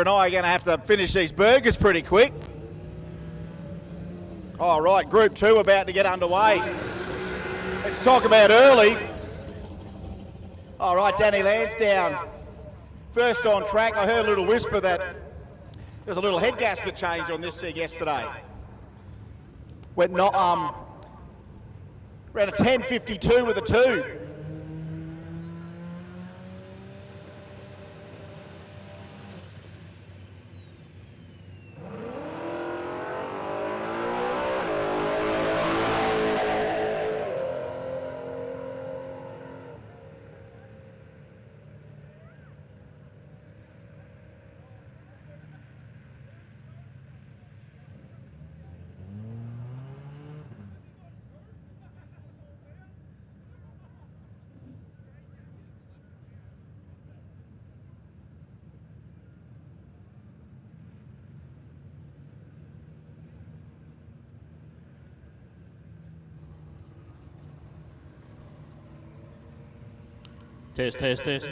and I are going to have to finish these burgers pretty quick. All right, Group 2 about to get underway. Let's talk about early. All right, Danny Lansdowne, first on track. I heard a little whisper that there's a little head gasket change on this thing yesterday. Went not, ran a 10.52 with a 2. Test, test, test.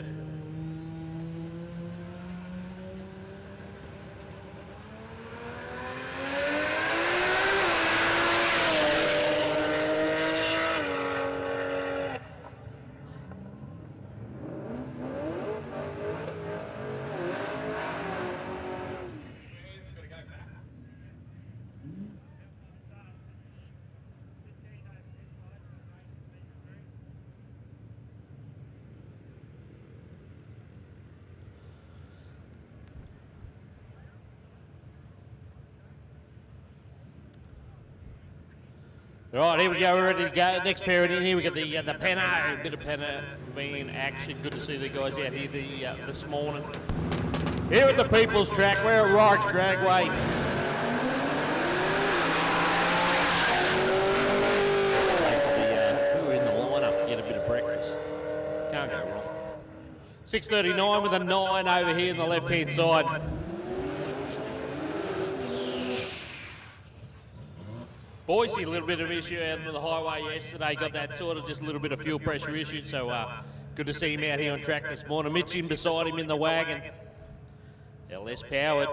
Right, here we go, we're ready to go. Next pair in here, we got the Pano, a bit of Pano being action. Good to see the guys out here this morning. Here at the People's Track, we're at Warwick Dragway. Who are in the lineup to get a bit of breakfast. Can't go wrong. 6:39 with a 9 over here on the left-hand side. Boise, a little bit of issue out on the highway yesterday. Got that sort of just a little bit of fuel pressure issue. So good to see him out here on track this morning. Mitch in beside him in the wagon. They're less powered.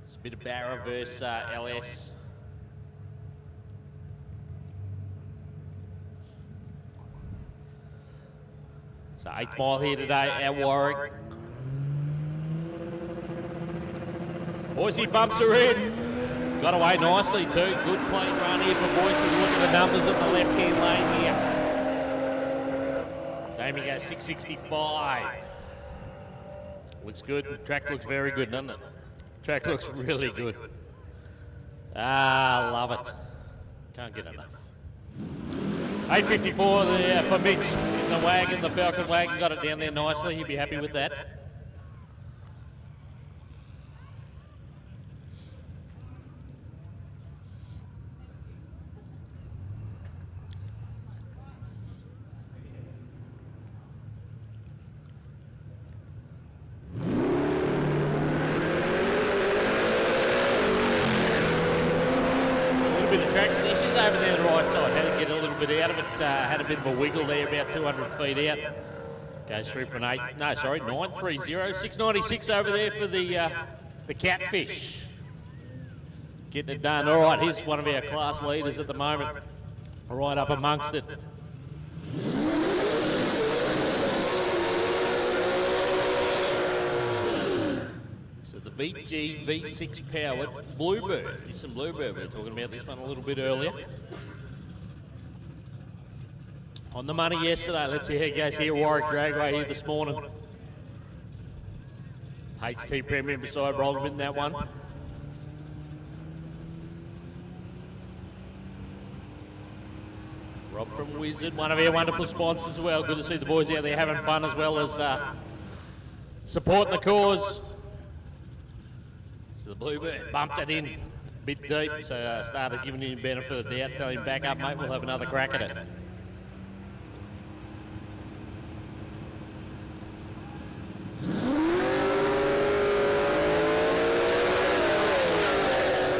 It's a bit of Barra versus LS. So 8th mile here today at Warwick. Boise bumps are in. Got away nicely too. Good clean run here for Boise. Look at the numbers in the left-hand lane here. Damien goes 665. Looks good. The track looks very good, doesn't it? Track looks really good. Ah, love it. Can't get enough. 8.54 there for Mitch in the wagon, the Falcon wagon. Got it down there nicely. He'd be happy with that. Over there on the right side, had to get a little bit out of it, had a bit of a wiggle there, about 200 feet out. Goes through for an 930, 696 over there for the Catfish. Getting it done. All right, here's one of our class leaders at the moment, right up amongst it. So the VG V6 powered Bluebird. It's some Bluebird. We were talking about this one a little bit earlier. On the money yesterday. Let's see how it goes here. Warwick Dragway here this morning. HT Premium beside Roland in that one. Rob from Wizard, one of our wonderful sponsors as well. Good to see the boys out there having fun as well as supporting the cause. So the Bluebird bumped it in a bit deep, so started giving him the benefit of the doubt, telling him back up, mate, we'll have another crack at it.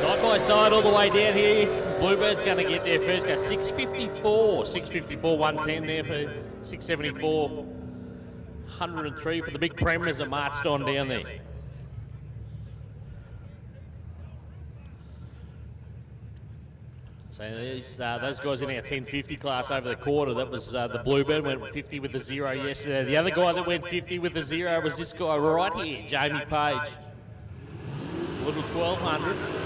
Side by side all the way down here. Bluebird's going to get there first, go 654, 110 there for 674. 103 for the big Prem as it marched on down there. So those guys in our 1050 class over the quarter, that was the Bluebird, went 50 with the 0 yesterday. The other guy that went 50 with the 0 was this guy right here, Jamie Page. Little 1200.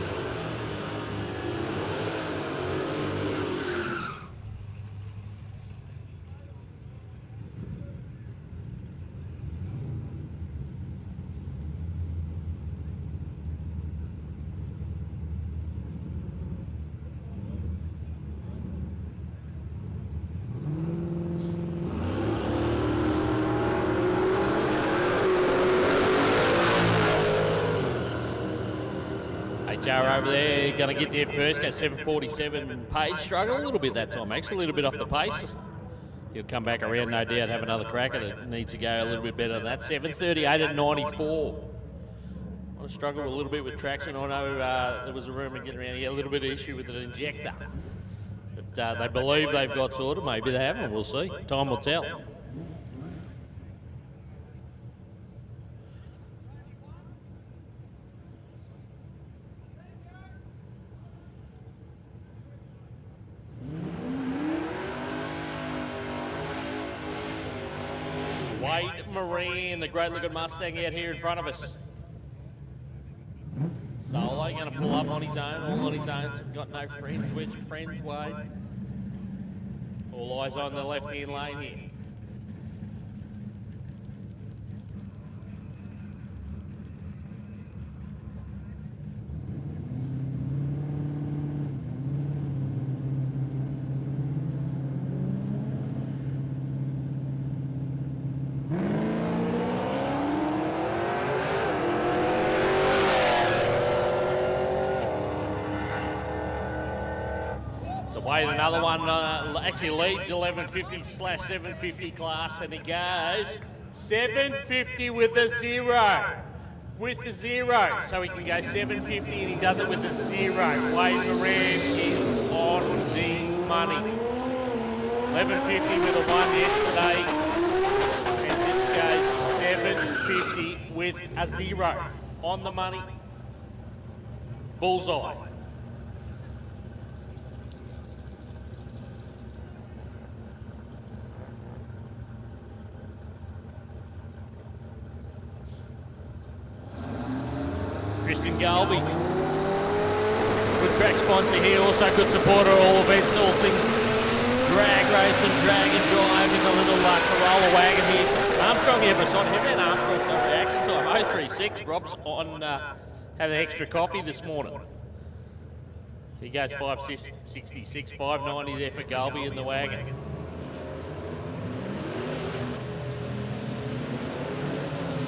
Joe over there, going to get there first, go 7:47. Page struggled a little bit that time, actually, a little bit off the pace. He'll come back around, no doubt, have another crack at it. Needs to go a little bit better than that. 7:38 at 94. I struggled a little bit with traction. I know there was a rumour getting around here, a little bit of issue with an injector. But they believe they've got sorted. Maybe they haven't, we'll see. Time will tell. Wade Moran, the great looking Mustang out here in front of us. Solo going to pull up on his own, all on his own. So got no friends. Where's your friends, Wade? All eyes on the left-hand lane here. Wade, another one, actually leads 1150/750 class, and he goes 750 with the 0. With the 0. So he can go 750 and he does it with the 0. Wade Moran is on the money. 1150 with a 1 yesterday. And this goes 750 with a 0. On the money. Bullseye. Galby, good track sponsor here, also good supporter of all events, all things drag race and drag and drive in the little Corolla wagon here. Armstrong episode, Heavy Armstrong's on reaction time, 036. Rob's on, had an extra coffee this morning. He goes 566, 590 there for Galby in the wagon.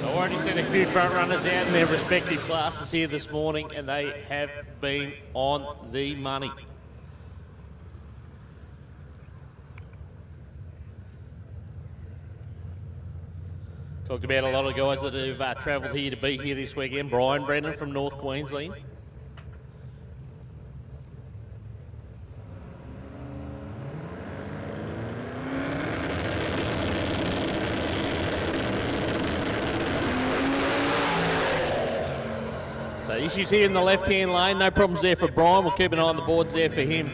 I've already seen a few front runners out in their respective classes here this morning, and they have been on the money. Talked about a lot of guys that have travelled here to be here this weekend. Brian Brennan from North Queensland. So issues here in the left-hand lane, no problems there for Brian. We'll keep an eye on the boards there for him.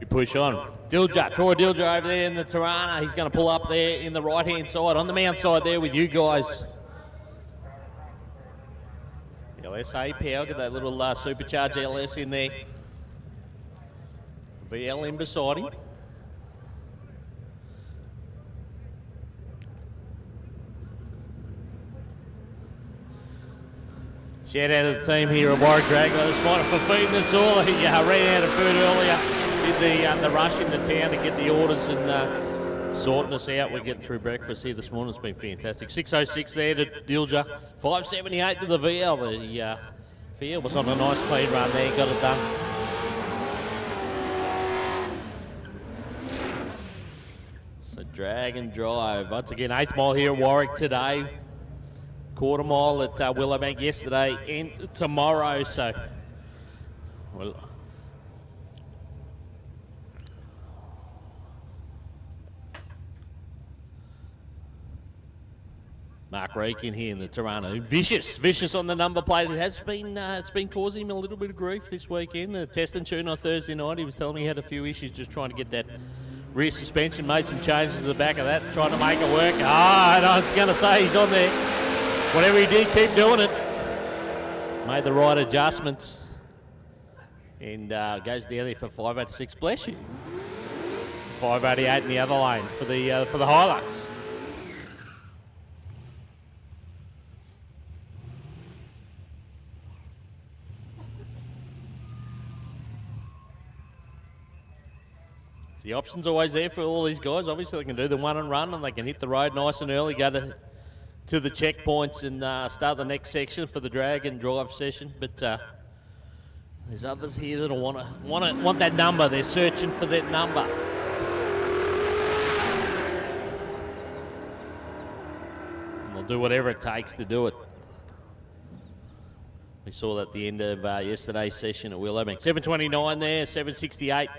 Push on. Dilger, Troy Dilger over there in the Tirana. He's going to pull up there in the right-hand side, on the mount side there with you guys. LSA power, get that little supercharged LS in there. VL in beside him. Shout out to the team here at Warwick Dragway this morning for feeding us all. Ran out of food earlier. did the rush into town to get the orders and sorting us out. We're getting through breakfast here this morning. It's been fantastic. 6:06 there to Dilger. 5:78 to the VL. The VL was on a nice clean run there. Got it done. So drag and drive. Once again, 8th mile here at Warwick today. Quarter mile at Willowbank yesterday and tomorrow. So, well, Mark Reekin here in the Toronto. Vicious on the number plate. It has been, it's been causing him a little bit of grief this weekend. The test and tune on Thursday night, he was telling me he had a few issues just trying to get that rear suspension. Made some changes to the back of that, trying to make it work. And I was going to say he's on there. Whatever he did, keep doing it. Made the right adjustments. And goes down there for 586. Bless you. 588 in the other lane for the Hilux. The option's always there for all these guys. Obviously, they can do the one and run, and they can hit the road nice and early, go to the checkpoints and start the next section for the drag and drive session. But there's others here that want that number. They're searching for that number. And they'll do whatever it takes to do it. We saw that at the end of yesterday's session at Willowbank. 7:29 there, 7:68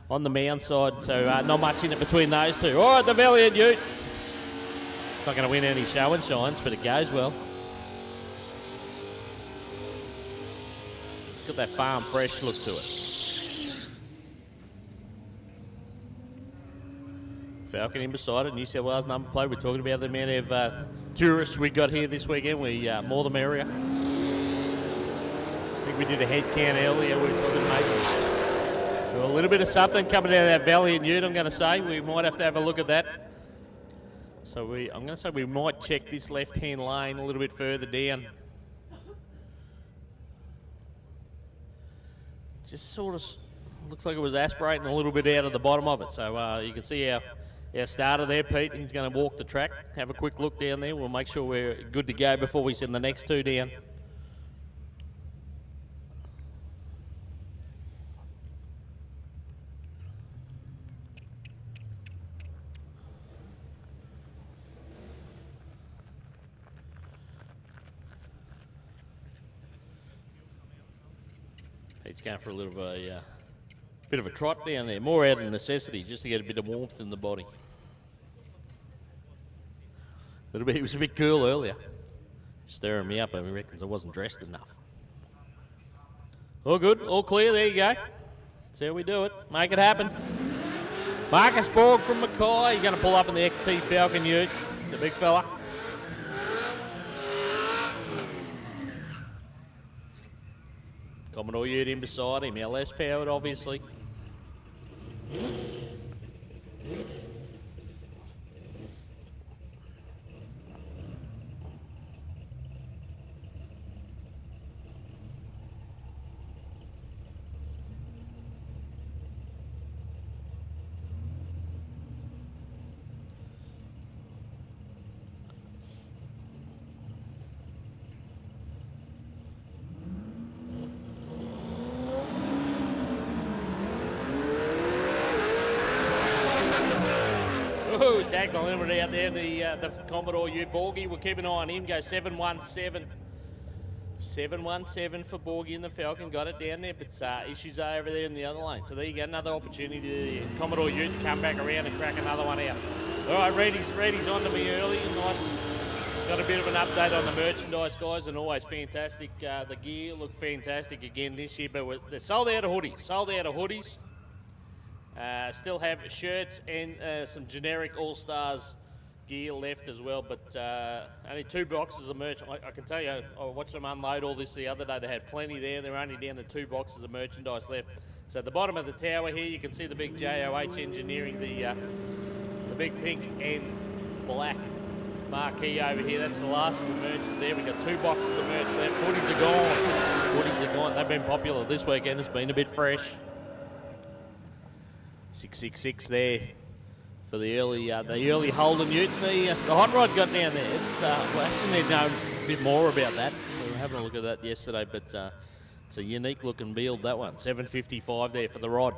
on the mound side. So not much in it between those two. All right, the Valiant Ute. It's not going to win any show and shines, but it goes well. It's got that farm fresh look to it. Falcon in beside it, New South Wales number plate. We're talking about the amount of tourists we got here this weekend. More the merrier. I think we did a head count earlier. We were talking about a little bit of something coming out of that Valiant Ute, I'm going to say. We might have to have a look at that. So I'm going to say we might check this left-hand lane a little bit further down. Just sort of looks like it was aspirating a little bit out of the bottom of it. So you can see our starter there, Pete. He's going to walk the track, have a quick look down there. We'll make sure we're good to go before we send the next two down. He's going for a little bit of a trot down there, more out of necessity, just to get a bit of warmth in the body. He was a bit cool earlier, stirring me up, and he reckons I wasn't dressed enough. All good, all clear, there you go. That's how we do it, make it happen. Marcus Borg from Mackay, he's going to pull up in the XT Falcon Ute, the big fella. Commodore Ute in beside him, LS powered obviously. Tag the limit out there, the Commodore Ute. Borgie, we'll keep an eye on him. Go 717. 717 for Borgie and the Falcon. Got it down there, but issues are over there in the other lane. So there you go, another opportunity to Commodore Ute to come back around and crack another one out. All right, Reedy's on to me early. Nice. Got a bit of an update on the merchandise, guys, and always fantastic. The gear looked fantastic again this year, but they're sold out of hoodies. Still have shirts and some generic Allstars gear left as well, but only 2 boxes of merch. I can tell you, I watched them unload all this the other day. They had plenty there. They're only down to 2 boxes of merchandise left. So at the bottom of the tower here, you can see the big JOH Engineering, the big pink and black marquee over here. That's the last of the merches there. We've got 2 boxes of merch left. Hoodies are gone. They've been popular this weekend. It's been a bit fresh. 666 there for the early Holden Newton. The hot rod got down there. It's well, actually need to know a bit more about that. We were having a look at that yesterday, but it's a unique looking build, that one. 755 there for the rod.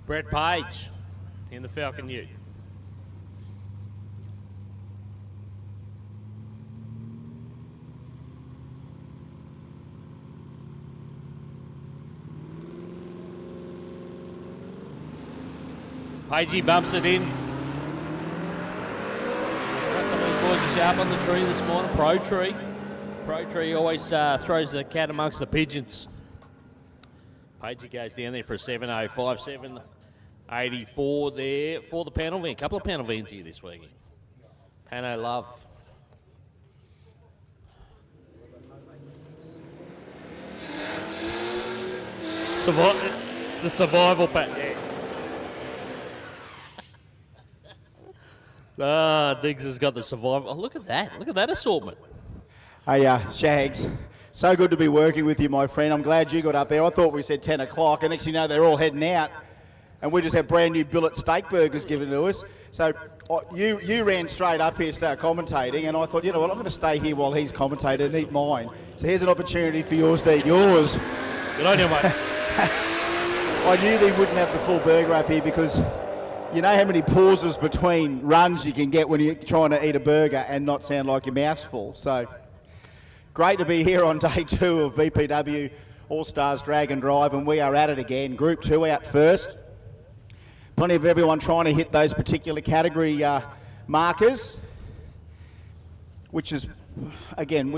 Brett Page in the Falcon Ute. Pagey bumps it in. Got some of these boys are sharp on the tree this morning. Pro Tree always throws the cat amongst the pigeons. Pagey goes down there for a 705, 784 there for the panel van. A couple of panel vans here this weekend. Pano Love. It's the survival pack. Yeah. Diggs has got the survival. Oh, look at that. Look at that assortment. Hey, Shags, so good to be working with you, my friend. I'm glad you got up there. I thought we said 10 o'clock, and next thing you know, they're all heading out, and we just have brand new billet steak burgers given to us. So you ran straight up here, start commentating, and I thought, you know what, I'm going to stay here while he's commentating and eat mine. So here's an opportunity for yours to eat yours. Good on you, mate. I knew they wouldn't have the full burger up here because you know how many pauses between runs you can get when you're trying to eat a burger and not sound like your mouth's full. So great to be here on day 2 of VPW Allstars Drag and Drive, and we are at it again. Group 2 out first. Plenty of everyone trying to hit those particular category markers, which is, again, our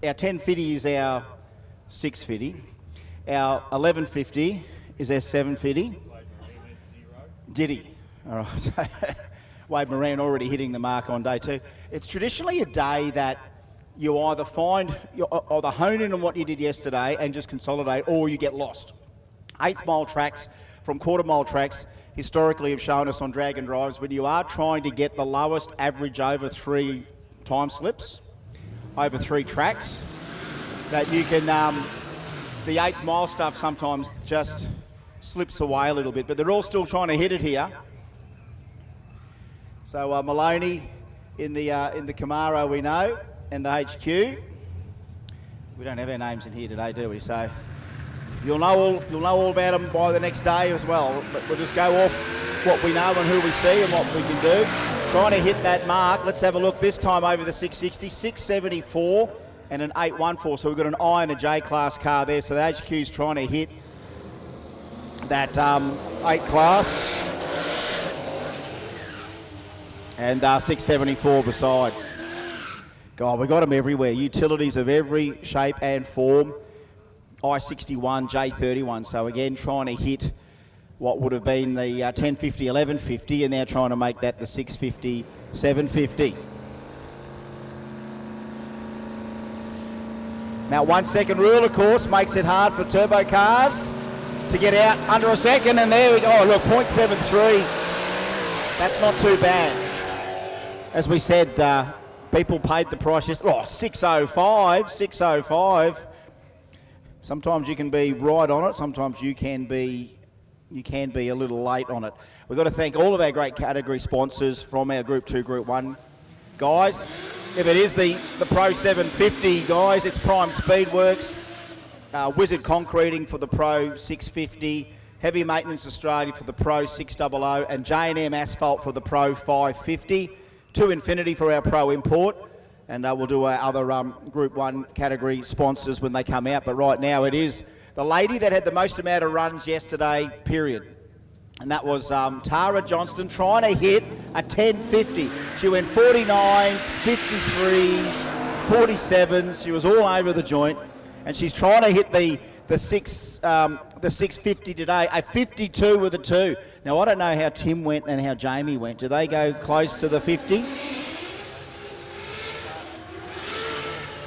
1050 is our 650. Our 1150 is our 750. Did he? All right. So Wade Moran already hitting the mark on day 2. It's traditionally a day that you either hone in on what you did yesterday and just consolidate, or you get lost. 8th mile tracks from quarter mile tracks historically have shown us on drag and drives when you are trying to get the lowest average over 3 time slips, over 3 tracks, that you can, the 8th mile stuff sometimes just slips away a little bit, but they're all still trying to hit it here. So Maloney in the Camaro, we know, and the HQ. We don't have our names in here today, do we? So you'll know all about them by the next day as well. But we'll just go off what we know and who we see and what we can do. Trying to hit that mark. Let's have a look this time over the 660, 674 and an 814. So we've got an I and a J class car there. So the HQ's trying to hit that 8 class. And 674 beside. God, we got them everywhere. Utilities of every shape and form. I-61, J31. So again, trying to hit what would have been the 1050, 1150, and they're trying to make that the 650, 750. Now, 1 second rule, of course, makes it hard for turbo cars to get out under a second, and there we go. Oh, look, 0.73. That's not too bad. As we said, people paid the price yesterday. Oh, 605, 605. Sometimes you can be right on it. Sometimes you can be a little late on it. We've got to thank all of our great category sponsors from our Group 2, Group 1 guys. If it is the Pro 750 guys, it's Prime Speedworks, Wizard Concreting for the Pro 650, Heavy Maintenance Australia for the Pro 600, and J&M Asphalt for the Pro 550. To Infinity for our Pro Import, and we'll do our other Group 1 category sponsors when they come out. But right now it is the lady that had the most amount of runs yesterday, period. And that was Tara Johnston trying to hit a 1050. She went 49s, 53s, 47s. She was all over the joint. And she's trying to hit the 650 today, a 52 with a 2. Now, I don't know how Tim went and how Jamie went. Do they go close to the 50?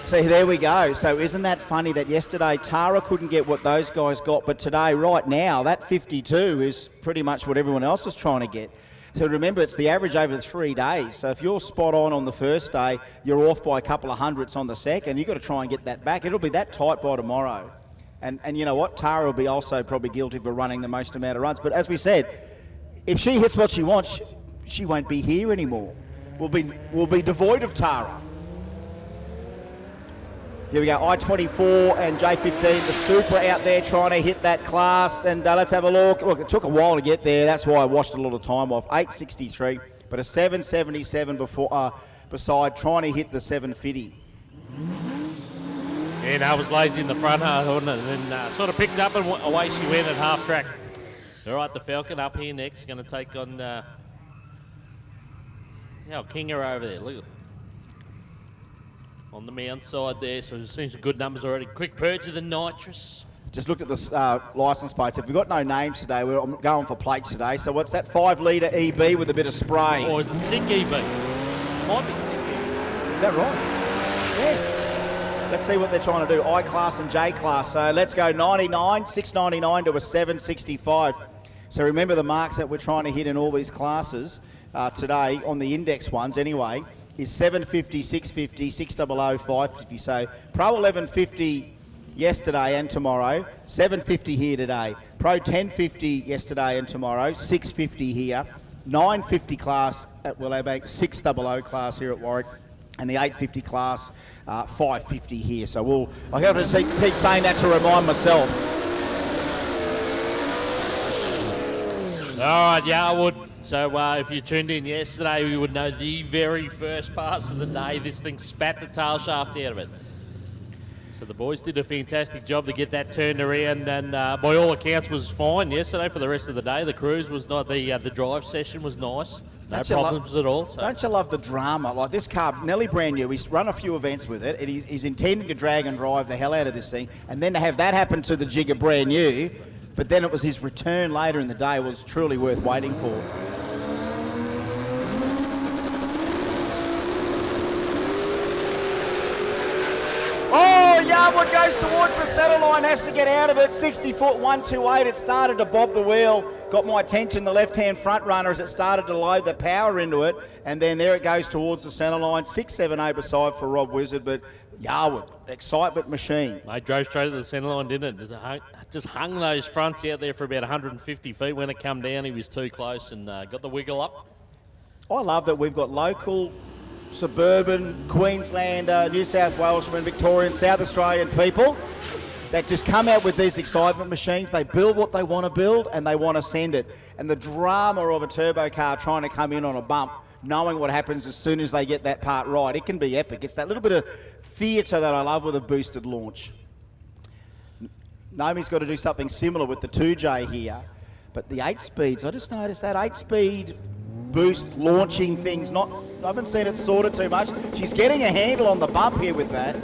See, there we go. So isn't that funny that yesterday Tara couldn't get what those guys got, but today, right now, that 52 is pretty much what everyone else is trying to get. So remember, it's the average over 3 days. So if you're spot on the first day, you're off by a couple of hundredths on the second. You've got to try and get that back. It'll be that tight by tomorrow. And you know what? Tara will be also probably guilty for running the most amount of runs. But as we said, if she hits what she wants, she won't be here anymore. We'll be devoid of Tara. Here we go, I-24 and J15, the Super out there trying to hit that class. And let's have a look. Look, it took a while to get there. That's why I watched a lot of time off. 8.63, but a 7.77 beside trying to hit the 7.50. Yeah, no, it was lazy in the front half, wasn't it? And then sort of picked up and away she went at half track. All right, the Falcon up here next, going to take on Kinga over there. Look at on the mount side there, so we've seen some good numbers already. Quick purge of the nitrous. Just looked at the licence plates. If we've got no names today, we're going for plates today. So what's that, 5 litre EB with a bit of spray? Or is it sick EB? Might be sick EB. Is that right? Yeah. Let's see what they're trying to do. I-class and J-class. So let's go 99, 699 to a 765. So remember the marks that we're trying to hit in all these classes today, on the index ones anyway, is 750, 650, 600, 550. So Pro 1150 yesterday and tomorrow, 750 here today. Pro 1050 yesterday and tomorrow, 650 here. 950 class at Willowbank, 600 class here at Warwick, and the 850 class, 550 here. So I have to keep saying that to remind myself. All right, yeah, I would. So if you tuned in yesterday, we would know the very first pass of the day. This thing spat the tail shaft out of it. So the boys did a fantastic job to get that turned around, and by all accounts was fine yesterday for the rest of the day. The cruise was not, the drive session was nice. No problems at all. So. Don't you love the drama? Like this car, nearly brand new. He's run a few events with it. He's intending to drag and drive the hell out of this thing, and then to have that happen to the Jigger brand new, but then it was his return later in the day was truly worth waiting for. Oh, Yarwood goes towards the centre line, has to get out of it. 60 foot, 128. It started to bob the wheel. Got my attention, the left-hand front runner, as it started to load the power into it. And then there it goes towards the centre line. 6.78 beside for Rob Wizard, but Yarwood, excitement machine. Mate, drove straight to the centre line, didn't it? Just hung those fronts out there for about 150 feet. When it come down, he was too close and got the wiggle up. I love that we've got local, suburban, Queensland, New South Welshman, Victorian, South Australian people that just come out with these excitement machines. They build what they want to build and they want to send it. And the drama of a turbo car trying to come in on a bump, knowing what happens as soon as they get that part right, it can be epic. It's that little bit of theatre that I love with a boosted launch. Naomi's got to do something similar with the 2J here, but the 8 speeds, I just noticed that 8-speed boost launching things, I haven't seen it sorted too much. She's getting a handle on the bump here with that.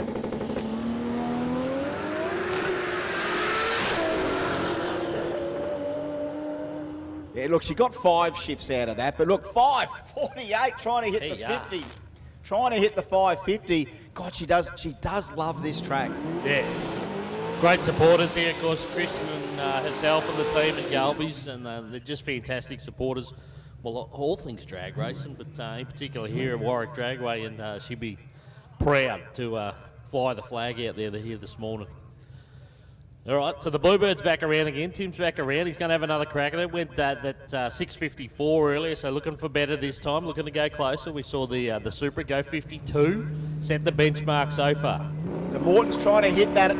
Yeah, look, she got 5 shifts out of that, but look, 5.48 trying to hit the 50. Trying to hit the 550. God, she does love this track. Yeah. Great supporters here, of course, Christian and herself and the team at Galby's, and they're just fantastic supporters. Well, all things drag racing, but in particular here at Warwick Dragway, and she'd be proud to fly the flag out there here this morning. All right, so the Bluebird's back around again. Tim's back around. He's going to have another crack at it. Went that 654 earlier, so looking for better this time. Looking to go closer. We saw the Super go 52. Set the benchmark so far. So Morton's trying to hit that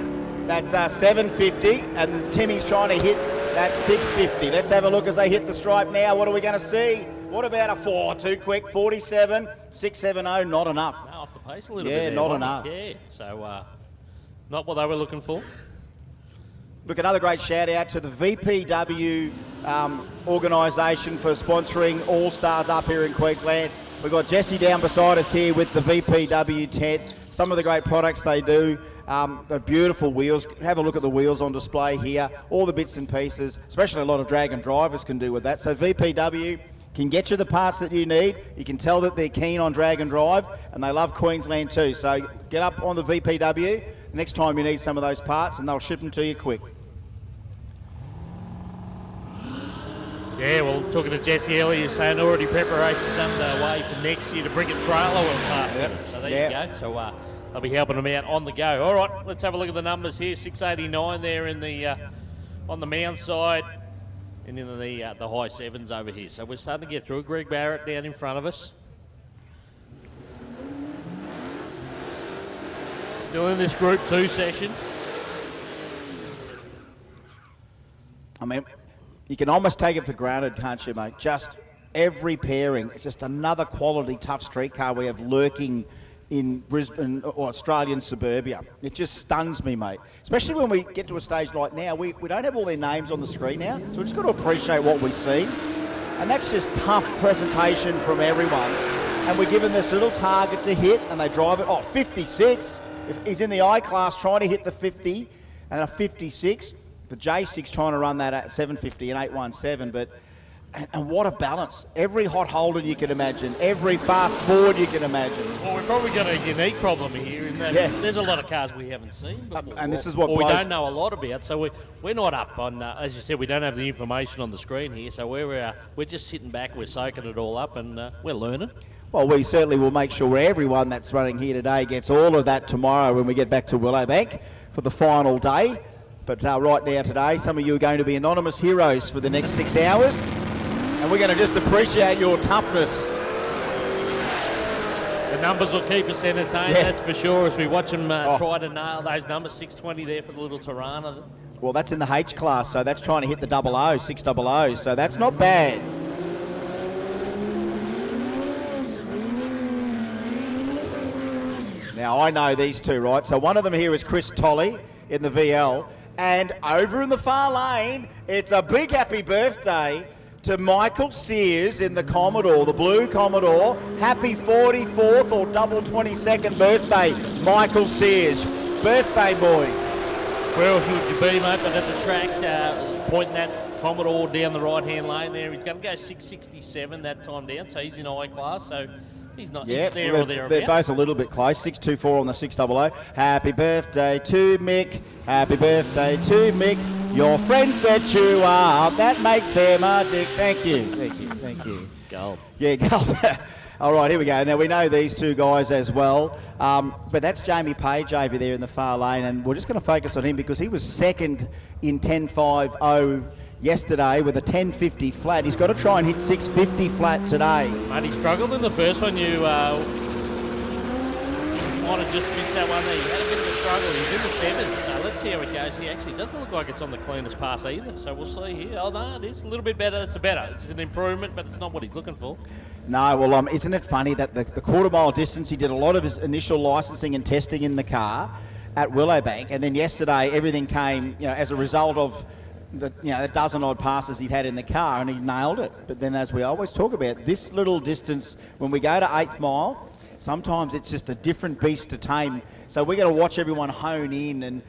750, and Timmy's trying to hit that 650. Let's have a look as they hit the stripe now. What are we going to see? What about a 4? Too quick. 47, 670. Not enough. No, off the pace a little bit. Yeah, there, not enough. Yeah, so not what they were looking for. Look, another great shout out to the VPW organisation for sponsoring Allstars up here in Queensland. We've got Jesse down beside us here with the VPW tent. Some of the great products they do. The beautiful wheels. Have a look at the wheels on display here. All the bits and pieces, especially a lot of drag and drivers can do with that. So VPW can get you the parts that you need. You can tell that they're keen on drag and drive, and they love Queensland too. So get up on the VPW next time you need some of those parts, and they'll ship them to you quick. Yeah, well, talking to Jesse earlier, saying already preparations underway for next year to bring a trailer well past him. So there you go. So they'll be helping them out on the go. All right, let's have a look at the numbers here. 689 there in the on the mound side, and in the high sevens over here. So we're starting to get through. Greg Barrett down in front of us. Still in this Group 2 session. I mean, you can almost take it for granted, can't you, mate? Just every pairing. It's just another quality, tough streetcar we have lurking in Brisbane or Australian suburbia. It just stuns me, mate. Especially when we get to a stage like now. We don't have all their names on the screen now, so we've just got to appreciate what we see. And that's just tough presentation from everyone. And we're given this little target to hit, and they drive it. Oh, 56. If he's in the I class trying to hit the 50 and a 56. The J6 trying to run that at 750 and 817, but and what a balance. Every hot holder you can imagine, every fast forward you can imagine. Well, we've probably got a unique problem here in that there's a lot of cars we haven't seen before. And this is what we don't know a lot about, so we're not up on, as you said, we don't have the information on the screen here, so we're just sitting back, we're soaking it all up, and we're learning. Well, we certainly will make sure everyone that's running here today gets all of that tomorrow when we get back to Willowbank for the final day. But right now today, some of you are going to be anonymous heroes for the next 6 hours. And we're going to just appreciate your toughness. The numbers will keep us entertained, that's for sure, as we watch them try to nail those numbers. 620 there for the little Tirana. Well, that's in the H class, so that's trying to hit the 00, 600, so that's not bad. Now, I know these two, right? So one of them here is Chris Tolley in the VL. And over in the far lane, it's a big happy birthday to Michael Sears in the Commodore, the blue Commodore. Happy 44th or double 22nd birthday, Michael Sears. Birthday boy. Where else would you be, mate, but at the track, pointing that Commodore down the right-hand lane there. He's going to go 667 that time down, so he's in I class, so he's not there or thereabouts. They're both a little bit close. 624 on the 600. Happy birthday to Mick. Happy birthday to Mick. Your friend set you up. That makes them a dick. Thank you. Thank you. Thank you. Gold. Yeah, gold. All right, here we go. Now, we know these two guys as well. But that's Jamie Page over there in the far lane. And we're just going to focus on him because he was second in 10.50 yesterday with a 10.50 flat. He's got to try and hit 6.50 flat today. Mate, he struggled in the first one. You might have just missed that one there. He had a bit of a struggle. He's in the sevens, so let's see how it goes. He actually doesn't look like it's on the cleanest pass either, so we'll see here. Oh, no, it is a little bit better. It's better. It's an improvement, but it's not what he's looking for. No, well, isn't it funny that the quarter mile distance, he did a lot of his initial licensing and testing in the car at Willowbank, and then yesterday everything came, as a result of the dozen odd passes he'd had in the car, and he nailed it. But then, as we always talk about, this little distance, when we go to 8th mile, sometimes it's just a different beast to tame. So we got to watch everyone hone in, and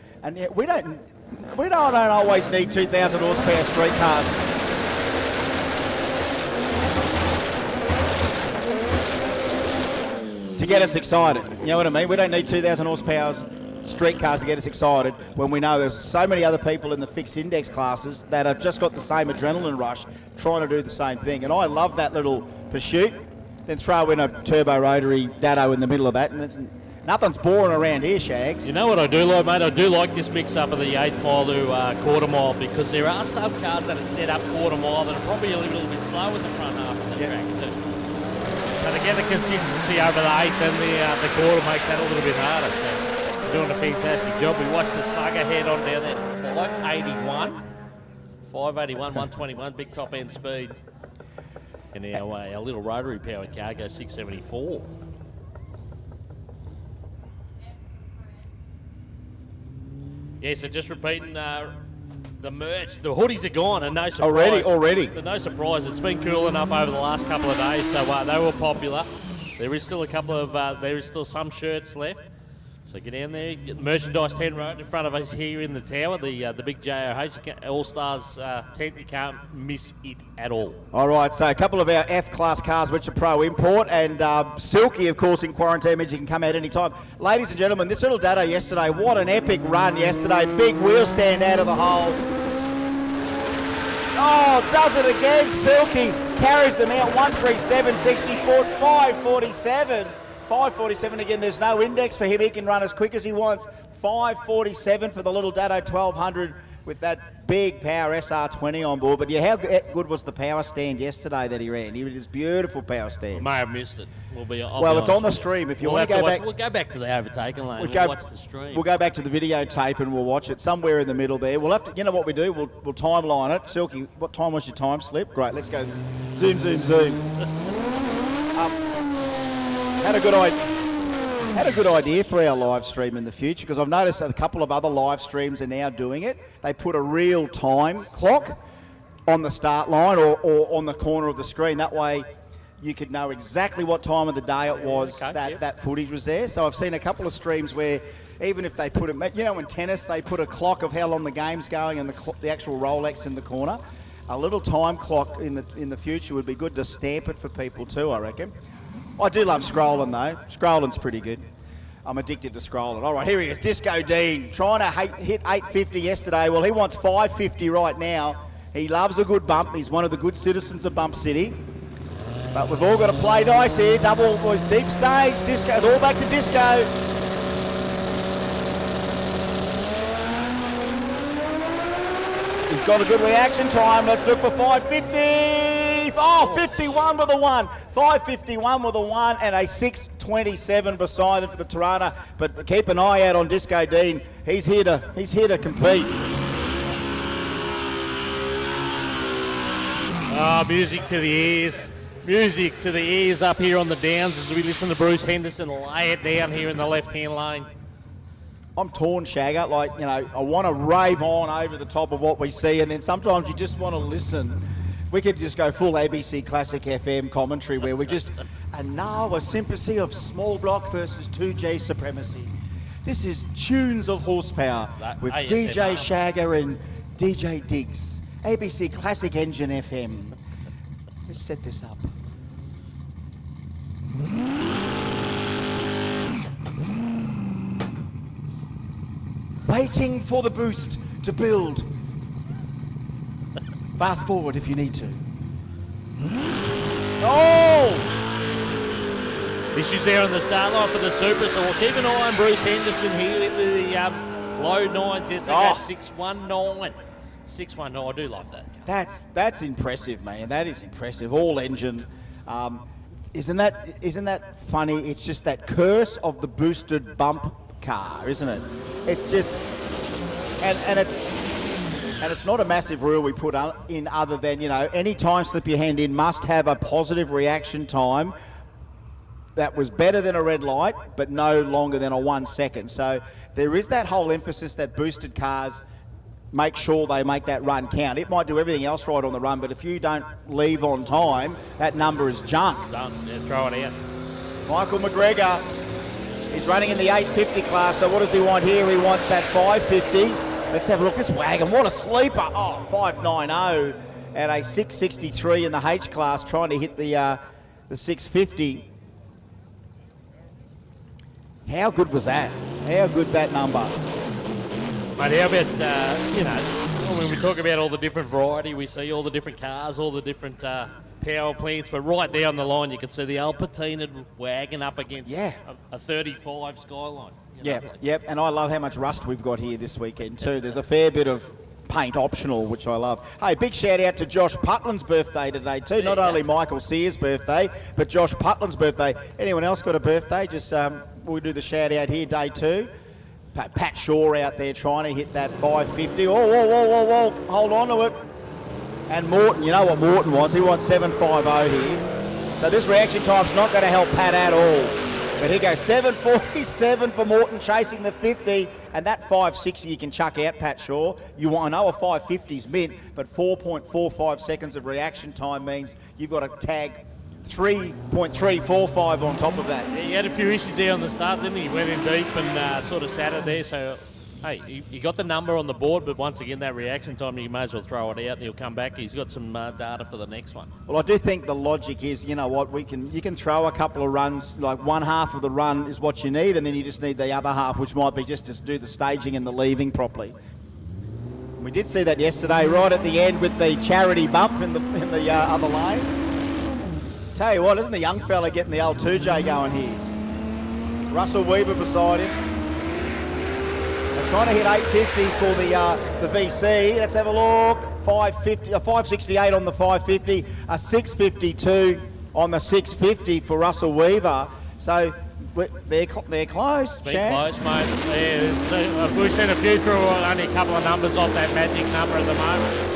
we don't always need 2,000 horsepower street cars. To get us excited, you know what I mean? We don't need 2,000 horsepower street cars to get us excited when we know there's so many other people in the fixed index classes that have just got the same adrenaline rush trying to do the same thing. And I love that little pursuit. Then throw in a turbo rotary dado in the middle of that, and nothing's boring around here, Shags. You know what I do like, mate? I do like this mix-up of the 8th mile to quarter mile, because there are some cars that are set up quarter mile that are probably a little bit slow in the front half of the track too. So to get the consistency over the 8th and the quarter makes that a little bit harder. So doing a fantastic job. We watched the slugger head on down there, 581, 121, big top end speed. And our little rotary powered car goes 674. Yeah, so just repeating the merch. The hoodies are gone, and no surprise. Already. No surprise. It's been cool enough over the last couple of days, so they were popular. There is still there is still some shirts left. So get down there, get the merchandise tent right in front of us here in the tower, the big JOH Allstars tent. You can't miss it at all. All right, so a couple of our F-class cars which are pro import, and Silky, of course, in quarantine means you can come out any time. Ladies and gentlemen, this little data yesterday, what an epic run yesterday. Big wheel stand out of the hole. Oh, does it again, Silky. Carries them out, 137.64, 547. 5:47 again. There's no index for him. He can run as quick as he wants. 5:47 for the little Dado 1200 with that big power SR20 on board. But yeah, how good was the power stand yesterday that he ran? He was beautiful power stand. I may have missed it. Well, it's on the stream. If you want to go back, we'll go back to the overtaken lane. We'll watch the stream. We'll go back to the videotape and we'll watch it somewhere in the middle there. We'll have to. You know what we do? We'll timeline it. Silky, what time was your time slip? Great. Let's go. Zoom, zoom, zoom. Had a good idea for our live stream in the future, because I've noticed that a couple of other live streams are now doing it. They put a real time clock on the start line or on the corner of the screen. That way you could know exactly what time of the day it was that footage was there. So I've seen a couple of streams where even if they put it, you know, in tennis they put a clock of how long the game's going and the actual Rolex in the corner. A little time clock in the future would be good to stamp it for people too, I reckon. I do love scrolling though. Scrolling's pretty good. I'm addicted to scrolling. All right, here he is, Disco Dean, trying to hit 850 yesterday. Well, he wants 550 right now. He loves a good bump. He's one of the good citizens of Bump City. But we've all got to play dice here. Double boys, deep stage. Disco, it's all back to Disco. He's got a good reaction time. Let's look for 550. Oh, 51 with a 1. 551 with a 1 and a 627 beside it for the Tirana. But keep an eye out on Disco Dean. He's here to compete. Oh, music to the ears. Music to the ears up here on the downs as we listen to Bruce Henderson lay it down here in the left-hand lane. I'm torn, Shagger. Like, you know, I want to rave on over the top of what we see, and then sometimes you just want to listen. We could just go full ABC Classic FM commentary where we just, and now a sympathy of small block versus 2G supremacy. This is tunes of horsepower with DJ Shagger and DJ Diggs. ABC Classic Engine FM. Let's set this up. Waiting for the boost to build. Fast forward if you need to. Oh! Issues there on the start line for the Super, so we'll keep an eye on Bruce Henderson here in the low nines. Yes, they go 619. 619, I do love that. That's impressive, man. That is impressive. All engine. Isn't that funny? It's just that curse of the boosted bump car, isn't it? It's just, and it's not a massive rule we put in other than, you know, any time slip you hand in must have a positive reaction time that was better than a red light, but no longer than a 1 second. So there is that whole emphasis that boosted cars make sure they make that run count. It might do everything else right on the run, but if you don't leave on time, that number is junk. Done. Yeah, throw it out. Michael McGregor, he's running in the 850 class, so what does he want here? He wants that 550. Let's have a look. This wagon, what a sleeper. Oh, 590 at a 663 in the H class, trying to hit the 650. How good was that? How good's that number? Mate, how about, you know, when we talk about all the different variety, we see all the different cars, all the different power plants, but right down the line you can see the old patinaed wagon up against a 35 Skyline. Yep, and I love how much rust we've got here this weekend too. There's a fair bit of paint optional, which I love. Hey, big shout out to Josh Putland's birthday today too. Not only Michael Sears' birthday, but Josh Putland's birthday. Anyone else got a birthday? Just we'll do the shout out here, day 2. Pat Shaw out there trying to hit that 550. Whoa, hold on to it. And Morton, you know what Morton wants? He wants 750 here. So this reaction time's not going to help Pat at all. But here goes 747 for Morton chasing the 50, and that 560 you can chuck out, Pat Shaw. You want to know a 550's mint, but 4.45 seconds of reaction time means you've got to tag 3.345 on top of that. Yeah, he had a few issues there on the start, didn't he? Went in deep and sort of sat it there. So, hey, you got the number on the board, but once again, that reaction time, you may as well throw it out and he'll come back. He's got some data for the next one. Well, I do think the logic is, you know what, you can throw a couple of runs, like one half of the run is what you need, and then you just need the other half, which might be just to do the staging and the leaving properly. We did see that yesterday, right at the end with the charity bump in the other lane. Tell you what, isn't the young fella getting the old 2J going here? Russell Weaver beside him. They're trying to hit 850 for the VC. Let's have a look. 568 on the 550, a 652 on the 650 for Russell Weaver. So they're close. Been close, mate. Yeah, we've seen a few through, only a couple of numbers off that magic number at the moment.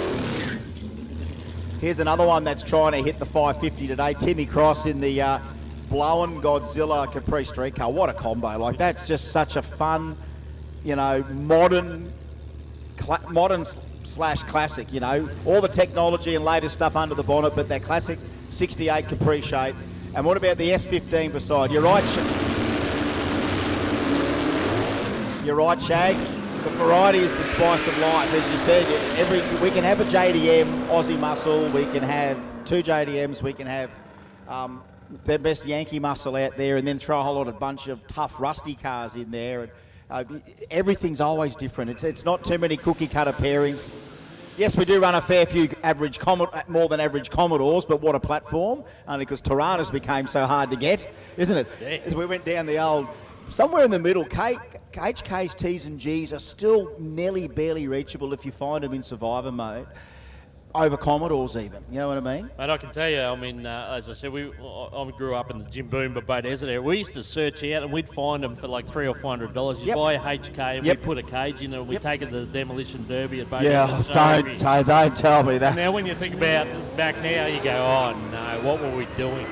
Here's another one that's trying to hit the 550 today. Timmy Cross in the Blowin' Godzilla Capri Streetcar. What a combo. Like, that's just such a fun, you know, modern slash classic, you know. All the technology and latest stuff under the bonnet, but that classic 68 Capri shape. And what about the S15 beside? You're right, Shags. The variety is the spice of life. As you said, we can have a JDM Aussie muscle, we can have two JDMs, we can have the best Yankee muscle out there, and then throw a whole lot of bunch of tough rusty cars in there. And, everything's always different. It's not too many cookie cutter pairings. Yes, we do run a fair few more than average Commodores, but what a platform, only because Tiranas became so hard to get, isn't it? Yeah. As we went down the old, somewhere in the middle, HK's T's and G's are still nearly barely reachable if you find them in survivor mode, over Commodores even, you know what I mean? Mate, I can tell you, I mean, as I said, I grew up in the Jim Boomba Boat Desert area. We used to search out and we'd find them for like $300 or $400. You'd buy a HK and we'd put a cage in it and we'd take it to the demolition derby at Boat Desert. Don't tell me that. Now when you think about back now, you go, oh no, what were we doing?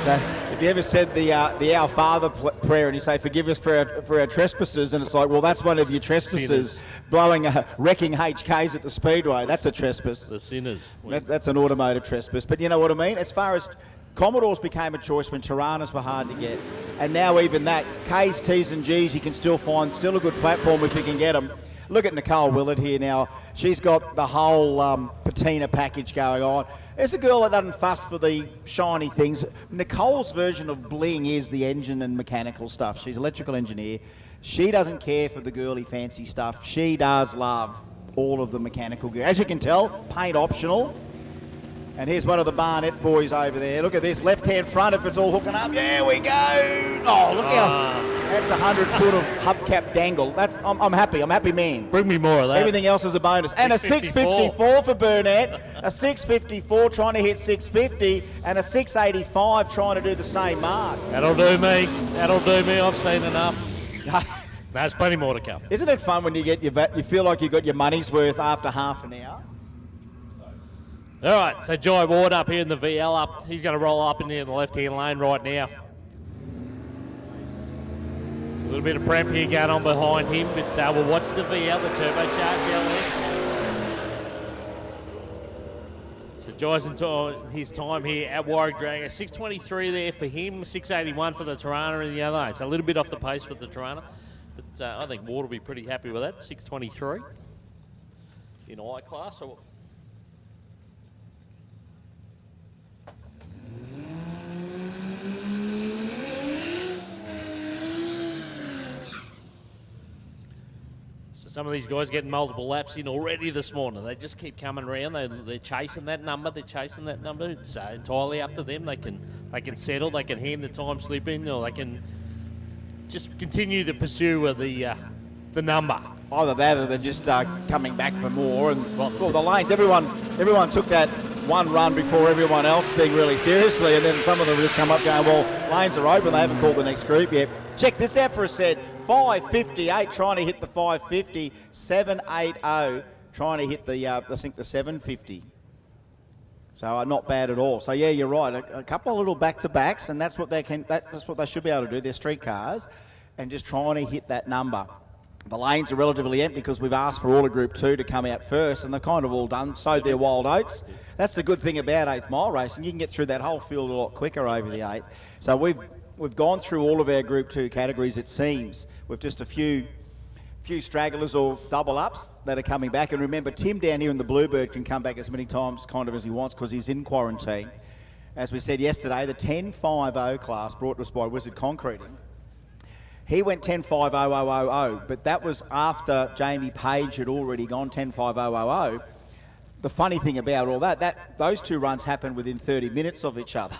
So, if you ever said the Our Father prayer and you say, forgive us for our trespasses, and it's like, well, that's one of your trespasses, wrecking HKs at the Speedway. That's a trespass. The sinners. That's an automotive trespass. But you know what I mean? As far as Commodores became a choice when Tiranas were hard to get, and now even that, K's, T's and G's you can still find, still a good platform if you can get them. Look at Nicole Willard here now. She's got the whole patina package going on. There's a girl that doesn't fuss for the shiny things. Nicole's version of bling is the engine and mechanical stuff. She's an electrical engineer. She doesn't care for the girly fancy stuff. She does love all of the mechanical gear. As you can tell, paint optional. And here's one of the Barnett boys over there. Look at this left-hand front if it's all hooking up. There we go. Oh, look how that's 100 foot of hubcap dangle. I'm happy. I'm happy man. Bring me more of that. Everything else is a bonus. And a 654 for Burnett. A 654 trying to hit 650, and a 685 trying to do the same mark. That'll do me. That'll do me. I've seen enough. There's plenty more to come. Isn't it fun when you get you feel like you got your money's worth after half an hour? All right, so Jai Ward up here in the VL up. He's going to roll up in the left-hand lane right now. A little bit of prep here going on behind him, but we'll watch the VL, the turbocharged LS. So Jai's in his time here at Warwick Dragway. 6:23 there for him, 6:81 for the Tirana in the other. It's a little bit off the pace for the Tirana, but I think Ward will be pretty happy with that. 6:23 in I class. So some of these guys getting multiple laps in already this morning. They just keep coming around. They're chasing that number. It's entirely up to them. They can settle. They can hand the time slip in, or they can just continue the pursuit of the number. Either that, or they're just coming back for more. And well, the lanes. Everyone took that one run before everyone else thing really seriously, and then some of them just come up going, well, lanes are open. They haven't called the next group yet. Check this out for a set. 558 trying to hit the 550, 780 trying to hit the I think the 750. So not bad at all. So yeah, you're right. A couple of little back-to-backs, and that's what they should be able to do. They're street cars, and just trying to hit that number. The lanes are relatively empty because we've asked for all of Group 2 to come out first, and they're kind of all done. Sowed their wild oats. That's the good thing about 8th mile racing. You can get through that whole field a lot quicker over the 8th. So we've gone through all of our Group 2 categories, it seems, with just a few stragglers or double ups that are coming back. And remember, Tim down here in the Bluebird can come back as many times kind of as he wants because he's in quarantine. As we said yesterday, the 10.50 class brought to us by Wizard Concreting. He went 10.50,000, but that was after Jamie Page had already gone 10.50,000. The funny thing about all that those two runs happened within 30 minutes of each other.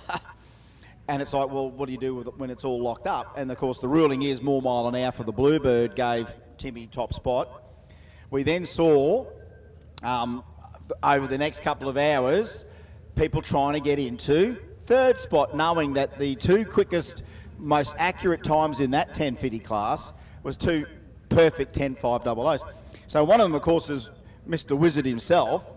And it's like, well, what do you do with it when it's all locked up? And of course, the ruling is more mile an hour for the Bluebird gave Timmy top spot. We then saw over the next couple of hours people trying to get into third spot, knowing that the two quickest, most accurate times in that 1050 class was two perfect 10.500s. So one of them, of course, is Mr. Wizard himself.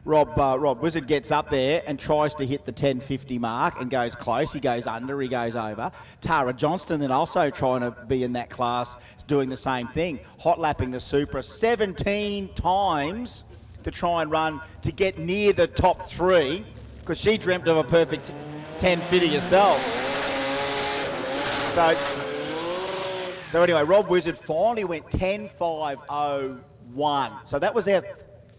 Rob Wizard gets up there and tries to hit the 10.50 mark and goes close. He goes under, he goes over. Tara Johnston then also trying to be in that class, doing the same thing, hot lapping the Supra 17 times to try and run to get near the top three, because she dreamt of a perfect 10.50 herself. So anyway, Rob Wizard finally went 10.501. So that was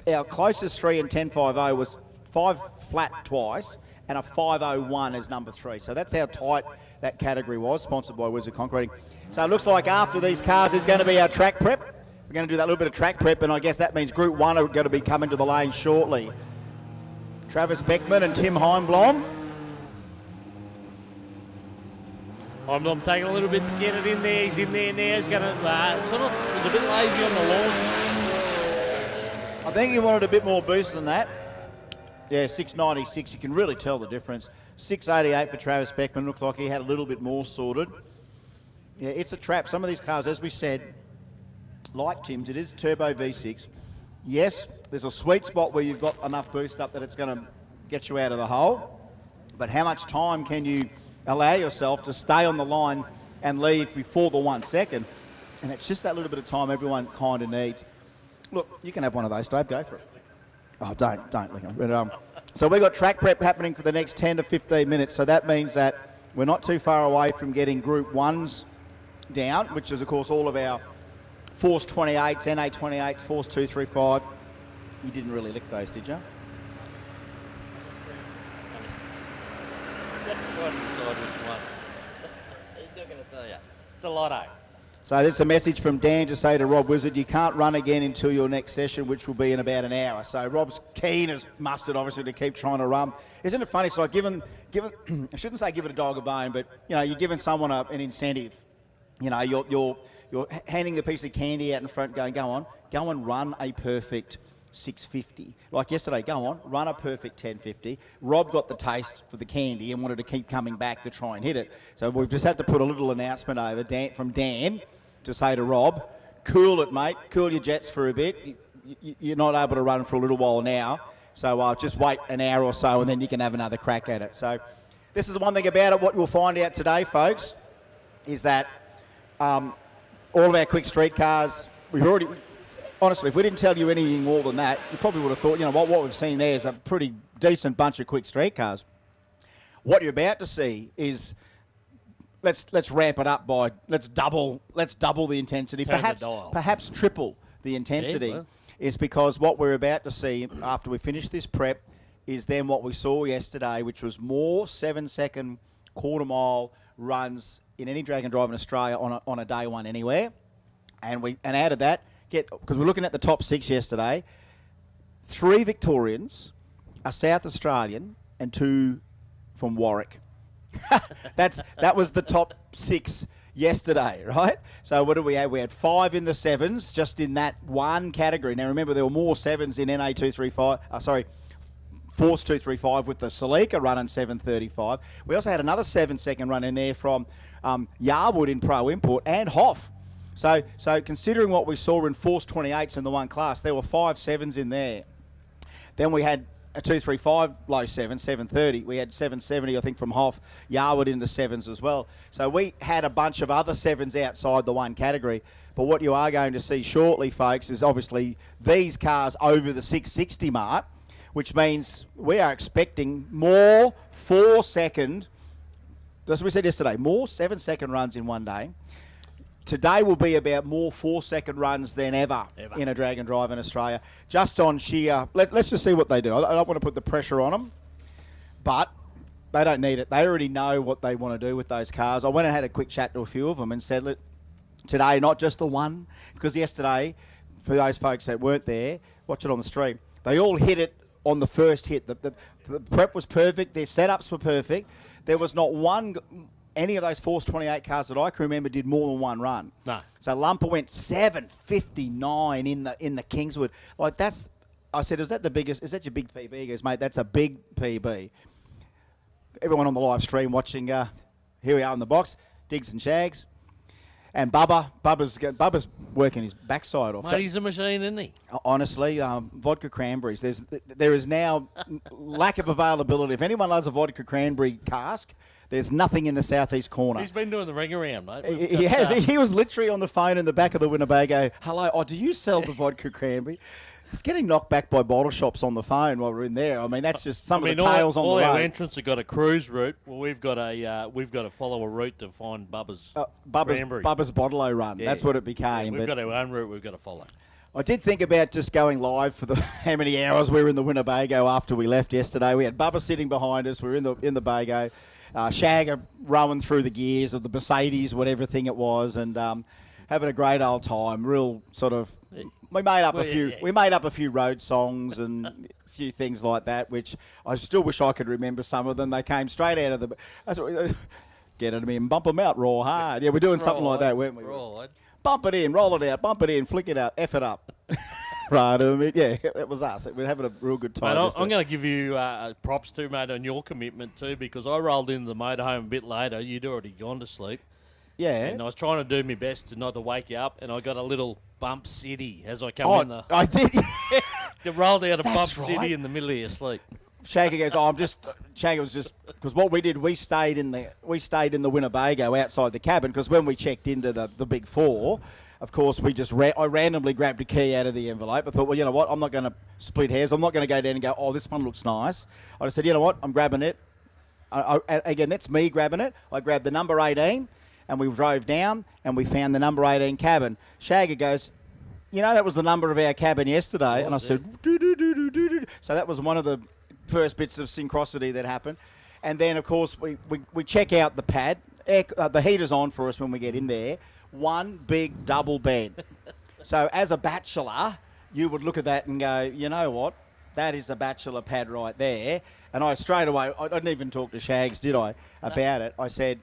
our closest three in 10.50 was 5 flat twice and a 5.01 as number 3. So that's how tight that category was, sponsored by Wizard Concreting. So it looks like after these cars is going to be our track prep. We're going to do that little bit of track prep, and I guess that means Group 1 are going to be coming to the lane shortly. Travis Beckman and Tim Heimblom. I'm taking a little bit to get it in there. He's in there now. He's going to he's a bit lazy on the launch. I think he wanted a bit more boost than that. Yeah, 696, you can really tell the difference. 688 for Travis Beckman, looked like he had a little bit more sorted. Yeah, it's a trap. Some of these cars, as we said, like Tim's, it is turbo V6. Yes, there's a sweet spot where you've got enough boost up that it's going to get you out of the hole. But how much time can you allow yourself to stay on the line and leave before the 1 second? And it's just that little bit of time everyone kind of needs. Look, you can have one of those, Dave. Go for it. Oh, don't. But, so we've got track prep happening for the next 10 to 15 minutes. So that means that we're not too far away from getting Group 1s down, which is, of course, all of our Force 28s, NA 28s, Force 235. You didn't really lick those, did you? Trying to decide which one. He's not going to tell you. It's a lotto. So there's a message from Dan to say to Rob Wizard, you can't run again until your next session, which will be in about an hour. So Rob's keen as mustard, obviously, to keep trying to run. Isn't it funny? It's like I shouldn't say give it a dog a bone, but you're giving someone an incentive. You're handing the piece of candy out in front, going, go on, run a perfect 650. Like yesterday, go on, run a perfect 1050. Rob got the taste for the candy and wanted to keep coming back to try and hit it. So we've just had to put a little announcement over from Dan to say to Rob, cool it, mate. Cool your jets for a bit. You're not able to run for a little while now. So just wait an hour or so and then you can have another crack at it. So this is the one thing about it. What you'll find out today, folks, is that all of our quick street cars, honestly, if we didn't tell you anything more than that, you probably would have thought, what we've seen there is a pretty decent bunch of quick street cars. What you're about to see is let's ramp it up by let's double the intensity, perhaps triple the intensity. Yeah, well. Is because what we're about to see after we finish this prep is then what we saw yesterday, which was more 7-second quarter mile runs in any drag and drive in Australia on a day one anywhere, and out of that. Because we're looking at the top 6 yesterday, 3 Victorians, a South Australian, and 2 from Warwick. That was the top 6 yesterday, right? So what did we have? We had 5 in the 7s, just in that one category. Now remember, there were more 7s in NA 235. Force 235 with the Celica running 7:35. We also had another 7-second run in there from Yarwood in Pro Import and Hoff. So considering what we saw in Force 28s in the one class, there were 5 7s in there. Then we had a 235 low 730. We had 770, I think, from Hoff, Yarwood in the 7s as well. So we had a bunch of other 7s outside the one category. But what you are going to see shortly, folks, is obviously these cars over the 660 mark, which means we are expecting more 4-second, as we said yesterday, more 7-second runs in one day. Today will be about more 4-second runs than ever in a drag and drive in Australia. Just on sheer, let's just see what they do. I don't want to put the pressure on them, but they don't need it. They already know what they want to do with those cars. I went and had a quick chat to a few of them and said, look, today, not just the one, because yesterday, for those folks that weren't there, watch it on the stream, they all hit it on the first hit. The prep was perfect. Their setups were perfect. There was not any of those Force 28 cars that I can remember did more than one run. No. So Lumper went 7:59 in the Kingswood. Like that's, I said, is that your big PB? He goes, mate, that's a big PB. Everyone on the live stream watching, here we are in the box, Diggs and Shags. And Bubba's working his backside off. Mate, he's a machine, isn't he? Honestly, vodka cranberries. There is now lack of availability. If anyone loves a vodka cranberry cask, there's nothing in the southeast corner. He's been doing the ring around, mate. He has. He was literally on the phone in the back of the Winnebago. Hello, do you sell the vodka cranberry? It's getting knocked back by bottle shops on the phone while we're in there. I mean, that's just some of the tales on the road. All our entrants have got a cruise route. Well, we've got to follow a route to find Bubba's cranberry. Bubba's Bottle-O run. Yeah. That's what it became. Yeah, we've got our own route we've got to follow. I did think about just going live for how many hours we were in the Winnebago after we left yesterday. We had Bubba sitting behind us. We were in the Bago. Shagger rowing through the gears of the Mercedes, whatever thing it was, and having a great old time. Real sort of. We made up We made up a few road songs and a few things like that, which I still wish I could remember some of them. They came straight out of the. Get at me and bump them out, raw hard. Yeah, we're doing something like that, weren't we? Raw. Bump it in, roll it out, bump it in, flick it out, F it up. Right, yeah, that was us. We're having a real good time. Mate, I'm going to give you props too, mate, on your commitment too, because I rolled into the motorhome a bit later. You'd already gone to sleep. Yeah. And I was trying to do my best not to wake you up, and I got a little bump city as I come in the... I did. You rolled out of bump city in the middle of your sleep. Shaggy goes, Shaggy was just... Because what we did, we stayed in the Winnebago outside the cabin, because when we checked into the Big Four... Of course, I randomly grabbed a key out of the envelope. I thought, well, you know what? I'm not going to split hairs. I'm not going to go down and go, oh, this one looks nice. I just said, you know what? I'm grabbing it. Again, that's me grabbing it. I grabbed the number 18, and we drove down, and we found the number 18 cabin. Shaggy goes, you know, that was the number of our cabin yesterday. And I said, do. So that was one of the first bits of synchronicity that happened. And then, of course, we check out the pad. The heater's on for us when we get in there. One big double bed. So as a bachelor, you would look at that and go, you know what? That is a bachelor pad right there. And I straight away, I didn't even talk to Shags, did I, about it. I said,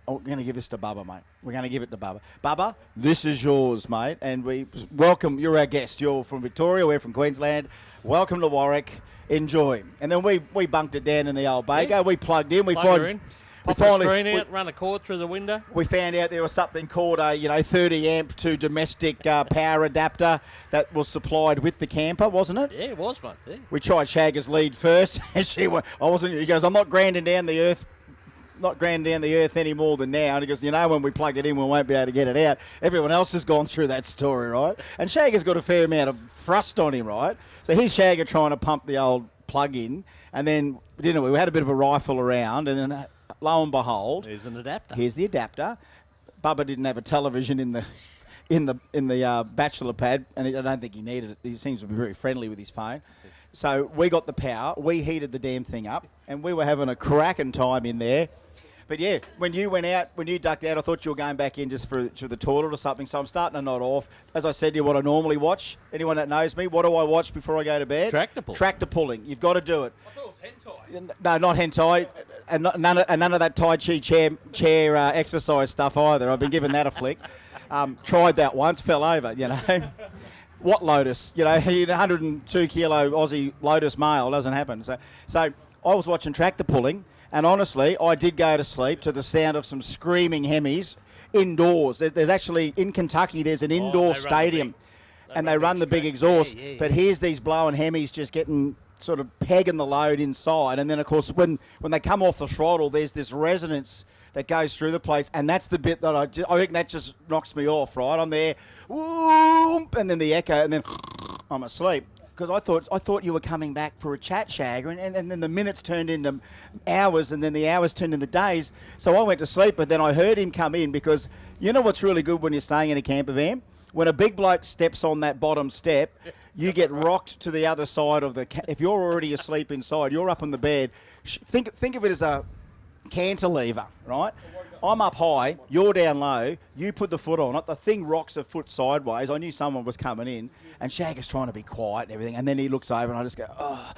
oh, we're going to give this to Bubba, mate. We're going to give it to Bubba. Bubba, this is yours, mate. And we welcome, you're our guest. You're from Victoria, we're from Queensland. Welcome to Warwick. Enjoy. And then we bunked it down in the old Bago. Yeah. We plugged in. Pop the screen out, run a cord through the window. We found out there was something called a 30 amp to domestic power adapter that was supplied with the camper, wasn't it? Yeah, it was, mate. Yeah. We tried Shagger's lead first, and he goes, I'm not grinding down the earth any more than now. And he goes, you know, when we plug it in, we won't be able to get it out. Everyone else has gone through that story, right? And Shagger's got a fair amount of thrust on him, right? So here's Shagger trying to pump the old plug in, and then we had a bit of a rifle around, and then lo and behold, here's an adapter. Here's the adapter. Bubba didn't have a television in the bachelor pad, and I don't think he needed it. He seems to be very friendly with his phone. So we got the power. We heated the damn thing up, and we were having a cracking time in there. But yeah, when you ducked out, I thought you were going back in just for the toilet or something. So I'm starting to nod off. As I said to you, what I normally watch. Anyone that knows me, what do I watch before I go to bed? Tractor pulling. You've got to do it. I thought it was hentai. No, not hentai, and none of that Tai Chi chair exercise stuff either. I've been giving that a flick. Tried that once, fell over. You know. What Lotus? You know, 102 kilo Aussie Lotus male doesn't happen. So I was watching tractor pulling. And honestly, I did go to sleep to the sound of some screaming Hemis indoors. There's actually, in Kentucky, there's an indoor stadium. They run the big exhaust. Yeah. But here's these blowing Hemis just getting sort of pegging the load inside. And then, of course, when they come off the throttle, there's this resonance that goes through the place. And that's the bit that I think that just knocks me off, right? I'm there, whoop, and then the echo, and then I'm asleep. Because I thought you were coming back for a chat, Shagger, and then the minutes turned into hours, and then the hours turned into days. So I went to sleep, but then I heard him come in, because you know what's really good when you're staying in a camper van? When a big bloke steps on that bottom step, you get rocked to the other side of the... If you're already asleep inside, you're up in the bed. Think of it as cantilever, right? I'm up high, you're down low, you put the foot on it, the thing rocks a foot sideways. I knew someone was coming in, and Shagger's trying to be quiet and everything, and then he looks over and I just go, oh,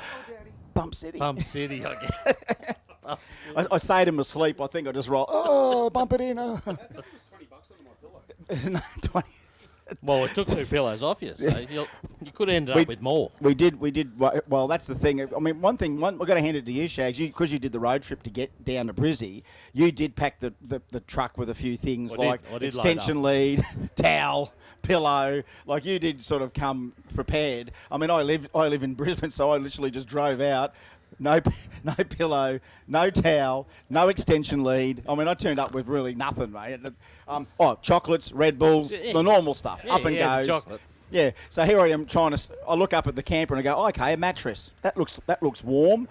Bump City. Bump City, I guess. Bump City. I say to him asleep, I think I just roll, oh, bump it in. Oh. $20 under my pillow. No, 20. Well, it took 2 pillows off you, so you could have ended up with more. We did. Well, that's the thing. I mean, we're going to hand it to you, Shags, because you did the road trip to get down to Brizzy. You did pack the truck with a few things I did extension lead, towel, pillow. Like you did sort of come prepared. I mean, I live in Brisbane, so I literally just drove out. No pillow, no towel, no extension lead. I mean, I turned up with really nothing, mate. Chocolates, Red Bulls, the normal stuff. Up and goes. The chocolate. Yeah. So here I am I look up at the camper and I go, okay, a mattress. That looks warm.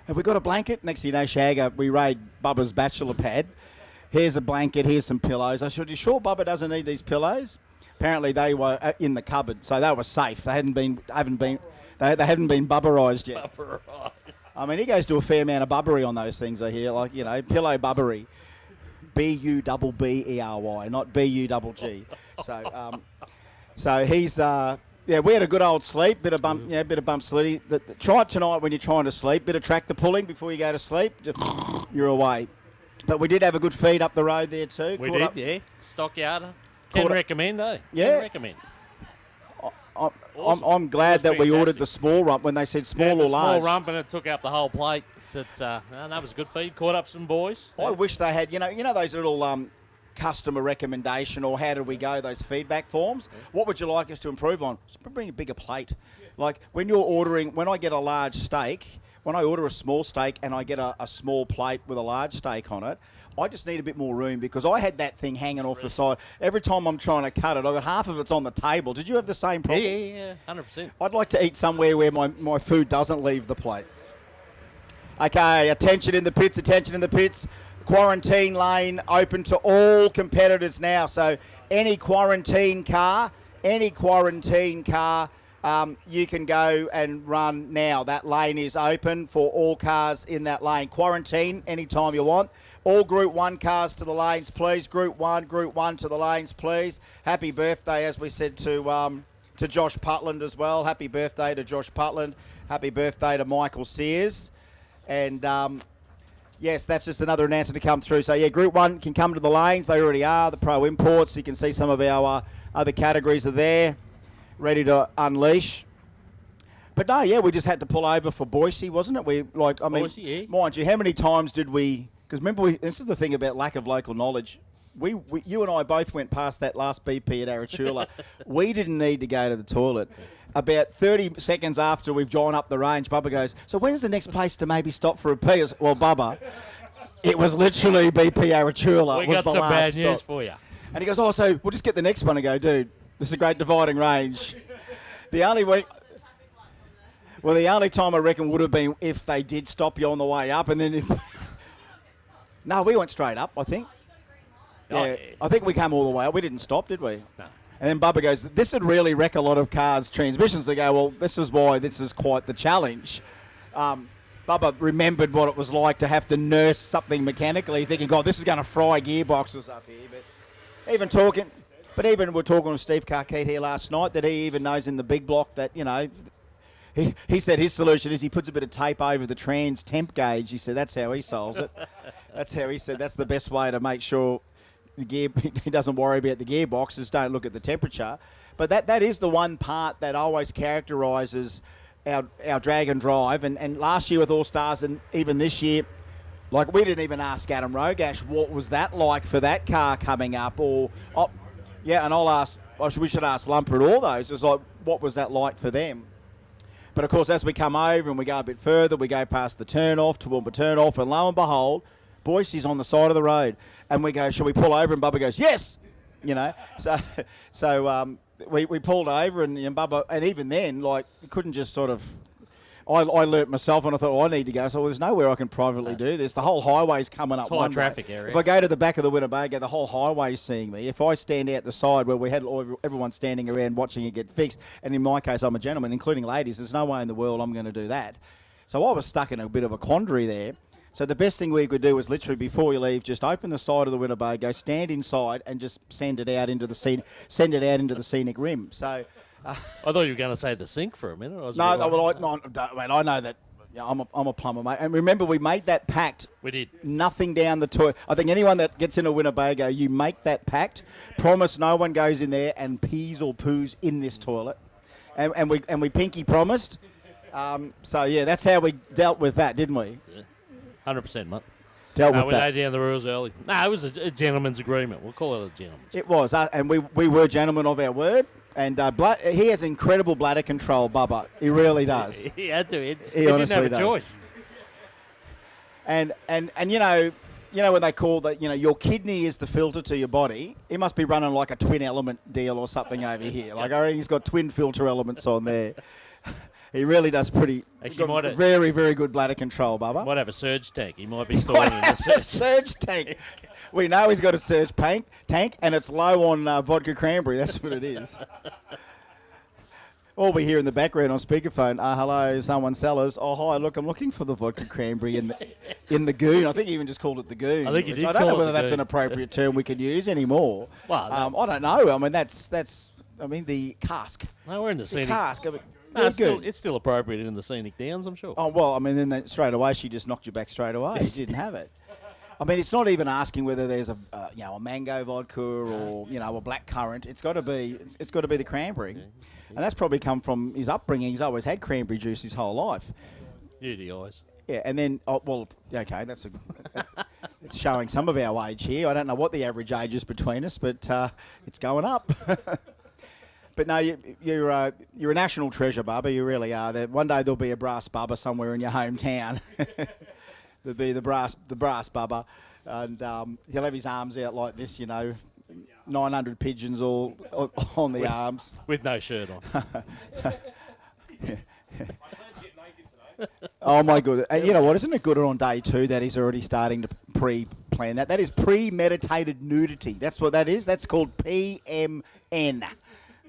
Have we got a blanket? Next thing you know, Shagger, we raid Bubba's bachelor pad. Here's a blanket. Here's some pillows. I said, you sure Bubba doesn't need these pillows? Apparently they were in the cupboard, so they were safe. They hadn't been bubberized yet. Bubberized. I mean, he goes to a fair amount of bubbery on those things, I hear. Like, pillow bubbery. Bubbery, not Bugg. So he's, we had a good old sleep, bit of bump slitty. Try it tonight when you're trying to sleep, bit of tractor pulling before you go to sleep. Just, you're away. But we did have a good feed up the road there too. We did, yeah. Stockyard. Can recommend, though. Yeah. Can recommend. I'm glad that we ordered the small rump when they said small or large. Small rump, and it took out the whole plate. That was a good feed. Caught up some boys. I wish they had, those little customer recommendation or how did we go, those feedback forms. What would you like us to improve on? Just bring a bigger plate. Like when I get a large steak, when I order a small steak and I get a small plate with a large steak on it, I just need a bit more room because I had that thing hanging off the side. Every time I'm trying to cut it, I've got half of it's on the table. Did you have the same problem? Yeah, 100%. I'd like to eat somewhere where my food doesn't leave the plate. Okay, attention in the pits. Quarantine lane open to all competitors now. So any quarantine car, you can go and run now. That lane is open for all cars in that lane. Quarantine anytime you want. All Group 1 cars to the lanes, please. Group 1 to the lanes, please. Happy birthday, as we said to Josh Putland as well. Happy birthday to Josh Putland. Happy birthday to Michael Sears. And, yes, that's just another announcement to come through. So, yeah, Group 1 can come to the lanes. They already are, the Pro Imports. You can see some of our other categories are there, ready to unleash. But, no, yeah, we just had to pull over for Boise, wasn't it? Boise, yeah. Mind you, how many times did we... Because remember, this is the thing about lack of local knowledge. You and I both went past that last BP at Arachula. We didn't need to go to the toilet. About 30 seconds after we've gone up the range, Bubba goes, so when's the next place to maybe stop for a pee? I said, well, Bubba, it was literally BP Arachula. We got some bad news for you. And he goes, oh, so we'll just get the next one. I go, dude, this is a great dividing range. The only time I reckon would have been if they did stop you on the way up, and then if... No, we went straight up, I think. Yeah, I think we came all the way up. We didn't stop, did we? No. And then Bubba goes, this would really wreck a lot of cars' transmissions. They go, well, this is why this is quite the challenge. Bubba remembered what it was like to have to nurse something mechanically, thinking, God, this is going to fry gearboxes up here. But even we're talking with Steve Carkeet here last night, that he even knows in the big block that, he said his solution is he puts a bit of tape over the trans temp gauge. He said that's how he solves it. That's how he said that's the best way to make sure he doesn't worry about the gearboxes, don't look at the temperature. But that is the one part that always characterises our drag and drive. And last year with Allstars and even this year, like we didn't even ask Adam Rogash what was that like for that car coming up. And we should ask Lumper at all those. It's like, what was that like for them? But, of course, as we come over and we go a bit further, we go past the turn-off, Toowoomba turn-off, and lo and behold, Boise's on the side of the road. And we go, shall we pull over? And Bubba goes, yes! So we pulled over and Bubba, and even then, like, we couldn't just sort of... I learnt myself and I thought, I need to go. So there's nowhere I can privately do this. The whole highway's coming up one traffic way. area. If I go to the back of the Winnebago, the whole highway's seeing me. If I stand out the side where we had everyone standing around watching it get fixed, and in my case I'm a gentleman, including ladies, there's no way in the world I'm going to do that. So I was stuck in a bit of a quandary there. So the best thing we could do was literally before you leave, just open the side of the Winnebago, stand inside, and just send it out into the scenic rim. So. I thought you were going to say the sink for a minute. I was No, I know that. Yeah, I'm a plumber, mate. And remember, we made that pact. We did. Nothing down the toilet. I think anyone that gets in a Winnebago, you make that pact. Promise no one goes in there and pees or poos in this toilet. And we pinky promised. So, yeah, that's how we dealt with that, didn't we? Yeah. 100%, mate. Dealt with we that. laid down the rules early. No, it was a gentleman's agreement. We'll call it a gentleman's. It was. And we were gentlemen of our word. And he has incredible bladder control, Bubba. He really does. He had to. He honestly didn't have a does. choice. And you know when they call that, your kidney is the filter to your body. He must be running like a twin element deal or something over here. Like I reckon he's got twin filter elements on there. He really does pretty. Actually, very, very good bladder control, Bubba. Might have a surge tank. He might be storing in the surge tank. We know he's got a surge tank, and it's low on vodka cranberry. That's what it is. All we hear in the background on speakerphone, hello, someone sellers. Oh, hi, look, I'm looking for the vodka cranberry in the goon. I think he even just called it the goon. I think he did. I don't know whether that's an appropriate term we can use anymore. Well, I don't know. I mean, that's the cask. No, we're in the scenic. Cask. No, it's still appropriate in the scenic downs, I'm sure. Oh, well, I mean, then straight away she just knocked you back straight away. You didn't have it. I mean, it's not even asking whether there's a mango vodka or a black currant. It's got to be the cranberry, and that's probably come from his upbringing. He's always had cranberry juice his whole life. Yeah, the eyes. Yeah, and then okay, it's showing some of our age here. I don't know what the average age is between us, but it's going up. But no, you're a national treasure, Bubba. You really are. One day there'll be a brass Bubba somewhere in your hometown. There'll be the brass Bubba, and he'll have his arms out like this, 900 pigeons all on the arms. With no shirt on. Oh, my goodness. And you know what? Isn't it good on day 2 that he's already starting to pre-plan that? That is premeditated nudity. That's what that is. That's called PMN.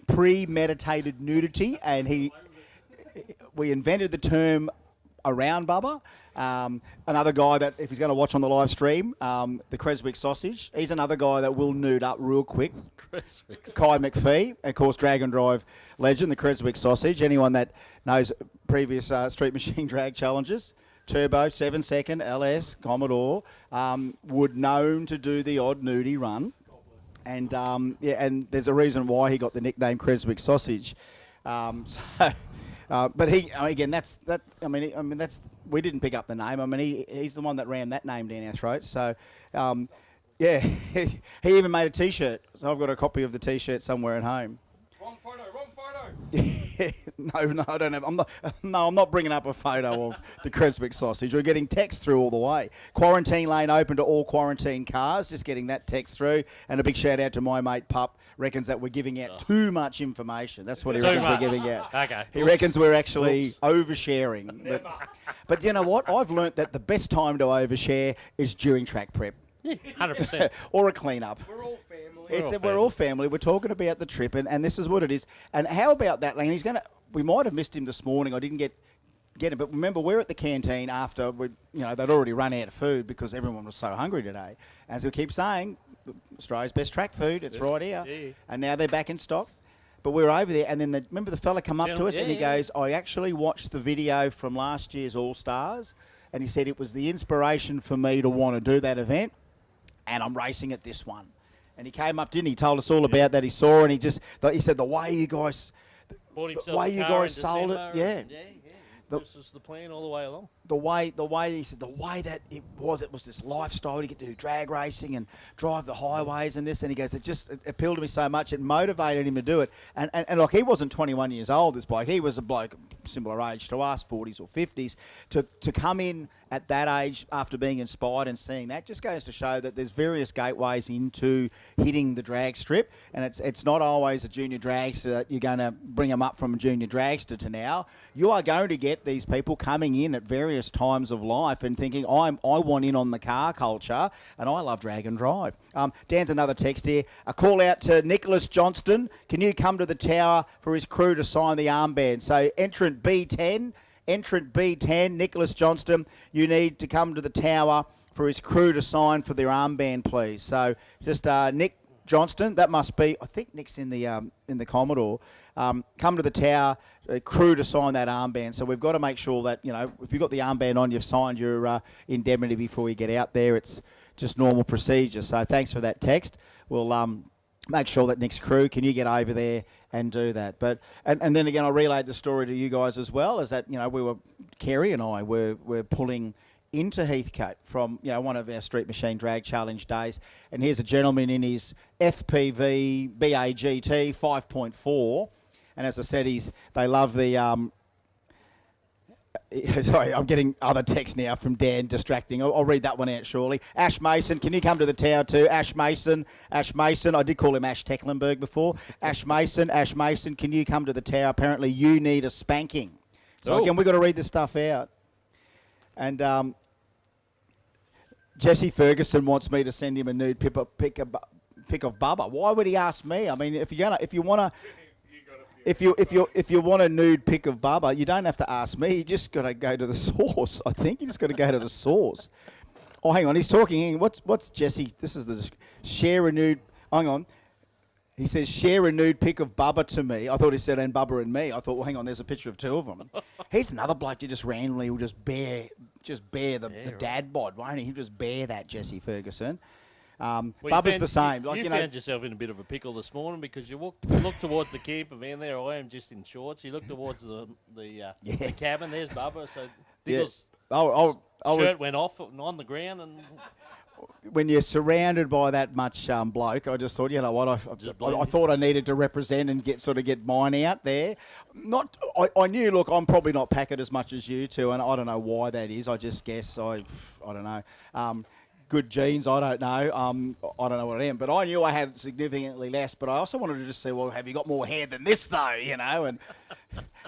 Premeditated nudity. And we invented the term around Bubba. Another guy that, if he's going to watch on the live stream, the Creswick Sausage, he's another guy that will nude up real quick. Kai McPhee, of course, Dragon Drive legend, the Creswick Sausage. Anyone that knows previous Street Machine drag challenges, Turbo, 7 second, LS, Commodore, would known to do the odd nudie run. And and there's a reason why he got the nickname Creswick Sausage. But we didn't pick up the name. I mean, he's the one that rammed that name down our throats. So, he even made a T-shirt. So I've got a copy of the T-shirt somewhere at home. Wrong photo. No, I don't have. I'm not bringing up a photo of the Creswick Sausage. We're getting text through all the way. Quarantine lane open to all quarantine cars. Just getting that text through. And a big shout out to my mate Pup. Reckons that we're giving out too much information. That's what he reckons we're giving out. Okay. He reckons we're actually oversharing. But you know what? I've learnt that the best time to overshare is during track prep. Yeah, 100%. Or a clean-up. We're all family. We're all family. We're talking about the trip, and this is what it is. And how about that, Lane? We might have missed him this morning. I didn't get him, but remember, we're at the canteen after they'd already run out of food because everyone was so hungry today. As we keep saying, Australia's best track food. It's right here, and now they're back in stock. But we were over there, and then remember the fella come up to us and he goes, "I actually watched the video from last year's Allstars, and he said it was the inspiration for me to want to do that event, and I'm racing at this one." And he came up, didn't he? He told us all about that he saw, and he said the way you guys sold it, This was the plan all the way along. The way he said, the way that it was this lifestyle. You get to do drag racing and drive the highways and this. And he goes, it appealed to me so much. It motivated him to do it. And look, he wasn't 21 years old, this bloke. He was a bloke similar age to us, 40s or 50s. To come in at that age after being inspired and seeing that just goes to show that there's various gateways into hitting the drag strip. And it's not always a junior dragster that you're going to bring them up from a junior dragster to now. You are going to get these people coming in at various times of life and thinking, I want in on the car culture, and I love drag and drive. Dan's another text here. A call out to Nicholas Johnston. Can you come to the tower for his crew to sign the armband? So entrant B10, entrant B10, Nicholas Johnston, you need to come to the tower for his crew to sign for their armband, please. So just Nick Johnston, that must be, I think Nick's in the Commodore. Come to the tower, crew to sign that armband. So we've got to make sure that, if you've got the armband on, you've signed your indemnity before you get out there. It's just normal procedure. So thanks for that text. We'll make sure that Nick's crew, can you get over there and do that? But and then again, I relayed the story to you guys as well, is that, Kerry and I were pulling into Heathcote from one of our Street Machine Drag Challenge days, and here's a gentleman in his FPV BAGT 5.4, and as I said, they love the sorry, I'm getting other text now from Dan distracting. I'll read that one out shortly. Ash Mason, can you come to the tower too? Ash Mason, I did call him Ash Tecklenburg before. Ash Mason, can you come to the tower? Apparently you need a spanking. So again, we've got to read this stuff out. And Jesse Ferguson wants me to send him a nude pic of Bubba. Why would he ask me? I mean, if you want a nude pic of Bubba, you don't have to ask me. You just got to go to the source. I think you just got to go to the source. Oh, hang on, he's talking. What's Jesse? This is the share a nude. Hang on. He says, share a nude pic of Bubba to me. I thought he said, and Bubba and me. I thought, well, hang on, there's a picture of two of them. He's another bloke you just randomly will just bear the dad bod, won't he? He'll just bear that, Jesse Ferguson. Bubba's the same. You found yourself in a bit of a pickle this morning because you look towards the camper van there. I am just in shorts. You look towards the cabin. There's Bubba. So Nichols' shirt went off on the ground and... When you're surrounded by that much bloke, I just thought, you know what, I thought I needed to represent and get mine out there. I knew, look, I'm probably not packet as much as you two, and I don't know why that is. I just guess I don't know. Good genes, I don't know. I don't know what I am, but I knew I had significantly less. But I also wanted to just say, well, have you got more hair than this though? And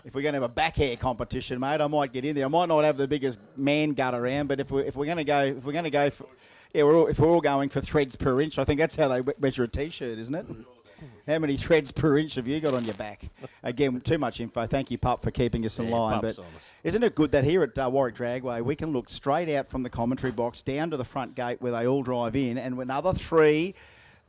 if we're going to have a back hair competition, mate, I might get in there. I might not have the biggest man gut around, but if we're going to go for if we're all going for threads per inch, I think that's how they measure a T-shirt, isn't it? How many threads per inch have you got on your back? Again, too much info. Thank you, Pup, for keeping us in line. But isn't it good that here at Warwick Dragway, we can look straight out from the commentary box down to the front gate where they all drive in, and another three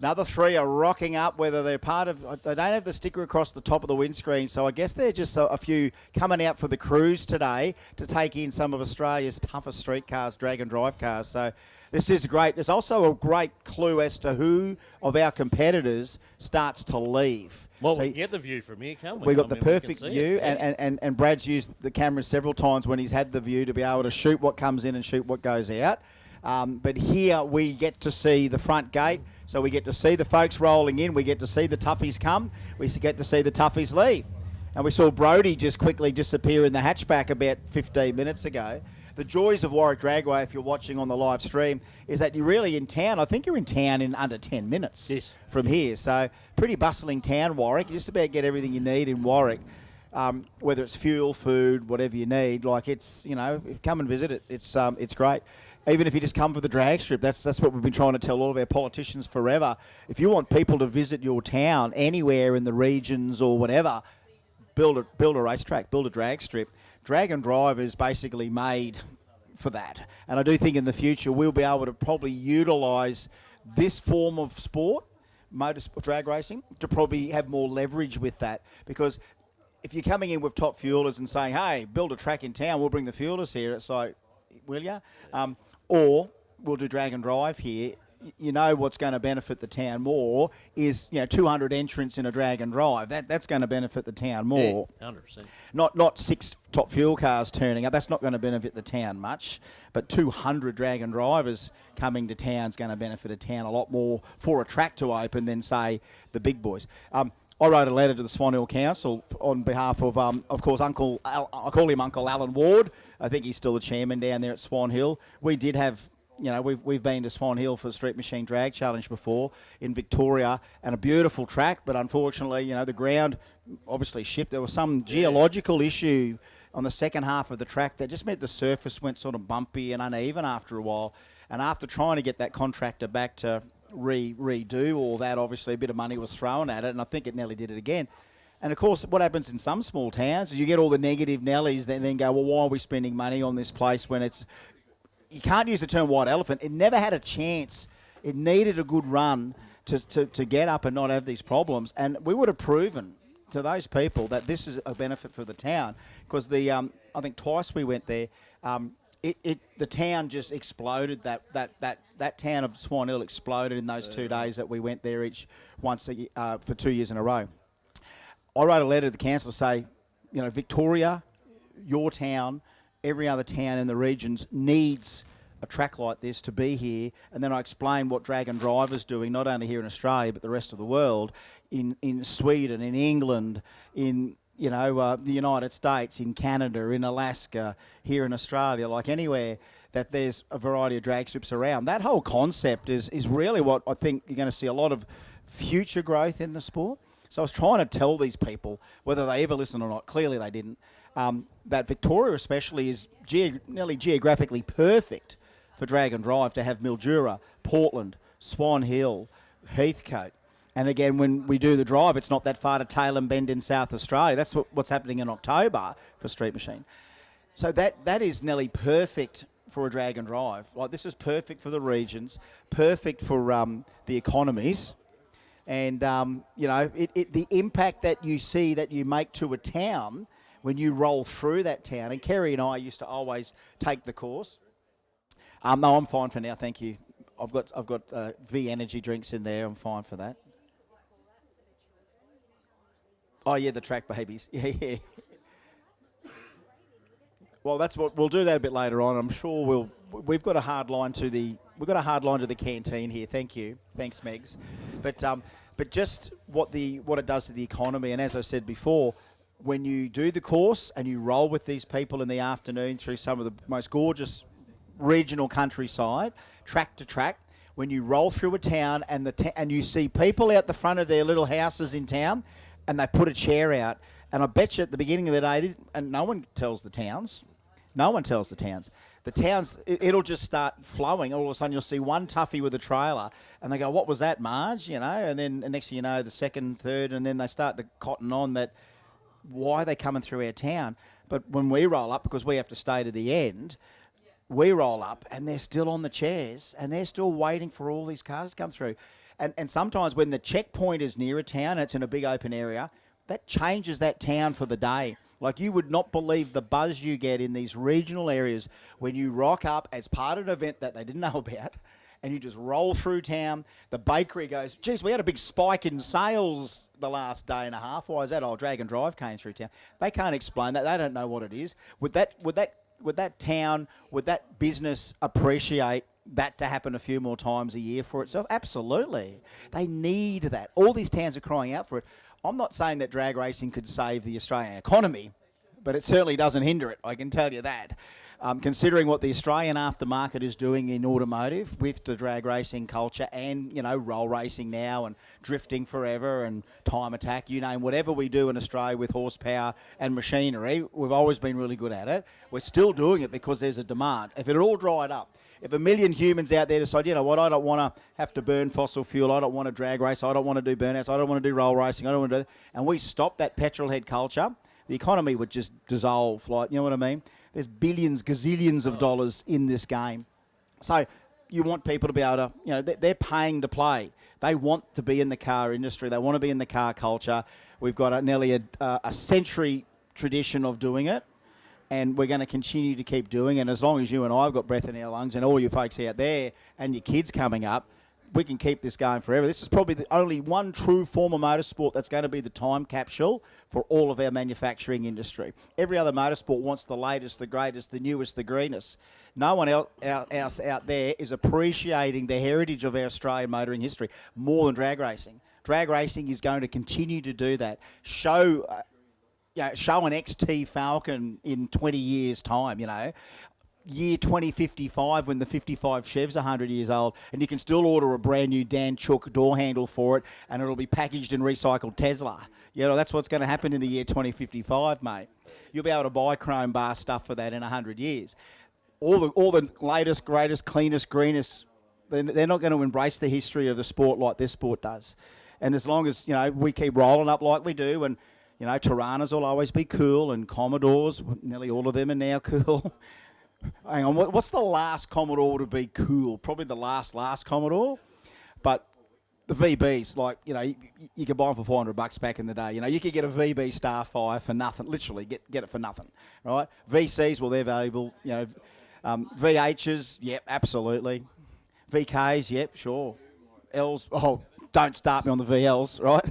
are rocking up, whether they're part of... They don't have the sticker across the top of the windscreen, so I guess they're just a few coming out for the cruise today to take in some of Australia's toughest street cars, drag and drive cars. So this is great. There's also a great clue as to who of our competitors starts to leave. Well, we can get the view from here, can't we? We've got the perfect view, and Brad's used the camera several times when he's had the view to be able to shoot what comes in and shoot what goes out. But here we get to see the front gate, so we get to see the folks rolling in. We get to see the toughies come. We get to see the toughies leave. And we saw Brody just quickly disappear in the hatchback about 15 minutes ago. The joys of Warwick Dragway, if you're watching on the live stream, is that you're really in town. I think you're in town in under 10 minutes from here. So pretty bustling town, Warwick. You just about get everything you need in Warwick. Whether it's fuel, food, whatever you need. Like it's, come and visit it. It's great. Even if you just come for the drag strip, that's what we've been trying to tell all of our politicians forever. If you want people to visit your town anywhere in the regions or whatever, build a racetrack, build a drag strip. Drag and drive is basically made for that. And I do think in the future we'll be able to probably utilise this form of sport, motorsport drag racing, to probably have more leverage with that. Because if you're coming in with top fuelers and saying, hey, build a track in town, we'll bring the fuelers here, it's like, will ya? Or we'll do drag and drive here. You know what's going to benefit the town more is 200 entrants in a drag and drive. That's going to benefit the town more. Yeah, 100%. Not 6 top fuel cars turning up. That's not going to benefit the town much. But 200 drag and drivers coming to town is going to benefit a town a lot more for a track to open than, say, the big boys. I wrote a letter to the Swan Hill Council on behalf of course, I call him Uncle Alan Ward. I think he's still the chairman down there at Swan Hill. We did have, we've been to Swan Hill for the Street Machine Drag Challenge before in Victoria, and a beautiful track, but unfortunately, the ground obviously shifted. There was some geological issue on the second half of the track that just meant the surface went sort of bumpy and uneven after a while. And after trying to get that contractor back to redo all that, obviously a bit of money was thrown at it, and I think it nearly did it again. And of course, what happens in some small towns is you get all the negative Nellies that then go, well, why are we spending money on this place when it's... You can't use the term white elephant. It never had a chance. It needed a good run to get up and not have these problems. And we would have proven to those people that this is a benefit for the town, because I think twice we went there, the town just exploded. That town of Swan Hill exploded in those 2 days that we went there for 2 years in a row. I wrote a letter to the council to say, Victoria, your town, every other town in the regions needs a track like this to be here. And then I explained what Dragon Drive is doing, not only here in Australia, but the rest of the world, in Sweden, in England, in the United States, in Canada, in Alaska, here in Australia, like anywhere that there's a variety of drag strips around. That whole concept is really what I think you're going to see a lot of future growth in the sport. So I was trying to tell these people, whether they ever listen or not, clearly they didn't, that Victoria especially is nearly geographically perfect for Dragon Drive to have Mildura, Portland, Swan Hill, Heathcote. And again, when we do the drive, it's not that far to Tailem Bend in South Australia. That's what's happening in October for Street Machine. So that is nearly perfect for a Dragon Drive. Like, this is perfect for the regions, perfect for the economies. And, the impact that you see that you make to a town when you roll through that town. And Kerry and I used to always take the course. No, I'm fine for now, thank you. I've got V energy drinks in there. I'm fine for that. Oh yeah, the track babies. Yeah. Well, that's what we'll do that a bit later on. I'm sure we've got a hard line to the canteen here. Thank you, thanks, Megs. But just what it does to the economy, and as I said before, when you do the course and you roll with these people in the afternoon through some of the most gorgeous regional countryside, track to track, when you roll through a town and you see people out the front of their little houses in town, and they put a chair out, and I bet you at the beginning of the day, and no one tells the towns. The towns, it'll just start flowing. All of a sudden, you'll see one toughie with a trailer, and they go, "What was that, Marge?" And then next thing you know, the second, third, and then they start to cotton on that. Why are they coming through our town? But when we roll up, because we have to stay to the end, we roll up, and they're still on the chairs, and they're still waiting for all these cars to come through. And sometimes when the checkpoint is near a town, and it's in a big open area, that changes that town for the day. Like, you would not believe the buzz you get in these regional areas when you rock up as part of an event that they didn't know about, and you just roll through town. The bakery goes, geez, we had a big spike in sales the last day and a half. Why is that? Oh, Dragon Drive came through town. They can't explain that. They don't know what it is. Would that town, would that business appreciate that to happen a few more times a year for itself? Absolutely. They need that. All these towns are crying out for it. I'm not saying that drag racing could save the Australian economy, but it certainly doesn't hinder it, I can tell you that. Considering what the Australian aftermarket is doing in automotive with the drag racing culture and, roll racing now and drifting forever and time attack, you name whatever we do in Australia with horsepower and machinery, we've always been really good at it. We're still doing it because there's a demand. If it all dried up, if 1 million humans out there decide, you know what, I don't want to have to burn fossil fuel, I don't want to drag race, I don't want to do burnouts, I don't want to do roll racing, I don't want to do that, and we stop that petrol head culture, the economy would just dissolve, like, you know what I mean? There's billions, gazillions of dollars in this game. So you want people to be able to, they're paying to play. They want to be in the car industry. They want to be in the car culture. We've got nearly a century tradition of doing it, and we're going to continue to keep doing it. And as long as you and I have got breath in our lungs, and all you folks out there and your kids coming up, we can keep this going forever. This is probably the only one true form of motorsport that's going to be the time capsule for all of our manufacturing industry. Every other motorsport wants the latest, the greatest, the newest, the greenest. No one else out there is appreciating the heritage of our Australian motoring history more than drag racing. Drag racing is going to continue to do that. Show an XT Falcon in 20 years' time, year 2055 when the 55 Chev's 100 years old, and you can still order a brand new Dan Chook door handle for it, and it'll be packaged in recycled Tesla. That's what's going to happen in the year 2055, mate. You'll be able to buy chrome bar stuff for that in 100 years. All the latest, greatest, cleanest, greenest, they're not going to embrace the history of the sport like this sport does. And as long as, we keep rolling up like we do, and You know, Tiranas will always be cool, and Commodores, nearly all of them are now cool. Hang on, what's the last Commodore to be cool? Probably the last Commodore. But the VBs, like, you know, you could buy them for $400 back in the day. You know, you could get a VB Starfire for nothing, literally get it for nothing, right? VCs, well, they're valuable. You know, VHs, yep, absolutely. VKs, yep, sure. Ls, oh, don't start me on the VLs, right?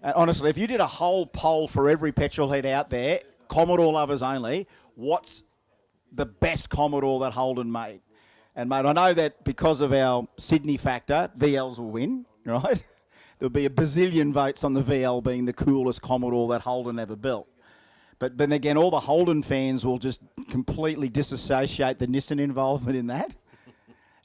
And honestly, if you did a whole poll for every petrol head out there, Commodore lovers only, what's the best Commodore that Holden made? And, mate, I know that because of our Sydney factor, VLs will win, right? There'll be a bazillion votes on the VL being the coolest Commodore that Holden ever built. But then again, all the Holden fans will just completely disassociate the Nissan involvement in that.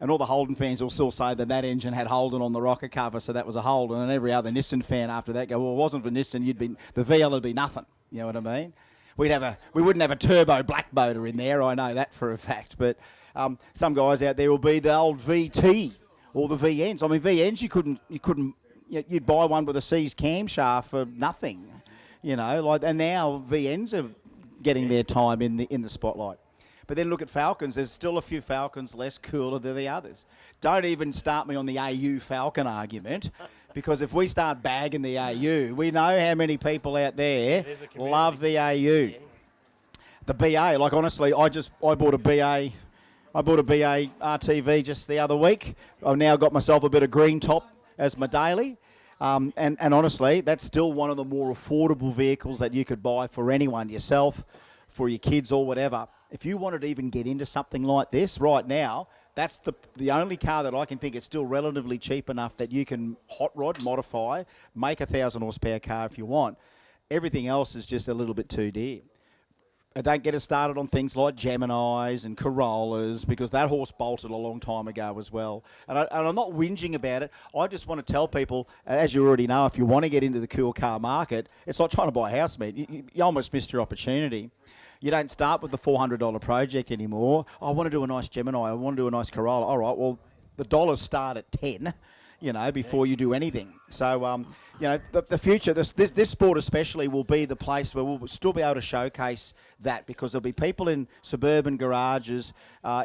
And all the Holden fans will still say that engine had Holden on the rocker cover, so that was a Holden. And every other Nissan fan after that go, well, it wasn't for Nissan, the VL would be nothing. You know what I mean? We wouldn't have a turbo black motor in there. I know that for a fact. But some guys out there will be the old VT or the VNs. I mean, VNs you'd buy one with a C's camshaft for nothing. You know, like, and now VNs are getting their time in the spotlight. But then look at Falcons. There's still a few Falcons less cooler than the others. Don't even start me on the AU Falcon argument, because if we start bagging the AU, we know how many people out there love the AU. Yeah. The BA, like, honestly, I bought a BA RTV just the other week. I've now got myself a bit of green top as my daily. And honestly, that's still one of the more affordable vehicles that you could buy for anyone, yourself, for your kids or whatever. If you wanted to even get into something like this right now, that's the only car that I can think is still relatively cheap enough that you can hot rod, modify, make a 1,000 horsepower car if you want. Everything else is just a little bit too dear. And don't get us started on things like Geminis and Corollas, because that horse bolted a long time ago as well. And I'm not whinging about it. I just want to tell people, as you already know, if you want to get into the cool car market, it's like trying to buy a house, mate. You almost missed your opportunity. You don't start with the $400 project anymore. I want to do a nice Gemini. I want to do a nice Corolla. All right, well, the dollars start at 10, you know, before you do anything. So, you know, the future, this sport especially, will be the place where we'll still be able to showcase that, because there'll be people in suburban garages,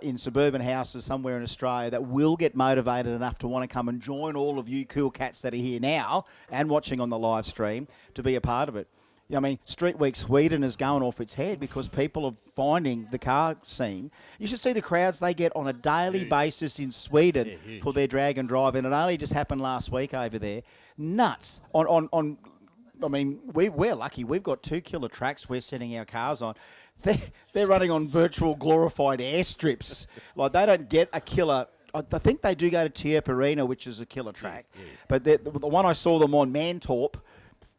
in suburban houses somewhere in Australia that will get motivated enough to want to come and join all of you cool cats that are here now and watching on the live stream to be a part of it. I mean, Street Week Sweden is going off its head because people are finding the car scene. You should see the crowds they get on a daily basis in Sweden for their drag and drive, and it only just happened last week over there. Nuts. I mean, we're lucky. We've got 2 killer tracks we're setting our cars on. They're running on virtual glorified airstrips. Like, they don't get a killer. I think they do go to Tierp Arena, which is a killer track. But the one I saw them on, Mantorp,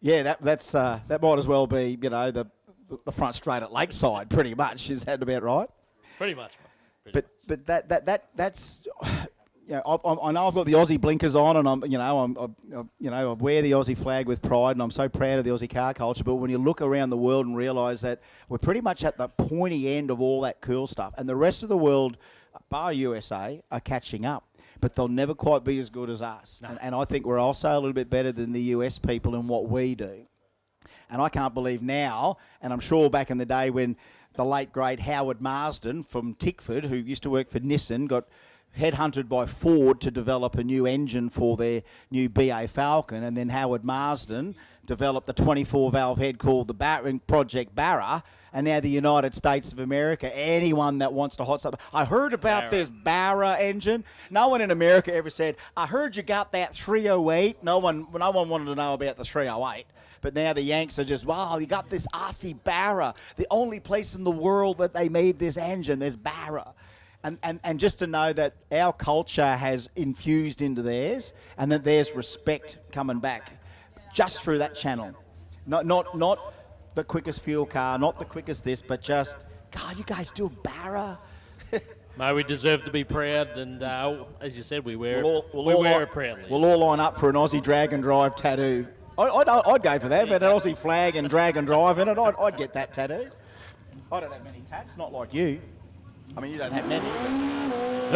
yeah, that might as well be, you know, the front straight at Lakeside, pretty much. Is that about right? Pretty much. But that's, you know, I know I've got the Aussie blinkers on, and I wear the Aussie flag with pride, and I'm so proud of the Aussie car culture. But when you look around the world and realise that we're pretty much at the pointy end of all that cool stuff, and the rest of the world, bar USA, are catching up. But they'll never quite be as good as us. No. And I think we're also a little bit better than the US people in what we do. And I can't believe now, and I'm sure back in the day when the late, great Howard Marsden from Tickford, who used to work for Nissan, got headhunted by Ford to develop a new engine for their new BA Falcon, and then Howard Marsden developed the 24-valve head called the Project Barra, and now the United States of America, anyone that wants to hot stuff. I heard about this Barra engine. No one in America ever said, I heard you got that 308. No one wanted to know about the 308. But now the Yanks are just, wow, you got this RC Barra. The only place in the world that they made this engine, there's Barra. And just to know that our culture has infused into theirs, and that there's respect coming back just through that channel. Not the quickest fuel car, not the quickest this, but just, God, you guys do a Barra? Mate, we deserve to be proud, and as you said, we wear it proudly. We'll all line up for an Aussie drag and drive tattoo. I'd go for that, but an Aussie flag and drag and drive in it, I'd get that tattoo. I don't have many tats, not like you. I mean, you don't have many.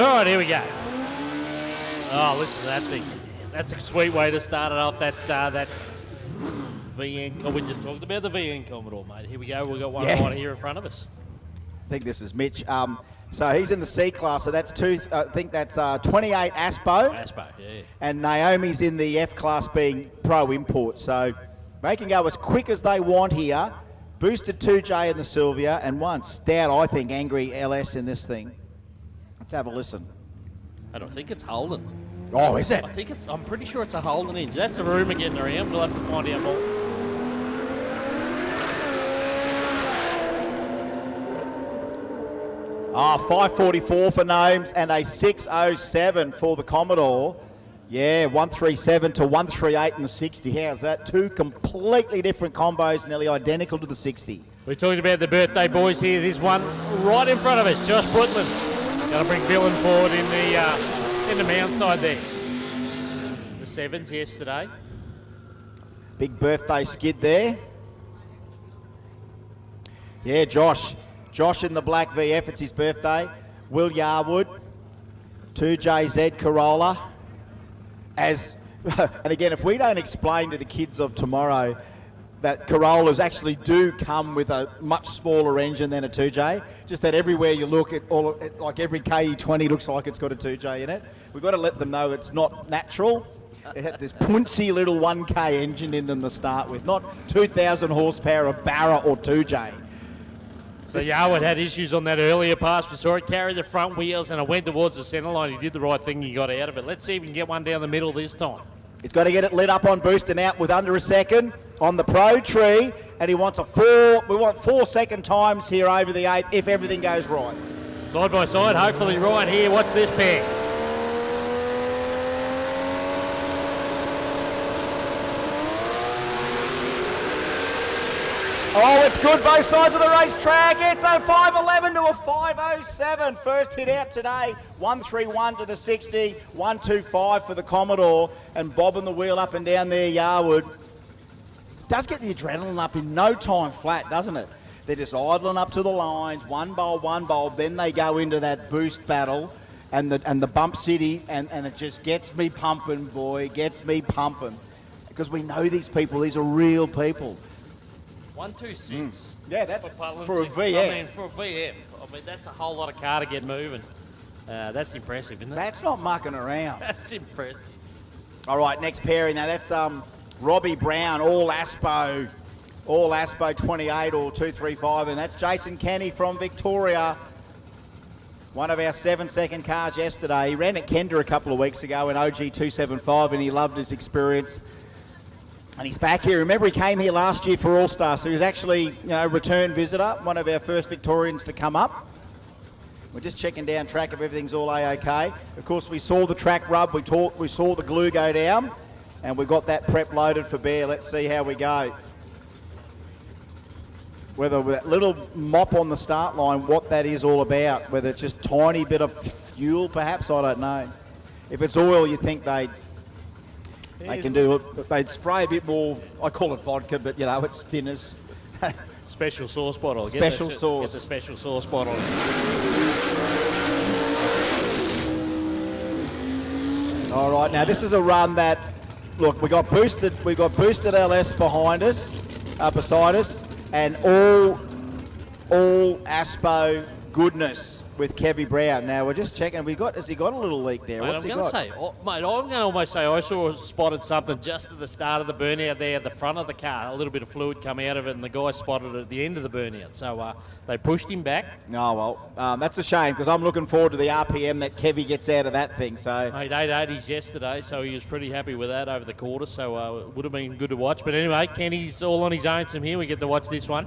All right, here we go. Oh, listen to that thing. That's a sweet way to start it off. That VN. We just talked about the VN Commodore, mate. Here we go. We've got one Yeah. right here in front of us. I think this is Mitch. So he's in the C class, so that's 28 Aspo. Aspo, yeah. And Naomi's in the F class being pro import. So they can go as quick as they want here. Boosted 2J in the Sylvia and one stout, I think, angry LS in this thing. Let's have a listen. I don't think it's Holden. Oh, is it? I'm pretty sure it's a Holden engine. That's the rumour getting around. We'll have to find out more. Ah, 544 for Gnomes and a 607 for the Commodore. Yeah, 137 to 138 in the 60. How's that? Two completely different combos, nearly identical to the 60. We're talking about the birthday boys here. This one right in front of us, Josh Butland. Going to bring Dylan forward in the mount side there. The sevens yesterday. Big birthday skid there. Yeah, Josh. Josh in the black VF, it's his birthday. Will Yarwood, 2JZ Corolla. And again, if we don't explain to the kids of tomorrow that Corollas actually do come with a much smaller engine than a 2J, just that everywhere you look, like every KE20 looks like it's got a 2J in it. We've got to let them know it's not natural. It had this punchy little 1K engine in them to start with, not 2,000 horsepower of Barra or 2J. So Yarwood had issues on that earlier pass. We saw it carry the front wheels and it went towards the centre line. He did the right thing. He got out of it. Let's see if we can get one down the middle this time. He's got to get it lit up on boost and out with under a second on the pro tree. And he wants we want 4 second times here over the 8th if everything goes right. Side by side, hopefully right here. Watch this pair. Oh, it's good both sides of the racetrack. It's a 511 to a 507. First hit out today. 131 to the 60, 125 for the Commodore, and bobbing the wheel up and down there, Yarwood. Does get the adrenaline up in no time flat, doesn't it? They're just idling up to the lines, one bowl, then they go into that boost battle and the bump city, and it just gets me pumping, boy, gets me pumping. Because we know these people, these are real people. 126. Yeah, that's for a VF. I mean, for a VF. I mean, that's a whole lot of car to get moving. That's impressive, isn't it? That's not mucking around. That's impressive. All right, next pairing now. That's Robbie Brown, all Aspo 28 or 235, and that's Jason Kenny from Victoria. One of our 7-second cars yesterday. He ran at Kenda a couple of weeks ago in OG 275, and he loved his experience. And he's back here. Remember, he came here last year for Allstars, so he was actually, return visitor, one of our first Victorians to come up. We're just checking down track if everything's all A-OK. Of course, we saw the track rub, we saw the glue go down, and we've got that prep loaded for Bear. Let's see how we go. Whether with that little mop on the start line, what that is all about. Whether it's just tiny bit of fuel, perhaps, I don't know. If it's oil, you think they can do it. They'd spray a bit more. I call it vodka, but it's thinners. Special sauce bottle. Special sauce. Get the special sauce bottle. All right, now this is a run that, look, we got boosted LS behind us, beside us, and all Aspo goodness with Kevy Brown. Now we're just checking. Has he got a little leak there? Mate, What's I'm he going to got? say, I'm going to almost say I spotted something just at the start of the burnout there at the front of the car. A little bit of fluid come out of it, and the guy spotted it at the end of the burnout. So they pushed him back. Oh, well, that's a shame because I'm looking forward to the RPM that Kevy gets out of that thing. So, Made 880s yesterday, so he was pretty happy with that over the quarter. So it would have been good to watch. But anyway, Kenny's all on his own from here. We get to watch this one.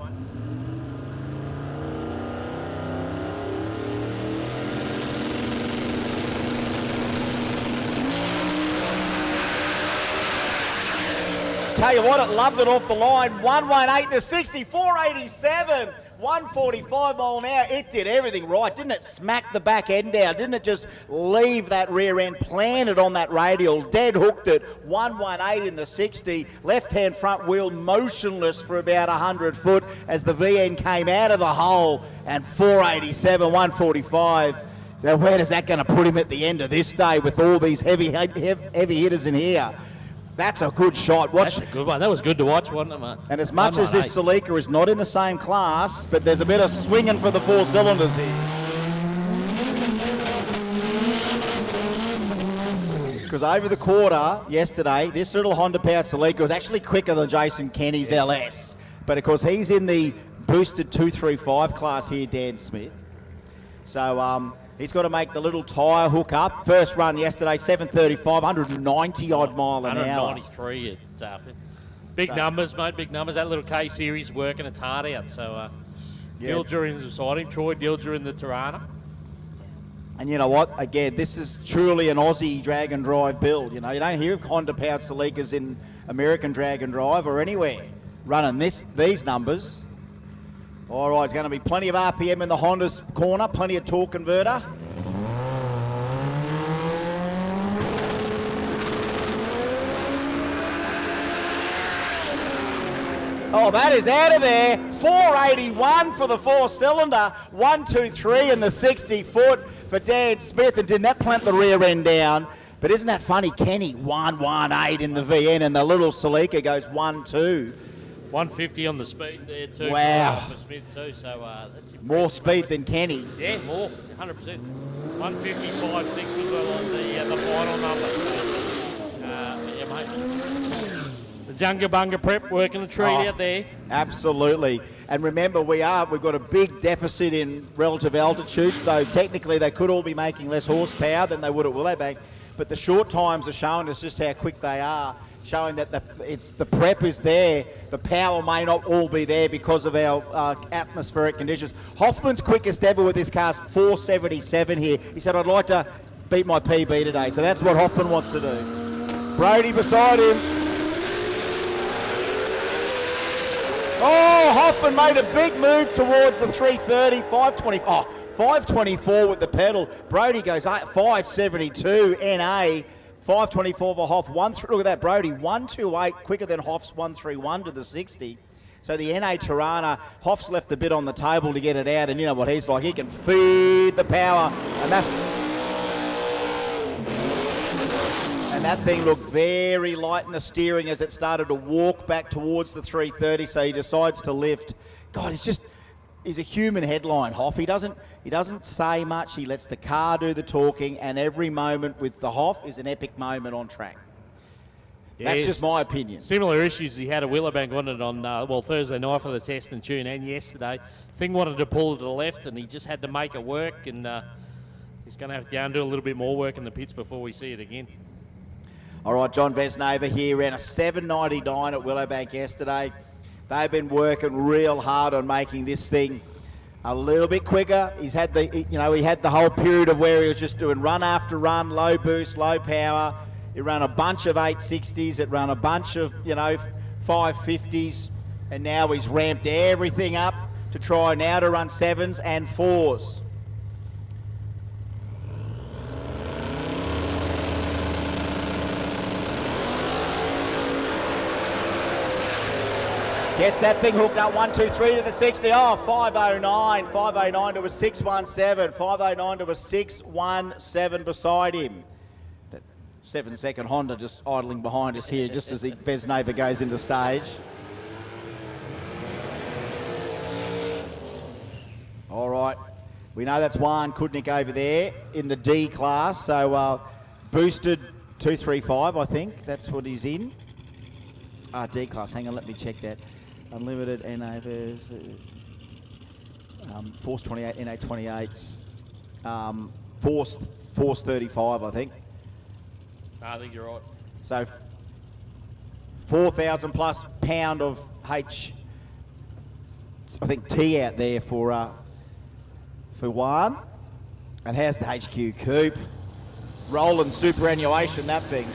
Tell you what, it loved it off the line. 118 to 60, 487, 145 mile an hour. It did everything right. Didn't it smack the back end down? Didn't it just leave that rear end planted on that radial? Dead hooked it. 118 in the 60. Left-hand front wheel motionless for about 100 foot as the VN came out of the hole, and 487, 145. Now, where is that going to put him at the end of this day with all these heavy hitters in here? That's a good shot. Watch. That's a good one. That was good to watch, wasn't it, mate? And as much as this Celica is not in the same class, but there's a bit of swinging for the 4 cylinders here. Because over the quarter yesterday, this little Honda-powered Celica was actually quicker than Jason Kenny's LS. But of course, he's in the boosted 235 class here, Dan Smith. So he's got to make the little tyre hook up. First run yesterday, 7:35, 190 odd mile an hour. 193 at big numbers, mate. Big numbers. That little K series working its heart out. So Dilger in beside him, Troy Dilger in the Tirana. And you know what? Again, this is truly an Aussie drag and drive build. You know, you don't hear of Honda-powered Celicas in American drag and drive or anywhere running these numbers. All right, it's going to be plenty of RPM in the Honda's corner, plenty of torque converter. Oh, that is out of there. 481 for the 4-cylinder. 123 in the 60-foot for Dan Smith. And didn't that plant the rear end down? But isn't that funny? Kenny, 118 in the VN, and the little Celica goes 1-2. 150 on the speed there too. Wow. For Smith too. So that's more speed than Kenny. Yeah, more, 100%. 155.6 was well on the final number. So, yeah, mate. The Junga Bunga prep working a treat out there. Absolutely. And remember, we've got a big deficit in relative altitude, so technically they could all be making less horsepower than they would at Willowbank. But the short times are showing us just how quick they are, showing that the prep is there. The power may not all be there because of our atmospheric conditions. Hoffman's quickest ever with this car is 477 here. He said, I'd like to beat my PB today. So that's what Hoffman wants to do. Brody beside him. Oh, Hoffman made a big move towards the 330, 520. Oh, 524 with the pedal. Brody goes 572 NA, 524 for Hoff. Look at that, Brody, 128 quicker than Hoff's 131 to the 60. So the NA Tirana, Hoff's left a bit on the table to get it out, and you know what he's like. He can feed the power, and that thing looked very light in the steering as it started to walk back towards the 330, so he decides to lift. God, he's a human headline, Hoff. He doesn't say much. He lets the car do the talking, and every moment with the Hoff is an epic moment on track. Yeah, that's just my opinion. Similar issues he had at Willowbank, wasn't it, on Thursday night for the test and tune, and yesterday. Thing wanted to pull to the left, and he just had to make it work, and he's going to have to go and do a little bit more work in the pits before we see it again. All right, John Vesnova here ran a 7.99 at Willowbank yesterday. They've been working real hard on making this thing a little bit quicker. He had the whole period of where he was just doing run after run, low boost, low power. It ran a bunch of 860s. It ran a bunch of 550s, and now he's ramped everything up to try now to run 7s and 4s. Gets that thing hooked up, 1, 2, 3 to the 60. Oh, 509. 509 to a 617. 509 to a 617 beside him. That 7-second Honda just idling behind us here, just as the Vesnova goes into stage. All right. We know that's Juan Kudnik over there in the D class. So boosted 235, I think. That's what he's in. D class. Hang on, let me check that. Unlimited NA, Force 28, NA 28s, Force 35, I think. I think you're right. So 4,000 plus pound of I think T out there for Juan. And how's the HQ coupe? Rolling superannuation, that thing.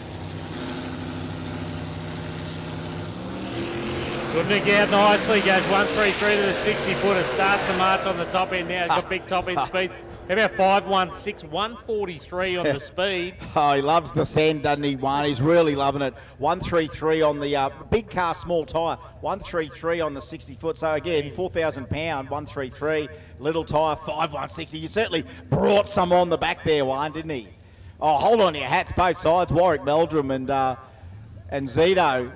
Kudnik out nicely, goes 133 to the 60-foot. It starts to march on the top end now. It's got big top end speed. About 516, 143 on the speed. Oh, he loves the sand, doesn't he, Juan? He's really loving it. 133 on the big car, small tyre. 133 on the 60-foot. So again, 4,000 pound, 133. Little tyre, 516. You certainly brought some on the back there, Juan, didn't he? Oh, hold on to your hats, both sides. Warwick Meldrum and And Zito,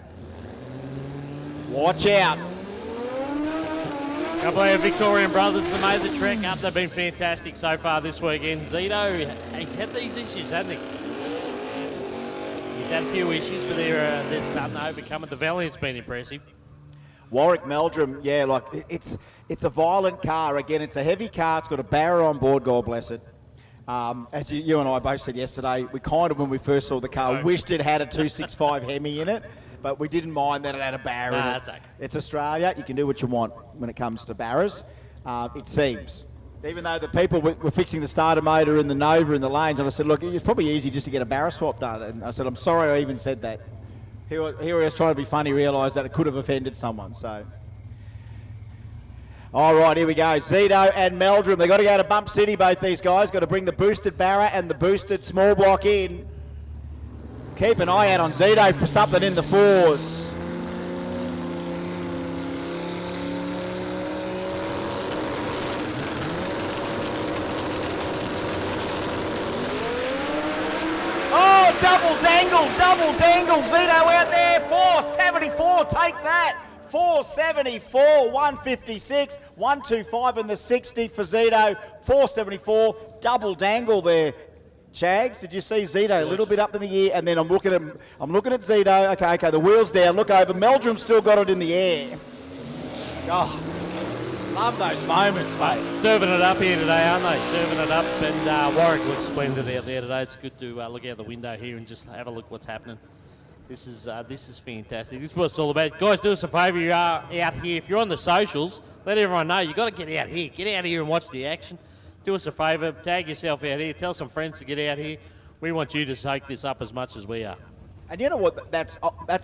watch out. A couple of Victorian brothers have made the trek up. They've been fantastic so far this weekend. Zito, he's had these issues, hasn't he? He's had a few issues, but they're starting to overcome it. The Valiant's been impressive. Warwick Meldrum, yeah, like it's a violent car. Again, it's a heavy car. It's got a barrow on board, God bless it. As you and I both said yesterday, we kind of, when we first saw the car, wished it had a 265 Hemi in it, but we didn't mind that it had a barrow in it. That's okay. It's Australia. You can do what you want when it comes to barrows, it seems. Even though the people were fixing the starter motor in the Nova in the lanes, and I said, look, it's probably easy just to get a barrow swap done. And I said, I'm sorry I even said that. Here he was trying to be funny, realised that it could have offended someone. So, all right, here we go. Zito and Meldrum. They've got to go to Bump City, both these guys. Got to bring the boosted Barra and the boosted small block in. Keep an eye out on Zito for something in the fours. Double dangle, Zito out there, 474, take that. 474, 156, 125 in the 60 for Zito, 474, double dangle there. Chags, did you see Zito a little bit up in the air? And then I'm looking at Zito. Okay, the wheels down, look over. Meldrum still got it in the air. Oh, love those moments, mate. Serving it up here today, aren't they? Serving it up, and Warwick looks splendid out there today. It's good to look out the window here and just have a look what's happening. This is fantastic. This is what it's all about. Guys, do us a favour. You are out here. If you're on the socials, let everyone know. You've got to get out here. Get out here and watch the action. Do us a favour. Tag yourself out here. Tell some friends to get out here. We want you to soak this up as much as we are. And you know what? That's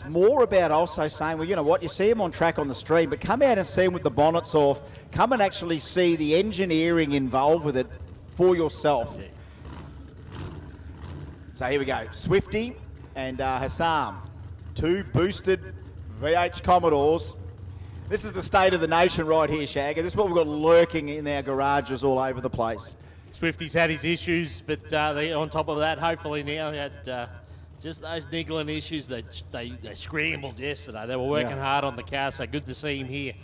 more about also saying, well, you know what? You see them on track on the stream, but come out and see them with the bonnets off. Come and actually see the engineering involved with it for yourself. Yeah. So here we go. Swifty and Hassam, two boosted VH Commodores. This is the state of the nation right here, Shagger. This is what we've got lurking in our garages all over the place. Swifty's had his issues, but on top of that, hopefully now he had just those niggling issues. They scrambled yesterday. They were working hard on the car, so good to see him here.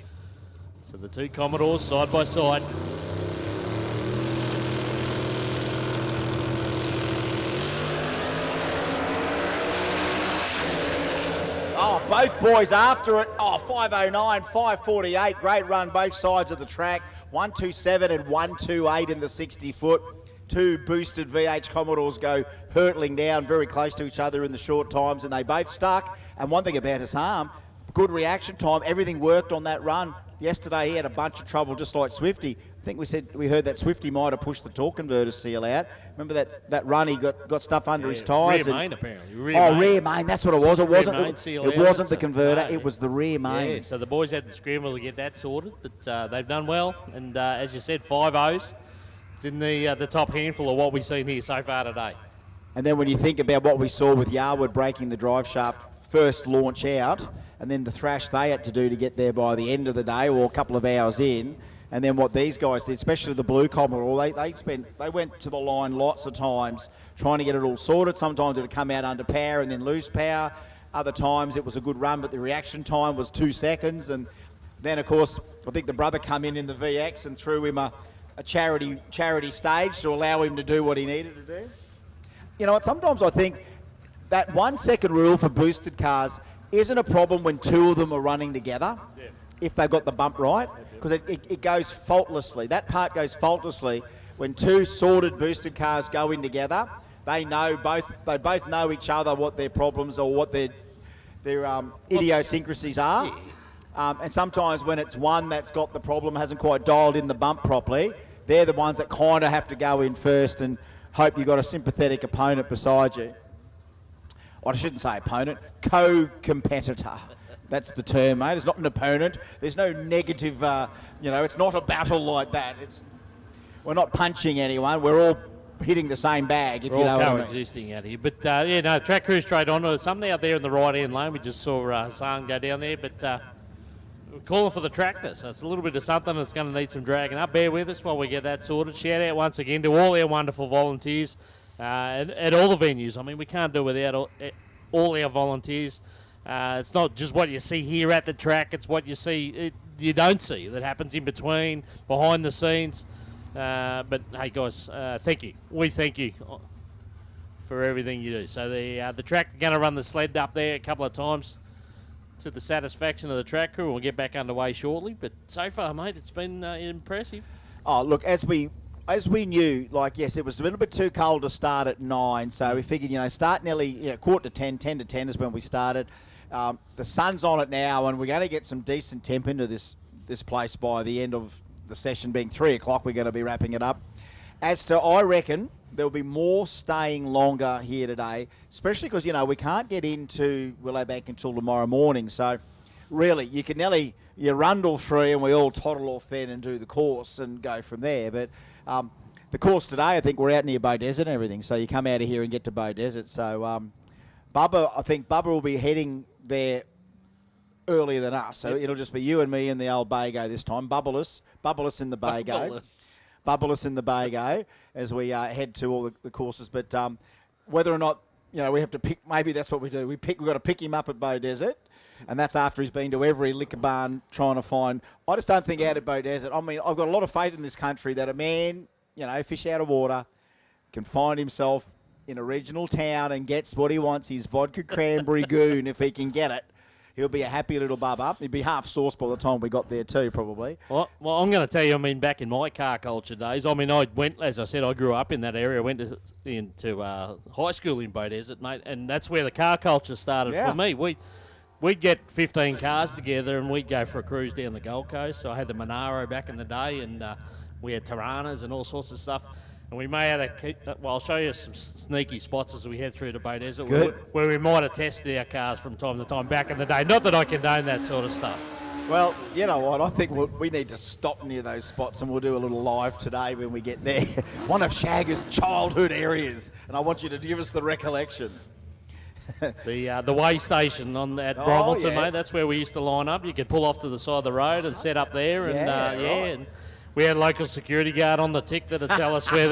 So the two Commodores side by side. Oh, both boys after it. Oh, 509, 548. Great run both sides of the track. 127 and 128 in the 60-foot. Two boosted VH Commodores go hurtling down very close to each other in the short times, and they both stuck. And one thing about Hassam, good reaction time. Everything worked on that run. Yesterday he had a bunch of trouble just like Swifty. I think we heard that Swifty might have pushed the torque converter seal out. Remember that run, he got stuff under his tyres. Rear main, apparently. Rear main, that's what it was. It wasn't the converter, no, it was the rear main. Yeah, so the boys had to scramble to get that sorted, but they've done well. And as you said, 5-0s. It's in the top handful of what we've seen here so far today. And then when you think about what we saw with Yarwood breaking the drive shaft first launch out, and then the thrash they had to do to get there by the end of the day or a couple of hours in, and then what these guys did, especially the blue Commodore, they went to the line lots of times trying to get it all sorted. Sometimes it would come out under power and then lose power. Other times it was a good run, but the reaction time was 2 seconds. And then, of course, I think the brother come in the VX and threw him a charity stage to allow him to do what he needed to do. You know what? Sometimes I think that 1 second rule for boosted cars isn't a problem when two of them are running together, if they've got the bump right, because it goes faultlessly. That part goes faultlessly when two sorted boosted cars go in together. They both know each other, what their problems or what their idiosyncrasies are. And sometimes when it's one that's got the problem, hasn't quite dialed in the bump properly, they're the ones that kind of have to go in first and hope you've got a sympathetic opponent beside you. I shouldn't say opponent, co-competitor. That's the term, mate. It's not an opponent. There's no negative, it's not a battle like that. We're not punching anyone. We're all hitting the same bag, if you know what I mean. Coexisting out here. But, track crew straight on. Something out there in the right-hand lane. We just saw Hassan go down there, but we're calling for the tractor. So it's a little bit of something that's going to need some dragging up. Bear with us while we get that sorted. Shout out once again to all our wonderful volunteers at all the venues. I mean, we can't do without all our volunteers. It's not just what you see here at the track, it's what you don't see that happens in between, behind the scenes. But hey guys, thank you. We thank you for everything you do. So the track, going to run the sled up there a couple of times to the satisfaction of the track crew. We'll get back underway shortly. But so far, mate, it's been impressive. Oh, look, as we knew, like, yes, it was a little bit too cold to start at 9, so we figured, start nearly quarter to 10, 10 to 10 is when we started. The sun's on it now, and we're going to get some decent temp into this place by the end of the session, being 3 o'clock. We're going to be wrapping it up. As to, I reckon there'll be more staying longer here today, especially because, we can't get into Willowbank until tomorrow morning. So, really, you can nearly, you rundle through and we all toddle off then and do the course and go from there. But the course today, I think we're out near Bow Desert and everything, so you come out of here and get to Bow Desert. So, I think Bubba will be heading there earlier than us. So it'll just be you and me in the old Bago this time. Bubbleless in the Bago. Bubbleless in the Bago as we head to all the courses. But whether or not, we have to pick, maybe that's what we do. We've got to pick him up at Bow Desert, and that's after he's been to every liquor barn trying to find. I just don't think out at Bow Desert. I mean, I've got a lot of faith in this country that a man, fish out of water, can find himself in a regional town and gets what he wants, his vodka cranberry goon, if he can get it. He'll be a happy little bubba. He'd be half sauce by the time we got there too, probably. Well, I'm going to tell you, back in my car culture days, I went, as I said, I grew up in that area. I went into high school in Bow Desert, mate, and that's where the car culture started for me. We'd get 15 cars together and we'd go for a cruise down the Gold Coast. So I had the Monaro back in the day, and we had Tiranas and all sorts of stuff. And we may have I'll show you some sneaky spots as we head through to Bow Desert where we might have tested our cars from time to time back in the day. Not that I condone that sort of stuff. Well, you know what? I think we need to stop near those spots, and we'll do a little live today when we get there. One of Shagger's childhood areas, and I want you to give us the recollection. The way station at Bromelton, mate, that's where we used to line up. You could pull off to the side of the road and set up there. And and we had a local security guard on the tick that'd tell us where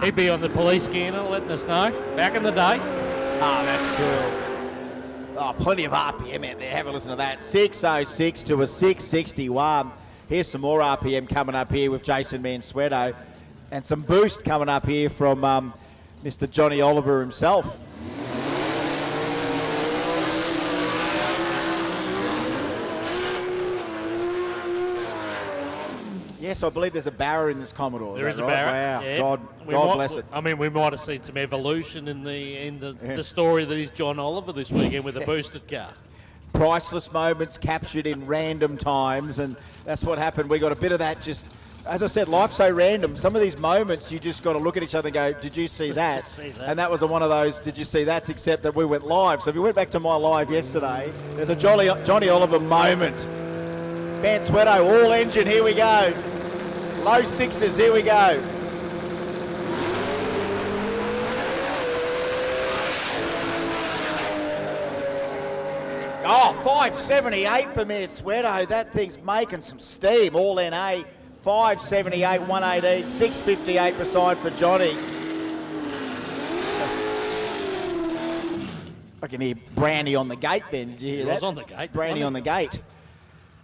he'd be on the police scanner letting us know back in the day. Oh, that's cool. Oh, plenty of RPM out there. Have a listen to that. 606 to a 661. Here's some more RPM coming up here with Jason Mansueto. And some boost coming up here from Mr. Johnny Oliver himself. Yes, I believe there's a barra in this Commodore. There is a barra. Wow, yeah. God bless it. We might have seen some evolution in the story that is John Oliver this weekend with a boosted car. Priceless moments captured in random times, and that's what happened. We got a bit of that. Just as I said, life's so random. Some of these moments, you just got to look at each other and go, "Did you see that?" And that was one of those. Did you see that? Except that we went live. So if you went back to my live yesterday, there's a Johnny Oliver moment. Mansueto, all engine. Here we go. Low sixes, here we go. Oh, 578 for Mansueto. That thing's making some steam. All NA. 578, 118, 658 beside for Johnny. I can hear Brandy on the gate then. Did you hear that? He was on the gate. Brandy on the gate.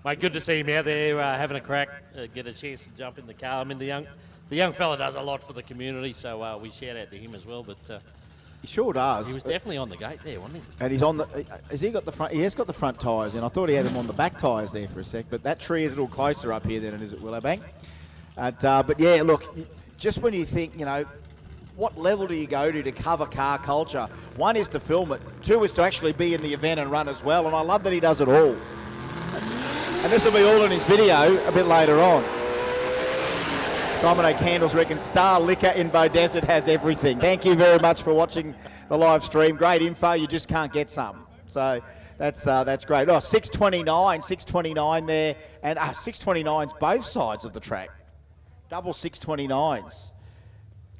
Mate, good to see him out there having a crack, get a chance to jump in the car. I mean, the young fella does a lot for the community, so we shout out to him as well. But he sure does. He was definitely on the gate there, wasn't he? And he's on the. Has he got the front? He has got the front tyres in. I thought he had them on the back tyres there for a sec, but that tree is a little closer up here than it is at Willowbank. But yeah, look, just when you think, what level do you go to cover car culture? One is to film it. Two is to actually be in the event and run as well. And I love that he does it all. And this will be all in his video a bit later on. Simon O'Candles reckons Star Liquor in Bow Desert has everything. Thank you very much for watching the live stream. Great info. You just can't get some. So that's great. Oh, 629 there. And 629s both sides of the track. Double 629s.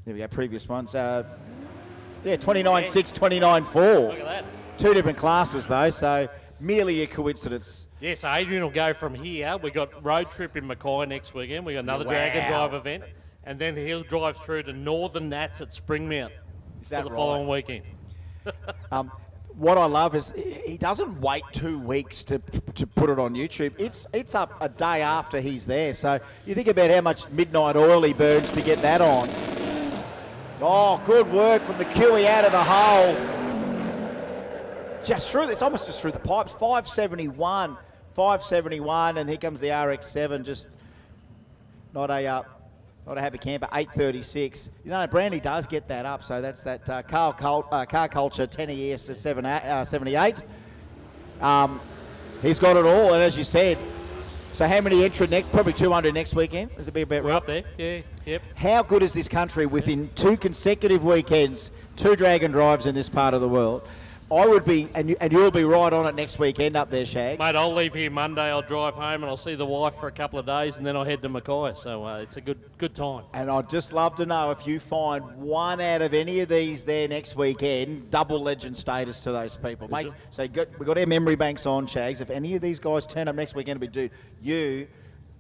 There we go, previous ones. 29.6, 29.4. Look at that. Two different classes though, so merely a coincidence. Yes, Adrian will go from here. We got road trip in Mackay next weekend. We got another Dragon Drive event, and then he'll drive through to Northern Nats at Springmount for the following weekend. what I love is he doesn't wait 2 weeks to put it on YouTube. It's up a day after he's there. So you think about how much midnight oil he burns to get that on. Oh, good work from the Kiwi out of the hole. Just through, it's almost just through the pipes. 571, and here comes the RX-7. Just not a happy camper. 836. You know, Brandy does get that up, so that's that car culture 10 ES to 78. He's got it all, and as you said, so how many enter next? Probably 200 next weekend. Is it be about We're right? up there. Yeah. Yep. How good is this country within 2 consecutive weekends, 2 Dragon Drives in this part of the world? I would be, and you'll be right on it next weekend up there, Shags. Mate, I'll leave here Monday. I'll drive home and I'll see the wife for a couple of days, and then I'll head to Mackay. So it's a good time. And I'd just love to know if you find one out of any of these there next weekend, double legend status to those people, mate. So we've got our memory banks on, Shags. If any of these guys turn up next weekend, it'll be, dude, you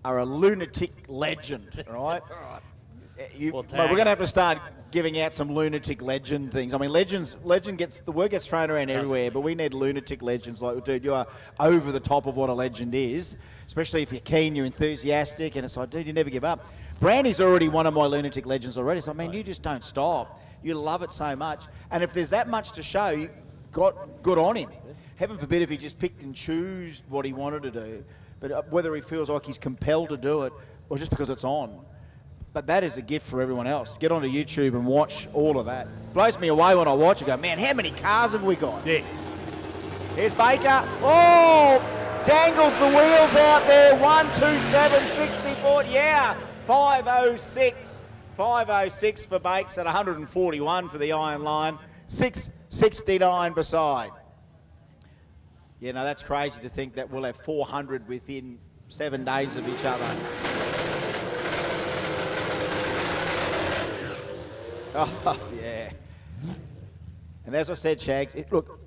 are a lunatic legend, all right? We're going to have to start giving out some lunatic legend things. I mean, legend gets, the word gets thrown around everywhere, but we need lunatic legends. Like, dude, you are over the top of what a legend is, especially if you're keen, you're enthusiastic, and it's like, dude, you never give up. Brandy's already one of my lunatic legends already, so I mean, you just don't stop. You love it so much, and if there's that much to show, you got good on him. Heaven forbid if he just picked and chose what he wanted to do, but whether he feels like he's compelled to do it or just because it's on. But that is a gift for everyone else. Get onto YouTube and watch all of that. Blows me away when I watch it. Go, man, how many cars have we got? Yeah. Here's Baker. Oh, dangles the wheels out there. 127, 64. Yeah, 506. 506 for Bakes at 141 for the Iron Line. 669 beside. Yeah, no, that's crazy to think that we'll have 400 within 7 days of each other. Oh, yeah. And as I said, Shags, look,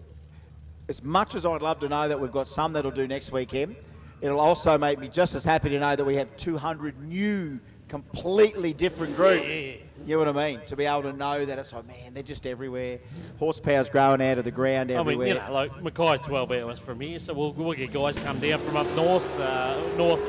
as much as I'd love to know that we've got some that'll do next weekend, it'll also make me just as happy to know that we have 200 new, completely different groups. Yeah. You know what I mean? To be able to know that it's like, man, they're just everywhere. Horsepower's growing out of the ground everywhere. I mean, you know, like Mackay's 12 hours from here, so we'll get guys come down from up north,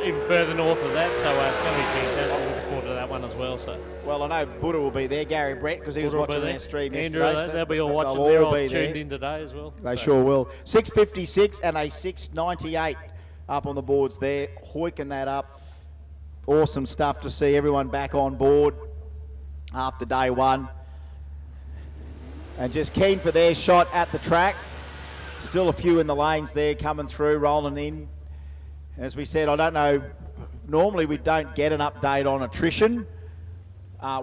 even further north of that. So it's going to be fantastic. Looking forward to that one as well. So. Well, I know Buddha will be there, Gary Brett, because he was watching our stream Andrew, yesterday. they'll be all watching. They'll They're all all be tuned there. in today as well. They sure will. 656 and a 698 up on the boards there, hoiking that up. Awesome stuff to see everyone back on board after day one. And just keen for their shot at the track. Still a few in the lanes there coming through, rolling in. As we said, I don't know, normally we don't get an update on attrition.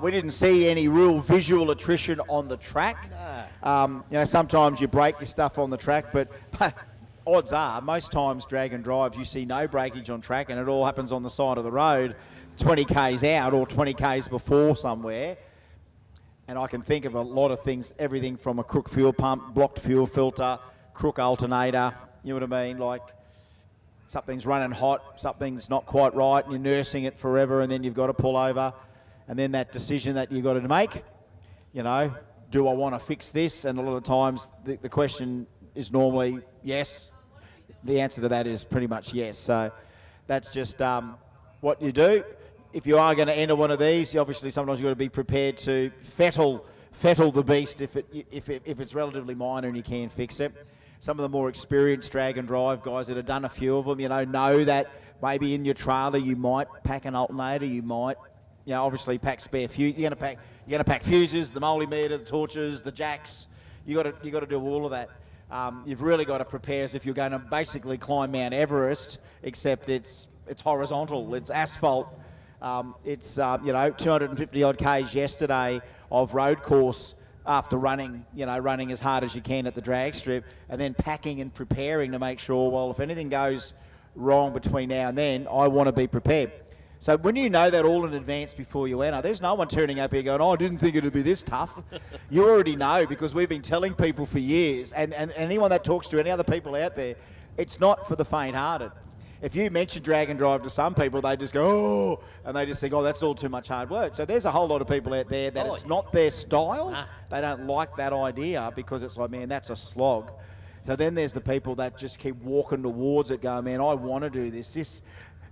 We didn't see any real visual attrition on the track. You know, sometimes you break your stuff on the track, but odds are, most times Dragon Drives, you see no breakage on track and it all happens on the side of the road, 20 Ks out or 20 Ks before somewhere. And I can think of a lot of things, everything from a crook fuel pump, blocked fuel filter, crook alternator, you know what I mean? Like something's running hot, something's not quite right, and you're nursing it forever, and then you've got to pull over. And then that decision that you've got to make, you know, do I want to fix this? And a lot of times the question is normally yes. The answer to that is pretty much yes. So that's just what you do. If you are going to enter one of these, obviously sometimes you've got to be prepared to fettle the beast if it's relatively minor and you can fix it. Some of the more experienced Dragon Drive guys that have done a few of them, you know that maybe in your trailer you might pack an alternator, you might, you know, obviously pack spare fuse. You're going to pack fuses, the multimeter, the torches, the jacks. You got to do all of that. You've really got to prepare as if you're going to basically climb Mount Everest, except it's horizontal, it's asphalt. It's 250 odd Ks yesterday of road course after running as hard as you can at the drag strip, and then packing and preparing to make sure, well, if anything goes wrong between now and then, I want to be prepared. So when you know that all in advance before you enter, there's no one turning up here going, oh, I didn't think it would be this tough. You already know, because we've been telling people for years, and anyone that talks to any other people out there, it's not for the faint-hearted. If you mention Dragon Drive to some people, they just go, oh, and they just think, oh, that's all too much hard work. So there's a whole lot of people out there that it's not their style. They don't like that idea because it's like, man, that's a slog. So then there's the people that just keep walking towards it going, man, I want to do this.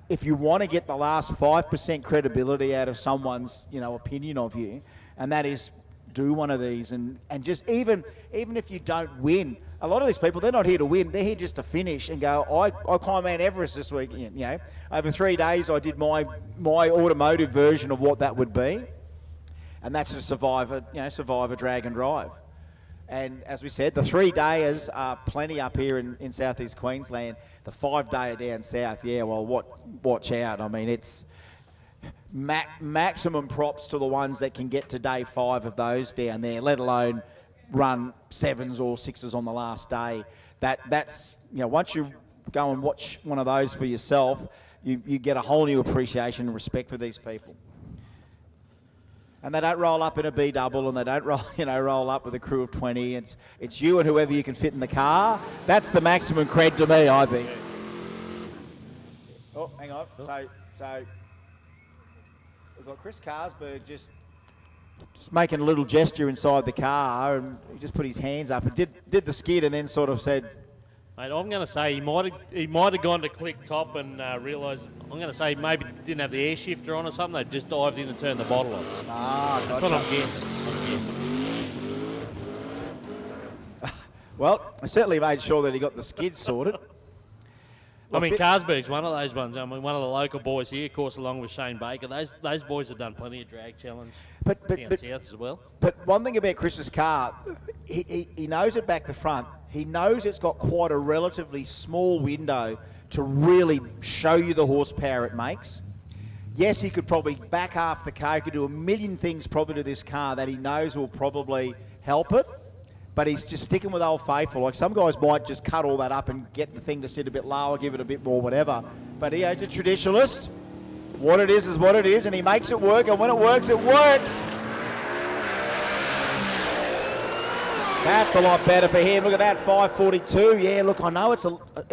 If you want to get the last 5% credibility out of someone's, opinion of you, and that is do one of these and just even if you don't win, a lot of these people, they're not here to win, they're here just to finish and go, I climbed Mount Everest this weekend, Over 3 days I did my automotive version of what that would be, and that's to survive a drag and drive. And as we said, the 3-dayers are plenty up here in southeast Queensland. The 5-dayer down south, watch out. I mean, it's maximum props to the ones that can get to day 5 of those down there, let alone run 7s or 6s on the last day. That's once you go and watch one of those for yourself, you get a whole new appreciation and respect for these people. And they don't roll up in a B double, and they don't roll up with a crew of 20. It's you and whoever you can fit in the car. That's the maximum cred to me, I think. Oh, hang on. So we've got Chris Carsberg just making a little gesture inside the car, and he just put his hands up and did the skid, and then sort of said, Mate, I'm going to say he might have gone to click top and realised. I'm going to say maybe didn't have the air shifter on or something. They just dived in and turned the bottle on. That's what I'm guessing. Well, I certainly made sure that he got the skid sorted. I mean, Carsberg's one of those ones. I mean, one of the local boys here, of course, along with Shane Baker. Those boys have done plenty of drag challenge down south as well. But one thing about Chris's car, he knows it back the front. He knows it's got quite a relatively small window to really show you the horsepower it makes. Yes, he could probably back half the car. He could do a million things probably to this car that he knows will probably help it. But he's just sticking with Old Faithful. Like some guys might just cut all that up and get the thing to sit a bit lower, give it a bit more, whatever. But he's a traditionalist. What it is what it is, and he makes it work. And when it works, it works. That's a lot better for him. Look at that, 542. Yeah, look, I know it's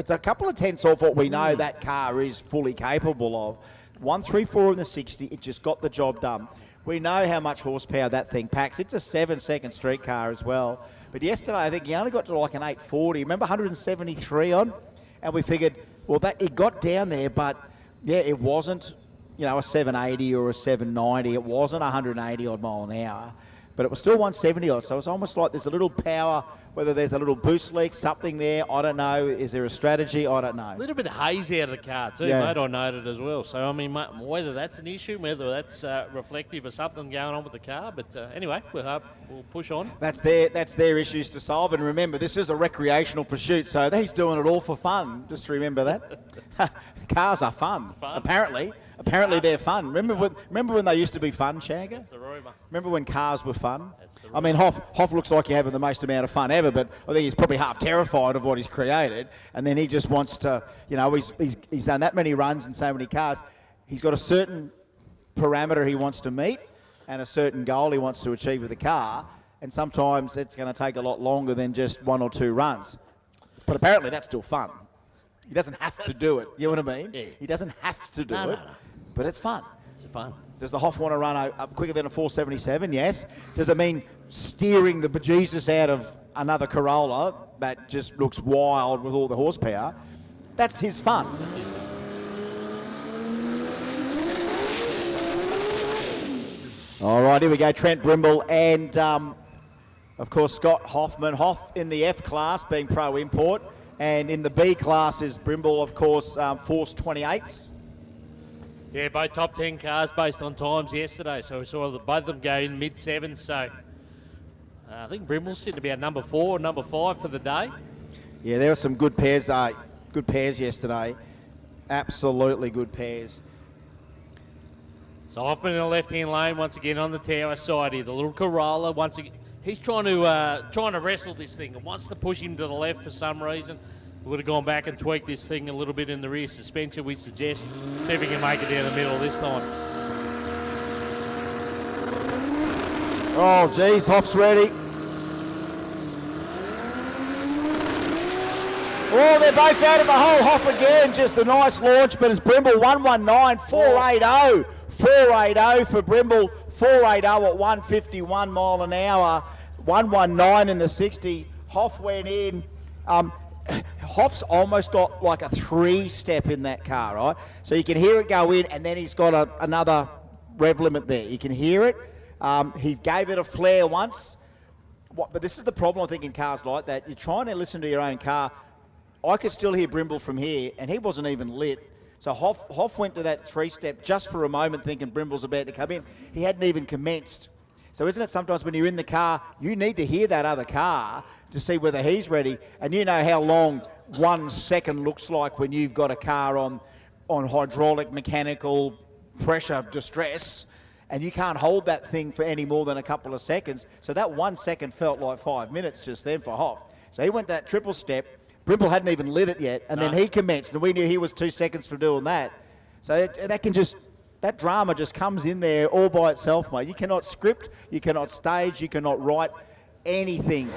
a couple of tenths off what we know that car is fully capable of. 134 in the 60. It just got the job done. We know how much horsepower that thing packs. It's a 7-second street car as well. But yesterday, I think he only got to like an 840. Remember 173 on? And we figured, well, that it got down there, but yeah, it wasn't, a 780 or a 790. It wasn't 180 odd mile an hour. But it was still 170 odd, so it's almost like there's a little power, whether there's a little boost leak, something there, I don't know. Is there a strategy? I don't know. A little bit of haze out of the car too, mate, I noted as well. So, I mean, whether that's an issue, whether that's reflective of something going on with the car, but anyway, we'll push on. That's their issues to solve, and remember, this is a recreational pursuit, so he's doing it all for fun. Just remember that. Cars are fun. Apparently they're fun. Remember when they used to be fun, Shagger? That's the rumour. Remember when cars were fun? I mean, Hoff looks like you're having the most amount of fun ever, but I think he's probably half terrified of what he's created, and then he just wants to, he's done that many runs and so many cars. He's got a certain parameter he wants to meet and a certain goal he wants to achieve with the car, and sometimes it's going to take a lot longer than just 1 or 2 runs. But apparently that's still fun. He doesn't have to do it. You know what I mean? Yeah. He doesn't have to do it, but it's fun. It's fun. Does the Hoff want to run up quicker than a 477? Yes. Does it mean steering the bejesus out of another Corolla that just looks wild with all the horsepower? That's his fun. That's it. All right, here we go. Trent Brimble and, of course, Scott Hoffman. Hoff in the F class, being pro import. And in the B class is Brimble, of course, Force 28s. Yeah, both top 10 cars based on times yesterday. So we saw both of them go in mid-7s. So I think Brimble's sitting about number 4 or number 5 for the day. Yeah, there were some good pairs yesterday. Absolutely good pairs. So Hoffman in the left-hand lane once again on the tower side here. The little Corolla once again. He's trying to wrestle this thing and wants to push him to the left for some reason. We would have gone back and tweaked this thing a little bit in the rear suspension, we suggest. See if he can make it down the middle this time. Oh, geez, Hoff's ready. Oh, they're both out of the hole. Hoff again, just a nice launch, but it's Brimble 119, 480. 480 for Brimble, 480 at 151 mile an hour, 119 in the 60. Hoff went in Hoff's almost got like a 3-step in that car, right? So you can hear it go in, and then he's got another rev limit there. You can hear it. He gave it a flare once. But this is the problem, I think, in cars like that. You're trying to listen to your own car. I could still hear Brimble from here, and he wasn't even lit. So Hoff went to that 3-step just for a moment thinking Brimble's about to come in. He hadn't even commenced. So isn't it sometimes when you're in the car, you need to hear that other car to see whether he's ready. And you know how long 1 second looks like when you've got a car on hydraulic, mechanical, pressure distress, and you can't hold that thing for any more than a couple of seconds. So that 1 second felt like 5 minutes just then for Hoff. So he went that triple step. Brimble hadn't even lit it yet, and then he commenced, and we knew he was 2 seconds from doing that. So that drama just comes in there all by itself, mate. You cannot script, you cannot stage, you cannot write anything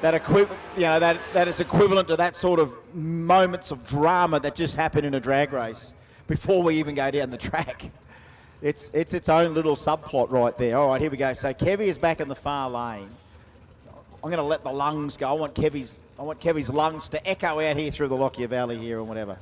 that is equivalent to that sort of moments of drama that just happen in a drag race before we even go down the track. It's its own little subplot right there. All right, here we go. So Kevy is back in the far lane. I'm going to let the lungs go. I want Kevy's lungs to echo out here through the Lockyer Valley here or whatever.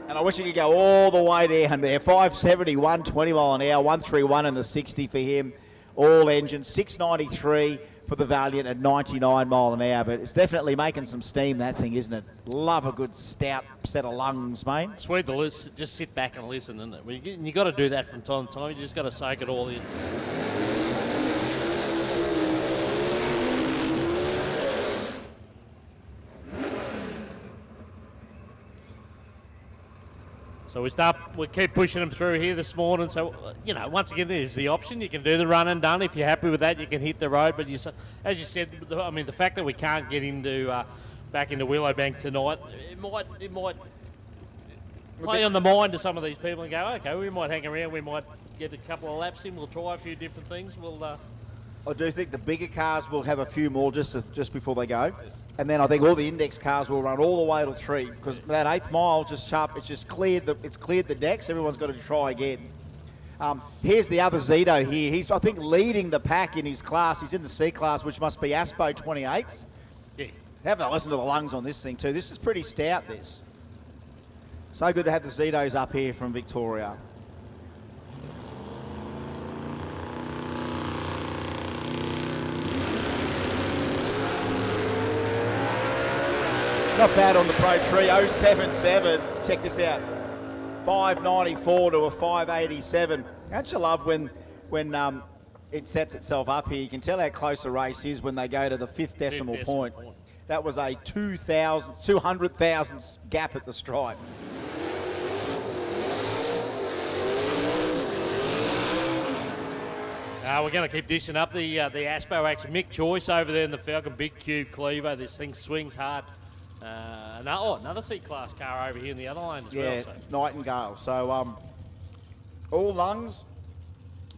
And I wish he could go all the way down there. 570, 120 mile an hour, 131 in the 60 for him. All engines, 693 for the Valiant at 99 mile an hour. But it's definitely making some steam, that thing, isn't it? Love a good stout set of lungs, mate. Sweet to listen. Just sit back and listen, isn't it? You got to do that from time to time. You just got to soak it all in. So we keep pushing them through here this morning. So, once again, there's the option. You can do the run and done. If you're happy with that, you can hit the road. But as you said, the fact that we can't get back into Willowbank tonight, it might play on the mind of some of these people and go, okay, we might hang around. We might get a couple of laps in. We'll try a few different things. I do think the bigger cars will have a few more just before they go. And then I think all the index cars will run all the way to 3 because that 8th mile just sharp. It's just cleared the decks. Everyone's got to try again. Here's the other Zito here. He's, I think, leading the pack in his class. He's in the C class, which must be Aspo 28s. Yeah. Have a listen to the lungs on this thing too. This is pretty stout, this. So good to have the Zitos up here from Victoria. Not bad on the Pro Tree, 077. Check this out. 594 to a 587. Don't you love when it sets itself up here? You can tell how close a race is when they go to the 5th decimal point. That was a 200,000 gap at the stripe. We're going to keep dishing up the Aspo action. Mick Joyce over there in the Falcon Big Cube Cleaver. This thing swings hard. Another C-Class car over here in the other lane as well. Yeah, Nightingale. So, all lungs,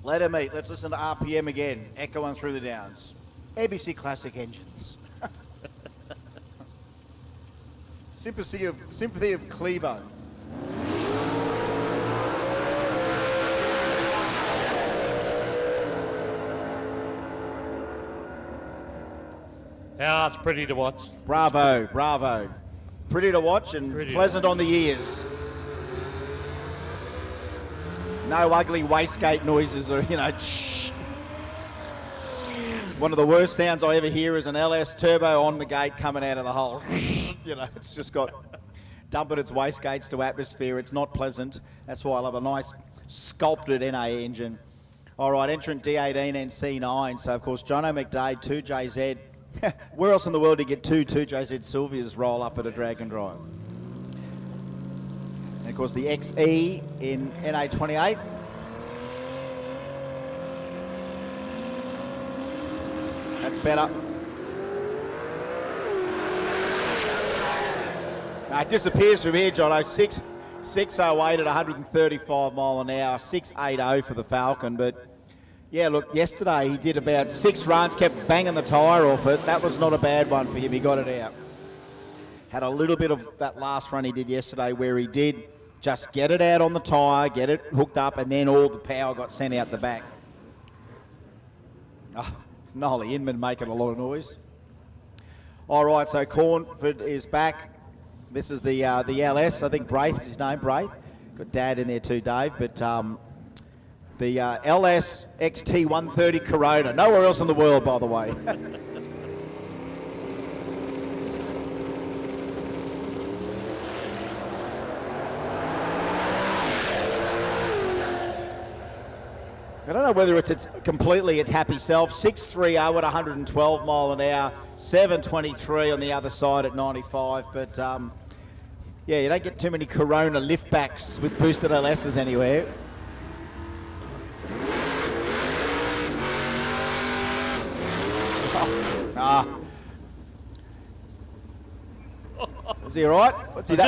let them eat. Let's listen to RPM again, echoing through the downs. ABC Classic engines. Sympathy of Clevo. It's pretty to watch. Bravo. Pretty to watch and pleasant on the ears. No ugly wastegate noises or, shh. One of the worst sounds I ever hear is an LS turbo on the gate coming out of the hole. It's just got dumping its wastegates to atmosphere. It's not pleasant. That's why I love a nice sculpted NA engine. All right, entrant D18 and C9. So, of course, Jono McDade, 2JZ. Where else in the world do you get two 2JZ Sylvias roll up at a drag and drive? And, of course, the XE in NA28. That's better. It disappears from here, Jono. 608 at 135 mile an hour, 680 for the Falcon. But yeah, look, yesterday he did about 6 runs, kept banging the tyre off it. That was not a bad one for him. He got it out. Had a little bit of that last run he did yesterday where he did just get it out on the tyre, get it hooked up, and then all the power got sent out the back. Oh, Nolly Inman making a lot of noise. All right, so Cornford is back. This is the LS. I think Braith is his name, Braith. Got Dad in there too, Dave. But the LS XT 130 Corona. Nowhere else in the world, by the way. I don't know whether it's completely its happy self. 630 at 112 mile an hour, 723 on the other side at 95. But yeah, you don't get too many Corona liftbacks with boosted LSs anywhere. Is he all right? What's he done?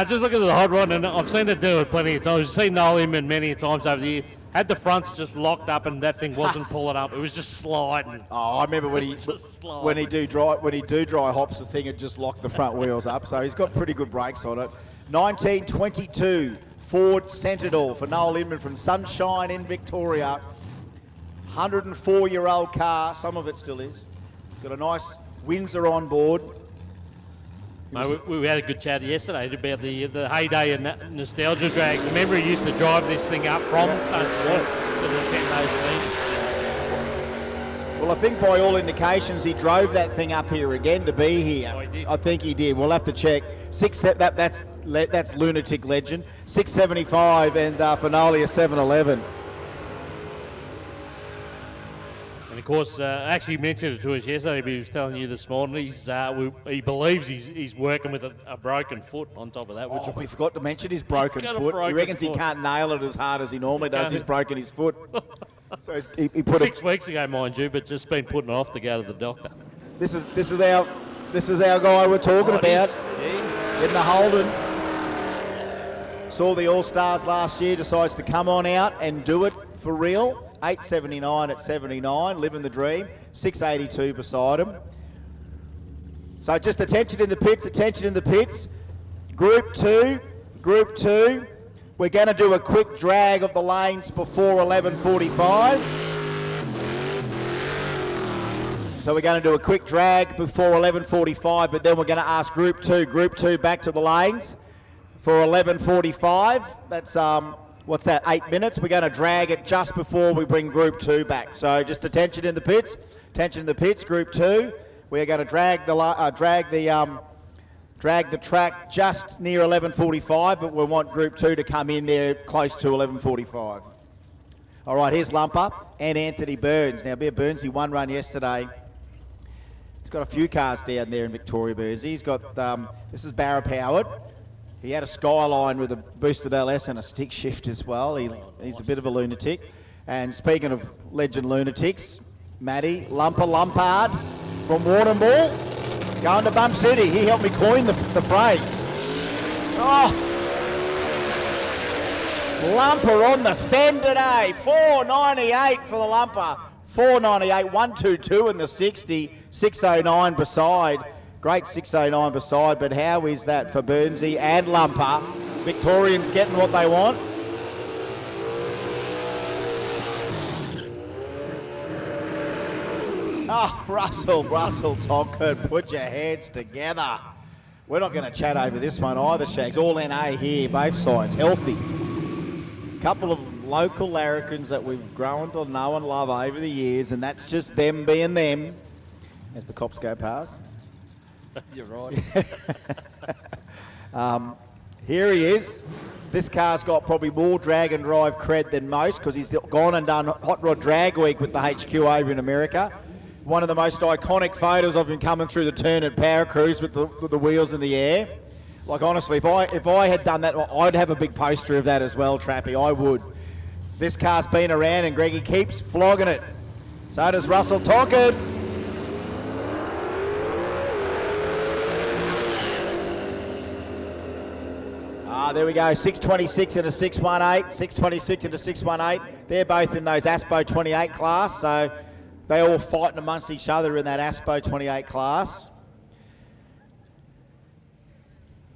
Just look at the hot rod, and I've seen it do it plenty of times. I've seen Noel Inman many times over the year. Had the fronts just locked up, and that thing wasn't pulling up. It was just sliding. Oh, I remember when he do dry hops, the thing had just locked the front wheels up. So he's got pretty good brakes on it. 1922 Ford Sentinel for Noel Inman from Sunshine in Victoria. 104-year-old car. Some of it still is. Got a nice Windsor on board. Mate, we had a good chat yesterday about the heyday and nostalgia drags. Remember, he used to drive this thing up from Sunshine to the 10 metres. Well, I think by all indications he drove that thing up here again to be here. Oh, he did. I think he did. We'll have to check. That's lunatic legend. 675 and Finale a 711. And of course, actually mentioned it to us yesterday, but he was telling you this morning he believes he's working with a broken foot on top of that. Oh, we forgot to mention his broken foot. He reckons he can't nail it as hard as he normally does. He's broken his foot. So he put 6 weeks ago, mind you, but just been putting off to go to the doctor. This is our guy we're talking about in the Holden. Saw the Allstars last year, decides to come on out and do it for real. 879 at 79, living the dream. 682 beside him. So just attention in the pits. Group two. We're going to do a quick drag of the lanes before 11:45. So we're going to do a quick drag before 11:45, but then we're going to ask Group 2 back to the lanes for 11:45. That's what's that, 8 minutes? We're going to drag it just before we bring Group 2 back. So just attention in the pits, Group 2. We're going to drag the track just near 11:45, but we want Group 2 to come in there close to 11:45. All right, here's Lumper and Anthony Burns. Now, Bear Burns, he won run yesterday. He's got a few cars down there in Victoria, Burns. He's got, this is Barra powered. He had a Skyline with a boosted LS and a stick shift as well. He's a bit of a lunatic. And speaking of legend lunatics, Matty Lumpard from Warrnambool, going to Bump City. He helped me coin the phrase. Oh, Lumper on the send today. 498 for the Lumper. 498, 122 in the 60, 609 beside. Great 609 beside, but how is that for Burnsy and Lumper? Victorians getting what they want. Oh, Russell Tonkin, put your heads together. We're not going to chat over this one either, Shags. All NA here, both sides, healthy. Couple of local larrikins that we've grown to know and love over the years, and that's just them being them as the cops go past. You're right. Here he is. This car's got probably more drag and drive cred than most because he's gone and done Hot Rod Drag Week with the HQ over in America. One of the most iconic photos of him coming through the turn at Power Cruise with the wheels in the air. Like, honestly, if I had done that, I'd have a big poster of that as well, Trappy. I would. This car's been around and Greggy keeps flogging it. So does Russell Tonkin. There we go, 626 and a 618, 626 and a 618. They're both in those ASPO 28 class, so they all fighting amongst each other in that ASPO 28 class.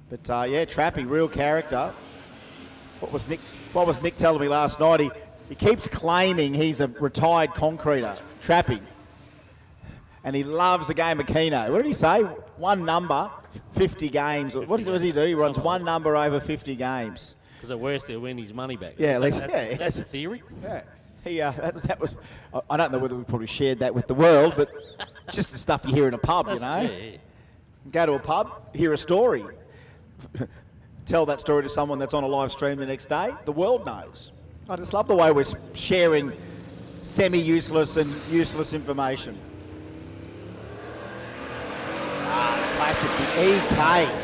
But yeah, Trappy, real character. What was Nick telling me last night? He keeps claiming he's a retired concreter, Trappy. And he loves the game of Keno. What did he say? One number, 50 games. What does he do? He runs one number over 50 games. Because at worst, he'll win his money back. Yeah, that's the theory. Yeah. That was. I don't know whether we probably shared that with the world, but just the stuff you hear in a pub, you know. Yeah. Go to a pub, hear a story, tell that story to someone that's on a live stream the next day. The world knows. I just love the way we're sharing semi-useless and useless information. Classic, the EK.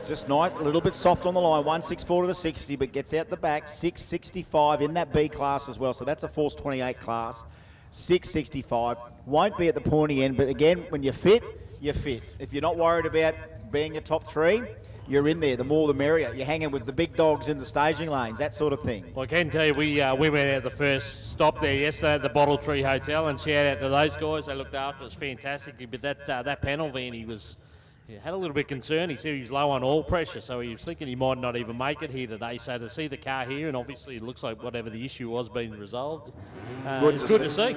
Just nice, a little bit soft on the line, 164 to the 60, but gets out the back, 665 in that B class as well. So that's a Force 28 class, 665. Won't be at the pointy end, but again, when you're fit, you're fit. If you're not worried about being a top three, you're in there. The more the merrier. You're hanging with the big dogs in the staging lanes, that sort of thing. Well, I can tell you, we went out the first stop there yesterday at the Bottle Tree Hotel, and shout out to those guys. They looked after us fantastically. But that panel van, he had a little bit concerned. He said he was low on oil pressure, so he was thinking he might not even make it here today. So to see the car here, and obviously it looks like whatever the issue was being resolved, it's good to see.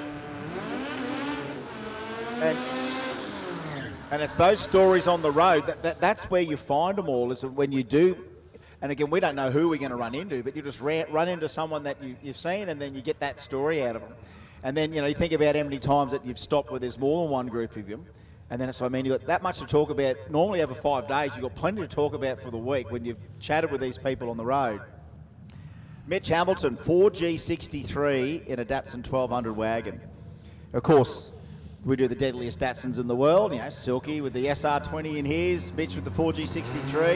And it's those stories on the road, that's where you find them all, is when you do. And again, we don't know who we're going to run into, but you just run into someone that you've seen, and then you get that story out of them. And then, you think about how many times that you've stopped where there's more than one group of them. And then you've got that much to talk about. Normally over 5 days, you've got plenty to talk about for the week when you've chatted with these people on the road. Mitch Hamilton, 4G63 in a Datsun 1200 wagon. Of course, we do the deadliest Datsuns in the world. Silky with the SR20 in his, Mitch with the 4G63.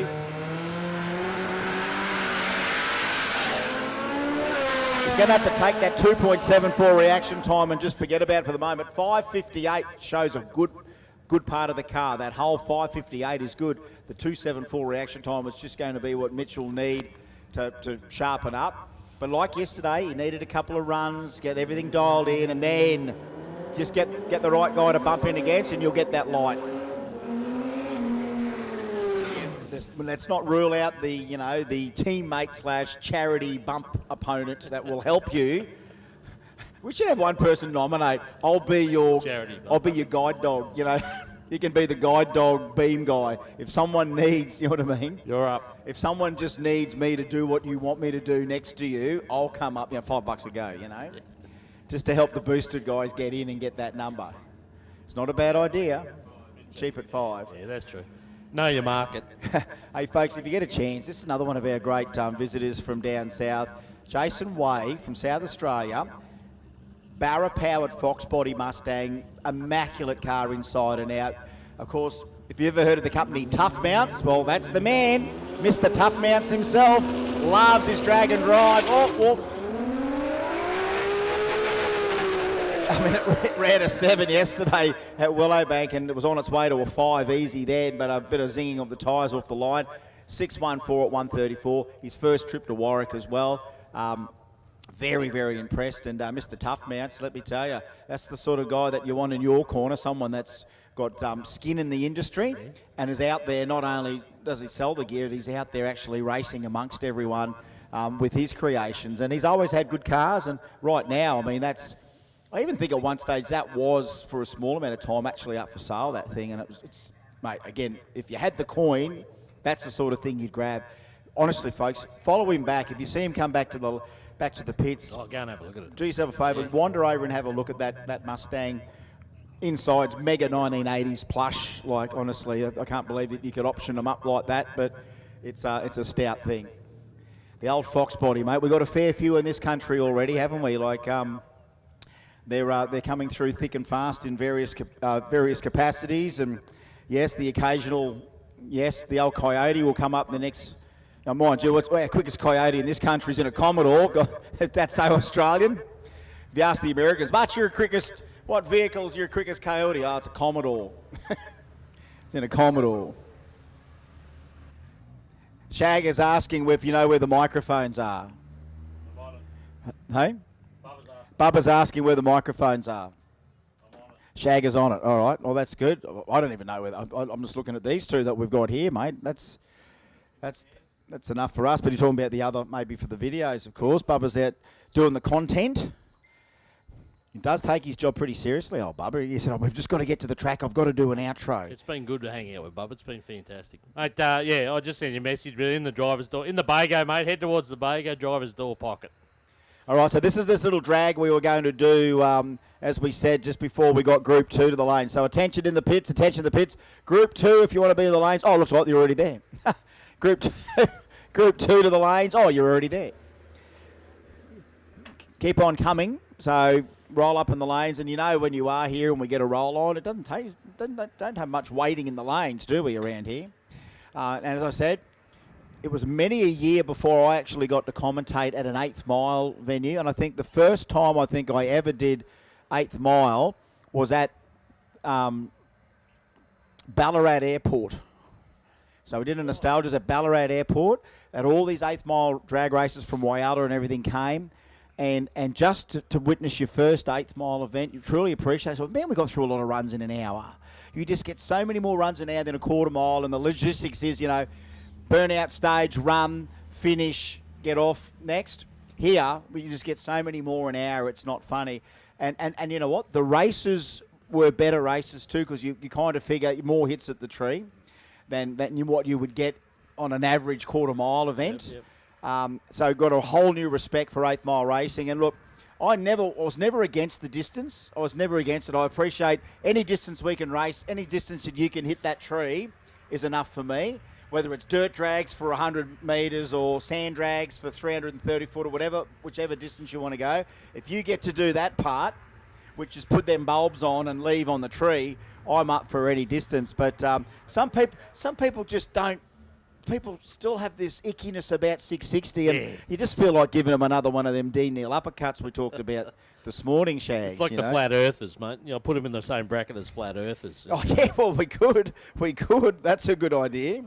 He's going to have to take that 2.74 reaction time and just forget about it for the moment. 5:58 shows a good part of the car. That whole 5:58 is good. The 2.74 reaction time is just going to be what Mitch will need to sharpen up. But like yesterday, he needed a couple of runs, get everything dialed in, and then just get the right guy to bump in against, and you'll get that light. Let's not rule out the teammate / charity bump opponent that will help you. We should have one person nominate. I'll be your guide dog. You can be the guide dog beam guy. If someone needs, you know what I mean? You're up. If someone just needs me to do what you want me to do next to you, I'll come up. $5 a go. Just to help the boosted guys get in and get that number. It's not a bad idea. Cheap at $5. Yeah, that's true. Know your market. Hey, folks, if you get a chance, this is another one of our great visitors from down south. Jason Way from South Australia. Barra-powered Fox body Mustang. Immaculate car inside and out. Of course, if you ever heard of the company Tough Mounts, well, that's the man. Mr. Tough Mounts himself. Loves his drag and drive. It ran a 7 yesterday at Willowbank, and it was on its way to a 5 easy then, but a bit of zinging of the tyres off the line. 614 at 134. His first trip to Warwick as well. Very, very impressed. And Mr. Tough Mounts, let me tell you, that's the sort of guy that you want in your corner, someone that's got skin in the industry and is out there. Not only does he sell the gear, he's out there actually racing amongst everyone with his creations. And he's always had good cars, and right now, I even think at one stage that was, for a small amount of time, actually up for sale, that thing. And mate, again, if you had the coin, that's the sort of thing you'd grab. Honestly, folks, follow him back. If you see him come back to the pits, go and have a look at it. Do yourself a favour, wander over and have a look at that Mustang. Inside's mega 1980s plush. Like, honestly, I can't believe that you could option them up like that, but it's a stout thing. The old Fox body, mate. We've got a fair few in this country already, haven't we? Like, they're coming through thick and fast in various capacities, and yes, the old Coyote will come up the next. Now, mind you, our quickest Coyote in this country is in a Commodore. That's so Australian. If you ask the Americans, what vehicle is your quickest Coyote? Oh, it's a Commodore. It's in a Commodore. Shag is asking if you know where the microphones are. Hey? Bubba's asking where the microphones are. Shag is on it. All right. Well, that's good. I don't even know where. I'm just looking at these two that we've got here, mate. That's enough for us, but you're talking about the other, maybe for the videos, of course. Bubba's out doing the content. He does take his job pretty seriously, old Bubba. He said, we've just got to get to the track. I've got to do an outro. It's been good to hang out with Bubba. It's been fantastic. Mate, yeah, I just sent you a message, but in the driver's door, in the Bago, mate, head towards the Bago, driver's door pocket. All right, so this is this little drag we were going to do, as we said, just before we got Group 2 to the lane. So attention in the pits, attention in the pits. Group 2, if you want to be in the lanes. Oh, looks like you're already there. Group 2 to the lanes. Oh, you're already there. Keep on coming. So roll up in the lanes, and you know when you are here and we get a roll on, it don't have much waiting in the lanes, do we, around here? And as I said, it was many a year before I actually got to commentate at an 8th mile venue, and I think the first time I ever did 8th mile was at Ballarat Airport. So we did a nostalgia at Ballarat Airport, and all these 8th mile drag races from Whyalla and everything came. And just to witness your first 8th mile event, you truly appreciate it. So, man, we got through a lot of runs in an hour. You just get so many more runs an hour than a quarter mile, and the logistics is, burnout stage, run, finish, get off, next. Here, you just get so many more an hour, it's not funny. And you know what? The races were better races too, because you kind of figure more hits at the tree than what you would get on an average quarter mile event. Yep. So got a whole new respect for 8th mile racing. And look, I was never against the distance. I was never against it. I appreciate any distance we can race, any distance that you can hit that tree is enough for me. Whether it's dirt drags for 100 metres or sand drags for 330 foot or whatever, whichever distance you want to go. If you get to do that part, which is put them bulbs on and leave on the tree, I'm up for any distance. But some people just don't. People still have this ickiness about 660, and you just feel like giving them another one of them D-Neil uppercuts we talked about this morning, Shags. It's like the flat earthers, mate. Put them in the same bracket as flat earthers. Oh, yeah, well, we could. That's a good idea.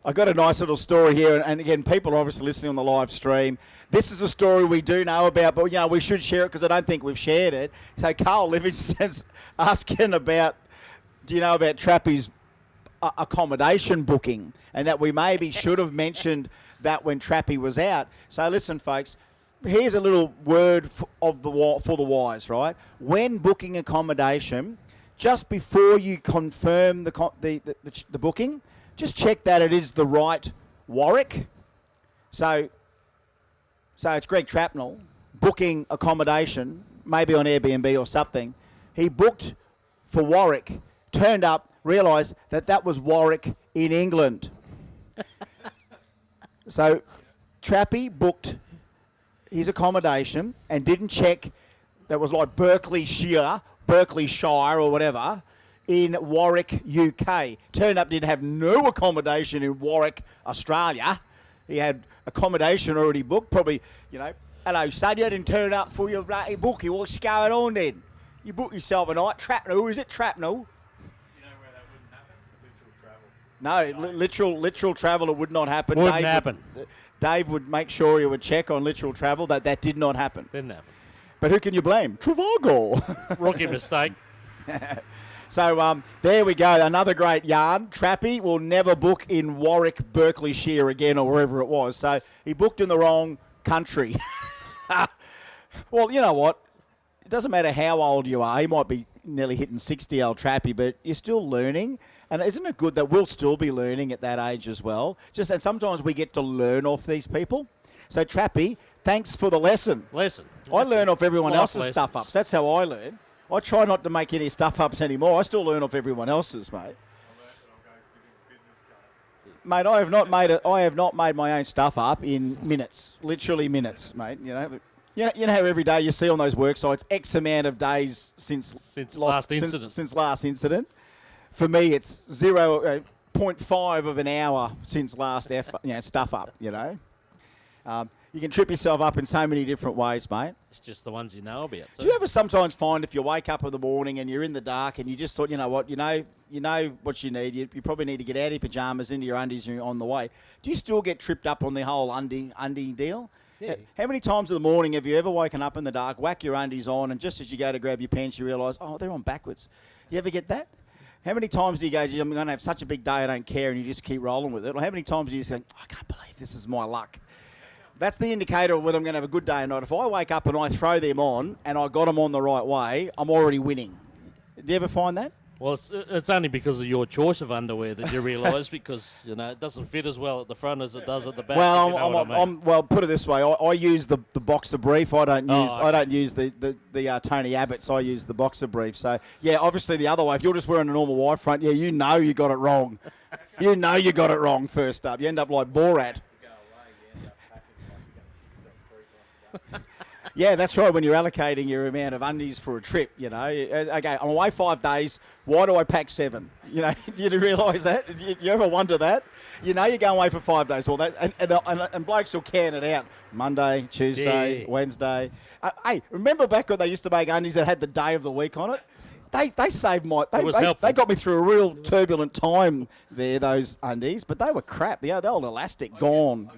I got a nice little story here, and again, people are obviously listening on the live stream. This is a story we do know about, but, we should share it because I don't think we've shared it. So Carl Livingston's asking about, do you know about Trappy's accommodation booking, and that we maybe should have mentioned that when Trappy was out. So listen, folks, here's a little word for the wise, right? When booking accommodation, just before you confirm the booking, just check that it is the right Warwick. So it's Greg Trapnell booking accommodation, maybe on Airbnb or something. He booked for Warwick, turned up, realised that was Warwick in England. So Trappy booked his accommodation and didn't check that was like Berkshire or whatever, in Warwick, UK. Turned up, didn't have no accommodation in Warwick, Australia. He had accommodation already booked. Probably, hello, son, you didn't turn up for your bloody booking. What's going on then? You booked yourself a night. Trapnell, is it Trapnell? You know where that wouldn't happen? Literal travel. No, literal travel, it would not happen. Wouldn't happen. Dave would make sure he would check on literal travel. That did not happen. Didn't happen. But who can you blame? Travago. Rookie mistake. So there we go. Another great yarn. Trappy will never book in Warwick, Berkshire again, or wherever it was. So he booked in the wrong country. Well, you know what? It doesn't matter how old you are. He might be nearly hitting 60, old Trappy, but you're still learning. And isn't it good that we'll still be learning at that age as well? And sometimes we get to learn off these people. So Trappy, thanks for the lesson. I learn off everyone else's stuff-ups. That's how I learn. I try not to make any stuff-ups anymore. I still learn off everyone else's, mate. Mate, I have not made my own stuff up in minutes, literally minutes, mate. You know how every day you see on those work sites X amount of days since last incident. For me, it's 0.5 of an hour since last stuff up. You can trip yourself up in so many different ways, mate. It's just the ones you know about. Do you ever sometimes find if you wake up in the morning and you're in the dark and you just thought, you know what you need? You probably need to get out of your pyjamas, into your undies, and you're on the way. Do you still get tripped up on the whole undie deal? Yeah. How many times in the morning have you ever woken up in the dark, whack your undies on, and just as you go to grab your pants, you realise, oh, they're on backwards? You ever get that? How many times do you go, I'm going to have such a big day, I don't care, and you just keep rolling with it? Or how many times do you just go, I can't believe this is my luck? That's the indicator of whether I'm going to have a good day or not. If I wake up and I throw them on and I got them on the right way, I'm already winning. Do you ever find that? Well, it's only because of your choice of underwear that you realise, because it doesn't fit as well at the front as it does at the back. Well, well, put it this way: I use the boxer brief. I don't use the Tony Abbott's. I use the boxer brief. So yeah, obviously the other way. If you're just wearing a normal white front, yeah, you got it wrong. You got it wrong first up. You end up like Borat. Yeah, that's right. When you're allocating your amount of undies for a trip, okay, I'm away 5 days. Why do I pack 7? Do you realise that? You ever wonder that? You're going away for 5 days. Well, and blokes will can it out. Monday, Tuesday, Wednesday. Hey, remember back when they used to make undies that had the day of the week on it? They saved they got me through a real turbulent time there, those undies, but they were crap. The old elastic, gone.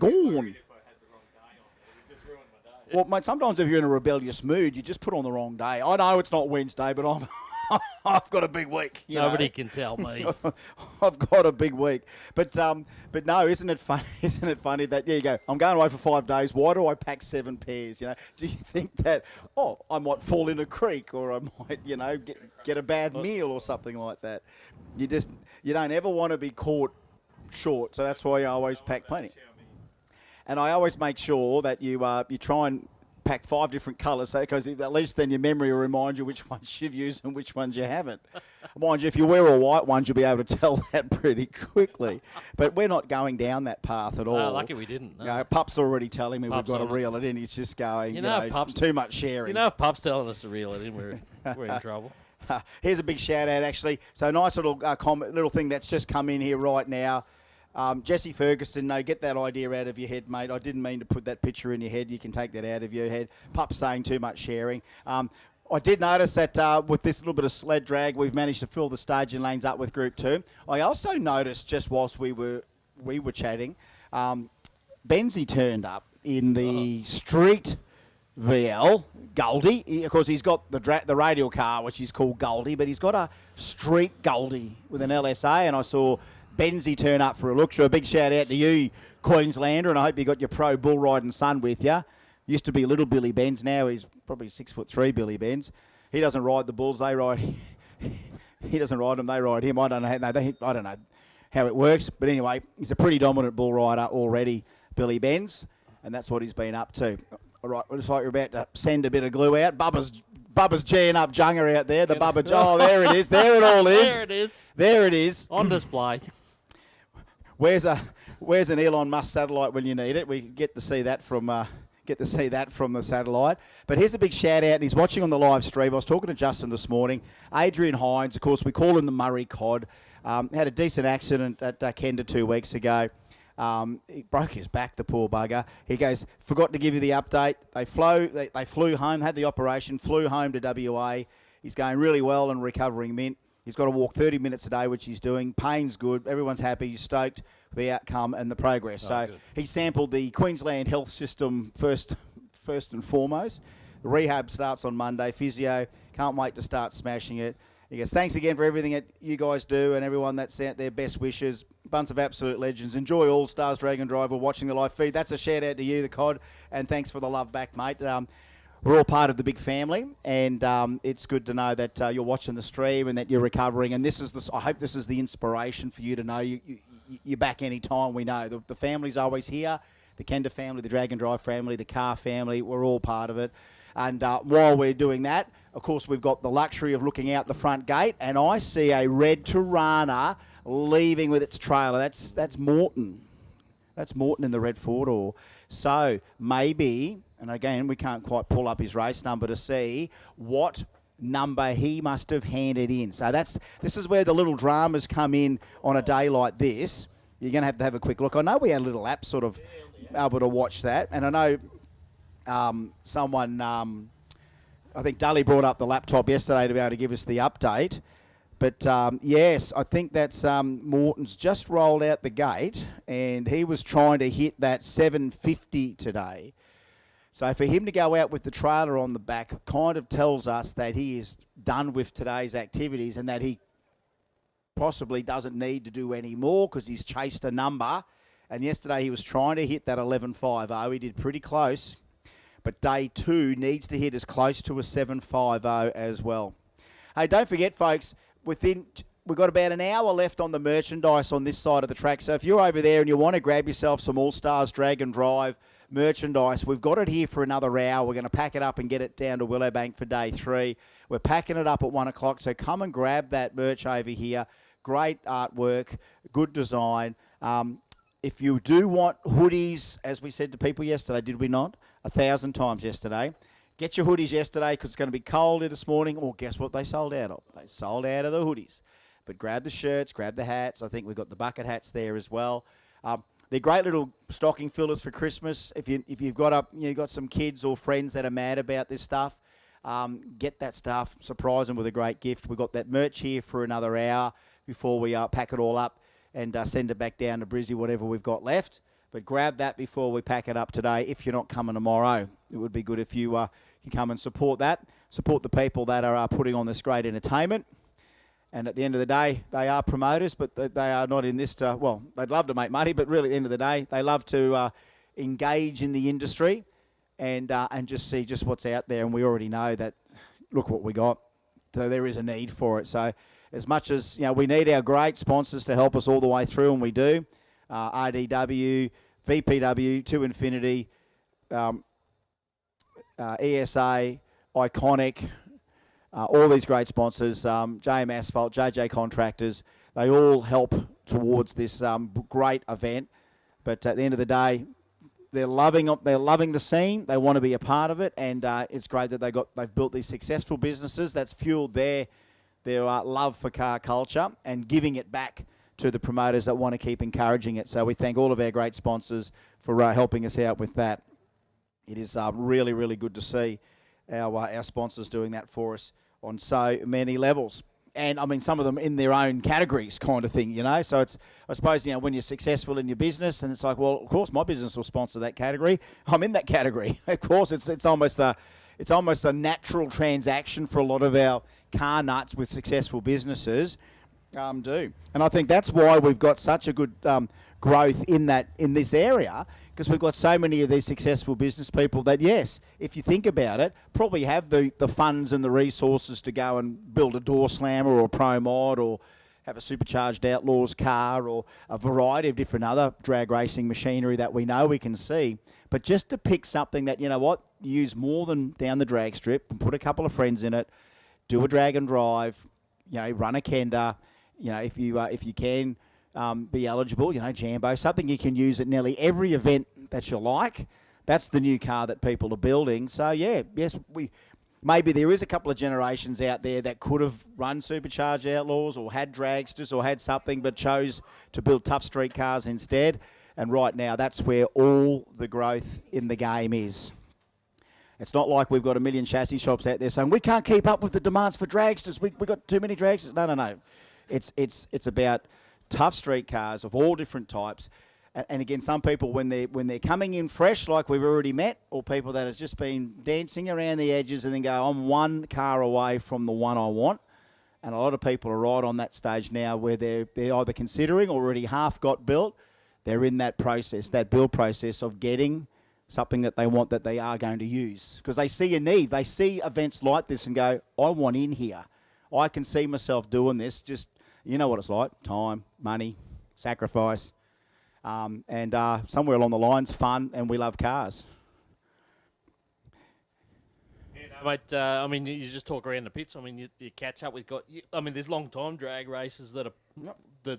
Well, mate, sometimes if you're in a rebellious mood, you just put on the wrong day. I know it's not Wednesday, but I've got a big week. Nobody can tell me. I've got a big week. But no, isn't it funny? Isn't it funny that you go, I'm going away for 5 days. Why do I pack 7 pairs? Do you think that I might fall in a creek, or I might get a bad meal or something like that? You don't ever want to be caught short, so that's why you always pack plenty. And I always make sure that you try and pack 5 different colours, because at least then your memory will remind you which ones you've used and which ones you haven't. Mind you, if you wear all white ones, you'll be able to tell that pretty quickly. But we're not going down that path at all. No, lucky we didn't. No. Pup's already telling me we've got to reel it in. He's just going, Pup's too much sharing. If Pup's telling us to reel it in, we're in trouble. Here's a big shout out, actually. So nice little little thing that's just come in here right now. Jesse Ferguson, no, get that idea out of your head, mate. I didn't mean to put that picture in your head. You can take that out of your head. Pup saying too much sharing. I did notice that with this little bit of sled drag, we've managed to fill the staging lanes up with Group 2. I also noticed, just whilst we were chatting, Benzie turned up in the street VL, Goldie. Of course, he's got the radial car, which is called Goldie, but he's got a street Goldie with an LSA, and I saw Benzie turn up for a look. So a big shout out to you, Queenslander, and I hope you got your pro bull riding son with you. Used to be little Billy Benz, now he's probably 6'3" Billy Benz. He doesn't ride the bulls, they ride. He doesn't ride them, they ride him. I don't know how it works, but anyway, he's a pretty dominant bull rider already, Billy Benz, and that's what he's been up to. All right, looks like we're about to send a bit of glue out. Bubba's G'ing up Junga out there. The Bubba. Oh, there it is. There it all is. There it is. There it is. On display. Where's an Elon Musk satellite when you need it? We get to see that from the satellite. But here's a big shout out, and he's watching on the live stream. I was talking to Justin this morning. Adrian Hines, of course, we call him the Murray Cod. Had a decent accident at Kenda 2 weeks ago. He broke his back, the poor bugger. He goes, forgot to give you the update. They flew home, had the operation, flew home to WA. He's going really well and recovering mint. He's got to walk 30 minutes a day, which he's doing. Pain's good. Everyone's happy. He's stoked with the outcome and the progress. So good. He sampled the Queensland health system first and foremost. The rehab starts on Monday. Physio, can't wait to start smashing it. He goes, thanks again for everything that you guys do and everyone that's out there. Best wishes. Bunch of absolute legends. Enjoy Allstars Dragon Drive. We're watching the live feed. That's a shout out to you, the Cod, and thanks for the love back, mate. We're all part of the big family, and it's good to know that you're watching the stream and that you're recovering. And I hope this is the inspiration for you to know you're back any time. We know the family's always here. The Kenda family, the Dragon Drive family, the Carr family, we're all part of it. And while we're doing that, of course, we've got the luxury of looking out the front gate, and I see a red Tirana leaving with its trailer. That's Morton. That's Morton in the red four-door. So maybe, and again, we can't quite pull up his race number to see what number he must have handed in. So this is where the little dramas come in on a day like this. You're going to have a quick look. I know we had a little app sort of able to watch that, and I know someone, I think Dully brought up the laptop yesterday to be able to give us the update. But yes, I think that's Morton's just rolled out the gate, and he was trying to hit that 750 today. So for him to go out with the trailer on the back kind of tells us that he is done with today's activities and that he possibly doesn't need to do any more because he's chased a number. And yesterday he was trying to hit that 11.50. He did pretty close. But day 2 needs to hit as close to a 7.50 as well. Hey, don't forget, folks, we've got about an hour left on the merchandise on this side of the track. So if you're over there and you want to grab yourself some Allstars Drag and Drive merchandise, we've got it here for another hour. We're going to pack it up and get it down to Willowbank for day 3. We're packing it up at 1 o'clock, so come and grab that merch over here. Great artwork, good design. If you do want hoodies, as we said to people yesterday, did we not? 1,000 times yesterday. Get your hoodies yesterday because it's going to be cold here this morning. Or guess what they sold out of? They sold out of the hoodies. But grab the shirts, grab the hats. I think we've got the bucket hats there as well. They're great little stocking fillers for Christmas. If you've got got some kids or friends that are mad about this stuff, get that stuff. Surprise them with a great gift. We've got that merch here for another hour before we pack it all up and send it back down to Brizzy, whatever we've got left. But grab that before we pack it up today. If you're not coming tomorrow, it would be good if you can come and support that. Support the people that are putting on this great entertainment. And at the end of the day, they are promoters, but they are not in this well, they'd love to make money, but really at the end of the day, they love to engage in the industry and just see just what's out there. And we already know that, look what we got. So there is a need for it. So as much as, we need our great sponsors to help us all the way through, and we do. RDW, VPW, To Infinity, ESA, Iconic, all these great sponsors, JM Asphalt, JJ Contractors, they all help towards this great event. But at the end of the day, they're loving the scene. They want to be a part of it, and it's great that they've built these successful businesses that's fueled their love for car culture and giving it back to the promoters that want to keep encouraging it. So we thank all of our great sponsors for helping us out with that. It is really, really good to see our sponsors doing that for us on so many levels. And, I mean, some of them in their own categories kind of thing, So it's, I suppose, when you're successful in your business and it's like, well, of course my business will sponsor that category. I'm in that category. Of course, it's almost a natural transaction for a lot of our car nuts with successful businesses do. And I think that's why we've got such a good growth in this area, because we've got so many of these successful business people that, yes, if you think about it, probably have the funds and the resources to go and build a door slammer or a pro mod or have a supercharged Outlaws car or a variety of different other drag racing machinery that we know we can see. But just to pick something that, use more than down the drag strip and put a couple of friends in it, do a drag and drive, run a kender, if you can be eligible, Jambo, something you can use at nearly every event that you like. That's the new car that people are building. So, yes, maybe there is a couple of generations out there that could have run supercharged Outlaws or had dragsters or had something but chose to build tough street cars instead. And right now, that's where all the growth in the game is. It's not like we've got a million chassis shops out there saying, we can't keep up with the demands for dragsters. We've got too many dragsters. No. It's about tough street cars of all different types. And again, some people, when they're coming in fresh, like we've already met, or people that have just been dancing around the edges and then go, I'm one car away from the one I want. And a lot of people are right on that stage now where they're either considering or already half got built. They're in that process, that build process of getting something that they want that they are going to use. Because they see a need. They see events like this and go, I want in here. I can see myself doing this. Just, you know what it's like. Time, money, sacrifice. And somewhere along the lines, fun, and we love cars. Mate, I mean, you just talk around the pits. I mean, you catch up with there's long-time drag racers that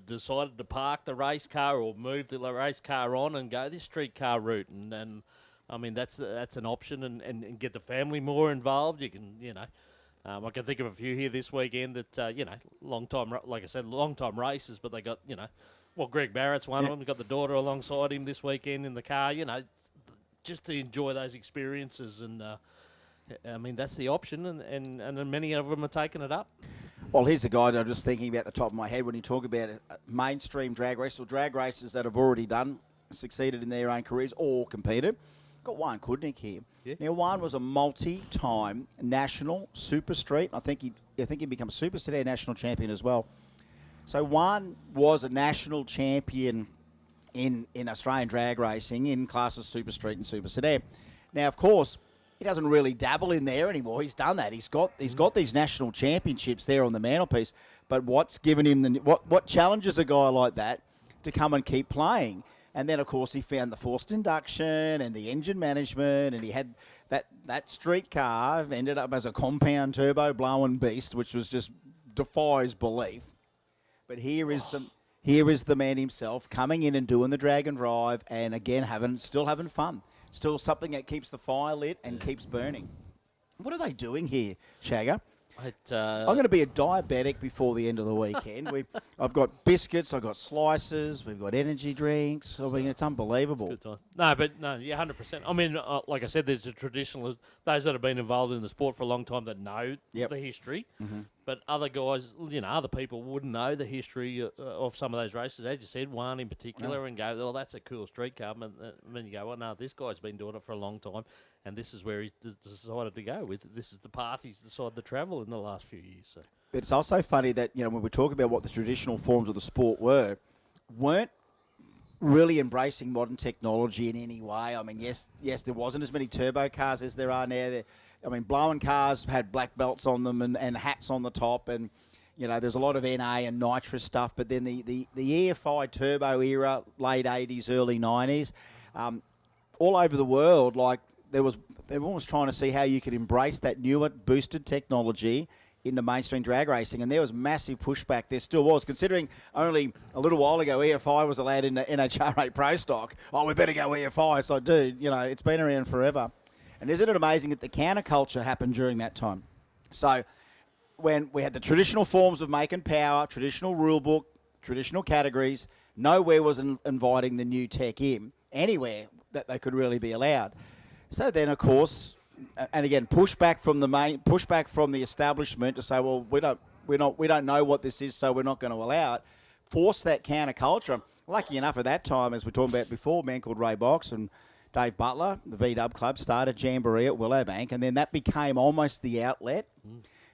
decided to park the race car or move the race car on and go this street car route. And I mean, that's an option and get the family more involved. You can, I can think of a few here this weekend that, long-time, like I said, long-time racers, but they got, Greg Barrett's one of them. He got the daughter alongside him this weekend in the car, just to enjoy those experiences. And, I mean, that's the option, and many of them are taking it up. Well, here's a guy that I'm just thinking about the top of my head when you talk about mainstream drag race or drag racers that have already succeeded in their own careers or competed. Got Juan Kudnik here. Yeah. Now, Juan was a multi-time national super street. I think he became a super sedan national champion as well. So one was a national champion in Australian drag racing in classes Super Street and Super Sedan. Now, of course, he doesn't really dabble in there anymore. He's done that. He's got these national championships there on the mantelpiece. But what's given him what challenges a guy like that to come and keep playing? And then, of course, he found the forced induction and the engine management, and he had that street car ended up as a compound turbo blowing beast, which was just defies belief. But here is the man himself coming in and doing the drag and drive, and again still having fun, still something that keeps the fire lit and keeps burning. What are they doing here, Shagger? I'm going to be a diabetic before the end of the weekend. I've got biscuits, I've got slices, we've got energy drinks. I mean, it's unbelievable. It's good times. No, yeah, 100%. I mean, like I said, there's a traditional, those that have been involved in the sport for a long time that know the history. Mm-hmm. But other guys, other people wouldn't know the history of some of those races. As you said, one in particular, and go, well, that's a cool street car. And then you go, well, no, this guy's been doing it for a long time, and this is where he decided to go with. This is the path he's decided to travel in the last few years. So. It's also funny that, when we talk about what the traditional forms of the sport weren't really embracing modern technology in any way. I mean, yes, there wasn't as many turbo cars as there are now. Blowing cars had black belts on them and hats on the top, and there's a lot of NA and nitrous stuff. But then the EFI turbo era, late 80s, early 90s, all over the world, like everyone was trying to see how you could embrace that newer boosted technology into mainstream drag racing, and there was massive pushback. There still was, considering only a little while ago EFI was allowed in the NHRA Pro stock. Oh, we better go EFI. So, dude, it's been around forever. And isn't it amazing that the counterculture happened during that time? So when we had the traditional forms of make and power, traditional rule book, traditional categories, nowhere was inviting the new tech in, anywhere that they could really be allowed. So then, of course, and again, pushback from the establishment to say, well, we don't know what this is, so we're not going to allow it. Force that counterculture. Lucky enough at that time, as we were talking about before, a man called Ray Box and Dave Butler, the V-Dub Club, started Jamboree at Willowbank, and then that became almost the outlet.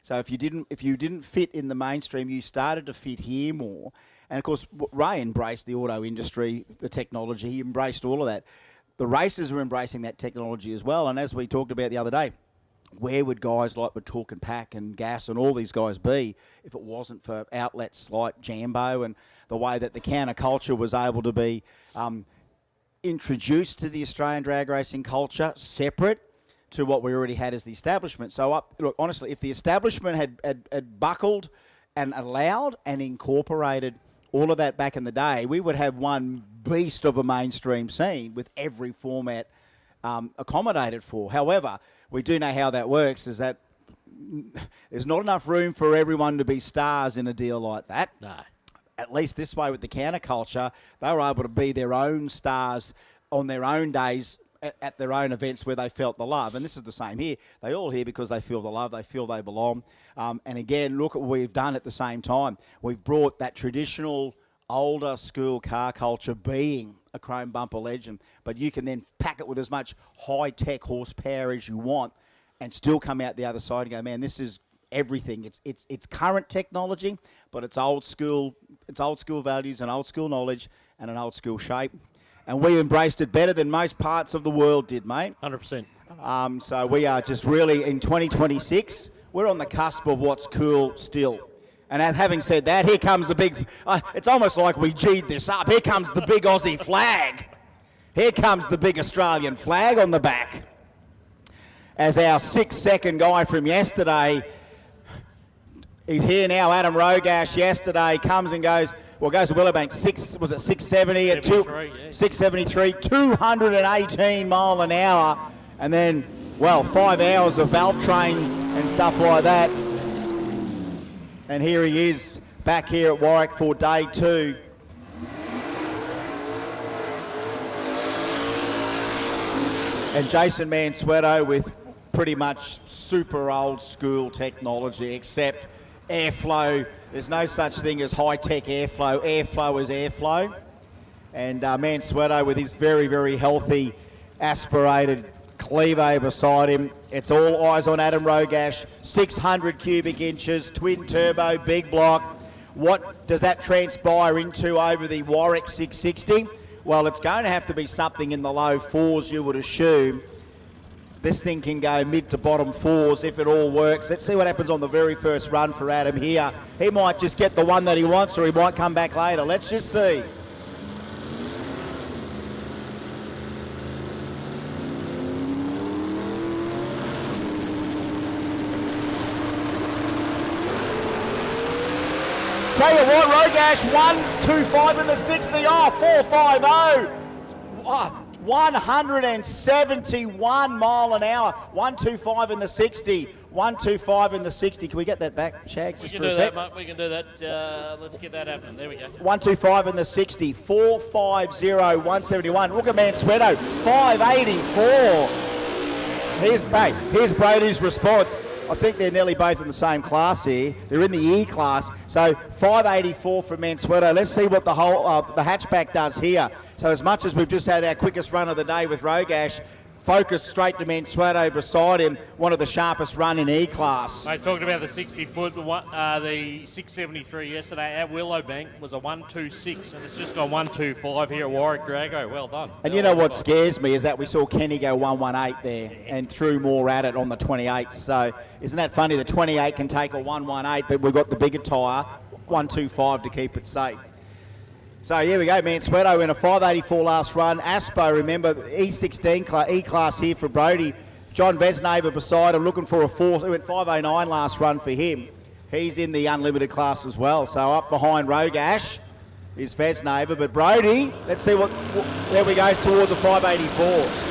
So if you didn't fit in the mainstream, you started to fit here more. And of course, Ray embraced the auto industry, the technology. He embraced all of that. The racers were embracing that technology as well. And as we talked about the other day, where would guys like Talk and Pack and Gas and all these guys be if it wasn't for outlets like Jambo and the way that the counterculture was able to be introduced to the Australian drag racing culture, separate to what we already had as the establishment. So, look, honestly, if the establishment had buckled and allowed and incorporated all of that back in the day, we would have one beast of a mainstream scene with every format accommodated for. However, we do know how that works, is that there's not enough room for everyone to be stars in a deal like that. No. At least this way with the counterculture, they were able to be their own stars on their own days at their own events where they felt the love. And this is the same here. They all here because they feel the love, they feel they belong. And again, look at what we've done at the same time. We've brought that traditional older school car culture being a chrome bumper legend, but you can then pack it with as much high-tech horsepower as you want and still come out the other side and go, man, this is everything. It's current technology, but it's old school values and old school knowledge and an old school shape. And we embraced it better than most parts of the world did, mate. 100%. So we are just really, in 2026, we're on the cusp of what's cool still. And as having said that, here comes the big, it's almost like we G'd this up. Here comes the big Aussie flag. Here comes the big Australian flag on the back. As our 6-second guy from yesterday, he's here now, Adam Rogash, yesterday, comes and goes, goes to Willowbank, 670 at 673, 218 mile an hour, and then, 5 hours of valve train and stuff like that. And here he is, back here at Warwick for day 2. And Jason Mansueto with pretty much super old school technology, except airflow. There's no such thing as high-tech airflow. Airflow is airflow. And Mansueto with his very, very healthy aspirated Cleve beside him. It's all eyes on Adam Rogash. 600 cubic inches, twin turbo, big block. What does that transpire into over the Warwick 660? Well, it's going to have to be something in the low fours, you would assume. This thing can go mid to bottom fours if it all works. Let's see what happens on the very first run for Adam here. He might just get the one that he wants, or he might come back later. Let's just see. Tell you what, Rogash, 125 in the 60. Oh, 450. 171 mile an hour. 125 in the 60. 125 in the 60. Can we get that back, Shags? We can do that, mate. We can do that. Let's get that happening. There we go. 125 in the 60. 450, 171. Look at Mansueto. 584. Here's Brady's response. I think they're nearly both in the same class here. They're in the E class. So 584 for Mansueto. Let's see what the whole the hatchback does here. So as much as we've just had our quickest run of the day with Rogash, focus straight to Mansueto beside him, one of the sharpest run in E class. Mate, talking about the 60-foot, the 673 yesterday at Willowbank was a 126, and it's just gone 125 here at Warwick Dragway. Well done. And you know what scares me is that we saw Kenny go 118 there and threw more at it on the 28. So isn't that funny? The 28 can take a 118, but we've got the bigger tyre, 125 to keep it safe. So here we go, Mansueto in a 584 last run. Aspo, remember, E16 E-class here for Brody. John Vesnaver beside him, looking for a fourth. He went 509 last run for him. He's in the unlimited class as well. So up behind Rogash is Vesnaver. But Brody, let's see what, there we goes towards a 584.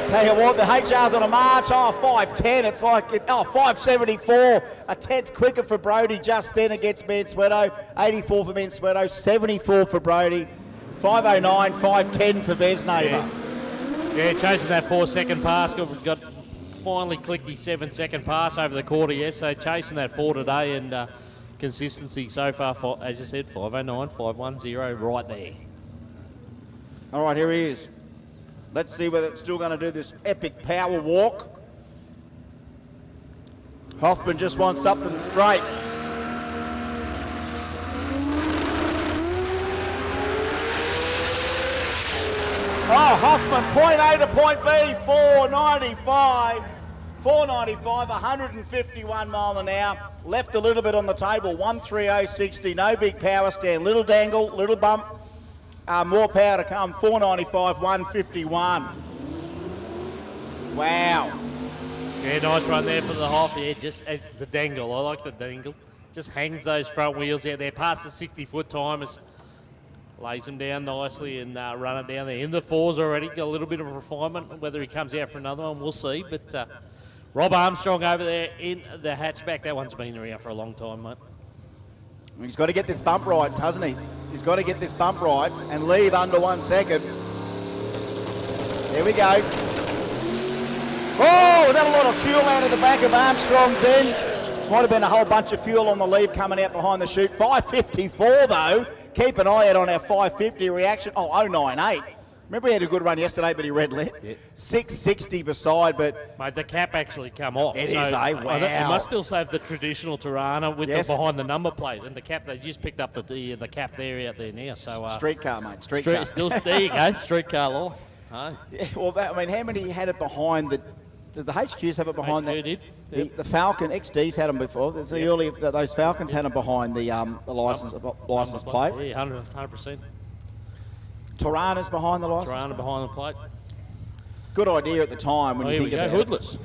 Tell you what, the HR's on a march. 510. It's like, 574. A tenth quicker for Brody just then against Mansueto. 84 for Mansueto. 74 for Brody. 509, 510 for Vesnaver. Yeah, chasing that 4-second pass. Got finally clicked his 7-second pass over the quarter yesterday. Chasing that 4 today, and consistency so far, for, as you said, 509, 510, right there. All right, here he is. Let's see whether it's still going to do this epic power walk. Hoffman just wants something straight. Oh, Hoffman, point A to point B, 495. 495, 151 mile an hour. Left a little bit on the table, 130.60. No big power stand. Little dangle, little bump. More power to come, 495, 151. Wow. Yeah, nice run there for the Hoff. Yeah, just the dangle. I like the dangle. Just hangs those front wheels out there past the 60-foot timers. Lays them down nicely and run it down there. In the fours already, got a little bit of refinement. Whether he comes out for another one, we'll see. But Rob Armstrong over there in the hatchback. That one's been around for a long time, mate. He's got to get this bump right, hasn't he? He's got to get this bump right and leave under 1 second. There we go. Oh, was that a lot of fuel out of the back of Armstrong's end? Might have been a whole bunch of fuel on the leave coming out behind the chute. 554 though. Keep an eye out on our 550 reaction. Oh, 098. Remember he had a good run yesterday, but he red lit. Yeah. 660 beside, but... Mate, the cap actually come off. It is, eh? Wow. You must still have the traditional Tirana with the behind the number plate. And the cap, they just picked up the cap there out there now. So streetcar, mate. Streetcar. Still, there you go. Streetcar life. Hey. Yeah, well, I mean, how many had it behind the... Did the HQs have it behind the Falcon? XD's had them before. The early, those Falcons had them behind the license plate. Yeah, 100%. Tirana's behind the license. Tirana behind the plate. Good idea at the time when you think about hoodless. it.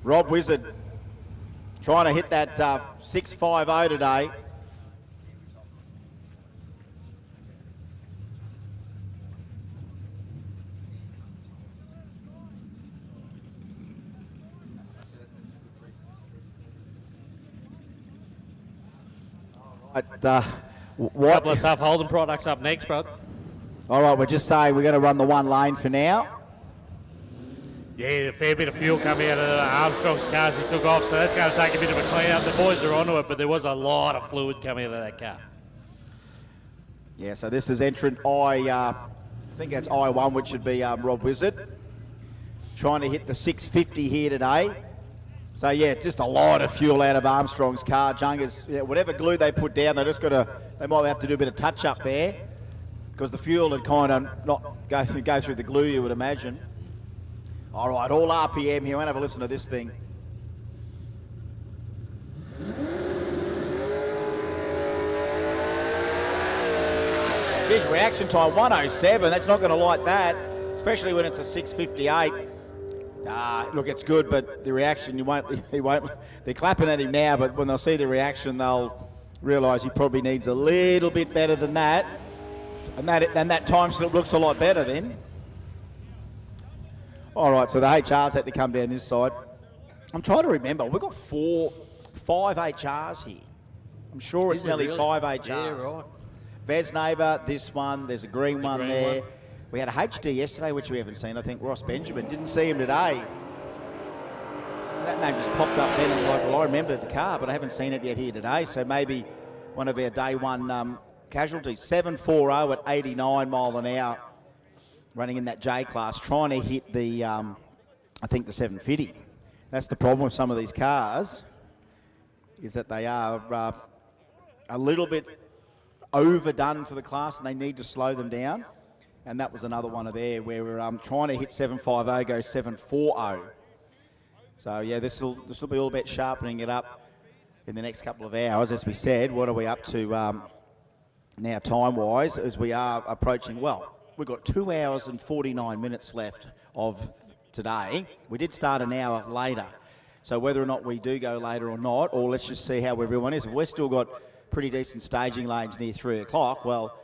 Rob Wizard trying to hit that 650 today. What? Couple of tough Holden products up next, bro. All right, we're just saying we're going to run the one lane for now. Yeah, a fair bit of fuel coming out of Armstrong's car as he took off, so that's going to take a bit of a clean up. The boys are onto it, but there was a lot of fluid coming out of that car. Yeah, so this is entrant I think that's I1, which should be Rob Wizard. trying to hit the 650 here today. So yeah, just a lot of fuel out of Armstrong's car. Junga's, whatever glue they put down, they might have to do a bit of touch up there because the fuel had kind of not go through the glue, you would imagine. All right, all RPM here. I want to have a listen to this thing. Geez, reaction time 107. That's not going to like that, especially when it's a 658. Look, it's good, but the reaction, he won't. They're clapping at him now, but when they'll see the reaction, they'll realise he probably needs a little bit better than that. And that time slip looks a lot better then. All right, so the HRs had to come down this side. I'm trying to remember. We've got 5 HRs here. I'm sure it's nearly really? 5 HRs. Yeah, right. Vesneva, this one. There's a green one there. We had a HD yesterday, which we haven't seen. I think Ross Benjamin. Didn't see him today. That name just popped up then. It's like, well, I remember the car, but I haven't seen it yet here today. So maybe one of our day one casualties. 740 at 89 mile an hour. Running in that J class, trying to hit the, I think the 750. That's the problem with some of these cars, is that they are a little bit overdone for the class and they need to slow them down. And that was another one of there where we're trying to hit 750, go 740. So yeah, this will be all about sharpening it up in the next couple of hours. As we said, what are we up to now time-wise, as we are approaching, well, we've got 2 hours and 49 minutes left of today. We did start an hour later. So whether or not we do go later or not, or let's just see how everyone is. If we've still got pretty decent staging lanes near 3 o'clock, well,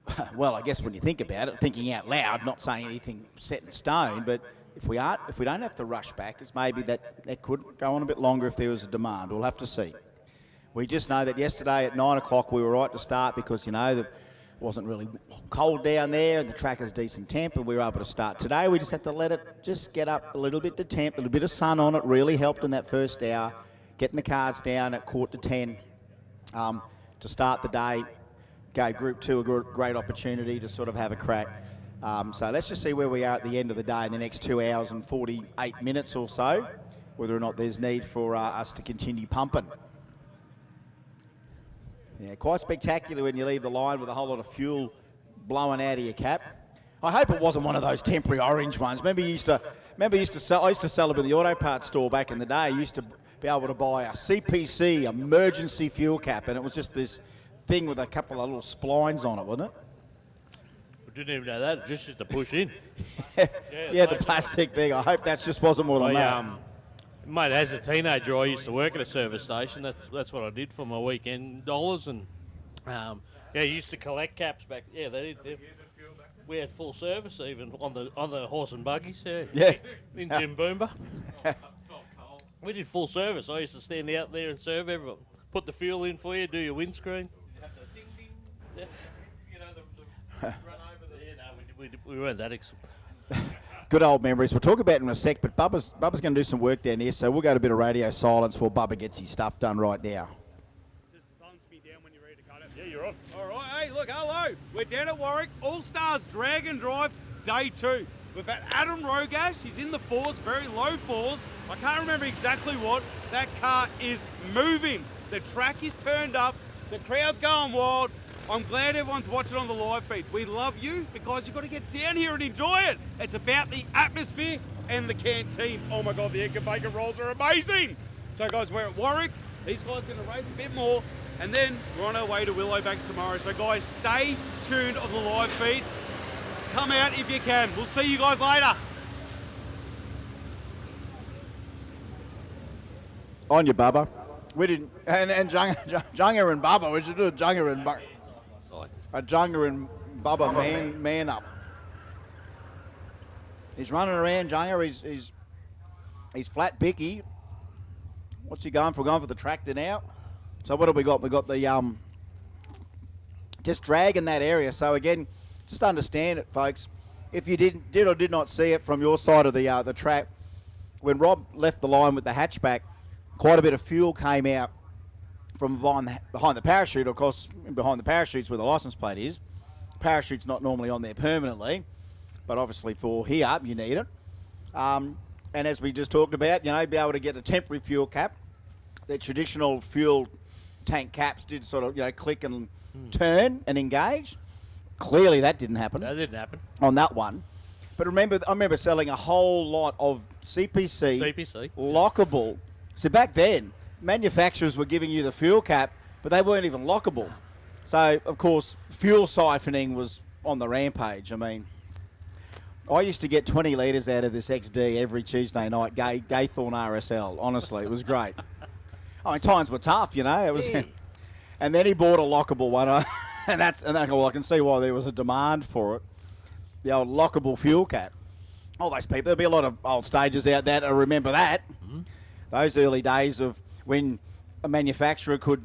I guess when you think about it, thinking out loud, not saying anything set in stone, but if we don't have to rush back, it's maybe that could go on a bit longer if there was a demand. We'll have to see. We just know that yesterday at 9 o'clock we were right to start because, it wasn't really cold down there and the track is decent temp and we were able to start. Today we just had to let it just get up a little bit to temp, a little bit of sun on it really helped in that first hour, getting the cars down at 9:45 to start the day. Okay, Group 2, a great opportunity to sort of have a crack. So let's just see where we are at the end of the day in the next 2 hours and 48 minutes or so, whether or not there's need for us to continue pumping. Yeah, quite spectacular when you leave the line with a whole lot of fuel blowing out of your cap. I hope it wasn't one of those temporary orange ones. I used to sell them in the auto parts store back in the day. I used to be able to buy a CPC emergency fuel cap, and it was just this thing with a couple of little splines on it, wasn't it? I didn't even know that. Just used to push in. Yeah, the plastic thing. I hope that just wasn't what I meant. Mate, as a teenager, I used to work at a service station. That's what I did for my weekend dollars, and I used to collect caps back. Yeah, they did. We had full service even on the horse and buggies. Yeah. In Jim Boomba. We did full service. I used to stand out there and serve everyone. Put the fuel in for you, do your windscreen. Yeah. The run over the... Yeah, no, we weren't that Good old memories. We'll talk about it in a sec, but Bubba's going to do some work down here, so we'll go to a bit of radio silence while Bubba gets his stuff done right now. Just thumbs me down when you're ready to cut it. Yeah, you're on. All right. Hey, look, hello. We're down at Warwick. Allstars Drag and Drive, day 2. We've had Adam Rogash. He's in the fours, very low fours. I can't remember exactly what. That car is moving. The track is turned up. The crowd's going wild. I'm glad everyone's watching on the live feed. We love you because you've got to get down here and enjoy it. It's about the atmosphere and the canteen. Oh my God, the egg and bacon rolls are amazing. So guys, we're at Warwick. These guys are going to race a bit more. And then we're on our way to Willowbank tomorrow. So guys, stay tuned on the live feed. Come out if you can. We'll see you guys later. On you, Bubba. We didn't, and Junga and Bubba. We should do a Junga and Bubba. A Junga and Bubba man up. He's running around, Junga. He's flat Bicky. What's he going for? Going for the tractor now. So what have we got? We got the just dragging that area. So again, just understand it, folks. If you did or did not see it from your side of the track, when Rob left the line with the hatchback, quite a bit of fuel came out from behind the parachute. Of course, behind the parachute's where the license plate is. Parachute's not normally on there permanently, but obviously for here, you need it. And as we just talked about, be able to get a temporary fuel cap. The traditional fuel tank caps did sort of, click and turn and engage. Clearly that didn't happen. That didn't happen. On that one. But I remember selling a whole lot of CPC. Lockable. So back then, manufacturers were giving you the fuel cap, but they weren't even lockable. So, of course, fuel siphoning was on the rampage. I mean, I used to get 20 litres out of this XD every Tuesday night, Gaythorne RSL. Honestly, it was great. I mean, times were tough, It was, and then he bought a lockable one, and I can see why there was a demand for it. The old lockable fuel cap. All those people, there'll be a lot of old stages out there to remember that. Mm-hmm. Those early days of when a manufacturer could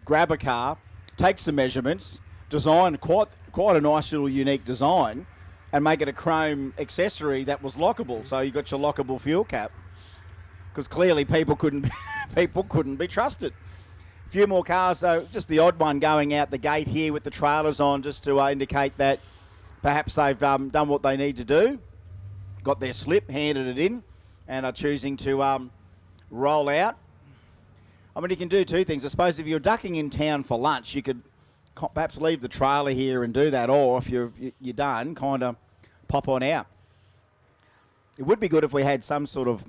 grab a car, take some measurements, design quite a nice little unique design, and make it a chrome accessory that was lockable. So you got your lockable fuel cap. Because clearly people couldn't be trusted. A few more cars, though, just the odd one going out the gate here with the trailers on, just to indicate that perhaps they've done what they need to do, got their slip, handed it in, and are choosing to roll out. I mean, you can do two things. I suppose if you're ducking in town for lunch, you could perhaps leave the trailer here and do that, or if you're done, kind of pop on out. It would be good if we had some sort of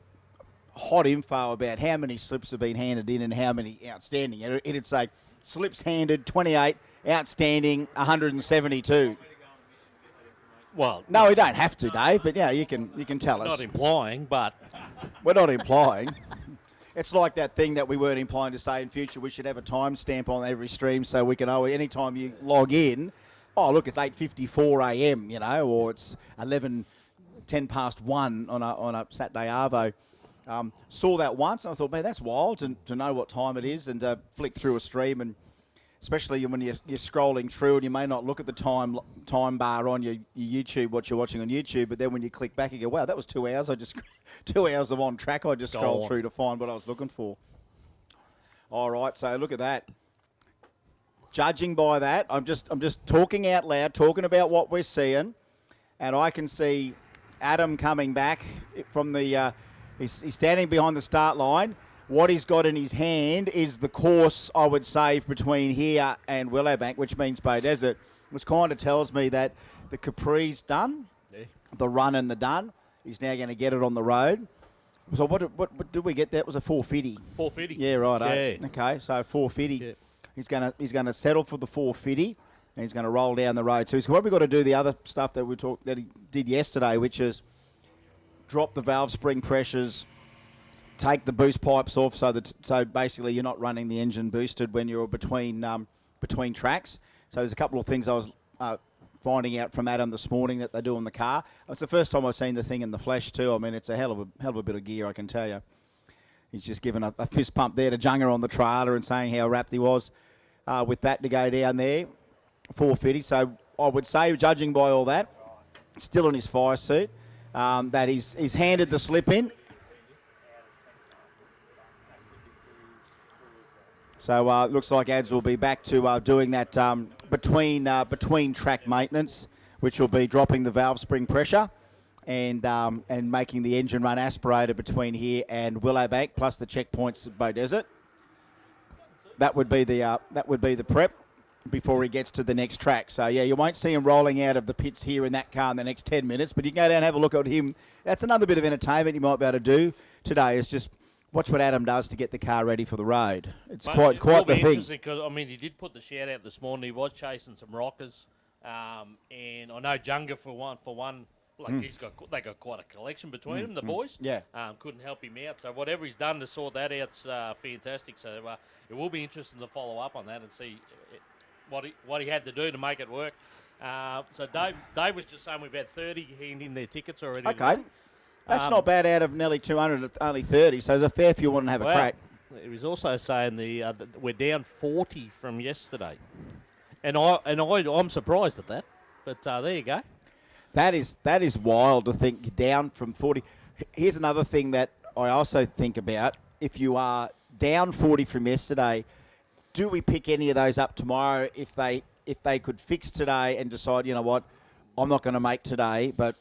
hot info about how many slips have been handed in and how many outstanding. It'd say slips handed 28, outstanding 172. Well, no, we don't have to, Dave. But yeah, you can tell us. Not implying, but we're not implying. It's like that thing that we weren't implying to say in future we should have a timestamp on every stream so we can any time you log in, oh look, it's 8:54 a.m. Or it's 10 past 1 on a Saturday arvo. Saw that once and I thought, man, that's wild to know what time it is and flick through a stream, and especially when you're scrolling through and you may not look at the time bar on your YouTube, what you're watching on YouTube, but then when you click back you go, wow, that was 2 hours. 2 hours of on track I just scrolled through to find what I was looking for. All right, so look at that. Judging by that, I'm just talking out loud, talking about what we're seeing, and I can see Adam coming back from the he's standing behind the start line. What he's got in his hand is the course, I would say, between here and Willowbank, which means Bay Desert, which kind of tells me that the Capri's done, the run and the done. He's now going to get it on the road. So what did we get? That was a 450. 450. Yeah, right. Yeah. Okay, so 450. Yeah. He's gonna settle for the 450, and he's going to roll down the road. So he's probably got to do the other stuff that that he did yesterday, which is drop the valve spring pressures, take the boost pipes off, so basically you're not running the engine boosted when you're between tracks. So there's a couple of things I was finding out from Adam this morning that they do on the car. It's the first time I've seen the thing in the flesh too. I mean, it's a hell of a bit of gear, I can tell you. He's just given a fist pump there to Junga on the trailer and saying how wrapped he was with that to go down there, 450. So I would say, judging by all that, still in his fire suit, that he's handed the slip in. So it looks like Ads will be back to doing that between track maintenance, which will be dropping the valve spring pressure and making the engine run aspirated between here and Willowbank, plus the checkpoints at Bow Desert. That would be the prep before he gets to the next track. So yeah, you won't see him rolling out of the pits here in that car in the next 10 minutes, but you can go down and have a look at him. That's another bit of entertainment you might be able to do today, is just watch what Adam does to get the car ready for the road. It's quite the thing. Because I mean, he did put the shout out this morning. He was chasing some rockers, and I know Junga for one. Like they got quite a collection between them, the boys. Yeah. Couldn't help him out. So whatever he's done to sort that out's fantastic. So it will be interesting to follow up on that and see what he had to do to make it work. So Dave was just saying we've had 30 handing their tickets already. Okay. That's not bad out of nearly 200, only 30, so there's a fair few want to have a crack. He was also saying we're down 40 from yesterday. And I'm surprised at that, but there you go. That is wild to think down from 40. Here's another thing that I also think about. If you are down 40 from yesterday, do we pick any of those up tomorrow if they could fix today and decide, you know what, I'm not going to make today, but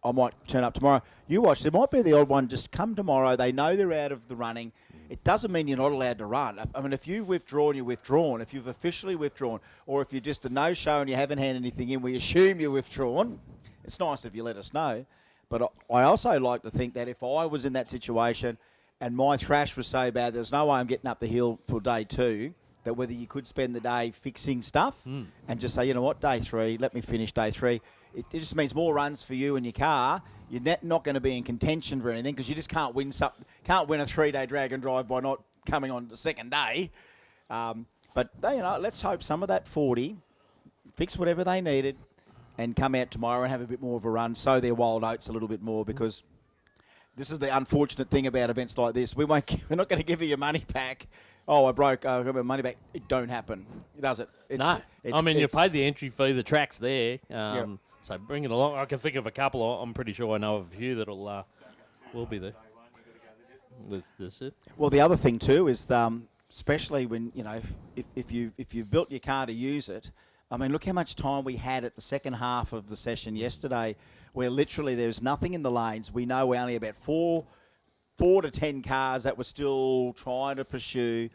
I might turn up tomorrow. You watch, there might be the odd one, just come tomorrow. They know they're out of the running. It doesn't mean you're not allowed to run. I mean, if you've withdrawn, you're withdrawn. If you've officially withdrawn, or if you're just a no-show and you haven't handed anything in, we assume you're withdrawn. It's nice if you let us know. But I also like to think that if I was in that situation and my thrash was so bad, there's no way I'm getting up the hill for day 2, that whether you could spend the day fixing stuff and just say, you know what, day 3, let me finish day 3. It just means more runs for you and your car. You're not going to be in contention for anything because you just can't win a 3-day drag and drive by not coming on the second day. But let's hope some of that 40 fix whatever they needed and come out tomorrow and have a bit more of a run, sow their wild oats a little bit more, because this is the unfortunate thing about events like this. We're not going to give you your money back. Oh, I got my money back. It don't happen, does it? You paid the entry fee. The track's there. So bring it along. I can think of a couple. I'm pretty sure I know of a few that'll will be there. That's it. Well, the other thing too is, especially when if you've built your car to use it. I mean, look how much time we had at the second half of the session yesterday, where literally there's nothing in the lanes. We know we're only about 4 to 10 cars that were still trying to pursue.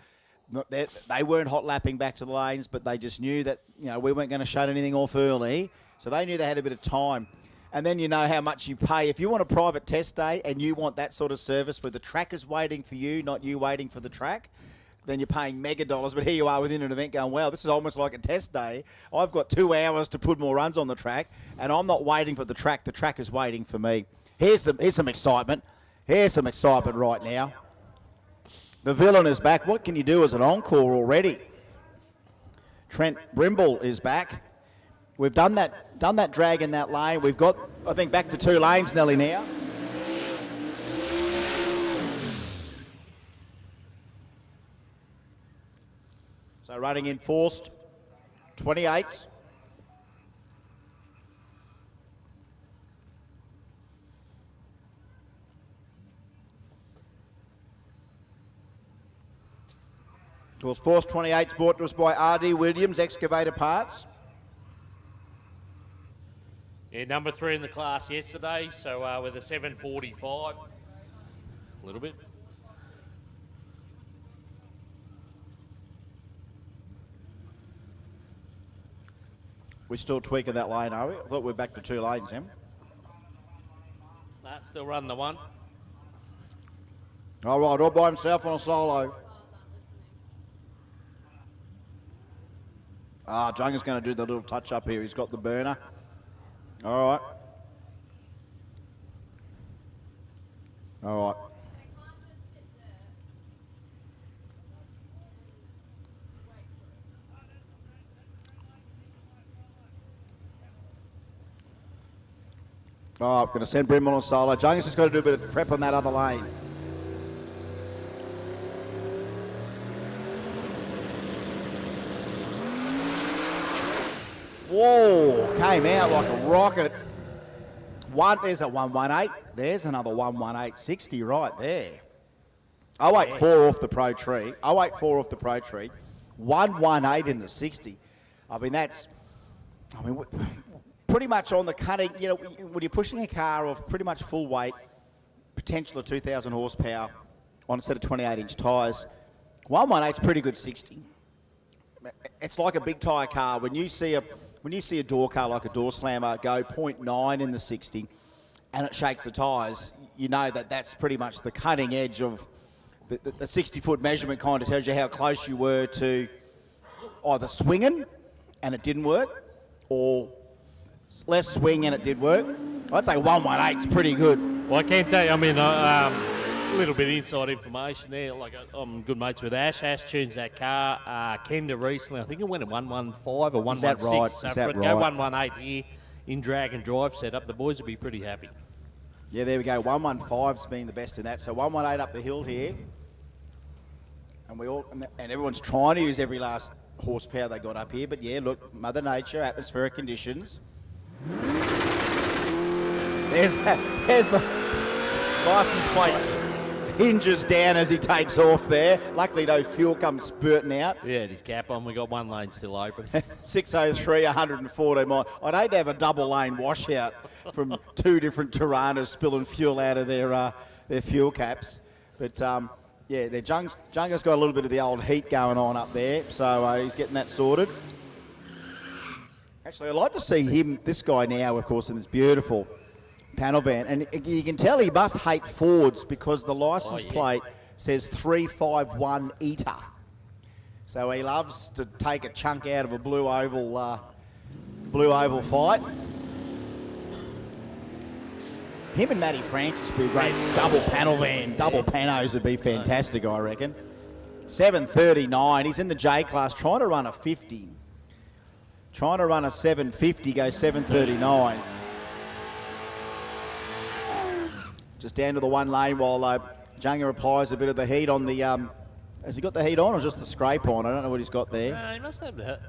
They weren't hot lapping back to the lanes, but they just knew that we weren't going to shut anything off early, so they knew they had a bit of time. And then you know how much you pay. If you want a private test day and you want that sort of service where the track is waiting for you, not you waiting for the track, then you're paying mega dollars. But here you are within an event going, wow, this is almost like a test day. I've got 2 hours to put more runs on the track, and I'm not waiting for the track. The track is waiting for me. Here's some excitement. Here's some excitement right now. The villain is back. What can you do as an encore already? Trent Brimble is back. We've done that drag in that lane. We've got, I think, back to 2 lanes, Nelly, now. So running in forced 28s. Of course, forced 28s brought to us by R.D. Williams Excavator Parts. Yeah, number 3 in the class yesterday, so with a 7:45, a little bit. We're still tweaking that lane, are we? I thought we're back to 2 lanes, Em. Nah, still running the 1. All right, all by himself on a solo. Junga's going to do the little touch up here. He's got the burner. All right. All right. Oh, I'm going to send Brim on a solo. Junga's just got to do a bit of prep on that other lane. Whoa, came out like a rocket. There's a 118. There's another 118.60 right there. 084 off the pro tree. 084 off the pro tree. 118 in the 60. Pretty much on the cutting, when you're pushing a car of pretty much full weight, potential of 2,000 horsepower on a set of 28-inch tyres, 118's pretty good 60. It's like a big tyre car. When you see a door car like a door slammer go 0.9 in the 60 and it shakes the tyres, you know that's pretty much the cutting edge of the 60-foot measurement. Kind of tells you how close you were to either swinging and it didn't work, or less swing and it did work. I'd say 118's pretty good. Well, I can tell you, a little bit of inside information there. Like, I'm good mates with Ash. Ash tunes that car. Kenda recently, I think it went at 115 or 116. Is that right? So Is that if it right? go 118 here in drag and drive setup, the boys would be pretty happy. Yeah, there we go. 115's been the best in that. So 118 up the hill here. And everyone's trying to use every last horsepower they got up here. But yeah, look, Mother Nature, atmospheric conditions. There's the license plate. hinges down as he takes off there. Luckily, no fuel comes spurting out. Yeah, his cap on. We got one lane still open. 603, 114 miles. I'd hate to have a double lane washout from two different Tiranas spilling fuel out of their fuel caps. But yeah, Junga's got a little bit of the old heat going on up there, so he's getting that sorted. Actually, I'd like to see this guy now, of course, in this beautiful panel van. And you can tell he must hate Fords because the license plate says 351 Eater. So he loves to take a chunk out of a blue oval fight. Him and Matty Francis would be great. Double panel van, double panos would be fantastic, I reckon. 7:39. He's in the J class, trying to run a 50. Trying to run a 7:50, goes 7:39. Just down to the one lane while Junga applies a bit of the heat on the... has he got the heat on or just the scrape on? I don't know what he's got there. He must have the...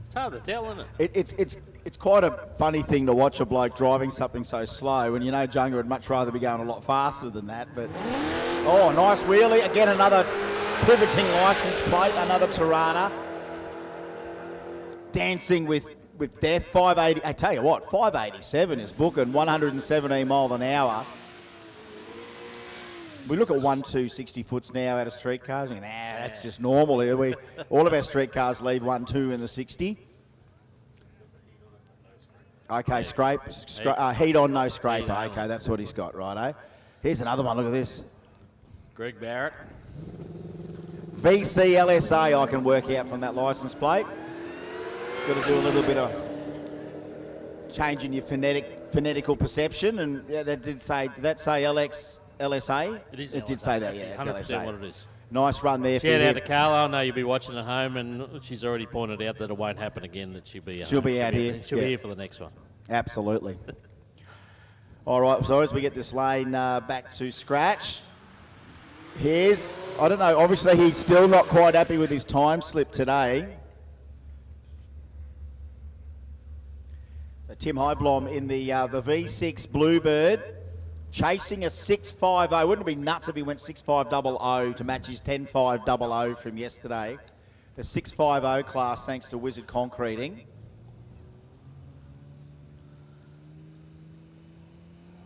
It's hard to tell, isn't it? It's quite a funny thing to watch a bloke driving something so slow, and you know Junga would much rather be going a lot faster than that. But oh, nice wheelie. Again, another pivoting license plate, another Tirana. Dancing with death, 580. I tell you what, 587 is booking, 117 miles an hour. We look at 1-2 60-foots now out of street cars, and that's just normal here. All of our street cars leave 1-2 in the 60. Okay, heat on, no scraper. Okay, that's what he's got, righto. Here's another one, look at this. Greg Barrett. VC LSA I can work out from that license plate. Got to do a little bit of changing your phonetical perception, and yeah, did that say LX LSA? It is. It did say that. That's yeah, 100% LSA. what it is. Nice run there. Shout out to Carla. I know you'll be watching at home, and she's already pointed out that it won't happen again. That she'll be out here. She'll be here for the next one. Absolutely. All right. So as we get this lane back to scratch, I don't know. Obviously, he's still not quite happy with his time slip today. Tim Heiblom in the V6 Bluebird, chasing a 6.50. Wouldn't it be nuts if he went 6.500 to match his 10.500 from yesterday? The 6.50 class, thanks to Wizard Concreting.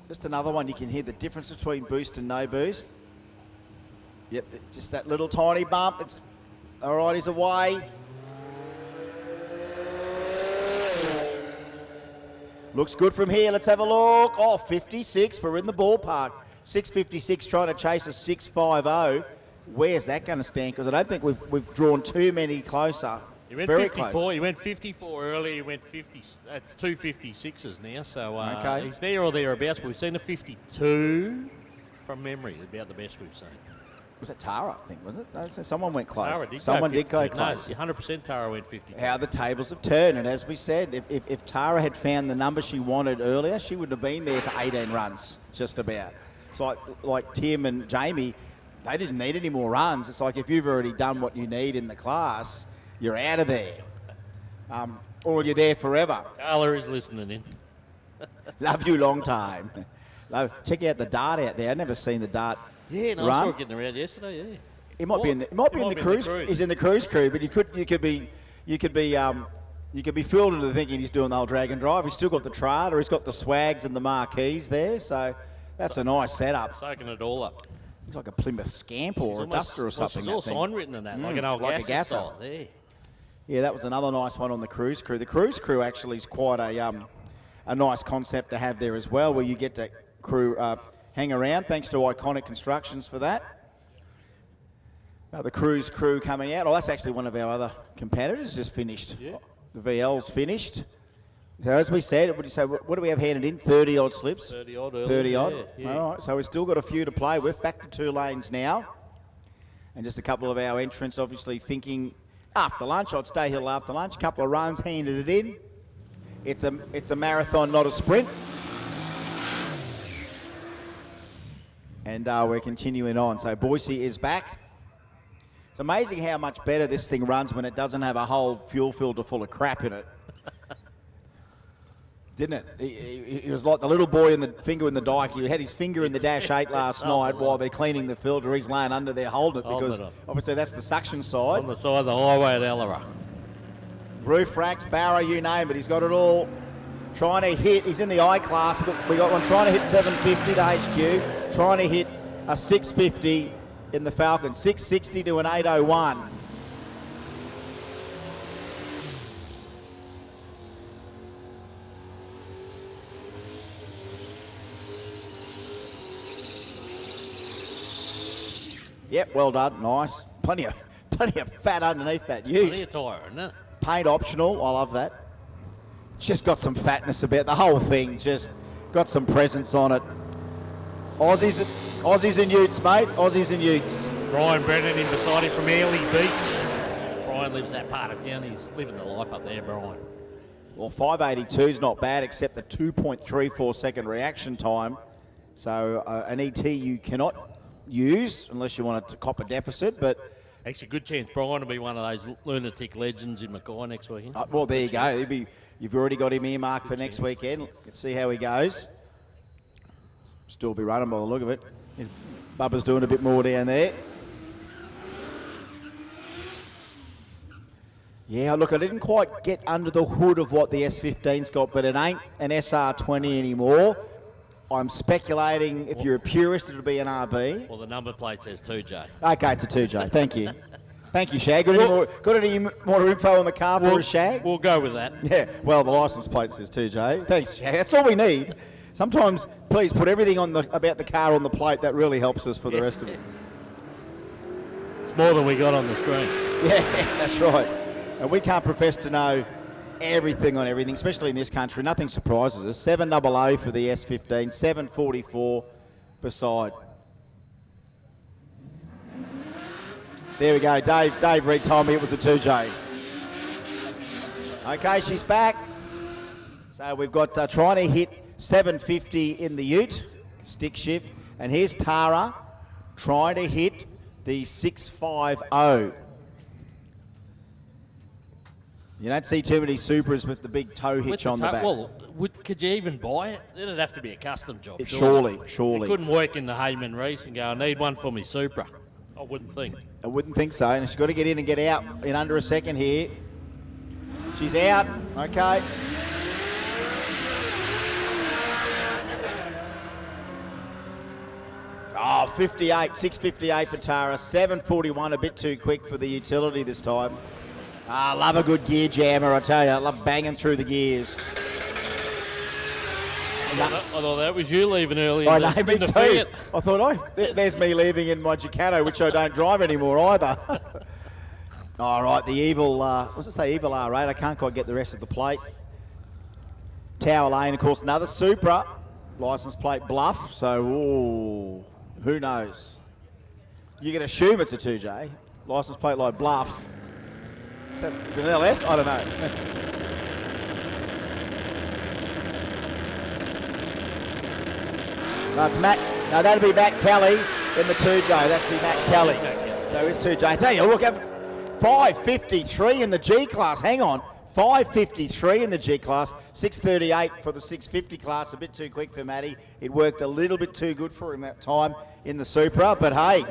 Just another one, you can hear the difference between boost and no boost. Yep, just that little tiny bump. It's all right, he's away. Looks good from here. Let's have a look. Oh, 56. We're in the ballpark. 6.56 trying to chase a 6.50. Where's that going to stand? Because I don't think we've drawn too many closer. You went Very 54. close. You went 54 earlier. You went 50. That's 256s now. So okay. He's there or thereabouts. But we've seen a 52 from memory. About the best we've seen. Was that Tara, I think, was it? No, someone went close. Tara did Someone go did go 52. close. No, 100% Tara went 52. How the tables have turned. And as we said, if Tara had found the number she wanted earlier, she would have been there for 18 runs, just about. It's like Tim and Jamie, they didn't need any more runs. It's like if you've already done what you need in the class, you're out of there. Or you're there forever. Carla is listening in. Love you long time. Check out the dart out there. I've never seen the dart Yeah, no, run. I saw it getting around yesterday, yeah. It might be in the cruise. He's in the cruise crew, but you could be fooled into thinking he's doing the whole drag and drive. He's still got the trad, or he's got the swags and the marquees there. So that's a nice setup. Soaking it all up. Looks like a Plymouth Scamp or a Duster or something. She's all sign written in that, like an old like a gas gasser. style. Yeah. Yeah, that was another nice one on the cruise crew. The cruise crew actually is quite a nice concept to have there as well, where you get to hang around. Thanks to Iconic Constructions for that. The cruise crew coming out. Oh, that's actually one of our other competitors just finished. Yeah. The VL's finished. So as we said, what do we have handed in? 30 odd slips. 30 odd. 30 odd. Yeah. All right. So we've still got a few to play with. Back to 2 lanes now, and just a couple of our entrants, obviously thinking after lunch. I'd stay here after lunch. A couple of runs, handed it in. It's a marathon, not a sprint. And we're continuing on. So Boise is back. It's amazing how much better this thing runs when it doesn't have a whole fuel filter full of crap in it. Didn't it? He was like the little boy in the finger in the dike. He had his finger in the Dash 8 last night while they're cleaning the filter. He's laying under there holding it because obviously that's the suction side. On the side of the highway at Ellery. Roof racks, barrow, you name it. He's got it all. Trying to hit. He's in the I class. We got one trying to hit 750 to HQ. Trying to hit a 650 in the Falcon. 660 to an 801. Yep, well done. Nice. Plenty of fat underneath that ute. Plenty of tyre, isn't it? Paint optional. I love that. Just got some fatness about the whole thing. Just got some presence on it. Aussies and utes, mate. Aussies and utes. Brian Brennan in beside him from Airlie Beach. Brian lives that part of town. He's living the life up there, Brian. Well, 582 is not bad, except the 2.34 second reaction time. So an ET you cannot use unless you want to cop a deficit, but actually good chance Brian will be one of those lunatic legends in Mackay next weekend. Well, there you go. You've already got him earmarked for next weekend. Let's see how he goes. Still be running by the look of it. His Bubba's doing a bit more down there. Yeah, look, I didn't quite get under the hood of what the S15's got, but it ain't an SR20 anymore. I'm speculating if you're a purist, it'll be an RB. Well, the number plate says 2J. Okay, it's a 2J. Thank you. Thank you, Shag. Got any more info on the car for us, Shag? We'll go with that. Yeah, well, the licence plate says 2J. Thanks, Shag. That's all we need. Sometimes, please put everything about the car on the plate. That really helps us for the rest of it. It's more than we got on the screen. Yeah, that's right. And we can't profess to know everything on everything, especially in this country. Nothing surprises us. 700 for the S15, 744 beside. There we go. Dave Reed told me it was a 2J. Okay, she's back. So we've got trying to hit 750 in the ute, stick shift. And here's Tara trying to hit the 650. You don't see too many Supras with the big tow hitch on the back. Well, could you even buy it? It'd have to be a custom job. Surely. You couldn't work in the Hayman Reese and go, I need one for me Supra. I wouldn't think. I wouldn't think so. And she's got to get in and get out in under a second here. She's out. Okay. Oh, 58. 658 for Tara. 741, a bit too quick for the utility this time. I love a good gear jammer, I tell you. I love banging through the gears. I thought that was you leaving early. I know, me too. Fiat. I thought, there's me leaving in my Ducato, which I don't drive anymore either. All right, the evil, what's it say, evil R8. I can't quite get the rest of the plate. Tower Lane, of course, another Supra. License plate Bluff, so, ooh, who knows? You can assume it's a 2J. License plate like Bluff. Is it an LS? I don't know. No, it's Matt. No, that'll be Matt Kelly in the 2J. That'll be Matt Kelly. So it's 2J. I tell you, look, 553 in the G class. Hang on. 553 in the G class. 638 for the 650 class. A bit too quick for Matty. It worked a little bit too good for him that time in the Supra. But hey,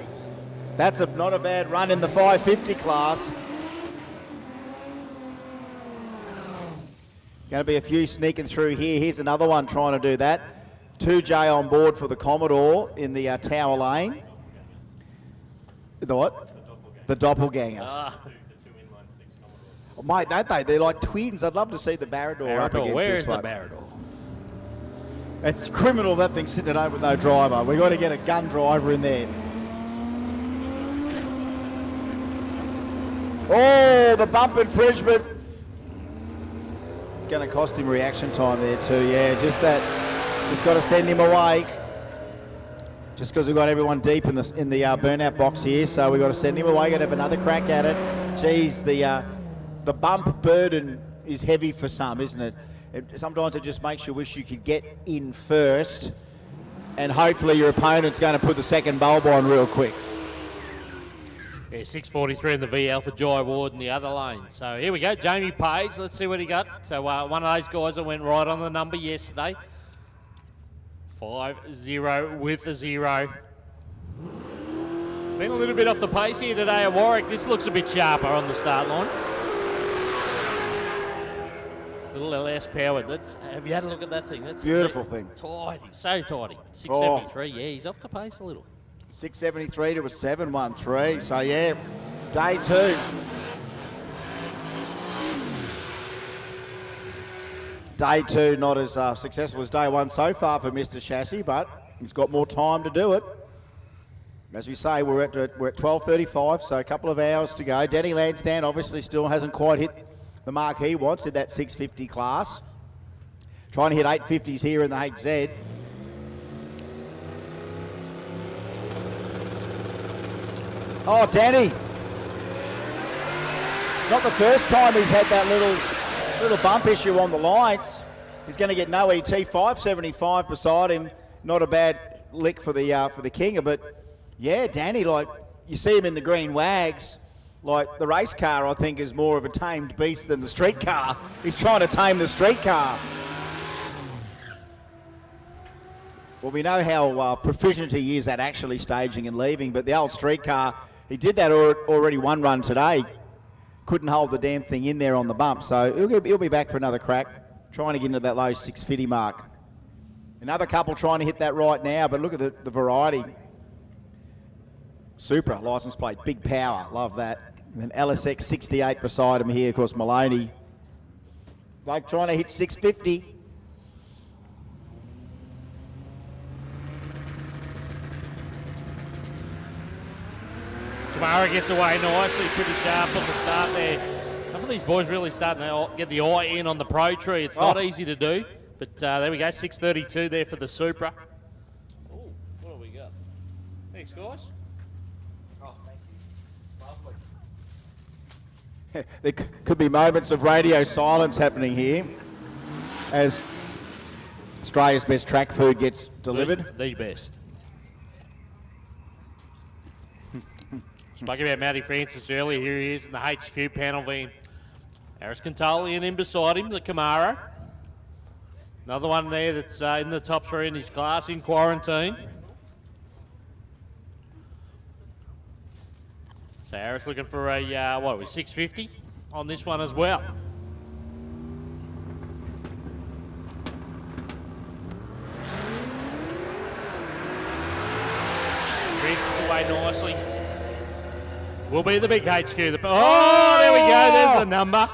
that's not a bad run in the 550 class. Going to be a few sneaking through here. Here's another one trying to do that. 2J on board for the Commodore in the Tower Lane. The what? The Doppelganger. Oh, mate, don't they? They're like twins. I'd love to see the Barrador up against Where this is one. the Barrador? It's criminal that thing's sitting at home with no driver. We've got to get a gun driver in there. Oh, the bump infringement. It's going to cost him reaction time there too. Yeah, just that. Just got to send him away. Just because we've got everyone deep in the burnout box here, so we've got to send him away. Got to have another crack at it. Geez, the bump burden is heavy for some, isn't it? Sometimes it just makes you wish you could get in first, and hopefully your opponent's going to put the second bulb on real quick. Yeah, 643 in the VL for Jai Ward in the other lane. So here we go, Jamie Page. Let's see what he got. So one of those guys that went right on the number yesterday. 5-0 with a 0. Been a little bit off the pace here today at Warwick. This looks a bit sharper on the start line. A little less powered. Have you had a look at that thing? That's Beautiful thing. Tidy, so tidy. 673, yeah, he's off the pace a little. 673 to a 713. So, yeah, day 2. Day 2 not as successful as day 1 so far for Mr. Chassis, but he's got more time to do it. As we say, we're at 12:35, so a couple of hours to go. Danny Lansdowne obviously still hasn't quite hit the mark he wants in that 650 class. Trying to hit 850s here in the HZ. Oh, Danny. It's not the first time he's had that little bump issue on the lines. He's going to get no ET. 575 beside him. Not a bad lick for the Kinger, but yeah, Danny, like, you see him in the green wags. Like, the race car, I think, is more of a tamed beast than the street car. He's trying to tame the street car. Well, we know how proficient he is at actually staging and leaving, but the old street car, he did that already one run today. Couldn't hold the damn thing in there on the bump, so he'll be back for another crack, trying to get into that low 650 mark. Another couple trying to hit that right now, but look at the variety. Supra, license plate, big power, love that. And then LSX 68 beside him here, of course, Maloney. Like trying to hit 650. Kamara gets away nicely, pretty sharp on the start there. Some of these boys really starting to get the eye in on the Pro Tree. It's not easy to do, but there we go, 632 there for the Supra. Oh, what have we got? Thanks, guys. There could be moments of radio silence happening here as Australia's best track food gets delivered. The best. Spoke about Matty Francis earlier. Here he is in the HQ panel van. Harris Cantolian in beside him, the Camaro. Another one there that's in the top 3 in his class in quarantine. So Harris looking for a, 650 on this one as well. Francis away nicely. Will be the big HQ. There we go. There's the number.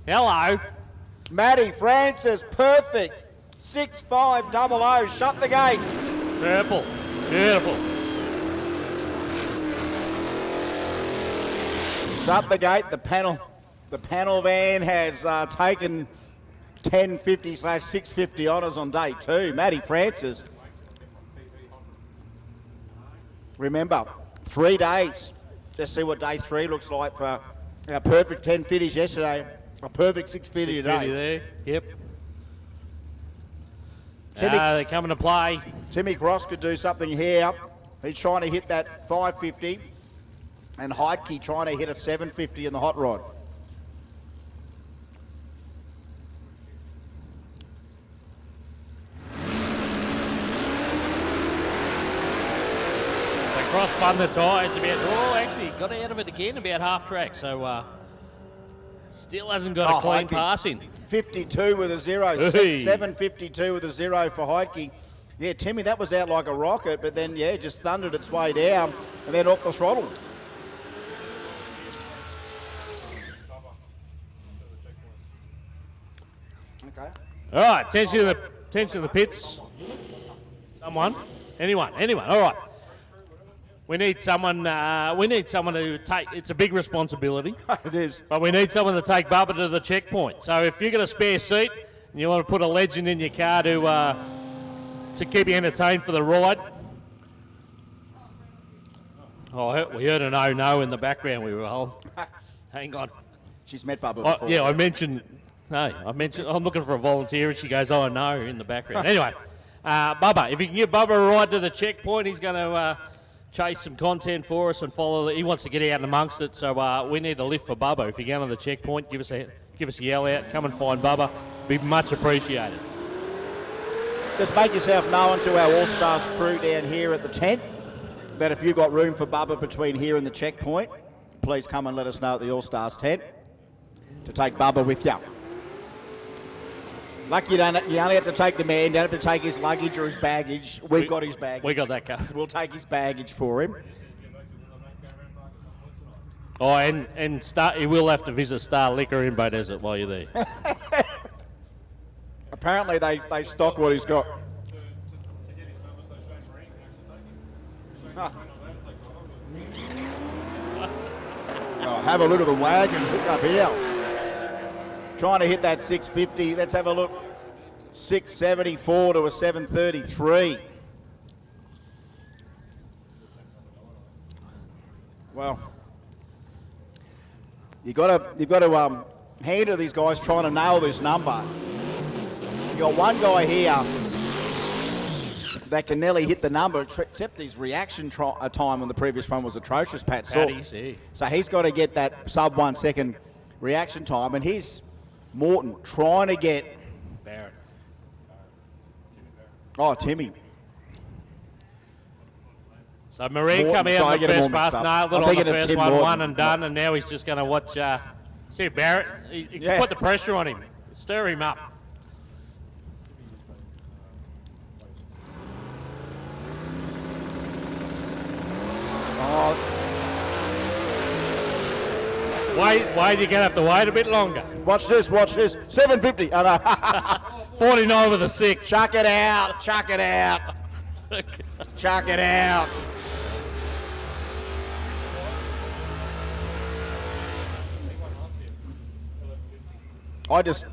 Hello. Matty Francis, perfect. 6500. Shut the gate. Purple. Beautiful. Shut the gate. The panel van has taken 1050/650 honours on day 2. Matty Francis. Remember, 3 days. Just see what day 3 looks like for our perfect 1050s yesterday. A perfect 650 today. There. Yep. They're coming to play. Timmy Cross could do something here. He's trying to hit that 550. And Heidke trying to hit a 750 in the hot rod. They cross-spun the tyres about, actually got out of it again about half track, so still hasn't got a clean Heidke. pass in. 52 with a 0, Hey. 752 with a 0 for Heidke. Yeah, Timmy, that was out like a rocket, but then, yeah, just thundered its way down and then off the throttle. Okay. All right, attention to the pits. Someone, anyone. All right. We need someone to take. It's a big responsibility. It is. But we need someone to take Bubba to the checkpoint. So if you've got a spare seat and you want to put a legend in your car to keep you entertained for the ride. Oh, we heard an oh no in the background. We were hang on. She's met Bubba before. Yeah, I mentioned I'm looking for a volunteer, and she goes, oh no, in the background. Anyway, Bubba, if you can give Bubba a ride to the checkpoint, he's going to chase some content for us and follow. He wants to get out and amongst it, so we need a lift for Bubba. If you go to the checkpoint, give us give us a yell out, come and find Bubba. Be much appreciated. Just make yourself known to our All-Stars crew down here at the tent that if you've got room for Bubba between here and the checkpoint, please come and let us know at the All-Stars tent to take Bubba with you. Lucky you only have to take the man, you don't have to take his luggage or his baggage. We've got his baggage. We got that covered. We'll take his baggage for him. Oh, and he will have to visit Star Liquor in Bay Desert while you're there. Apparently they stock what he's got. Huh. Oh, have a look at the wagon hook up here. Trying to hit that 650. Let's have a look. 674 to a 733. Well, you've got to hand to these guys trying to nail this number. You got one guy here that can nearly hit the number, except his reaction time on the previous run was atrocious, Pat saw. So he's got to get that sub 1 second reaction time, and here's Morton trying to get Barrett. Oh, Timmy. So Marie come out in the first pass, nailed it on the first one, Morton. one and done, and now he's just going to watch. See Barrett. He can put the pressure on him, stir him up. Oh. Wait, you're going to have to wait a bit longer. Watch this. 750. Oh, no. 49 with a 6. Chuck it out. Chuck it out. I just...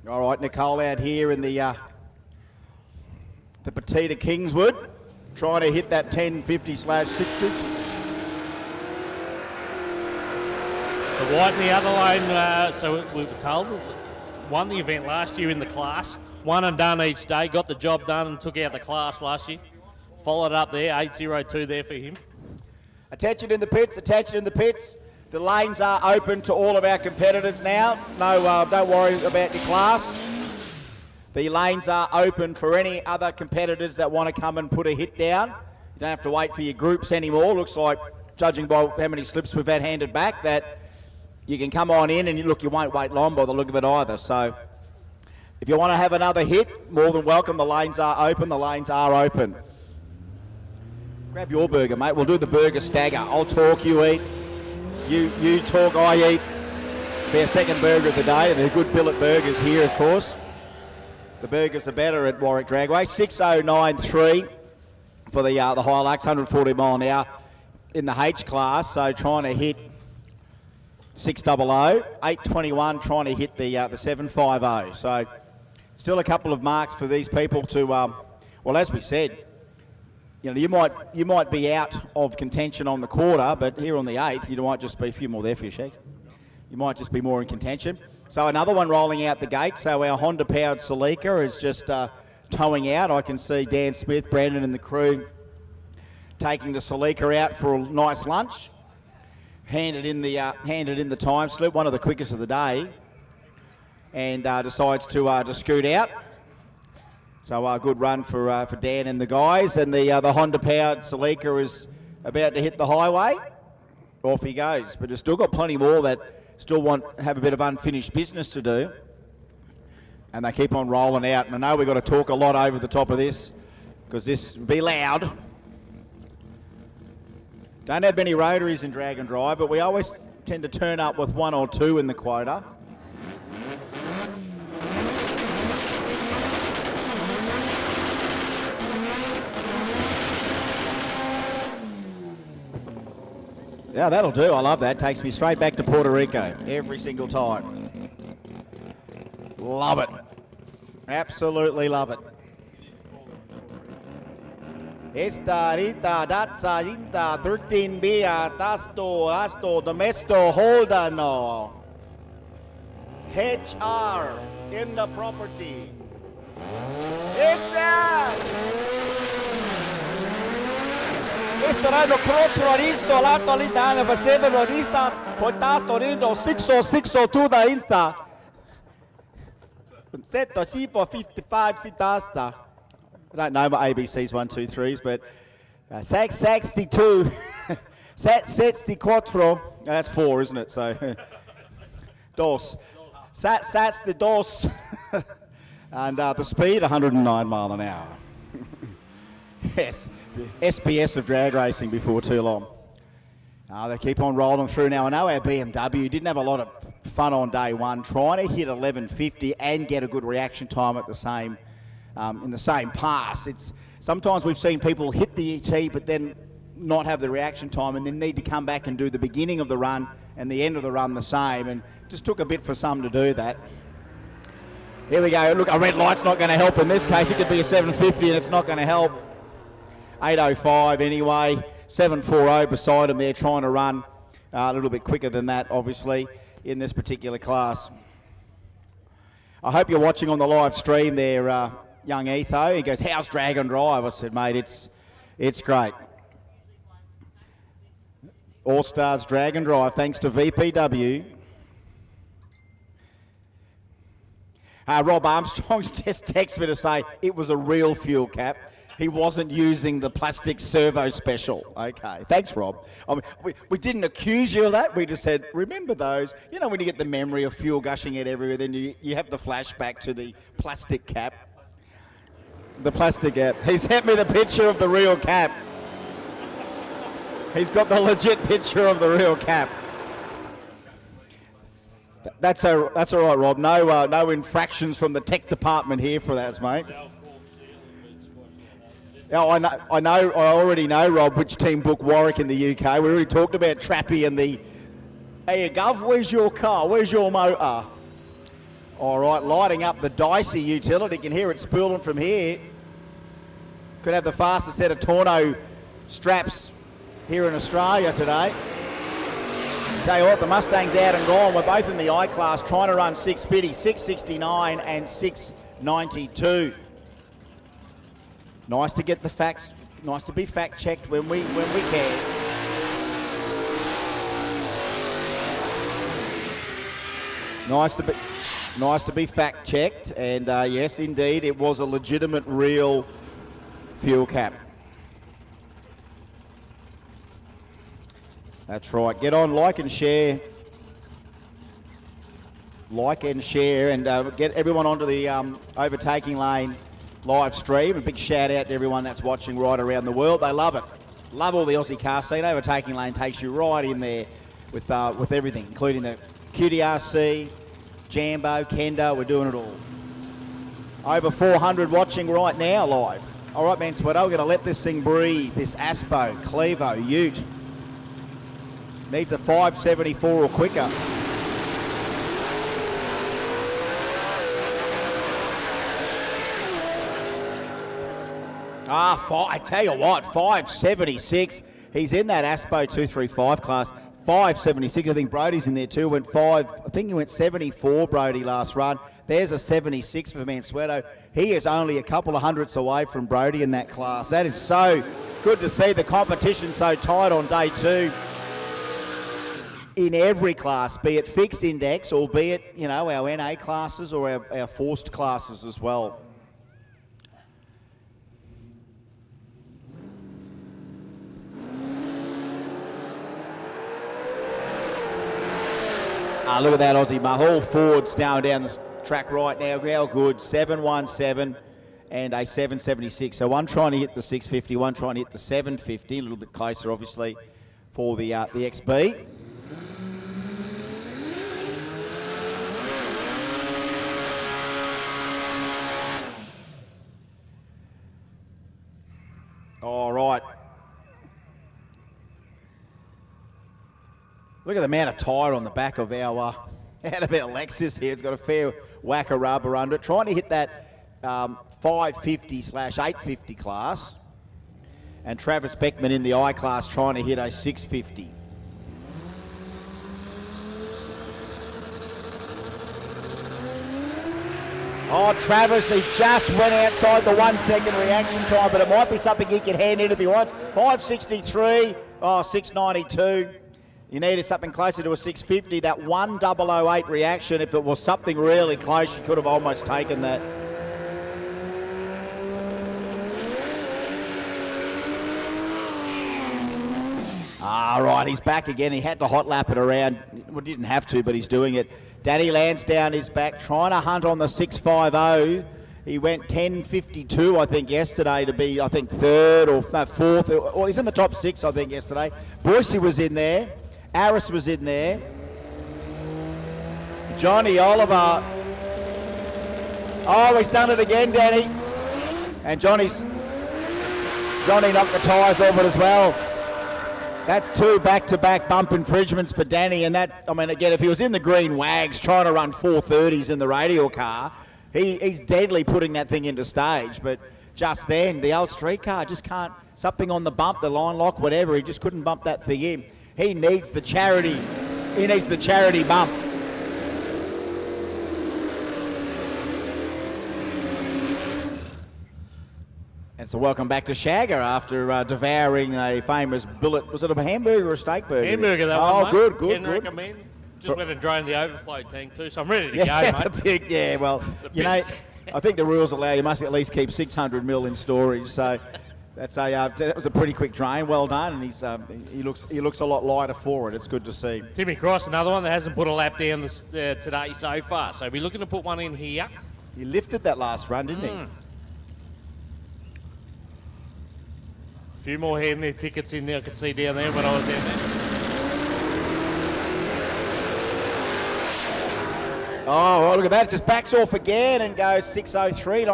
All right, Nicole out here in the Petita Kingswood, trying to hit that 1050/650. So White in the other lane, so we were told, won the event last year in the class, one and done each day, got the job done and took out the class last year. Followed up there, 802 there for him. Attention in the pits. The lanes are open to all of our competitors now. No, don't worry about your class. The lanes are open for any other competitors that want to come and put a hit down. You don't have to wait for your groups anymore. Looks like, judging by how many slips we've had handed back, that you can come on in and you won't wait long by the look of it either. So if you want to have another hit, more than welcome. The lanes are open. Grab your burger, mate. We'll do the burger stagger. I'll talk, you eat. You talk, I eat. Be our second burger of the day, and they're good billet burgers here, of course. The burgers are better at Warwick Dragway. 6093 for the Hilux, 140 mile an hour in the H class. So trying to hit 600, 821 trying to hit the 750. So still a couple of marks for these people to. Well, as we said, you might be out of contention on the quarter, but here on the 8th, you might just be a few more there for you, Sheik. You might just be more in contention. So another one rolling out the gate. So our Honda-powered Celica is just towing out. I can see Dan Smith, Brandon and the crew taking the Celica out for a nice lunch. Handed in the time slip, one of the quickest of the day, and decides to scoot out. So a good run for Dan and the guys, and the Honda-powered Celica is about to hit the highway. Off he goes, but we've still got plenty more that still have a bit of unfinished business to do, and they keep on rolling out. And I know we've got to talk a lot over the top of this because this will be loud. Don't have many rotaries in drag and drive, but we always tend to turn up with one or two in the quota. Yeah, that'll do. I love that. Takes me straight back to Puerto Rico every single time. Love it. Absolutely love it. Esta, rita, datsa, inta, 13B, tasto, asto, domesto, holdano. HR in the property. Esta! Este rano cross rodisto, lato lindana, va 7 rodistas, potasto rindo, 6 da insta. Set si for 55 sitasta. I don't know my ABCs 1, 2, 3s, but sax 62, sat 64. That's 4, isn't it? So dos, sats the dos, and the speed 109 mile an hour. Yes, SBS of drag racing before too long. They keep on rolling through now. I know our BMW didn't have a lot of fun on day one, trying to hit 1150 and get a good reaction time at the same, in the same pass. Sometimes we've seen people hit the ET, but then not have the reaction time, and then need to come back and do the beginning of the run and the end of the run the same. And just took a bit for some to do that. Here we go. Look, a red light's not going to help in this case. It could be a 750, and it's not going to help. 8:05 anyway. 7:40 beside him there, trying to run a little bit quicker than that, obviously, in this particular class. I hope you're watching on the live stream there, young Etho. He goes, "How's drag and drive?" I said, "Mate, it's great." Allstars drag and drive, thanks to VPW. Rob Armstrong's just texted me to say it was a real fuel cap. He wasn't using the plastic servo special. Okay, thanks, Rob. I mean, we didn't accuse you of that. We just said, remember those. You know when you get the memory of fuel gushing out everywhere, then you have the flashback to the plastic cap. The plastic cap. He sent me the picture of the real cap. He's got the legit picture of the real cap. That's all right, Rob. No infractions from the tech department here for that, mate. Oh, I already know, Rob, which team booked Warwick in the UK. We already talked about Trappy and the... Hey, Gov, where's your car? Where's your motor? All right, lighting up the Dicey utility. You can hear it spooling from here. Could have the fastest set of Torno straps here in Australia today. Tell you what, the Mustang's out and gone. We're both in the I class trying to run 650, 669 and 692. Nice to get the facts, nice to be fact checked when we can. Nice to be fact checked, and yes, indeed, it was a legitimate, real fuel cap. That's right. Get on, like and share. Like and share, and get everyone onto the overtaking lane live stream. A big shout out to everyone that's watching right around the world. They love it. Love all the Aussie car scene. Overtaking lane takes you right in there with everything, including the QDRC, Jambo, Kendo. We're doing it all. Over 400 watching right now live. All right, man, Sweato, we're going to let this thing breathe. This Aspo, Clevo, Ute. Needs a 574 or quicker. I tell you what, 576. He's in that Aspo 235 class. 576. I think Brody's in there too. I think he went 74, Brody, last run. There's a 76 for Mansueto. He is only a couple of hundredths away from Brody in that class. That is so good to see the competition so tight on day two. In every class, be it fixed index or be it, you know, our NA classes or our forced classes as well. Look at that Aussie mutt. All Fords down the track right now. How good. 717 and a 776. So one trying to hit the 650, one trying to hit the 750. A little bit closer, obviously, for the XB. All right. Look at the amount of tyre on the back of our Lexus here. It's got a fair whack of rubber under it. Trying to hit that 550/850 class. And Travis Beckman in the I class trying to hit a 650. Oh, Travis, he just went outside the 1 second reaction time, but it might be something he can hand in if he wants. 563, 692. You needed something closer to a 650. That 1008 reaction, if it was something really close, you could have almost taken that. Right, he's back again. He had to hot lap it around. Well, didn't have to, but he's doing it. Danny Lansdowne is back, trying to hunt on the 650. He went 10.52, I think, yesterday to be, I think, fourth. Well, he's in the top 6, I think, yesterday. Boise was in there. Aris was in there. Johnny Oliver. Oh, he's done it again, Danny. And Johnny knocked the tyres off it as well. That's 2 back-to-back bump infringements for Danny. And that, I mean, again, if he was in the green wags trying to run 430s in the radial car, he's deadly putting that thing into stage. But just then, the old street car just can't, something on the bump, the line lock, whatever, he just couldn't bump that thing in. He needs the charity. He needs the charity bump. And so welcome back to Shagger after devouring a famous billet. Was it a hamburger or a steak burger? Hamburger, that one, mate. Good. Can recommend. Just went and drained the overflow tank too, so I'm ready to go, mate. Well, I think the rules allow you must at least keep 600 mil in storage, so that's that was a pretty quick drain. Well done, and he looks a lot lighter for it. It's good to see. Timmy Cross, another one that hasn't put a lap down today so far, so we're looking to put one in here. He lifted that last run, didn't he? A few more hand there tickets in there. I could see down there when I was down there. Oh, well, look at that. It just backs off again and goes 603.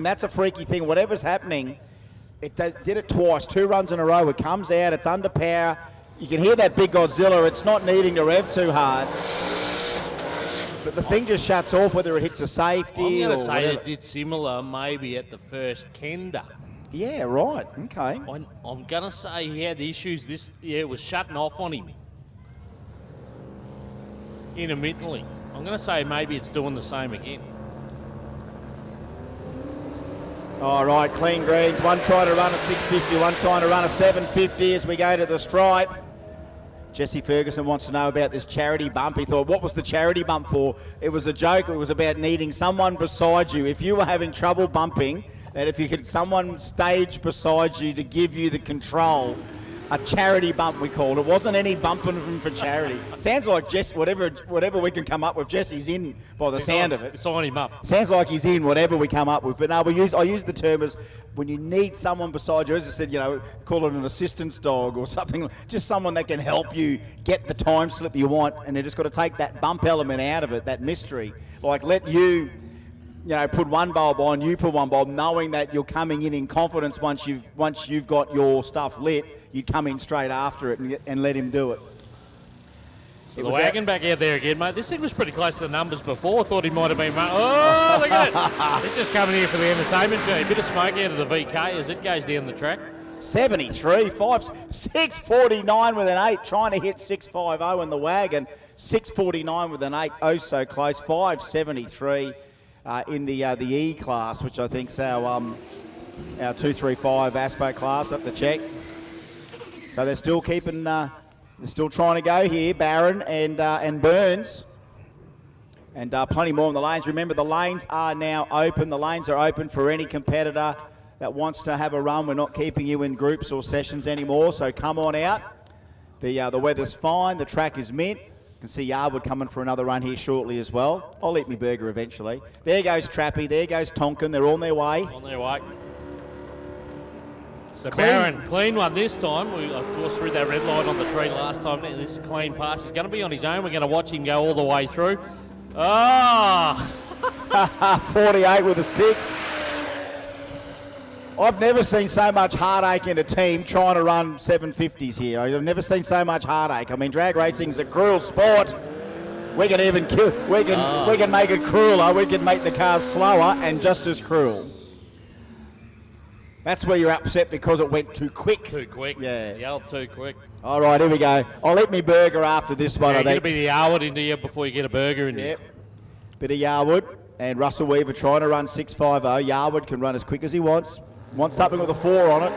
That's a freaky thing. Whatever's happening, it did it twice, 2 runs in a row. It comes out, it's under power. You can hear that big Godzilla. It's not needing to rev too hard. But the thing just shuts off, whether it hits a safety or I'm going to say whatever. it did similar maybe at the first Kenda. Yeah, right. Okay. I'm going to say he had issues. It was shutting off on him intermittently. I'm going to say maybe it's doing the same again. All right, clean greens. One trying to run a 650, one trying to run a 750 as we go to the stripe. Jesse Ferguson wants to know about this charity bump. He thought, what was the charity bump for? It was a joke. It was about needing someone beside you. If you were having trouble bumping, that if you could someone stage beside you to give you the control, a charity bump we called it. Wasn't any bumping of him for charity. Sounds like Jesse, whatever we can come up with, Jesse's in by the sound of it. Sign him up. Sounds like he's in whatever we come up with. But no, I use the term as when you need someone beside you, as I said, call it an assistance dog or something, just someone that can help you get the time slip you want, and you just got to take that bump element out of it, that mystery. Like let you put one bulb on, you put one bulb, knowing that you're coming in confidence once you've got your stuff lit, you'd come in straight after it and let him do it. So the wagon back out there again, mate. This thing was pretty close to the numbers before. I thought he might have been run. Oh, look at it. He's just coming here for the entertainment. A bit of smoke out of the VK as it goes down the track. 73, 649 with an 8, trying to hit 650 in the wagon. 649 with an 8, oh so close. 573 in the E class, which I think's our 235 Aspo class. Up to check. So they're still keeping. They're still trying to go here, Barron and Burns. And plenty more in the lanes. Remember, the lanes are now open. The lanes are open for any competitor that wants to have a run. We're not keeping you in groups or sessions anymore, so come on out. The weather's fine. The track is mint. You can see Yarwood coming for another run here shortly as well. I'll eat me burger eventually. There goes Trappy. There goes Tonkin. They're on their way. On their way. So Barron, clean one this time. We, of course, threw that red light on the tree last time. This is a clean pass. He's going to be on his own. We're going to watch him go all the way through. 48 with a 6. I've never seen so much heartache in a team trying to run 750s here. I've never seen so much heartache. I mean, drag racing's a cruel sport. We can even kill. We can make it crueler. We can make the cars slower and just as cruel. That's where you're upset because it went too quick. Too quick. Yeah. The old too quick. All right, here we go. I'll eat me burger after this one, I think. Get a bit of Yarwood into you before you get a burger in you. Bit of Yarwood. And Russell Weaver trying to run 650. Yarwood can run as quick as he wants. Wants something with a 4 on it.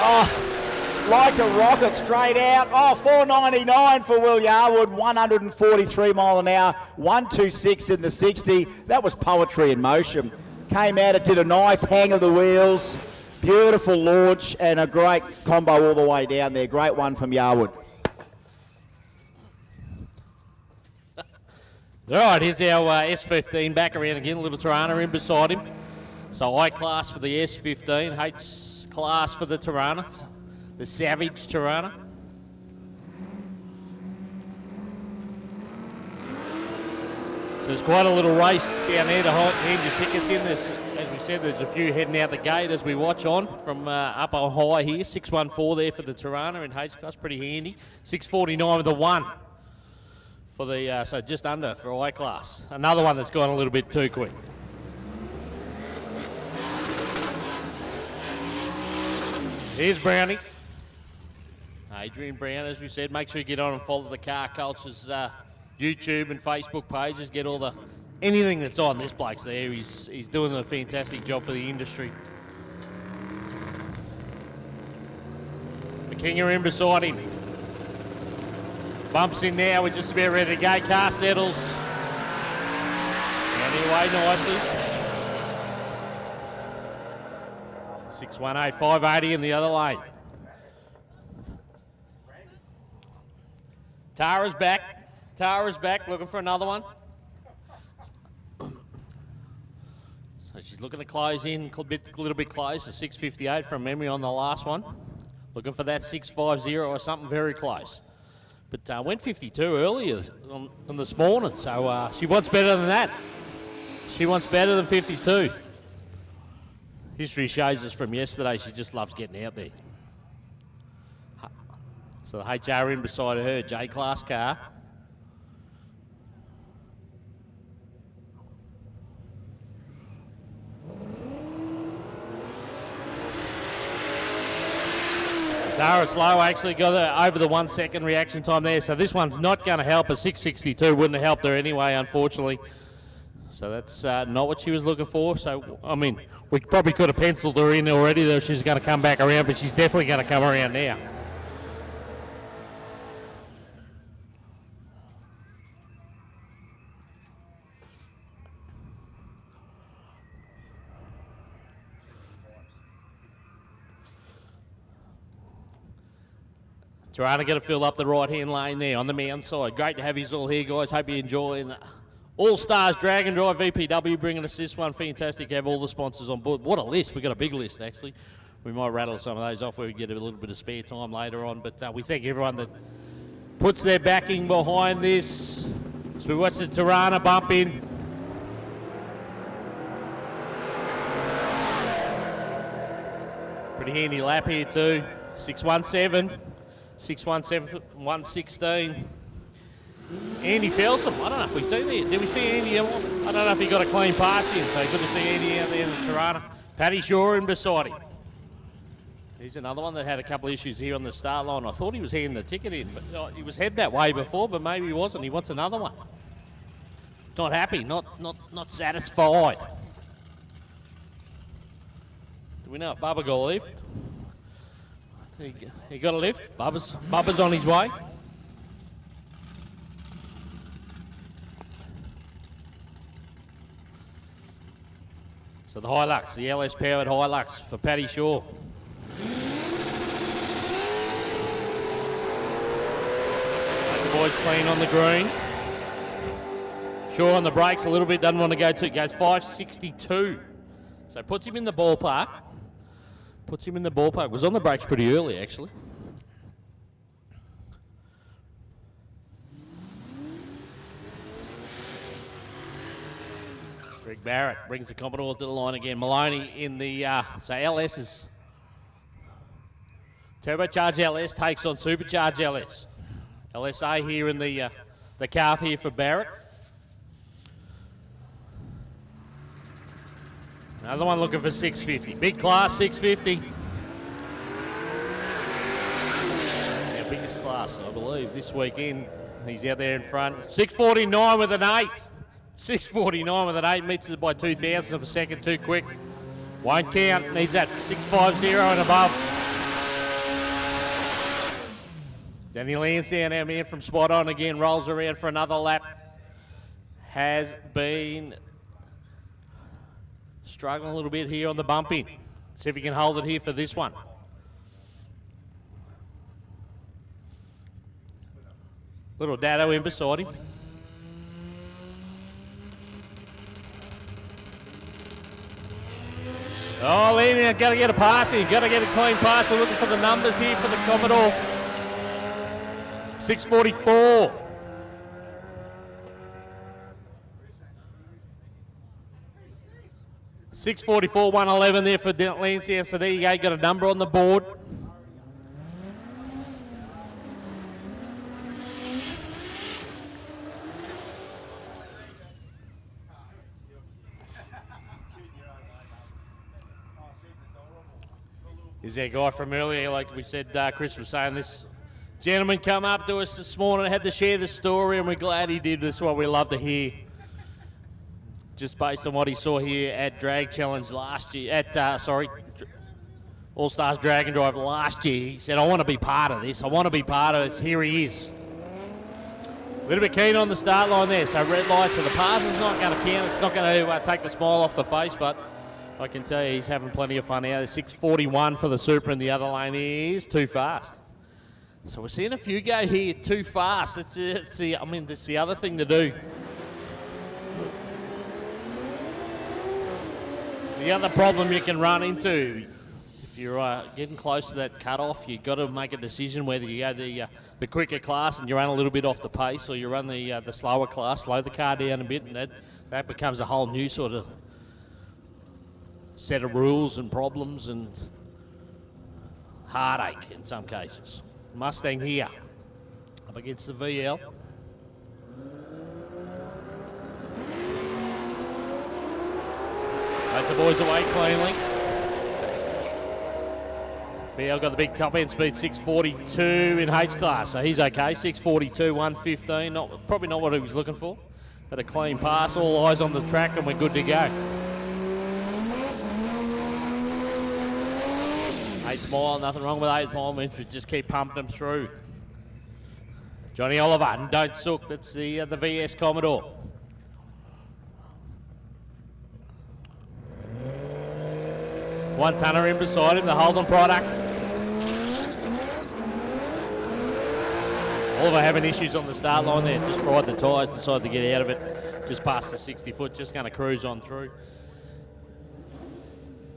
Oh, like a rocket straight out. Oh, 499 for Will Yarwood, 143 mile an hour, 126 in the 60. That was poetry in motion. Came out, it did a nice hang of the wheels, beautiful launch, and a great combo all the way down there. Great one from Yarwood. All right, here's our S15 back around again, a little Tirana in beside him. So I class for the S15, H class for the Tirana, the Savage Tirana. So there's quite a little race down there to hand your tickets in. There's, as we said, there's a few heading out the gate as we watch on from up on high here. 614 there for the Tirana in H class, pretty handy. 649 with the 1. For the, so just under for I class. Another one that's gone a little bit too quick. Here's Brownie. Adrian Brown, as we said, make sure you get on and follow the Car Culture's YouTube and Facebook pages. Get all the, anything that's on. This bloke's there. He's doing a fantastic job for the industry. The King are in beside him. Bumps in now, we're just about ready to go. Car settles. Anyway, nicely. 618, 580 in the other lane. Tara's back. Tara's back, looking for another one. So she's looking to close in a little bit close to 658 from memory on the last one. Looking for that 650 or something very close. But went 52 earlier on this morning, so she wants better than that. She wants better than 52. History shows us from yesterday she just loves getting out there. So the HR in beside her, J-class car. Tara Slow actually got over the 1 second reaction time there, so this one's not going to help her. 662 wouldn't have helped her anyway, unfortunately. So that's not what she was looking for. So, I mean, we probably could have penciled her in already, though she's going to come back around, but she's definitely going to come around now. Trying to fill up the right-hand lane there on the mound side. Great to have you all here, guys. Hope you're enjoying Allstars Dragon Drive VPW bringing us this one. Fantastic to have all the sponsors on board. What a list. We've got a big list, actually. We might rattle some of those off where we get a little bit of spare time later on. But we thank everyone that puts their backing behind this. So we watch the Tirana bump in. Pretty handy lap here too. 617. 617, 116. Andy Felsom, I don't know if we've seen it. Did we see Andy? I don't know if he got a clean pass in, so good to see Andy out there in the Tirana. Paddy Shaw in beside him. He's another one that had a couple of issues here on the start line. I thought he was handing the ticket in, but he was heading that way before, but maybe he wasn't. He wants another one. Not happy, not satisfied. Do we know if Bubba got a lift? He got a lift. Bubba's on his way. So the Hilux, the LS powered Hilux for Paddy Shaw. The boys clean on the green. Shaw on the brakes a little bit, doesn't want to go too. Goes 562. So puts him in the ballpark. Was on the brakes pretty early, actually. Greg Barrett brings the Commodore to the line again. Maloney in the, so LS is, turbocharged LS takes on supercharged LS. LSA here in the calf here for Barrett. Another one looking for 650. Big class, 650. Our biggest class, I believe, this weekend. He's out there in front. 649 with an 8. 649 with an 8. Meets it by 2,000 of a second, too quick. Won't count. Needs that 650 and above. Danny Lansdowne, our man from Spot On again, rolls around for another lap. Has been struggling a little bit here on the bumping. See if he can hold it here for this one. Little Dado in beside him. Oh, Lenny, got to get a pass here. Got to get a clean pass. We're looking for the numbers here for the Commodore. 6:44. $6:44, 1:11 there for Lansdowne. So there you go. Got a number on the board. Is that guy from earlier, like we said, Chris was saying, this gentleman come up to us this morning, had to share the story, and we're glad he did. This is what we love to hear. Just based on what he saw here at Drag Challenge last year, at, All-Stars Drag and Drive last year. He said, I want to be part of this. I want to be part of it. Here he is. A little bit keen on the start line there. So red light, so the pass is not going to count. It's not going to take the smile off the face, but I can tell you he's having plenty of fun out. 6:41 for the Super in the other lane. He is too fast. So we're seeing a few go here too fast. That's the other thing to do. The other problem you can run into, if you're getting close to that cutoff, you've got to make a decision whether you go the quicker class and you run a little bit off the pace, or you run the slower class, slow the car down a bit, and that becomes a whole new sort of set of rules and problems and heartache in some cases. Mustang here up against the VL. Take the boys away cleanly. VL got the big top end speed, 6:42 in H class, so he's okay. 6:42, 1:15. Probably not what he was looking for, but a clean pass. All eyes on the track, and we're good to go. 8th mile, nothing wrong with 8th mile. We just keep pumping them through. Johnny Oliver, and don't sook. That's the VS Commodore. One tonner in beside him, the Holden product. Oliver having issues on the start line there. Just fried the tyres, decided to get out of it. Just past the 60 foot, just going to cruise on through.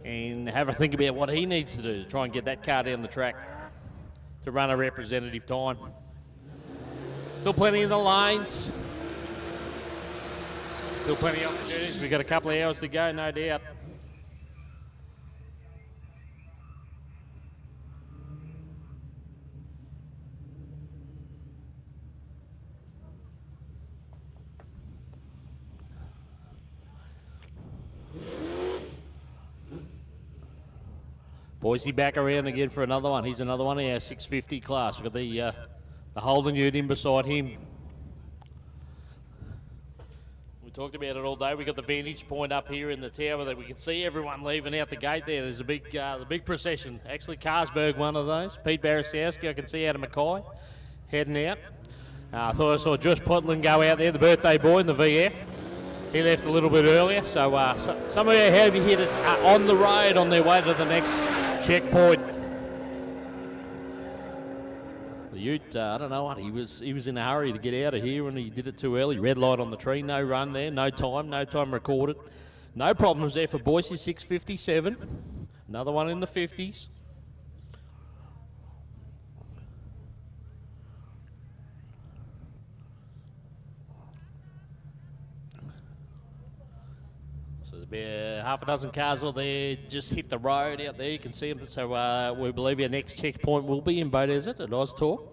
And have a think about what he needs to do to try and get that car down the track to run a representative time. Still plenty in the lanes. Still plenty of opportunities. We've got a couple of hours to go, no doubt. Boise back around again for another one. He's another one in our 650 class. We've got the Holden Ute in beside him. We talked about it all day. We've got the vantage point up here in the tower that we can see everyone leaving out the gate there. There's a the big procession. Actually, Carsberg, one of those. Pete Barasowski, I can see out of Mackay, heading out. I thought I saw Josh Potland go out there, the birthday boy in the VF. He left a little bit earlier, so some of our heavy hitters are on the road on their way to the next checkpoint. The Ute, I don't know what, he was in a hurry to get out of here and he did it too early. Red light on the tree, no run there, no time recorded. No problems there for Boise, 6:57. Another one in the 50s. So there's about half a dozen cars out there just hit the road out there. You can see them. So we believe our next checkpoint will be in Bow Desert at Oztalk.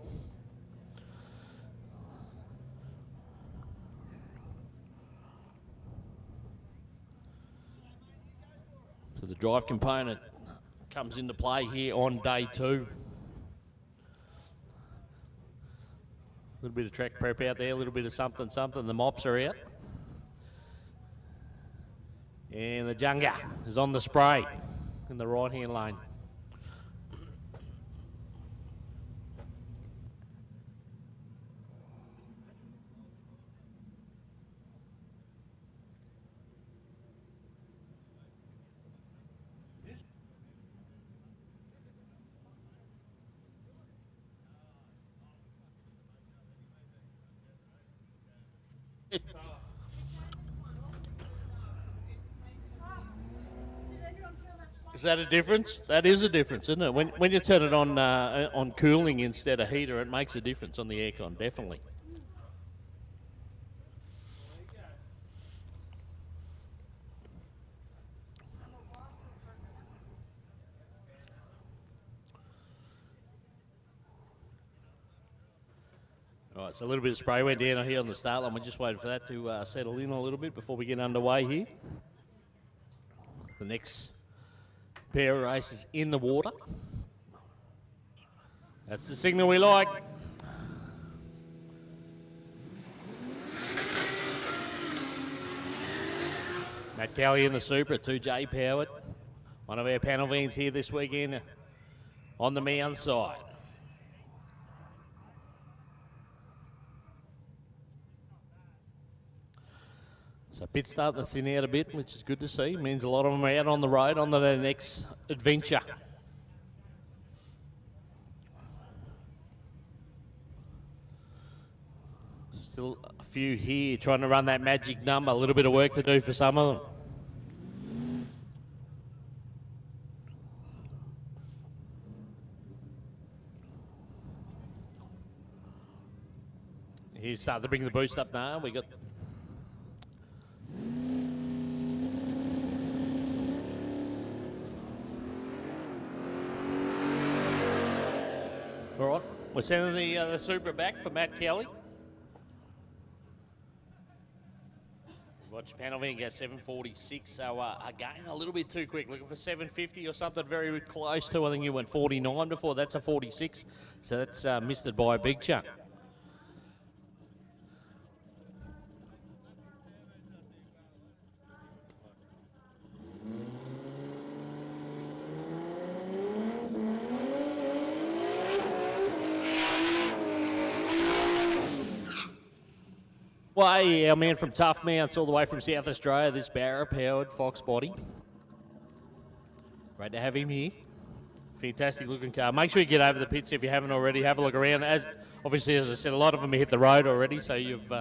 So the drive component comes into play here on day 2. A little bit of track prep out there, a little bit of something. The mops are out. And the Junga is on the spray in the right-hand lane. Was that a difference? That is a difference, isn't it? When you turn it on cooling instead of heater, it makes a difference on the aircon, definitely. All right, so a little bit of spray went down here on the start line. We're just waiting for that to settle in a little bit before we get underway here. The next pair of races in the water. That's the signal we like. Matt Kelly in the Super, 2J powered. One of our panel vans here this weekend on the mound side. So pit starting to thin out a bit, which is good to see. Means a lot of them are out on the road on to their next adventure. Still a few here trying to run that magic number. A little bit of work to do for some of them. He's starting to bring the boost up now. We got all right, we're sending the Super back for Matt Kelly. Watch panel van get 746, so again a little bit too quick. Looking for 750 or something very close to. I think you went 49 before. That's a 46, so that's missed it by a big chunk. Well, hey, our man from Tough Mounts all the way from South Australia, this Barra-powered Fox body. Great to have him here. Fantastic looking car. Make sure you get over the pits if you haven't already. Have a look around. Obviously, as I said, a lot of them have hit the road already, so you've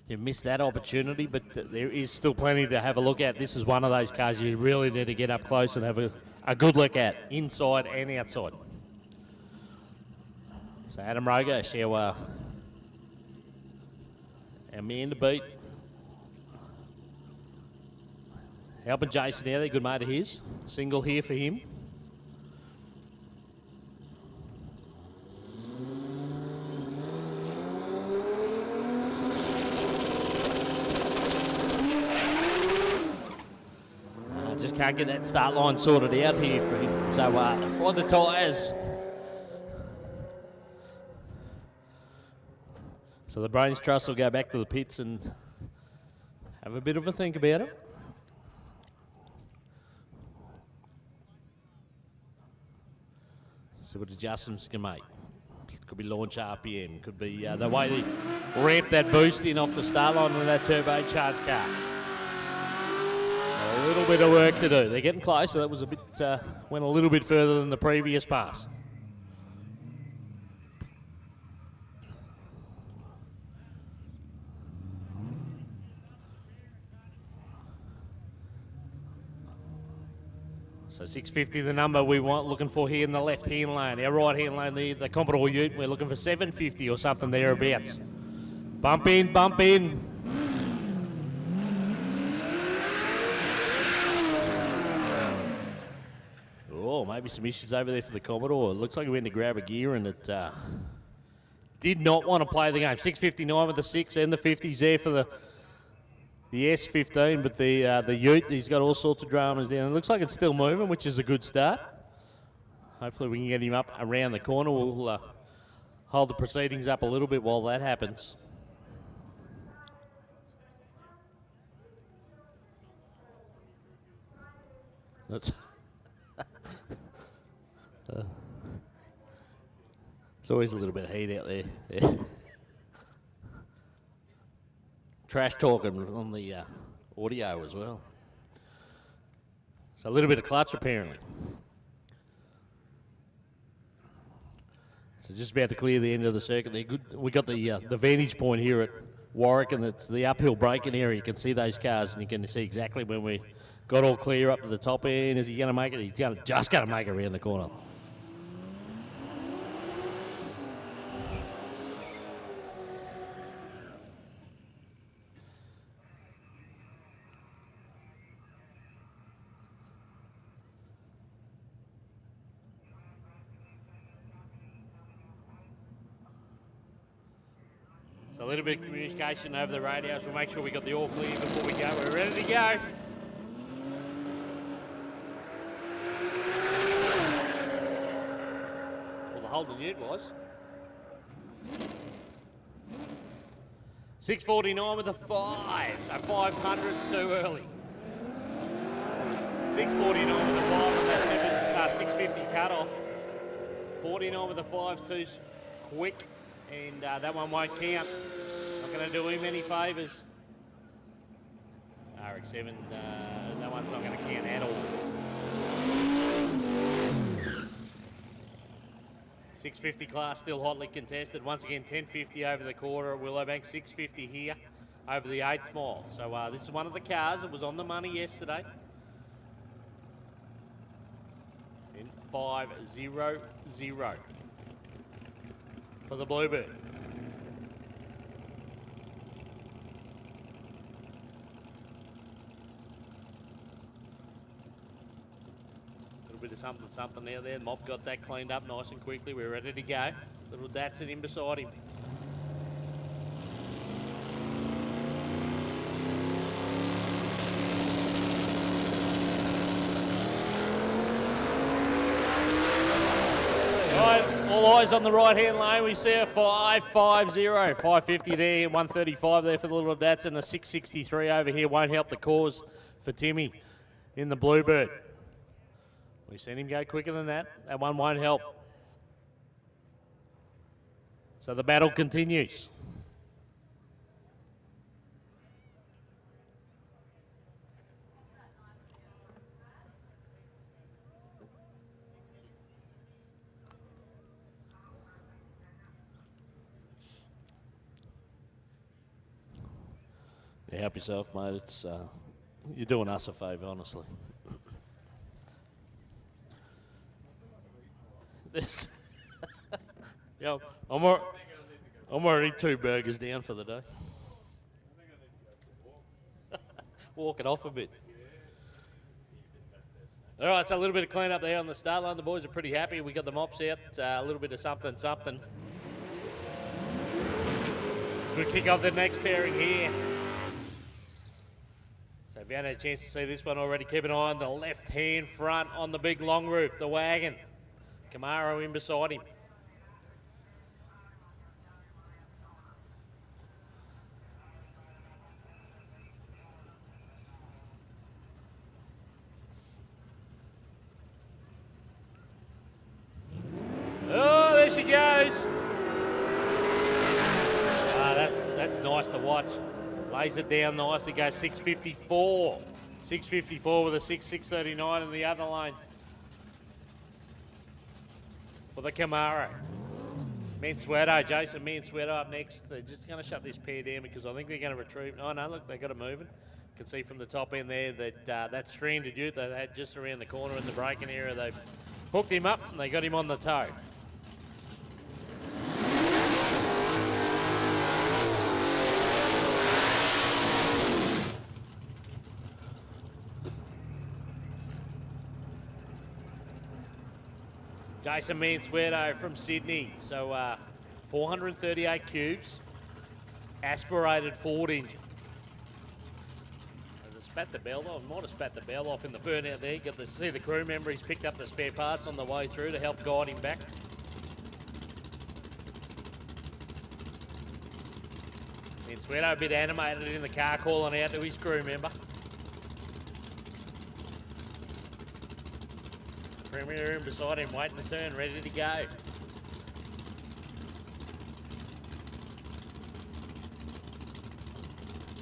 missed that opportunity, but there is still plenty to have a look at. This is one of those cars you really need to get up close and have a good look at, inside and outside. So Adam Rogash, our man to beat. Helping Jason out there, good mate of his. Single here for him. Just can't get that start line sorted out here for him. So find the tyres. So the Brains Trust will go back to the pits and have a bit of a think about it. See what adjustments can make. Could be launch RPM, could be the way they ramp that boost in off the start line with that turbocharged car. A little bit of work to do. They're getting close, so that was a bit, went a little bit further than the previous pass. So 650 the number we want, looking for here in the left-hand lane. Our right-hand lane, the Commodore Ute, we're looking for 750 or something thereabouts. Bump in, bump in. Oh, maybe some issues over there for the Commodore. It looks like he went to grab a gear and it did not want to play the game. 659 with the 6 and the 50s there for the S15, but the Ute, he's got all sorts of dramas down. It looks like it's still moving, which is a good start. Hopefully we can get him up around the corner. We'll hold the proceedings up a little bit while that happens. That's it's always a little bit of heat out there. Yeah. Trash talking on the audio as well. So a little bit of clutch apparently. So just about to clear the end of the circuit there. Good. We got the vantage point here at Warwick, and it's the uphill braking area. You can see those cars, and you can see exactly when we're Got all clear up to the top end. Is he going to make it? He's just going to make it around the corner. So a little bit of communication over the radios. We'll make sure we got the all clear before we go. We're ready to go. Well, the Holden Ute was 6:49 with the 5, so 500's too early. 6:49 with the 5 on that 650 cut-off. 49 with the 5's too quick, and that one won't count. Not going to do him any favours. RX-7, that one's not going to count at all. 650 class still hotly contested. Once again, 1050 over the quarter at Willowbank, 650 here over the 8th mile. So this is one of the cars that was on the money yesterday. In 5-0-0 for the Bluebird. Bit of something out there. Mob got that cleaned up nice and quickly. We're ready to go. Little Datsun in beside him. Right, all eyes on the right hand lane. We see a 550, 550 there, 135 there for the little Datsun, a 663 over here. Won't help the cause for Timmy in the Bluebird. We've seen him go quicker than that. That one won't help. So the battle continues. Yeah, help yourself, mate. It's you're doing us a favour, honestly. This, yo, I'm already 2 burgers down for the day. Walk it off a bit. All right, so a little bit of clean up there on the start line. The boys are pretty happy. We got the mops out, a little bit of something. So we kick off the next pairing here. So if you haven't had a chance to see this one already, keep an eye on the left-hand front on the big long roof, the wagon. Camaro in beside him. Oh, there she goes. That's nice to watch. Lays it down nicely, goes 654. 654 with a 639 in the other lane. For the Camaro. Mansueto, Jason Mansueto up next. They're just going to shut this pair down because I think they're going to retrieve. Oh no, look, they got it moving. You can see from the top end there that that stranded ute that they had just around the corner in the braking area, they've hooked him up and they got him on the toe. Jason Mansueto from Sydney. So 438 cubes, aspirated Ford engine. As I spat the bell off, might have spat the bell off in the burnout there. Got to see the crew member, he's picked up the spare parts on the way through to help guide him back. Mansueto a bit animated in the car, calling out to his crew member. Premier in beside him, waiting to turn, ready to go.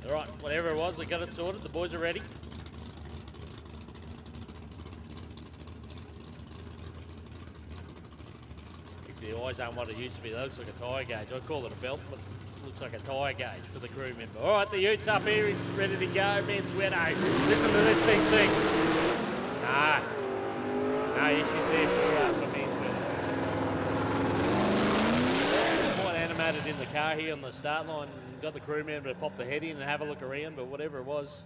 All right, whatever it was, they got it sorted. The boys are ready. The eyes aren't what it used to be. That looks like a tyre gauge. I call it a belt, but it looks like a tyre gauge for the crew member. All right, the Utes up here. He's ready to go. Mansueto. Listen to this thing sing. No issues there for Mansueto. Quite animated in the car here on the start line. Got the crew member to pop the head in and have a look around, but whatever it was.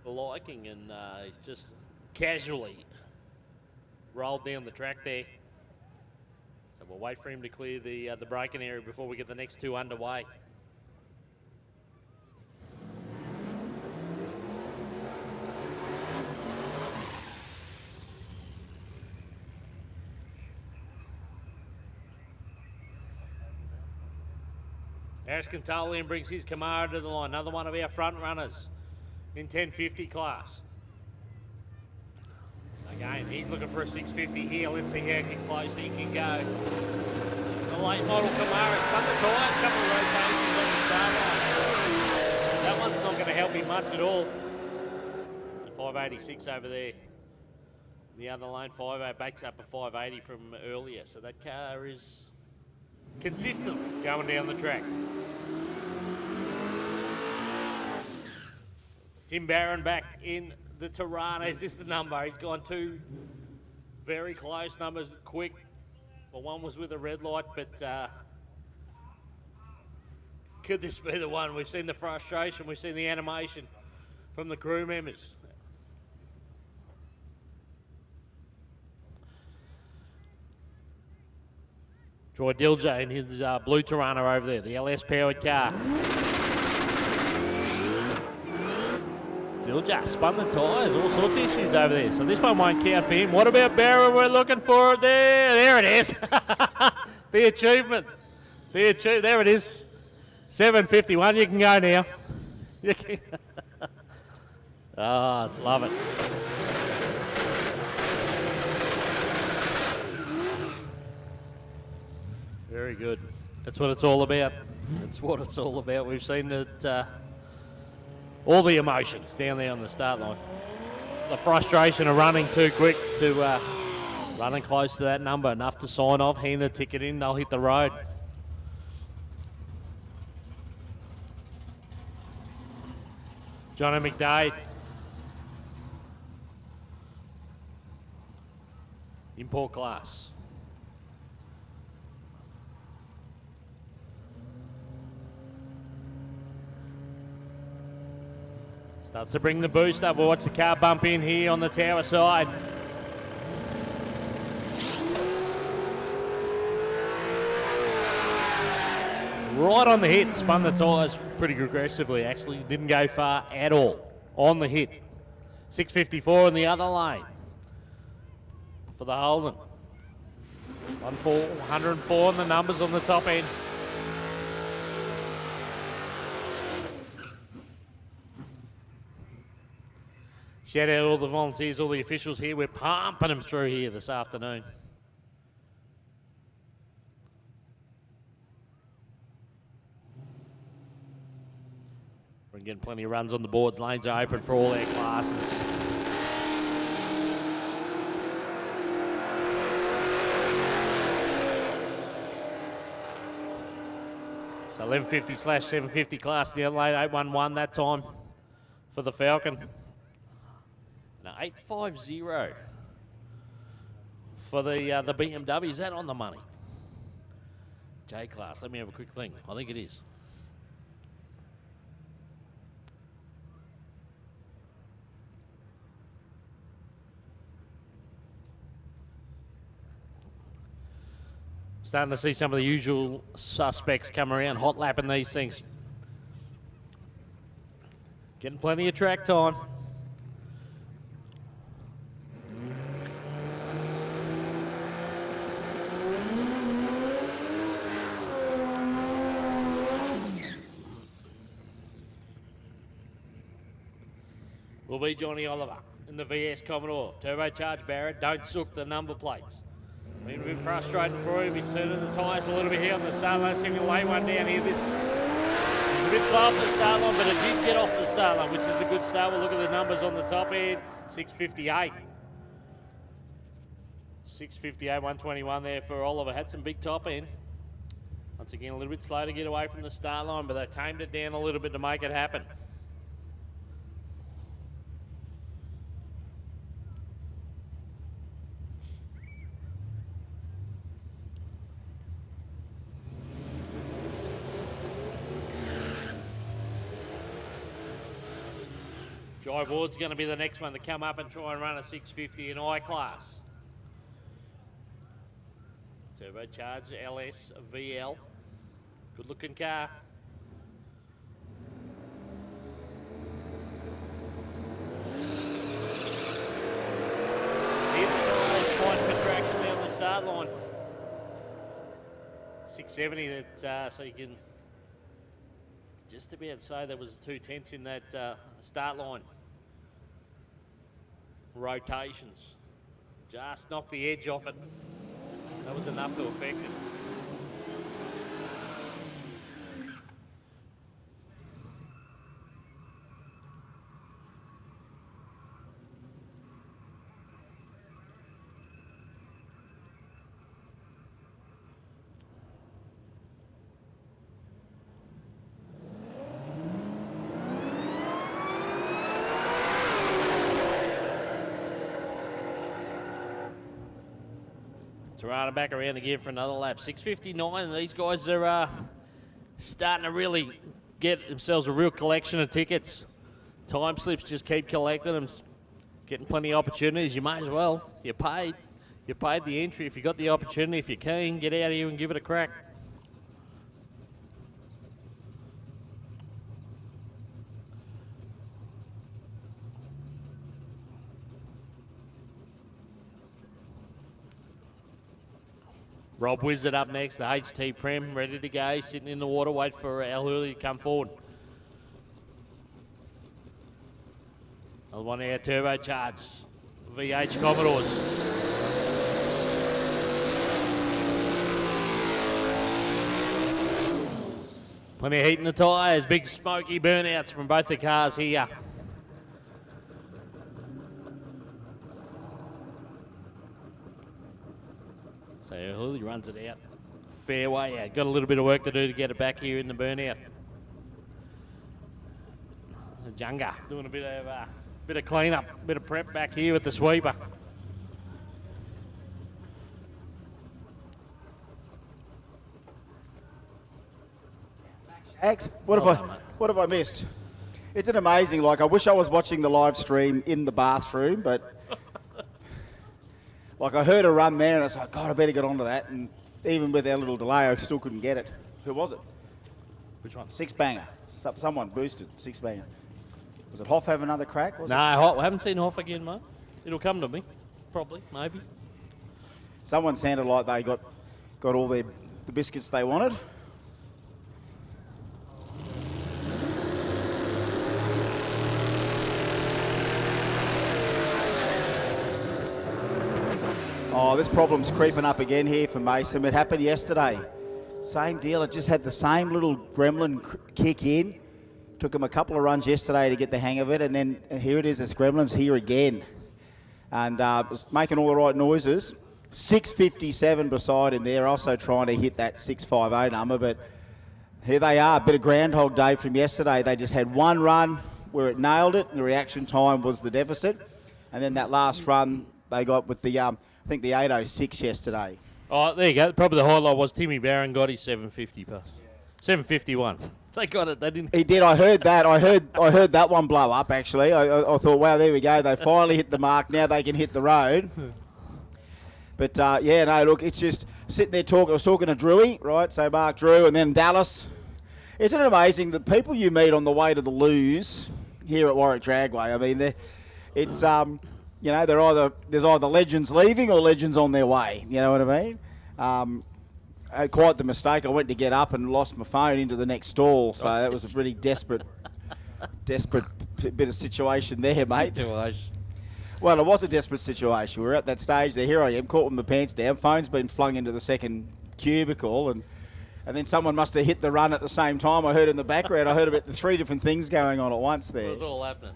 Liking, and he's just casually rolled down the track there. So we'll wait for him to clear the braking area before we get the next two underway. Harris Cantolian brings his Camaro to the line, another one of our front runners in 1050 class. So again, he's looking for a 650 here. Let's see how close he can go. The late model Camaro, spun the tyres, couple of rotations on the start line. That one's not going to help him much at all. The 586 over there. The other lane, 50 backs up a 580 from earlier. So that car is consistent going down the track. Tim Barron back in the Tirana. Is this the number? He's gone two very close numbers, quick. Well, one was with a red light, but could this be the one? We've seen the frustration, we've seen the animation from the crew members. Troy Dilger in his blue Tirana over there, the LS powered car. Dilger spun the tyres, all sorts of issues over there. So this one won't count for him. What about Barrow? We're looking for it there. There it is. The achievement. There it is. 751. You can go now. You can. Oh, love it. Very good. That's what it's all about. That's what it's all about. We've seen it. All the emotions down there on the start line. The frustration of running too quick to running close to that number, enough to sign off, hand the ticket in, they'll hit the road. Johnny McDade. Import class. Starts to bring the boost up. We'll watch the car bump in here on the tower side. Right on the hit, spun the tyres pretty aggressively actually. Didn't go far at all on the hit. 654 in the other lane for the Holden. 104 in the numbers on the top end. Shout out all the volunteers, all the officials here. We're pumping them through here this afternoon. We're getting plenty of runs on the boards. Lanes are open for all their classes. So 1150/750 class, the other lane 811 that time for the Falcon. 850 for the BMW. Is that on the money? J class. Let me have a quick thing. I think it is. Starting to see some of the usual suspects come around, hot lapping these things. Getting plenty of track time. Will be Johnny Oliver in the VS Commodore. Turbocharged Barrett, don't sook the number plates. Been a bit frustrating for him. He's turning the tyres a little bit here on the start line. See if he can lay one down here. This is a bit slow off the start line, but it did get off the start line, which is a good start. We'll look at the numbers on the top end. 6:58. 6:58, 121 there for Oliver. Had some big top end. Once again, a little bit slow to get away from the start line, but they tamed it down a little bit to make it happen. Jai Ward's going to be the next one to come up and try and run a 650 in I class. Turbocharged LS VL. Good looking car. Fine contraction there on the start line. 670, that so you can just about say there was 2/10 in that start line. Rotations. Just knocked the edge off it. That was enough to affect it. Tirana back around again for another lap. 6:59. These guys are starting to really get themselves a real collection of tickets. Time slips just keep collecting them, getting plenty of opportunities. You may as well. You paid the entry. If you got the opportunity, if you're keen, get out here and give it a crack. Rob Wizard up next, the HT Prem, ready to go, sitting in the water, wait for Al Hurley to come forward. Another one of our turbocharged VH Commodores. Plenty of heat in the tyres, big smoky burnouts from both the cars here. So Hurley runs it out. Fairway, yeah, got a little bit of work to do to get it back here in the burnout. Junga doing a bit of clean up, bit of prep back here with the sweeper. Ax, what have I missed? It's an amazing. Like, I wish I was watching the live stream in the bathroom, but like I heard a run there and I was like, God, I better get onto that. And even with our little delay, I still couldn't get it. Who was it? Which one? Six banger. Someone boosted six banger. Was it Hoff have another crack? No, I haven't seen Hoff again, mate. It'll come to me, probably, maybe. Someone sounded like they got all the biscuits they wanted. Oh, this problem's creeping up again here for Mason. It happened yesterday. Same deal. It just had the same little gremlin kick in. Took him a couple of runs yesterday to get the hang of it, and then here it is. This gremlin's here again, and was making all the right noises. 6:57 beside him there, also trying to hit that 6:50 number, but here they are. A bit of Groundhog Day from yesterday. They just had one run where it nailed it, and the reaction time was the deficit, and then that last run they got with the I think the 8:06 yesterday. Oh, there you go. Probably the highlight was Timmy Barron got his 750 pass. 751. They got it. They didn't. He did. I heard that. I heard that one blow up. Actually, I thought, wow, there we go. They finally hit the mark. Now they can hit the road. But yeah, no. Look, it's just sitting there talking. I was talking to Drewy, right? So Mark Drew, and then Dallas. Isn't it amazing the people you meet on the way to the Loos here at Warwick Dragway? I mean, it's you know, there's either legends leaving or legends on their way. You know what I mean? I had quite the mistake. I went to get up and lost my phone into the next stall. So that was a pretty desperate bit of situation there, mate. Well, it was a desperate situation. We were at that stage there. Here I am, caught with my pants down. Phone's been flung into the second cubicle, and And then someone must have hit the run at the same time. I heard in the background, I heard about the 3 different things going on at once there. It was all happening.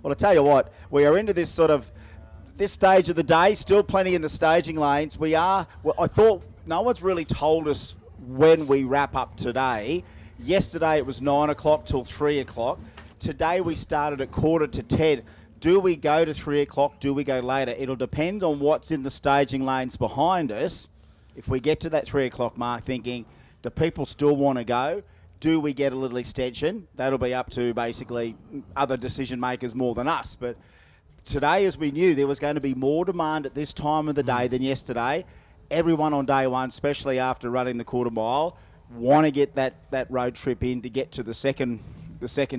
Well, I tell you what, we are into this stage of the day, still plenty in the staging lanes. I thought no one's really told us when we wrap up today. Yesterday it was 9 o'clock till 3 o'clock. Today we started at 9:45. Do we go to 3 o'clock? Do we go later? It'll depend on what's in the staging lanes behind us. If we get to that 3 o'clock mark thinking, do people still want to go? Do we get a little extension? That'll be up to basically other decision makers more than us. But today, as we knew, there was going to be more demand at this time of the day than yesterday. Everyone on day one, especially after running the quarter mile, want to get that road trip in to get to the second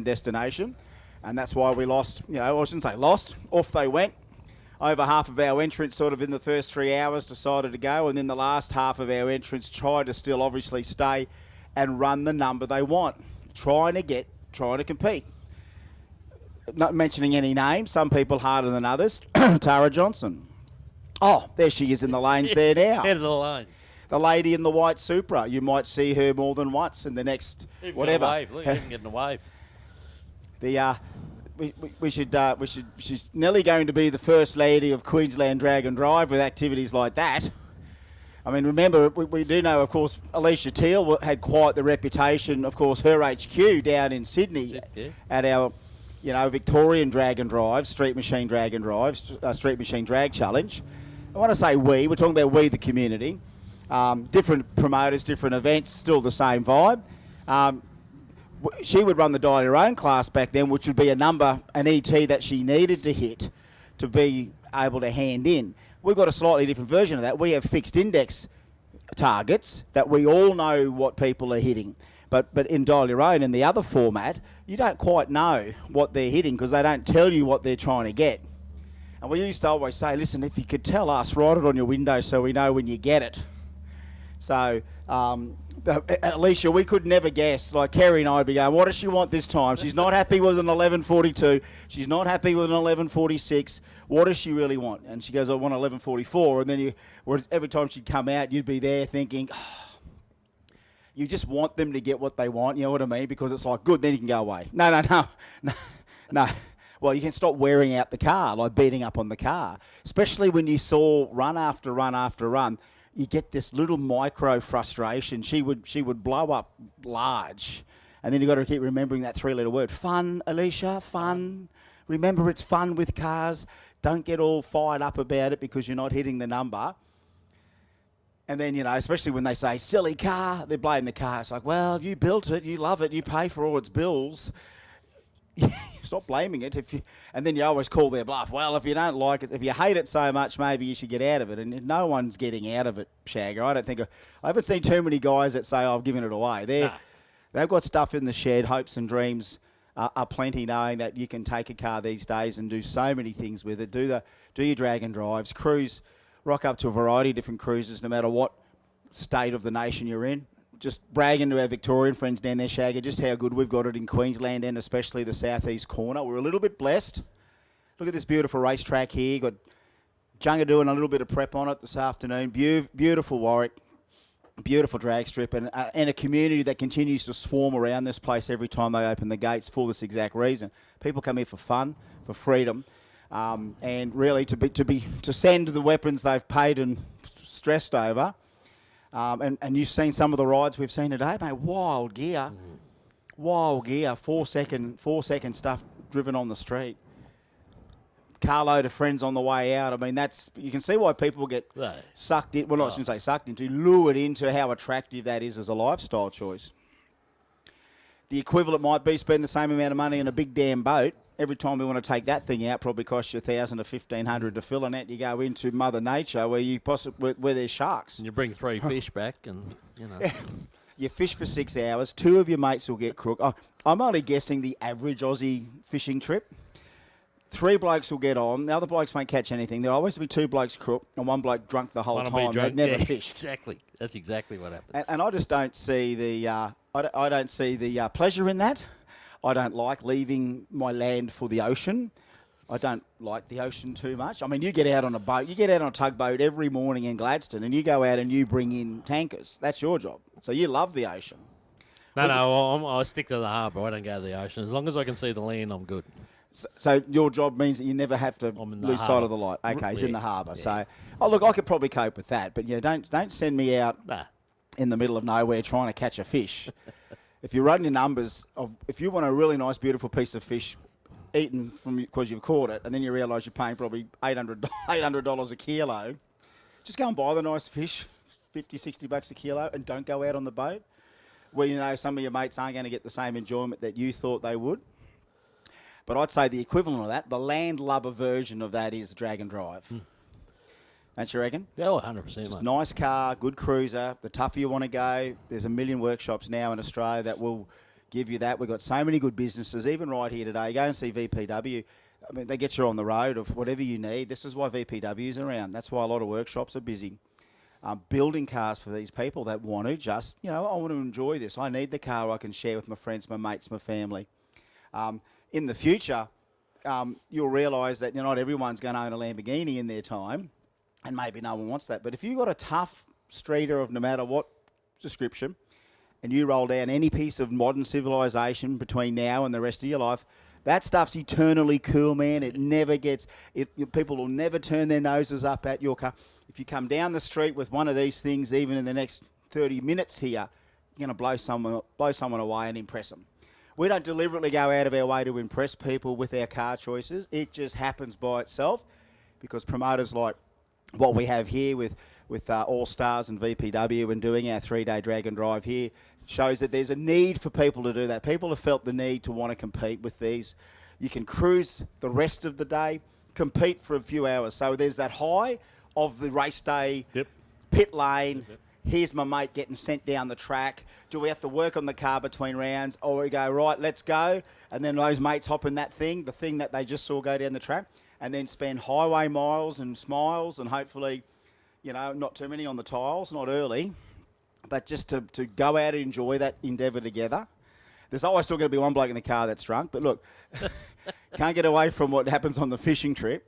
destination. And that's why we lost, I shouldn't say lost, off they went. Over half of our entrants sort of in the first 3 hours decided to go, and then the last half of our entrants tried to still obviously stay and run the number they want, trying to compete. Not mentioning any names, some people harder than others. Tara Johnson. Oh, there she is in the lanes there now. Head of the lanes. The lady in the white Supra. You might see her more than once in the next Even whatever. Wave. Look, even getting a wave. She's nearly going to be the first lady of Queensland Drag and Drive with activities like that. I mean, remember, we do know, of course, Alicia Teal had quite the reputation, of course, her HQ down in Sydney at our, Victorian Drag and Drive, Street Machine Drag and Drive, Street Machine Drag Challenge. I want to say we're talking about we, the community. Different promoters, different events, still the same vibe. She would run the Dial Your Own class back then, which would be an ET that she needed to hit to be able to hand in. We've got a slightly different version of that. We have fixed index targets that we all know what people are hitting. But in Dial Your Own, in the other format, you don't quite know what they're hitting because they don't tell you what they're trying to get. And we used to always say, listen, if you could tell us, write it on your window so we know when you get it. So, Alicia, we could never guess. Like Kerry and I would be going, what does she want this time? She's not happy with an 11:42. She's not happy with an 11:46. What does she really want? And she goes, I want 11:44. And then every time she'd come out, you'd be there thinking, you just want them to get what they want. You know what I mean? Because it's like, good, then you can go away. No. Well, you can stop wearing out the car, like beating up on the car. Especially when you saw run after run after run. You get this little micro frustration. She would blow up large. And then you've got to keep remembering that 3-letter word. Fun, Alicia, fun. Remember, it's fun with cars. Don't get all fired up about it because you're not hitting the number. And then, especially when they say, silly car, they blame the car. It's like, well, you built it, you love it, you pay for all its bills. Stop blaming it. And then you always call their bluff. Well, if you don't like it, if you hate it so much, maybe you should get out of it. And no one's getting out of it, Shagger. I haven't seen too many guys that say, I've given it away. They've got stuff in the shed, hopes and dreams are plenty, knowing that you can take a car these days and do so many things with it. Do your drag and drives, cruise, rock up to a variety of different cruises, no matter what state of the nation you're in. Just bragging to our Victorian friends down there, Shagger, just how good we've got it in Queensland and especially the southeast corner. We're a little bit blessed. Look at this beautiful racetrack here. Got Junga doing a little bit of prep on it this afternoon. Beautiful Warwick, beautiful drag strip, and a community that continues to swarm around this place every time they open the gates for this exact reason. People come here for fun, for freedom, and really to send the weapons they've paid and stressed over. And you've seen some of the rides we've seen today, mate. Wild gear. 4 second stuff driven on the street. Carload of friends on the way out. I mean, you can see why people get sucked in. Well, I shouldn't say sucked into, lured into how attractive that is as a lifestyle choice. The equivalent might be spend the same amount of money in a big damn boat. Every time we want to take that thing out, probably costs you $1,000 to $1,500 to fill, and out you go into Mother Nature where there's sharks. And you bring 3 fish back, and You fish for 6 hours. 2 of your mates will get crook. I'm only guessing the average Aussie fishing trip. 3 blokes will get on. The other blokes won't catch anything. There'll always be 2 blokes crook and 1 bloke drunk the whole time. They've never fished. Exactly. That's exactly what happens. And I just don't see the I don't see the pleasure in that. I don't like leaving my land for the ocean. I don't like the ocean too much. I mean, you get out on a boat, you get out on a tugboat every morning in Gladstone, and you go out and you bring in tankers. That's your job. So you love the ocean. No, I stick to the harbour. I don't go to the ocean. As long as I can see the land, I'm good. So your job means that you never have to lose sight of the light. Okay, it's in the harbour. Yeah. So, look, I could probably cope with that. But, don't send me out in the middle of nowhere trying to catch a fish. If you run your numbers, if you want a really nice, beautiful piece of fish eaten because you've caught it, and then you realise you're paying probably $800 a kilo, just go and buy the nice fish, $50, $60 a kilo, and don't go out on the boat where some of your mates aren't going to get the same enjoyment that you thought they would. But I'd say the equivalent of that, the landlubber version of that, is drag and drive. Don't you reckon? Yeah, 100%. Just nice car, good cruiser. The tougher you want to go, there's a million workshops now in Australia that will give you that. We've got so many good businesses, even right here today. Go and see VPW. I mean, they get you on the road of whatever you need. This is why VPW's around. That's why a lot of workshops are busy. Building cars for these people that want to just, I want to enjoy this. I need the car I can share with my friends, my mates, my family. In the future, you'll realise that not everyone's going to own a Lamborghini in their time, and maybe no one wants that. But if you've got a tough streeter of no matter what description, and you roll down any piece of modern civilization between now and the rest of your life, that stuff's eternally cool, man. It never gets... people will never turn their noses up at your car. If you come down the street with one of these things, even in the next 30 minutes here, you're going to blow someone away and impress them. We don't deliberately go out of our way to impress people with our car choices. It just happens by itself because promoters like what we have here with Allstars and VPW and doing our 3-day drag and drive here shows that there's a need for people to do that. People have felt the need to want to compete with these. You can cruise the rest of the day, compete for a few hours. So there's that high of the race day, pit lane. Here's my mate getting sent down the track. Do we have to work on the car between rounds? Or we go, right, let's go. And then those mates hop in that thing, the thing that they just saw go down the track, and then spend highway miles and smiles and hopefully, not too many on the tiles, not early, but just to go out and enjoy that endeavour together. There's always still going to be one bloke in the car that's drunk, but look, can't get away from what happens on the fishing trip.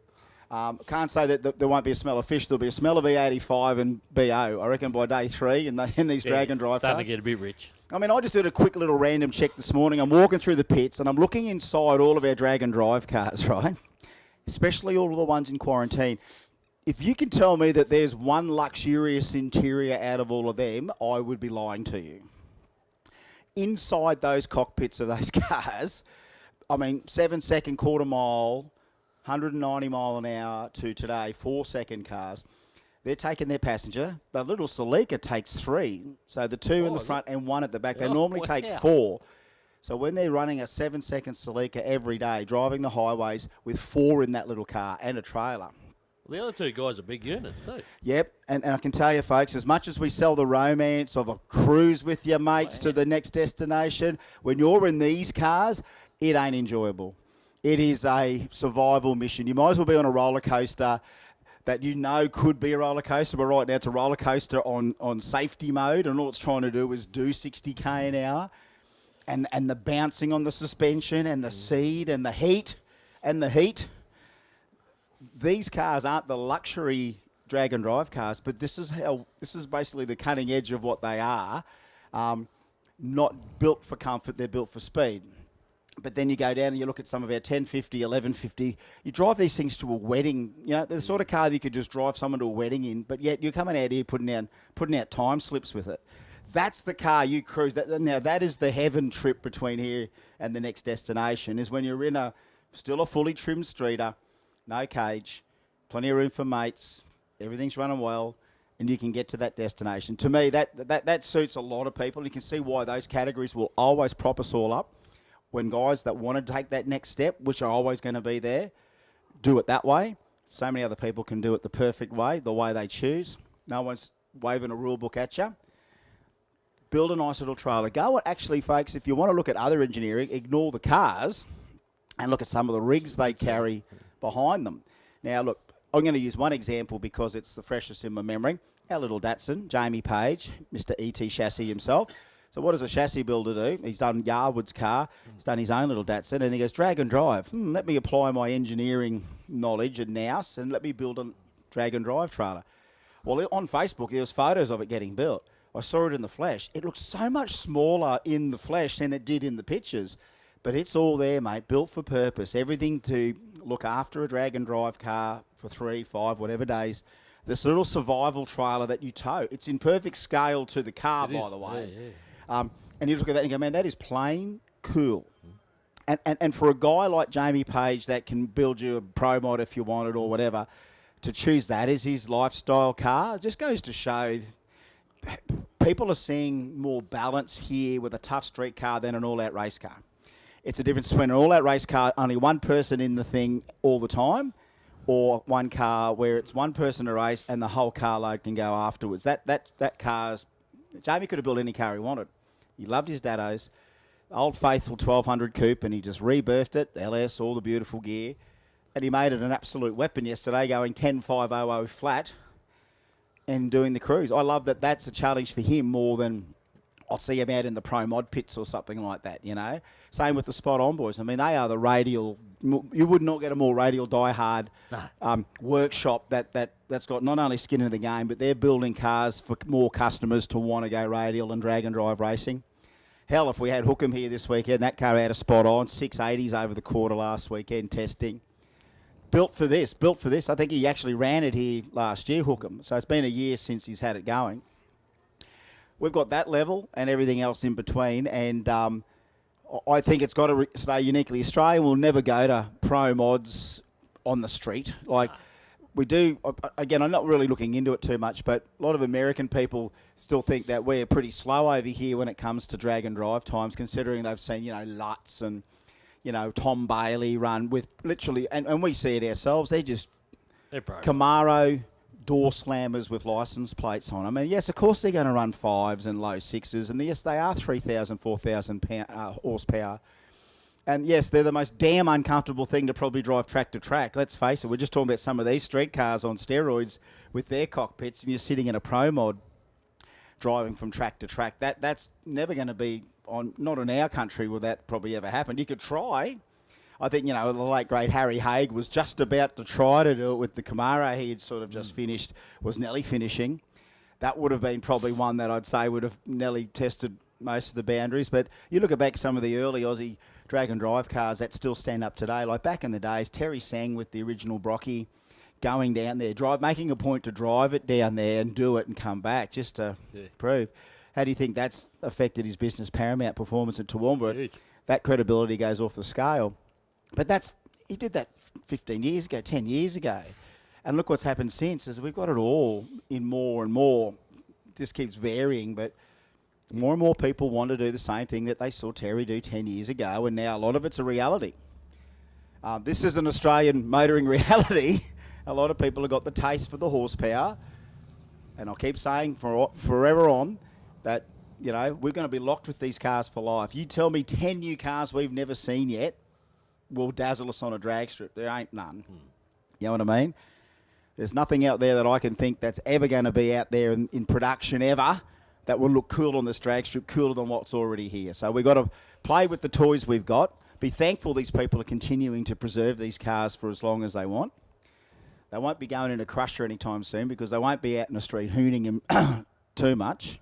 Can't say that there won't be a smell of fish. There'll be a smell of E85 and BO, I reckon, by day 3 in these drag and drive starting cars. to get a bit rich. I mean, I just did a quick little random check this morning. I'm walking through the pits and I'm looking inside all of our drag and drive cars, right? Especially all of the ones in quarantine. If you can tell me that there's one luxurious interior out of all of them, I would be lying to you. Inside those cockpits of those cars, 7-second quarter mile, 190 mile an hour to today, 4-second cars. They're taking their passenger. The little Celica takes 3. So the 2 in the front and 1 at the back. They normally take 4. So when they're running a 7-second Celica every day, driving the highways with 4 in that little car and a trailer. Well, the other 2 guys are big units too. Yep, and I can tell you, folks, as much as we sell the romance of a cruise with your mates to the next destination, when you're in these cars, it ain't enjoyable. It is a survival mission. You might as well be on a roller coaster that could be a roller coaster, but right now it's a roller coaster on safety mode, and all it's trying to do is do 60k an hour, and the bouncing on the suspension and the seat and the heat These cars aren't the luxury drag and drive cars, but this is basically the cutting edge of what they are. Not built for comfort, they're built for speed. But then you go down and you look at some of our 1050, 1150. You drive these things to a wedding. The sort of car that you could just drive someone to a wedding in, but yet you're coming out here putting out time slips with it. That's the car you cruise. Now that is the heaven trip between here and the next destination, is when you're in still a fully trimmed streeter, no cage, plenty of room for mates, everything's running well, and you can get to that destination. To me, that suits a lot of people. You can see why those categories will always prop us all up. When guys that want to take that next step, which are always going to be there, do it that way. So many other people can do it the perfect way, the way they choose. No one's waving a rule book at you. Build a nice little trailer. Actually, folks, if you want to look at other engineering, ignore the cars and look at some of the rigs they carry behind them. Now, look, I'm going to use one example because it's the freshest in my memory. Our little Datsun, Jamie Page, Mr. E.T. Chassis himself. So what does a chassis builder do? He's done Yarwood's car. He's done his own little Datsun, and he goes, drag and drive. Let me apply my engineering knowledge and nous, and let me build a drag and drive trailer. Well, on Facebook, there was photos of it getting built. I saw it in the flesh. It looks so much smaller in the flesh than it did in the pictures. But it's all there, mate, built for purpose. Everything to look after a drag and drive car for 3, 5, whatever days. This little survival trailer that you tow. It's in perfect scale to the car, by the way. And you look at that and go, man, that is plain cool. And for a guy like Jamie Page that can build you a Pro Mod if you want it or whatever, to choose that as his lifestyle car, just goes to show people are seeing more balance here with a tough street car than an all-out race car. It's a difference between an all-out race car, only one person in the thing all the time, or one car where it's one person to race and the whole carload can go afterwards. That car's... Jamie could have built any car he wanted. He loved his Dados. Old faithful 1200 coupe, and he just rebirthed it, LS, all the beautiful gear. And he made it an absolute weapon yesterday, going 10.500 flat and doing the cruise. I love that that's a challenge for him more than I'll see him out in the Pro Mod pits or something like that, you know. Same with the Spot On boys. I mean, they are the radial... You would not get a more radial die-hard workshop that's got not only skin in the game, but they're building cars for more customers to want to go radial and drag and drive racing. Hell, if we had Hookham here this weekend, that car had a Spot On, 680s over the quarter last weekend testing. Built for this. I think he actually ran it here last year, Hookham. So it's been a year since he's had it going. We've got that level and everything else in between, and I think it's got to stay uniquely Australian. We'll never go to Pro Mods on the street. Like we do, again, I'm not really looking into it too much, but a lot of American people still think that we're pretty slow over here when it comes to drag and drive times, considering they've seen, you know, Lutz and, you know, Tom Bailey run with literally, and we see it ourselves, they're Camaro door slammers with license plates on. I mean, yes, of course they're going to run 5s and low 6s, and yes, they are 3,000, 4,000 horsepower. And yes, they're the most damn uncomfortable thing to probably drive track to track. Let's face it, we're just talking about some of these street cars on steroids with their cockpits, and you're sitting in a Pro Mod driving from track to track. That's never going to be on, not in our country will that probably ever happen. You could try. I think, you know, the late great Harry Haig was just about to try to do it with the Camaro he had sort of just finished, was nearly finishing. That would have been probably one that I'd say would have nearly tested most of the boundaries. But you look back at some of the early Aussie drag and drive cars that still stand up today, like back in the days, Terry Sang with the original Brocky going down there, making a point to drive it down there and do it and come back just to prove. How do you think that's affected his business Paramount performance at Toowoomba? That credibility goes off the scale. But he did that 15 years ago, 10 years ago. And look what's happened since, is we've got it all in more and more. This keeps varying, but more and more people want to do the same thing that they saw Terry do 10 years ago, and now a lot of it's a reality. This is an Australian motoring reality. A lot of people have got the taste for the horsepower, and I'll keep saying forever on that, you know, we're going to be locked with these cars for life. You tell me 10 new cars we've never seen yet will dazzle us on a drag strip. There ain't none. You know what I mean? There's nothing out there that I can think that's ever going to be out there in production ever that will look cool on this drag strip, cooler than what's already here. So we've got to play with the toys we've got, be thankful these people are continuing to preserve these cars for as long as they want. They won't be going in a crusher anytime soon because they won't be out in the street hooning them too much.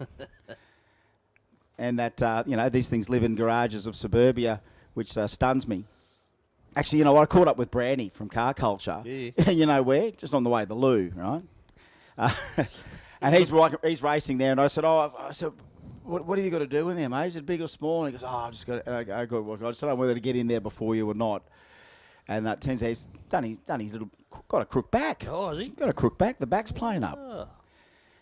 And that, you know, these things live in garages of suburbia, which stuns me. Actually, you know what? I caught up with Brandy from Car Culture. Yeah. You know where? Just on the way, the loo, right? And he's racing there, and I said, what have you got to do with him, mate? Is it big or small? And he goes, I just got to, I just don't know whether to get in there before you or not. And that turns out he's done his little, got a crook back. Oh, is he? Got a crook back. The back's playing up. Oh.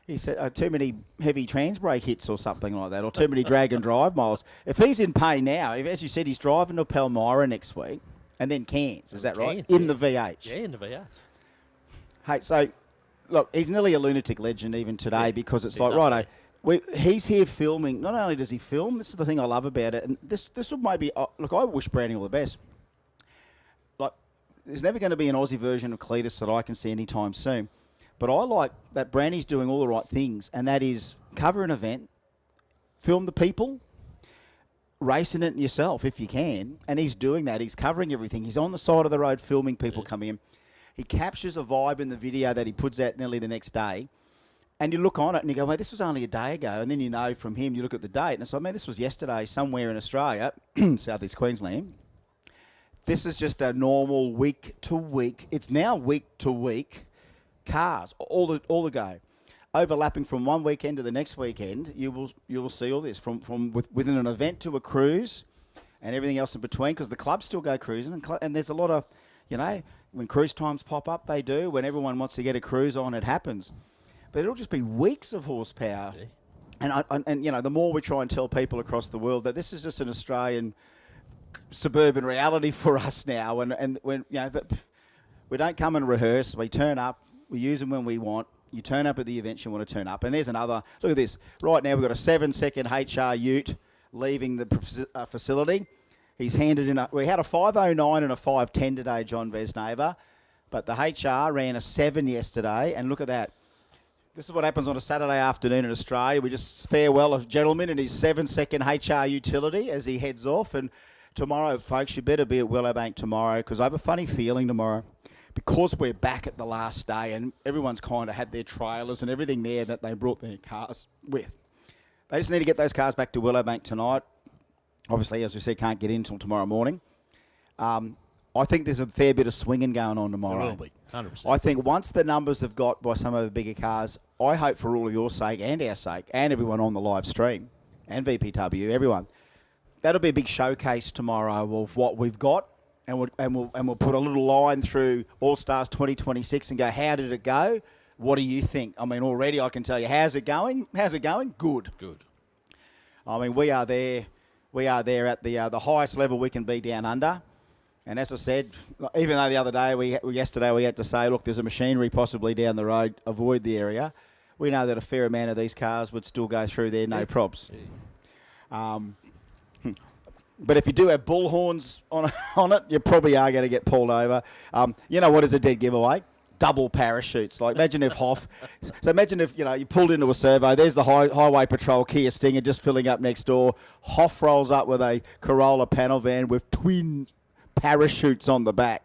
He said too many heavy trans brake hits or something like that, or too many drag and drive miles. If he's in pain now, as you said, he's driving to Palmyra next week. And then Cairns, is that right? In the VH. Yeah, in the VH. Hey, so, look, he's nearly a lunatic legend even today because it's like, righto, he's here filming. Not only does he film, this is the thing I love about it, and this will maybe, look, I wish Brandon all the best. Like, there's never going to be an Aussie version of Cletus that I can see anytime soon. But I like that Brandy's doing all the right things, and that is cover an event, film the people racing it yourself if you can. And he's doing that. He's covering everything. He's on the side of the road filming people coming in. He captures a vibe in the video that he puts out nearly the next day. And you look on it and you go, well, this was only a day ago. And then you know from him, you look at the date. And it's like, man, this was yesterday somewhere in Australia, southeast Queensland. This is just a normal week to week. It's now week to week cars, all the go. Overlapping from one weekend to the next weekend, you will see all this from within an event to a cruise and everything else in between, because the clubs still go cruising. And there's a lot of, when cruise times pop up, they do. When everyone wants to get a cruise on, it happens. But it'll just be weeks of horsepower. Yeah. And the more we try and tell people across the world that this is just an Australian suburban reality for us now, and when we don't come and rehearse, we turn up, we use them when we want. You turn up at the events you want to turn up. And there's another, look at this. Right now we've got a 7-second HR ute leaving the facility. He's handed in we had a 5:09 and a 5:10 today, John Vesnaver, but the HR ran a 7 yesterday, and look at that. This is what happens on a Saturday afternoon in Australia. We just farewell a gentleman in his 7-second HR utility as he heads off. And tomorrow, folks, you better be at Willowbank tomorrow, because I have a funny feeling tomorrow, because we're back at the last day and everyone's kind of had their trailers and everything there that they brought their cars with. They just need to get those cars back to Willowbank tonight. Obviously, as we said, can't get in until tomorrow morning. I think there's a fair bit of swinging going on tomorrow. There will be, 100%. I think once the numbers have got by some of the bigger cars, I hope for all of your sake and our sake and everyone on the live stream and VPW, everyone, that'll be a big showcase tomorrow of what we've got, and we'll put a little line through Allstars 2026 and go, how did it go? What do you think? I mean, already I can tell you, how's it going? How's it going? Good. I mean, we are there at the highest level we can be down under. And as I said, even though the other day, yesterday we had to say, look, there's a machinery possibly down the road, avoid the area, we know that a fair amount of these cars would still go through there, no props. Yeah. But if you do have bullhorns on it, you probably are going to get pulled over. You know what is a dead giveaway? Double parachutes. Like, imagine if imagine if, you pulled into a servo, there's the Highway Patrol Kia Stinger just filling up next door. Hoff rolls up with a Corolla panel van with twin parachutes on the back.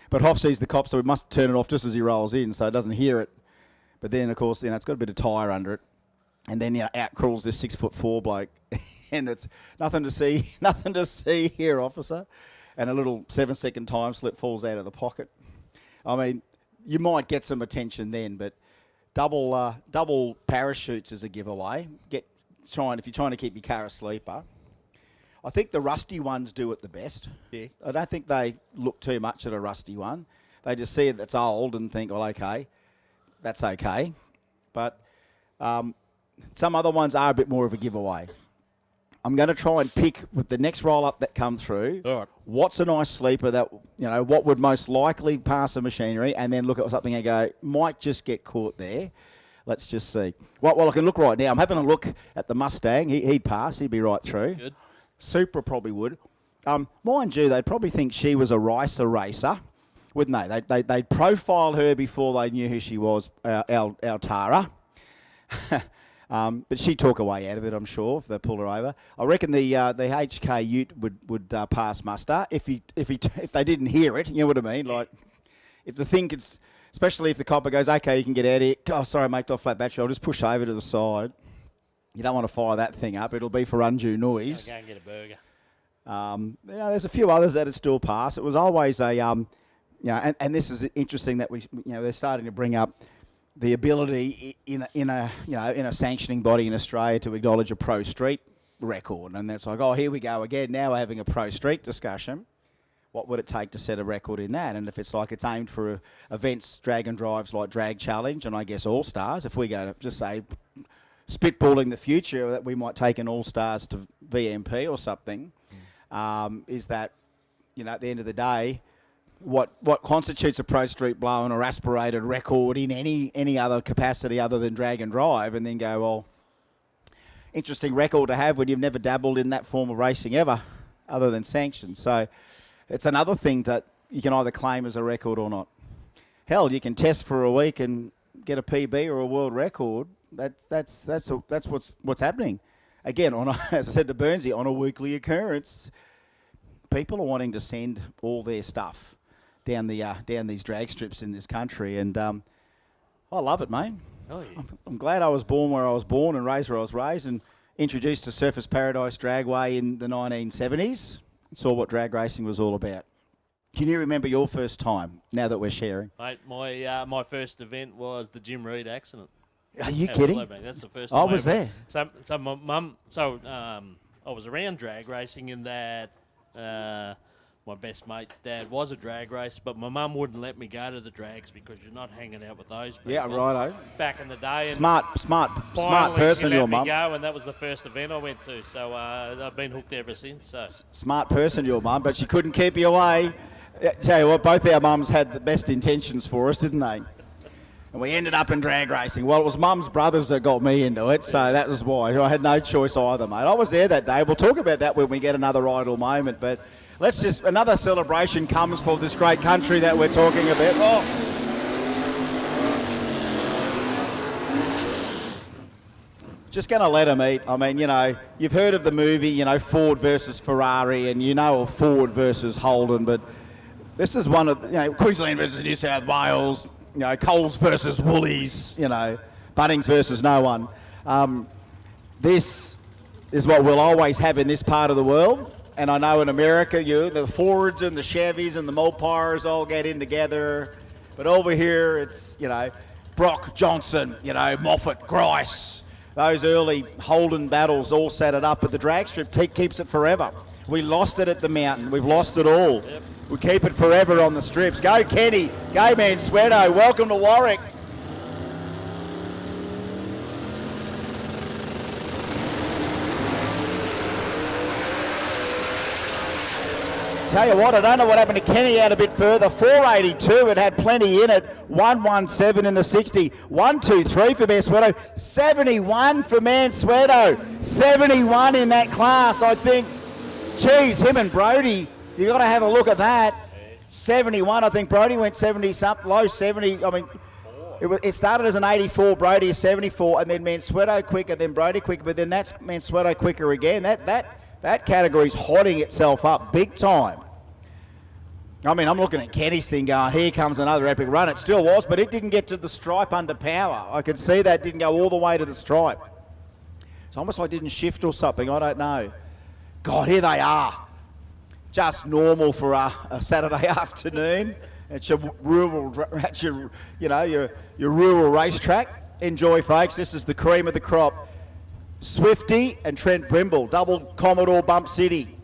But Hoff sees the cop, so he must turn it off just as he rolls in, so it doesn't hear it. But then, of course, it's got a bit of tyre under it. And then, out crawls this 6'4" bloke. And it's nothing to see here, officer. And a little 7-second time slip falls out of the pocket. I mean, you might get some attention then, but double parachutes is a giveaway. If you're trying to keep your car a sleeper. I think the rusty ones do it the best. Yeah. I don't think they look too much at a rusty one. They just see it that's old and think, well, okay, that's okay. But some other ones are a bit more of a giveaway. I'm going to try and pick with the next roll-up that comes through, all right, what's a nice sleeper that, what would most likely pass the machinery, and then look at something and go, might just get caught there. Let's just see. Well, I can look right now. I'm having a look at the Mustang. He'd pass. He'd be right through. Good. Supra probably would. Mind you, they'd probably think she was a racer, wouldn't they? They'd profile her before they knew who she was, our Tara. But she'd talk her way out of it, I'm sure, if they pulled her over. I reckon the HK Ute would pass muster if they didn't hear it. You know what I mean? Like, if the thing could, especially if the copper goes, okay, you can get out of here. Oh, sorry, mate, got flat battery. I'll just push over to the side. You don't want to fire that thing up. It'll be for undue noise. Go and get a burger. There's a few others that'd still pass. It was always a, and this is interesting that they're starting to bring up the ability in a sanctioning body in Australia to acknowledge a pro street record, and that's like, oh, here we go again. Now we're having a pro street discussion. What would it take to set a record in that? And if it's aimed for events, drag and drives like Drag Challenge, and I guess Allstars, if we go to just say spitballing the future that we might take an Allstars to VMP or something, is that at the end of the day, what constitutes a pro street blown or aspirated record in any other capacity other than drag and drive, and then go, well, interesting record to have when you've never dabbled in that form of racing ever, other than sanctions. So it's another thing that you can either claim as a record or not. Hell, you can test for a week and get a PB or a world record. That's what's happening. again, as I said to Burnsy, on a weekly occurrence, people are wanting to send all their stuff down these drag strips in this country, and I love it, mate. Oh, yeah. I'm glad I was born where I was born and raised where I was raised, and introduced to Surfers Paradise Dragway in the 1970s. Saw what drag racing was all about. Can you remember your first time, now that we're sharing? Mate, my first event was the Jim Reed accident. Are you kidding? Willowbank. That's the first I time was there. So my mum, I was around drag racing in that my best mate's dad was a drag race, but my mum wouldn't let me go to the drags because you're not hanging out with those people. Yeah, righto. Back in the day. And smart person, your mum. Finally, she let me go, and that was the first event I went to. So I've been hooked ever since. So Smart person, your mum, but she couldn't keep you away. Tell you what, both our mums had the best intentions for us, didn't they? And we ended up in drag racing. Well, it was mum's brothers that got me into it, so that was why. I had no choice either, mate. I was there that day. We'll talk about that when we get another idle moment, but another celebration comes for this great country that we're talking about. Oh. Just going to let them eat. I mean, you've heard of the movie, Ford versus Ferrari, and of Ford versus Holden, but this is one of, Queensland versus New South Wales, Coles versus Woolies, Bunnings versus no one. This is what we'll always have in this part of the world. And I know in America, the Fords and the Chevys and the Mopars all get in together. But over here, it's, Brock, Johnson, Moffat, Grice. Those early Holden battles all set it up, but the drag strip keeps it forever. We lost it at the mountain. We've lost it all. Yep. We keep it forever on the strips. Go Kenny. Go Mansueto. Welcome to Warwick. Tell you what, I don't know what happened to Kenny out a bit further. 482, it had plenty in it. 117 in the 60. 123 for Mansueto. 71 for Mansueto. 71 in that class, I think. Geez, him and Brody, you got to have a look at that. 71, I think Brody went 70-something, low 70. I mean, it started as an 84, Brody is 74, and then Mansueto quicker, then Brody quicker, but then that's Mansueto quicker again. That category's hotting itself up big time. I mean, I'm looking at Kenny's thing going, here comes another epic run. It still was, but it didn't get to the stripe under power. I could see that didn't go all the way to the stripe. It's almost like it didn't shift or something, I don't know. God, here they are. Just normal for a Saturday afternoon. It's your rural, your rural racetrack. Enjoy, folks. This is the cream of the crop. Swifty and Trent Brimble, double Commodore Bump City.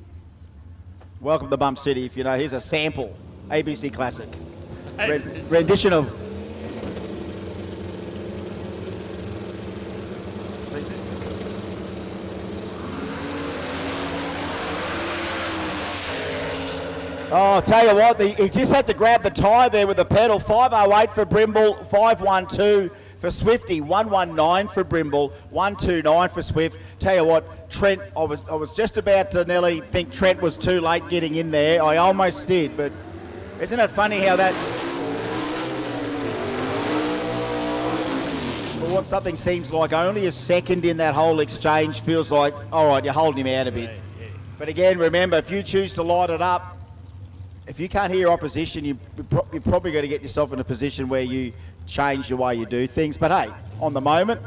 Welcome to Bump City. If you know, here's a sample, ABC Classic. Rendition of... See this? Oh, I'll tell you what, he just had to grab the tyre there with the pedal. 508 for Brimble, 512 for Swifty, 119 for Brimble, 129 for Swift. Tell you what, Trent, I was just about to nearly think Trent was too late getting in there. I almost did, but isn't it funny how that... Well, what something seems like only a second in that whole exchange feels like, all right, you're holding him out a bit. Yeah. But again, remember, if you choose to light it up, if you can't hear opposition, you're probably going to get yourself in a position where you change the way you do things. But hey, on the moment,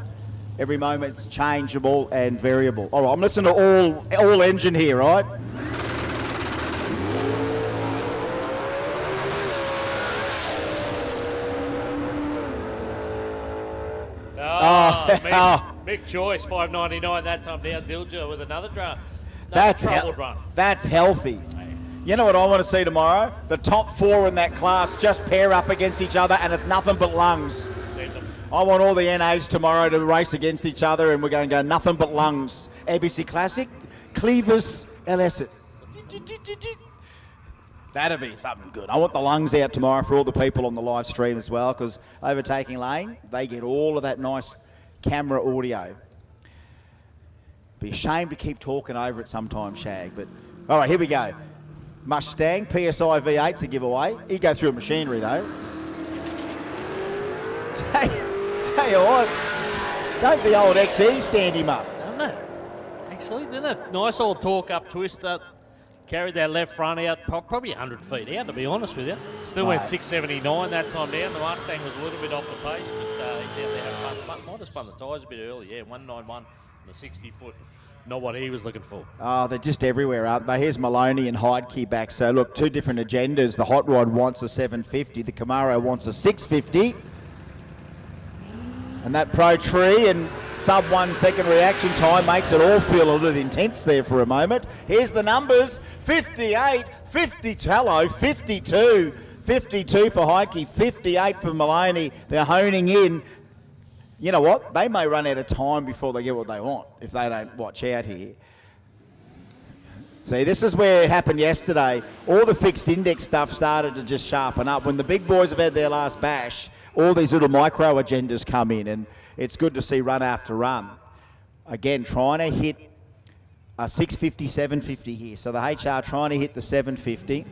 every moment's changeable and variable. All right, I'm listening to all engine here, right? Mick Joyce, 599 that time down Dilger with another drum. That's healthy. You know what I want to see tomorrow? The top four in that class just pair up against each other, and it's nothing but lungs. I want all the NAs tomorrow to race against each other, and we're going to go nothing but lungs. ABC Classic, Clevis, LS's. That'll be something good. I want the lungs out tomorrow for all the people on the live stream as well, because overtaking lane, they get all of that nice camera audio. Be ashamed to keep talking over it sometimes, Shag, but all right, here we go. Mustang, PSI V8's a giveaway. He'd go through machinery though. Tell you what, don't the old XE stand him up. Doesn't it? Actually, then a nice old torque-up twister. Carried that left front out, probably 100 feet out, to be honest with you. Still went 679 that time down. The Mustang was a little bit off the pace, but he's out there having fun. Might have spun the tyres a bit early, yeah. 191, the 60-foot. Not what he was looking for. Oh, they're just everywhere, aren't they? Here's Maloney and Heidke back. So, look, two different agendas. The Hot Rod wants a 750. The Camaro wants a 650. And that Pro Tree and sub 1 second reaction time makes it all feel a little intense there for a moment. Here's the numbers. 58, 50, hello, 52. 52 for Heidke, 58 for Maloney. They're honing in. You know what? They may run out of time before they get what they want if they don't watch out here. See, this is where it happened yesterday. All the fixed index stuff started to just sharpen up. When the big boys have had their last bash, all these little micro agendas come in, and it's good to see run after run. Again, trying to hit a 650, 750 here. So the HR trying to hit the 750.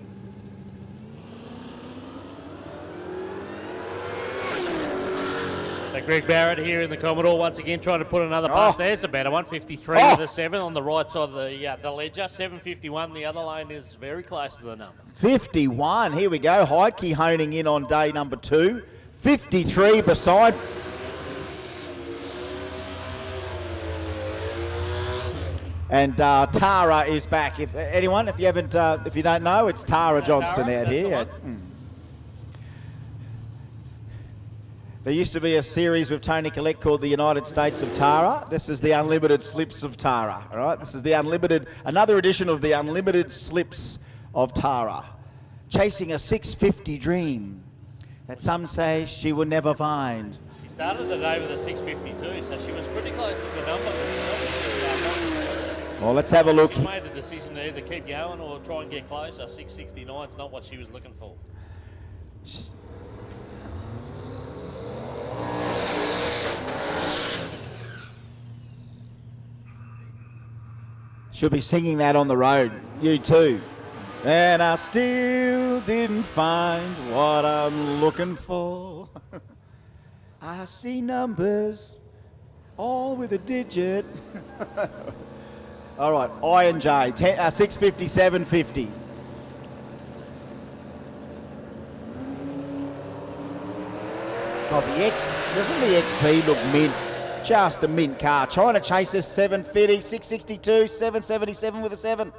So Greg Barrett here in the Commodore once again trying to put another bust. There's a better one, 53 with a 7 on the right side of the ledger. 751, the other lane is very close to the number. 51, here we go. Heidke honing in on day number 2. 53 beside. And Tara is back. If you don't know, it's Tara Johnston out here. There used to be a series with Tony Collette called the United States of Tara. This is the Unlimited Slips of Tara, all right? This is the another edition of the Unlimited Slips of Tara. Chasing a 650 dream that some say she will never find. She started the day with a 652, so she was pretty close to the number. Well, let's have a look. She made the decision to either keep going or try and get closer. 669 is not what she was looking for. Should be singing that on the road. You too. And I still didn't find what I'm looking for. I see numbers, all with a digit. All right, I and J, 650, 750. God, doesn't the XP look mint? Just a mint car. Trying to chase this 750, 662, 777 with a 7.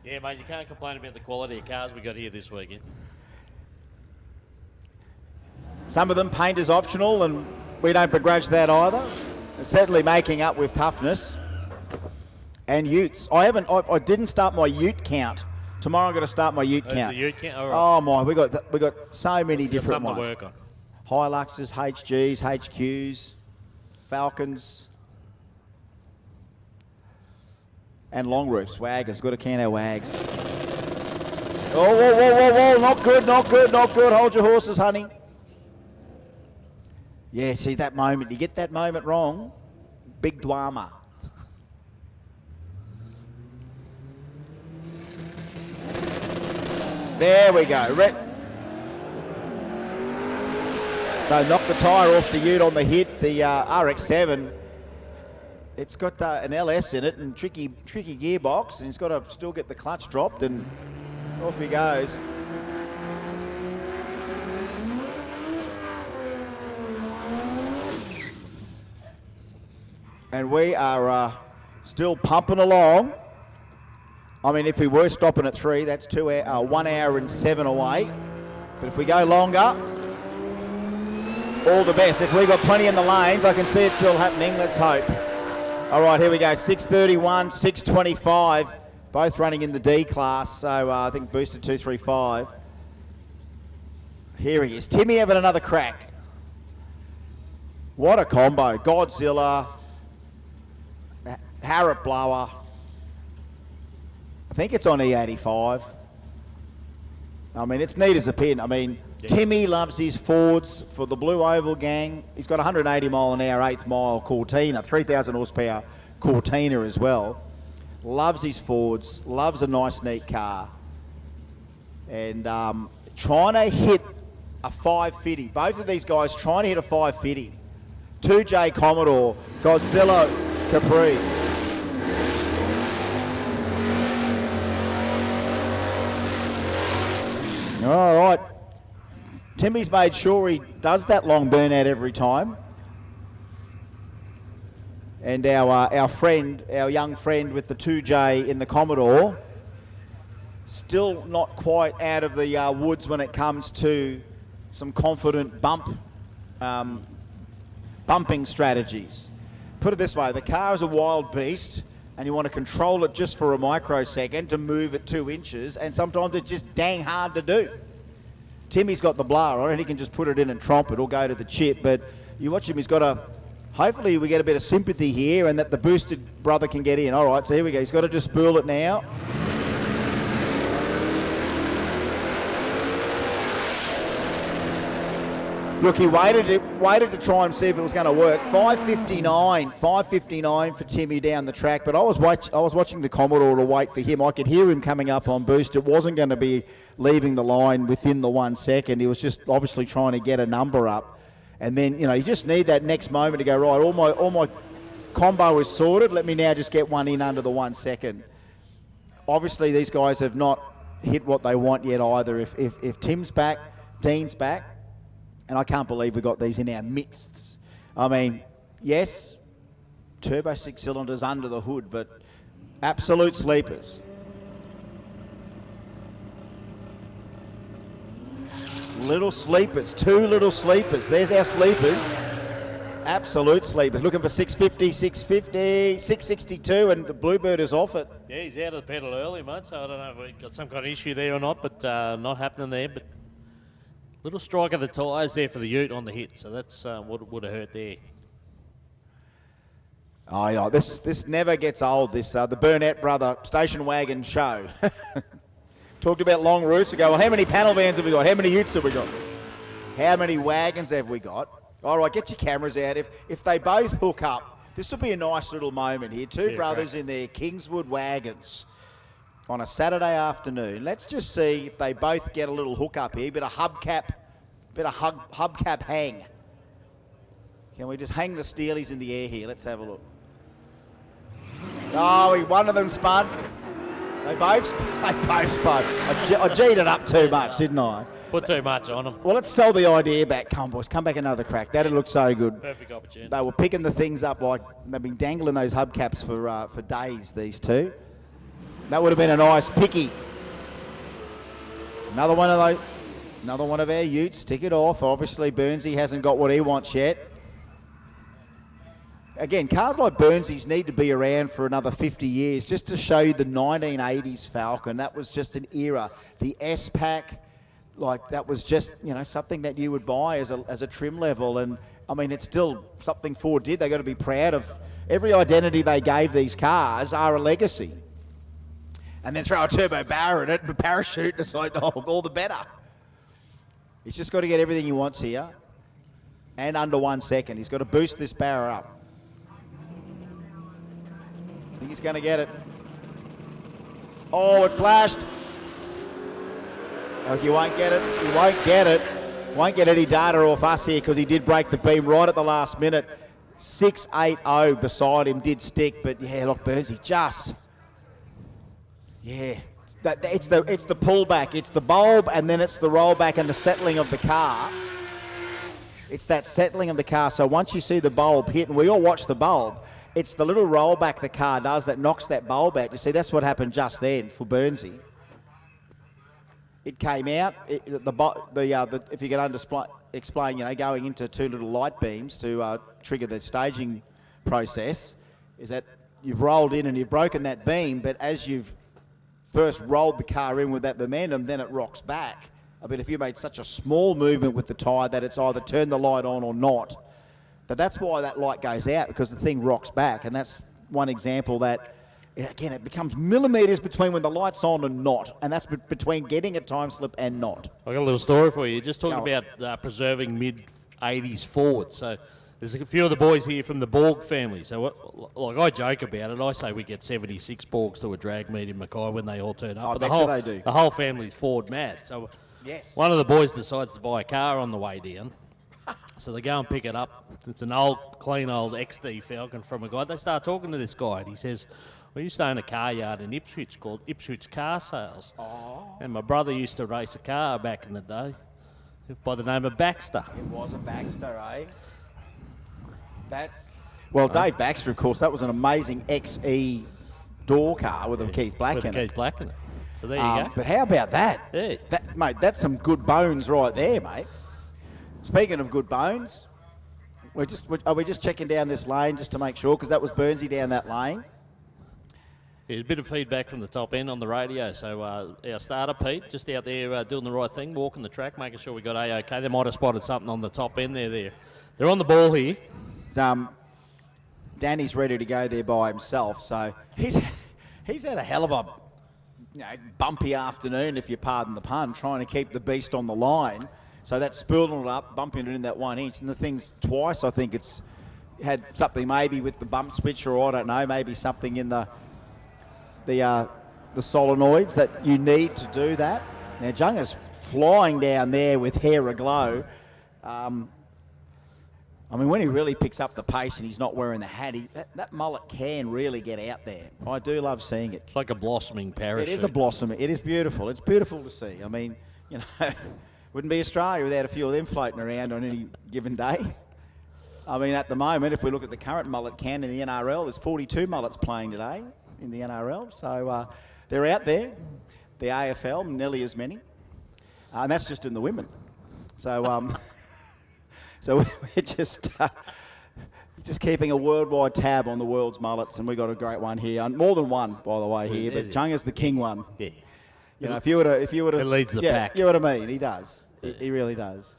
Yeah, mate, you can't complain about the quality of cars we got here this weekend. Some of them paint is optional, and we don't begrudge that either. It's certainly making up with toughness. And utes. I didn't start my ute count. Tomorrow I'm going to start my ute count. It's a ute count? All right. Oh my, we got so many different ones. Something to work on. Hiluxes, HGs, HQs, Falcons, and long roofs. Waggers, got to count our wags. Oh, whoa, whoa, whoa, whoa, not good, not good, not good. Hold your horses, honey. Yeah, see that moment. You get that moment wrong, big drama. There we go. So knock the tyre off the ute on the hit. The RX-7, it's got an LS in it and tricky gearbox, and he's got to still get the clutch dropped, and off he goes. And we are still pumping along. I mean, if we were stopping at 3, that's 1 hour and 7 away. But if we go longer, all the best. If we've got plenty in the lanes, I can see it still happening. Let's hope. All right, here we go. 6:31, 6:25, both running in the D class. So I think boosted 235. Here he is. Timmy having another crack. What a combo. Godzilla, Harrop Blower. I think it's on E85. I mean, it's neat as a pin. I mean, Timmy loves his Fords for the Blue Oval gang. He's got 180 mile an hour, 8th mile Cortina, 3,000 horsepower Cortina as well. Loves his Fords, loves a nice, neat car. And trying to hit a 550. Both of these guys trying to hit a 550. 2J Commodore, Godzilla Capri. All right. Timmy's made sure he does that long burnout every time. And our young friend with the 2J in the Commodore, still not quite out of the woods when it comes to some confident bumping strategies. Put it this way, the car is a wild beast, and you want to control it just for a microsecond to move it 2 inches, and sometimes it's just dang hard to do. Timmy's got the blower on it, he can just put it in and tromp it or go to the chip, but you watch him, he's got a, hopefully we get a bit of sympathy here and that the boosted brother can get in. All right, so here we go, he's got to just spool it now. Look, he waited to try and see if it was going to work. 5:59 for Timmy down the track. But I was watching the Commodore to wait for him. I could hear him coming up on boost. It wasn't going to be leaving the line within the 1 second. He was just obviously trying to get a number up. And then, you just need that next moment to go, right, all my combo is sorted. Let me now just get one in under the 1 second. Obviously, these guys have not hit what they want yet either. If Tim's back, Dean's back, and I can't believe we got these in our midst. I mean, yes, turbo 6 cylinders under the hood, but absolute sleepers. Little sleepers, 2 little sleepers. There's our sleepers. Absolute sleepers. Looking for 650, 650, 662, and the Bluebird is off it. Yeah, he's out of the pedal early, mate, so I don't know if we've got some kind of issue there or not, but not happening there. But little strike of the tyres there for the Ute on the hit, so that's what would have hurt there. Oh, yeah, this never gets old, this, the Burnett Brother Station Wagon show. Talked about long routes ago. Well, how many panel vans have we got? How many Utes have we got? How many wagons have we got? All right, get your cameras out. If they both hook up, this will be a nice little moment here. Two brothers in their Kingswood wagons on a Saturday afternoon. Let's just see if they both get a little hook up here. Bit of hubcap hang. Can we just hang the steelies in the air here? Let's have a look. Oh, one of them spun. They both spun. I G'd it up too much, didn't I? Put too much on them. Well, let's sell the idea back. Come on, boys, come back another crack. That'd look so good. Perfect opportunity. They were picking the things up like they've been dangling those hubcaps for days, these two. That would have been a nice picky. Another one of our Utes. Tick it off. Obviously, Burnsy hasn't got what he wants yet. Again, cars like Burnsy's need to be around for another 50 years just to show you the 1980s Falcon. That was just an era. The S-Pack, like that was just, something that you would buy as a trim level. And, I mean, it's still something Ford did. They've got to be proud of. Every identity they gave these cars are a legacy. And then throw a turbo barrel in it and a parachute, and it's like, oh, all the better. He's just got to get everything he wants here. And under 1 second. He's got to boost this barrel up. I think he's going to get it. Oh, it flashed. Oh, you won't get it. You won't get it. Won't get any data off us here because he did break the beam right at the last minute. 680 beside him did stick, but yeah, look, Burnsy just... Yeah, it's the pullback, it's the bulb, and then it's the rollback and the settling of the car. It's that settling of the car. So once you see the bulb hit, and we all watch the bulb, it's the little rollback the car does that knocks that bulb out. You see, that's what happened just then for Burnsy. It came out. If you can explain, going into 2 little light beams to trigger the staging process, is that you've rolled in and you've broken that beam, but as you've first rolled the car in with that momentum, then it rocks back. I mean, if you made such a small movement with the tyre that it's either turned the light on or not, but that's why that light goes out, because the thing rocks back, and that's one example that, again, it becomes millimetres between when the light's on and not, and that's between getting a time slip and not. I got a little story for you. Just talking about preserving mid-80s Ford. So there's a few of the boys here from the Borg family. So, I joke about it. I say we get 76 Borgs to a drag meet in Mackay when they all turn up. I bet you they do. The whole family's Ford mad. So yes. One of the boys decides to buy a car on the way down. So they go and pick it up. It's an clean old XD Falcon from a guy. They start talking to this guy, and he says, We used to own a car yard in Ipswich called Ipswich Car Sales. And my brother used to race a car back in the day by the name of Baxter. It was a Baxter, eh? Well, Dave Baxter, of course, that was an amazing XE door car with a Keith Black in it. Keith Black in it. So there you go. But how about that? Yeah. Mate, that's some good bones right there, mate. Speaking of good bones, are we just checking down this lane just to make sure? Because that was Burnsy down that lane. There's a bit of feedback from the top end on the radio. So our starter, Pete, just out there doing the right thing, walking the track, making sure we got A-OK. They might have spotted something on the top end there. They're on the ball here. Danny's ready to go there by himself. So he's had a hell of a bumpy afternoon, if you pardon the pun, trying to keep the beast on the line. So that's spooling it up, bumping it in that 1 inch. And the thing's twice, I think it's had something maybe with the bump switch, or I don't know, maybe something in the solenoids that you need to do that. Now Junga's flying down there with hair aglow. I mean, when he really picks up the pace and he's not wearing the hat, that mullet can really get out there. I do love seeing it. It's like a blossoming parachute. It is a blossoming. It is beautiful. It's beautiful to see. I mean, wouldn't be Australia without a few of them floating around on any given day. I mean, at the moment, if we look at the current mullet can in the NRL, there's 42 mullets playing today in the NRL. So they're out there. The AFL, nearly as many. And that's just in the women. So... So we're just keeping a worldwide tab on the world's mullets, and we got a great one here. More than one, by the way, here. But Junga's the king one. Yeah. If you were to, it leads the pack. You know what I mean? He does. Yeah. He really does.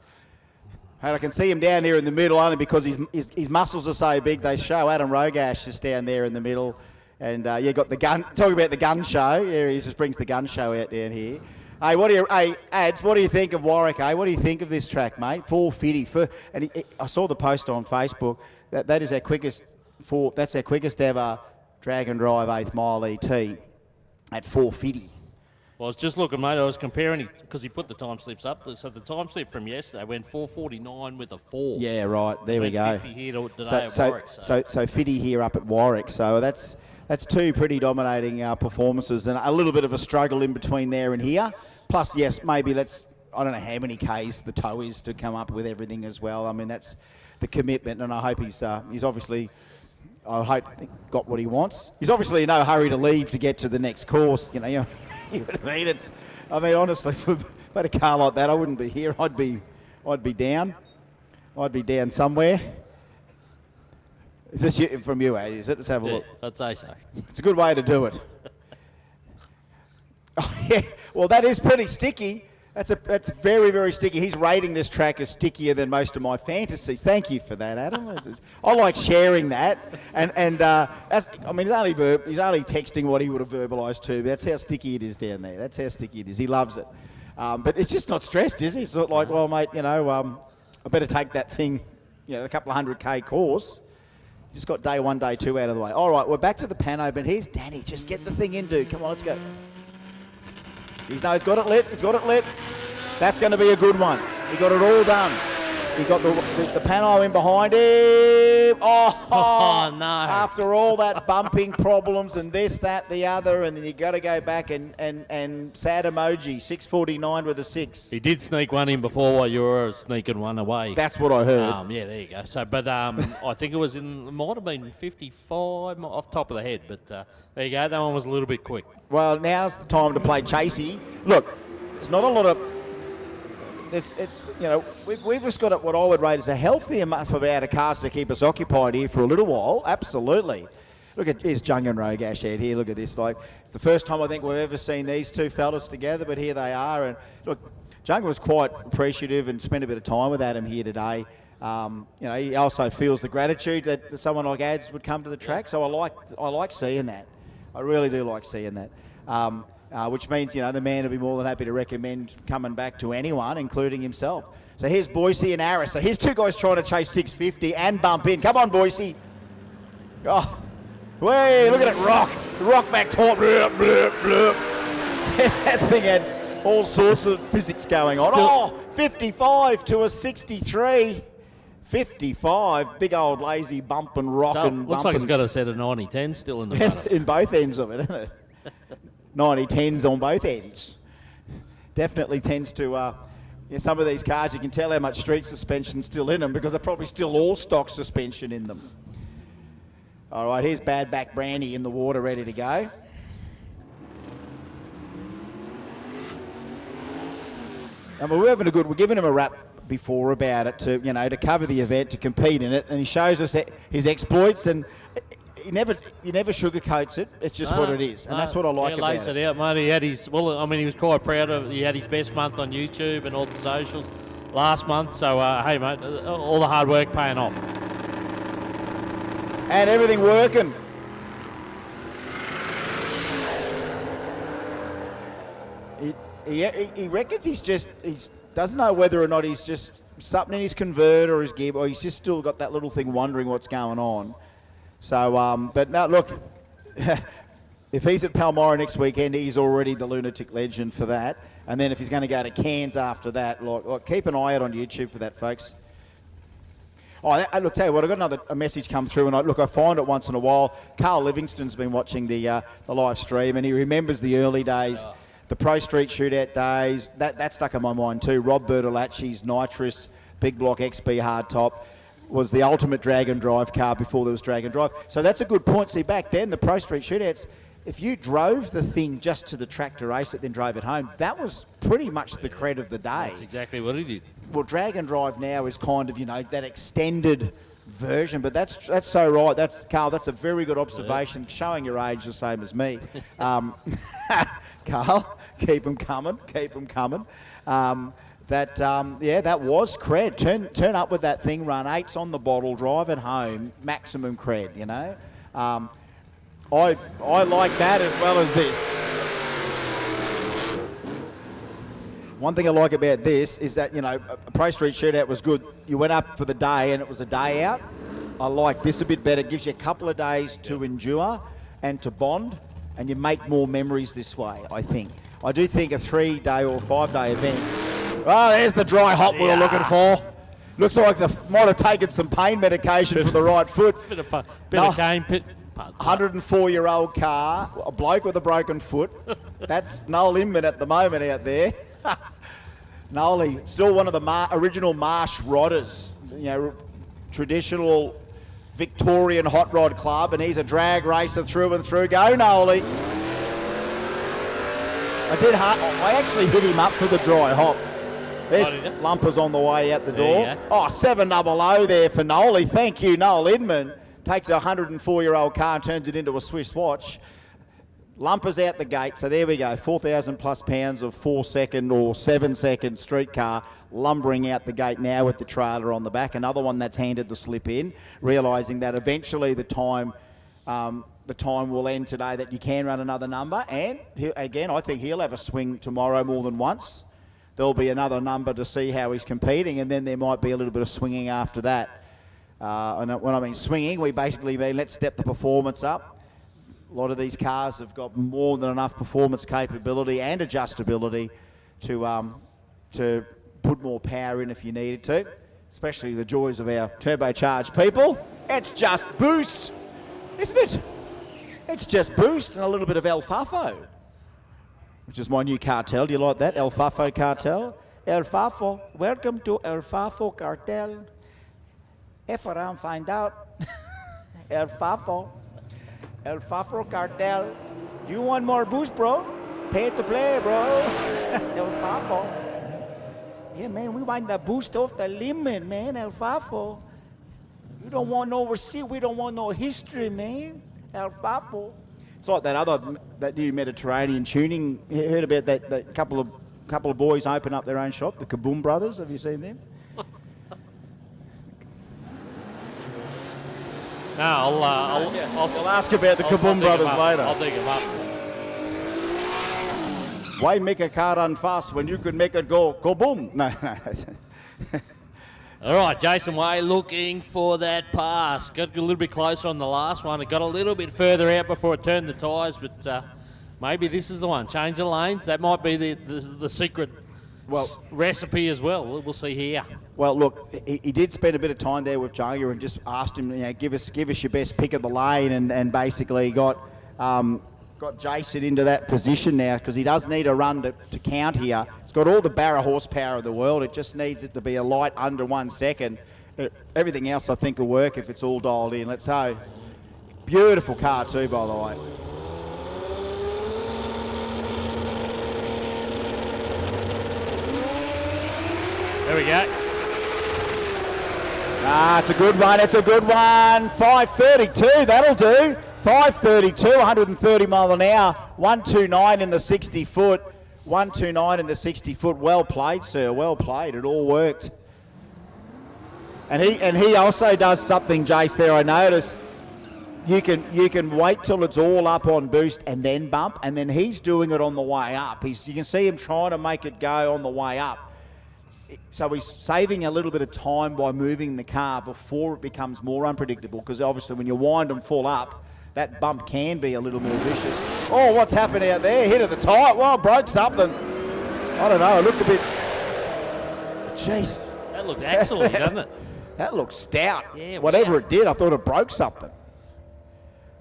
And I can see him down here in the middle only because his muscles are so big. They show Adam Rogash just down there in the middle, and got the gun. Talking about the gun show. Here he just brings the gun show out down here. Hey, Ads, what do you think of Warwick, eh? What do you think of this track, mate? 450. I saw the post on Facebook. That is our quickest ever drag and drive 8th mile ET at 450. Well, I was just looking, mate. I was comparing because he put the time slips up. So the time slip from yesterday went 4:49 with a 4. Yeah, right. There we go. 50 here today at Warwick. So 50 here up at Warwick. So that's two pretty dominating performances, and a little bit of a struggle in between there and here. Plus, yes, maybe I don't know how many Ks the tow is to come up with everything as well. I mean, that's the commitment, and I hope he's obviously, got what he wants. He's obviously in no hurry to leave to get to the next course. You know what I mean? Honestly, for a car like that, I wouldn't be here. I'd be down. I'd be down somewhere. Is this from you, eh? Is it? Let's have a look. I'd say so. It's a good way to do it. Oh, yeah. Well, that is pretty sticky. That's very, very sticky. He's rating this track as stickier than most of my fantasies. Thank you for that, Adam. I like sharing that. And he's only texting what he would have verbalised too. That's how sticky it is down there. That's how sticky it is. He loves it. But it's just not stressed, is he? It's not like, well, mate, I better take that thing, a couple of 100K course. Just got day 1, day 2 out of the way. All right, we're back to the pano, but here's Danny. Just get the thing in, dude. Come on, let's go. He's got it lit. He's got it lit. That's going to be a good one. He got it all done. He got the pano in behind him. Oh, no. After all that bumping problems and this, that, the other, and then you got to go back and sad emoji, 6:49 with a 6. He did sneak one in before while you were sneaking one away. That's what I heard. Yeah, there you go. So, but I think it might have been 55 off top of the head, but there you go. That one was a little bit quick. Well, now's the time to play chasey. Look, it's not a lot of... we've just got what I would rate as a healthy enough amount of cars to keep us occupied here for a little while. Absolutely. Look here's Junga and Rogash out here. Look at this. It's the first time I think we've ever seen these two fellas together, but here they are. And look, Junga was quite appreciative and spent a bit of time with Adam here today. He also feels the gratitude that someone like Ads would come to the track. So I like seeing that. I really do like seeing that. Which means, the man will be more than happy to recommend coming back to anyone, including himself. So here's Boise and Aris. So here's two guys trying to chase 650 and bump in. Come on, Boise. Oh, way, look at it rock. Rock back top. Bloop, bloop, bloop. That thing had all sorts of physics going on. 55 to a 63. 55, big old lazy bump and rock So, and looks like it's got a set of 90-10 still in the front. in both ends of it, isn't it? 90-10s on both ends. Definitely tends to, some of these cars, you can tell how much street suspension's still in them because they're probably still all stock suspension in them. All right, here's Bad Back Brandy in the water, ready to go. And we're giving him a rap before about it to cover the event, to compete in it, and he shows us his exploits, and he never sugarcoats it. It's just what it is, and that's what I like about it. He lays it out, mate. He had he was quite proud of. He had his best month on YouTube and all the socials last month. So hey, mate, all the hard work paying off, and everything working. He reckons he doesn't know whether or not he's just something in his converter or his gear, or he's just still got that little thing wondering what's going on. So, but no, look, if he's at Palmyra next weekend, he's already the lunatic legend for that. And then if he's going to go to Cairns after that, look, keep an eye out on YouTube for that, folks. Oh, look, tell you what, I got a message come through, and I find it once in a while. Carl Livingston's been watching the live stream, and he remembers the early days. The Pro Street Shootout days, that stuck in my mind too. Rob Bertolacci's Nitrous Big Block XB Hardtop was the ultimate drag and drive car before there was drag and drive. So that's a good point. See, back then, the Pro Street Shootouts, if you drove the thing just to the track to race it, then drove it home, that was pretty much the cred of the day. That's exactly what he did. Well, drag and drive now is kind of, that extended version, but that's so right. Carl, that's a very good observation, showing your age the same as me. Carl, keep them coming. That was cred. Turn up with that thing, run 8s on the bottle, drive it home, maximum cred, I like that as well as this. One thing I like about this is that, a Pro Street Shootout was good. You went up for the day and it was a day out. I like this a bit better. It gives you a couple of days to endure and to bond, and you make more memories this way, I think. I do think a 3-day or 5-day event. Oh, there's the dry hop we were looking for. Looks like they might have taken some pain medication for the right foot. Bit of cane. 104-year-old car, a bloke with a broken foot. That's Noel Inman at the moment out there. Noel, still one of the original Marsh Rodders, traditional Victorian hot rod club, and he's a drag racer through and through. Go, Noel. I actually hit him up for the dry hop. There's Lumpers on the way out the door. 700 there for Noel. Thank you, Noel Inman. Takes a 104-year-old car and turns it into a Swiss watch. Lumpers out the gate, so there we go. 4,000 plus pounds of 4-second or 7-second street car lumbering out the gate now with the trailer on the back. Another one that's handed the slip in, realising that eventually the time will end today that you can run another number. And again, I think he'll have a swing tomorrow more than once. There'll be another number to see how he's competing, and then there might be a little bit of swinging after that. And when I mean swinging, we basically mean let's step the performance up. A lot of these cars have got more than enough performance capability and adjustability to put more power in if you needed to, especially the joys of our turbocharged people. It's just boost, isn't it? It's just boost and a little bit of El Fafo, which is my new cartel. Do you like that? El Fafo cartel? El Fafo, welcome to El Fafo cartel. F around, find out. El Fafo. El Fafo cartel. You want more boost, bro? Pay to play, bro. El Fafo. Yeah, man, we want the boost off the limit, man. El Fafo. You don't want no receipt. We don't want no history, man. El Fafo. It's like that new Mediterranean tuning. You heard about that couple of boys open up their own shop, the Kaboom Brothers. Have you seen them? No, I'll ask about the Kaboom Brothers later. I'll dig them up. Why make a car run fast when you could make it go kaboom? No. All right, Jason Way looking for that pass. Got a little bit closer on the last one. It got a little bit further out before it turned the tyres, but maybe this is the one. Change the lanes. That might be the secret recipe as well. We'll see here. Well, look, he did spend a bit of time there with Jagger and just asked him, give us your best pick of the lane, and basically got Jason into that position now, because he does need a run to count here. It's got all the barra horsepower of the world. It just needs it to be a light under 1 second. Everything else I think will work if it's all dialed in. Let's hope. Beautiful car too, by the way. There we go. It's a good one. It's a good one. 5:32. That'll do. 5:32. 130 mile an hour. 129 in the 60 foot. 129 in the 60 foot. Well played, sir. Well played. It all worked. And he also does something, Jace. There, I noticed. You can wait till it's all up on boost and then bump, and then he's doing it on the way up. You can see him trying to make it go on the way up. So he's saving a little bit of time by moving the car before it becomes more unpredictable, because obviously when you wind them full up, that bump can be a little more vicious. Oh, what's happened out there? Hit of the tyre. Well, broke something. I don't know. It looked a bit... Jeez. That looked excellent, doesn't it? That looked stout. Yeah, whatever wow. it did, I thought it broke something.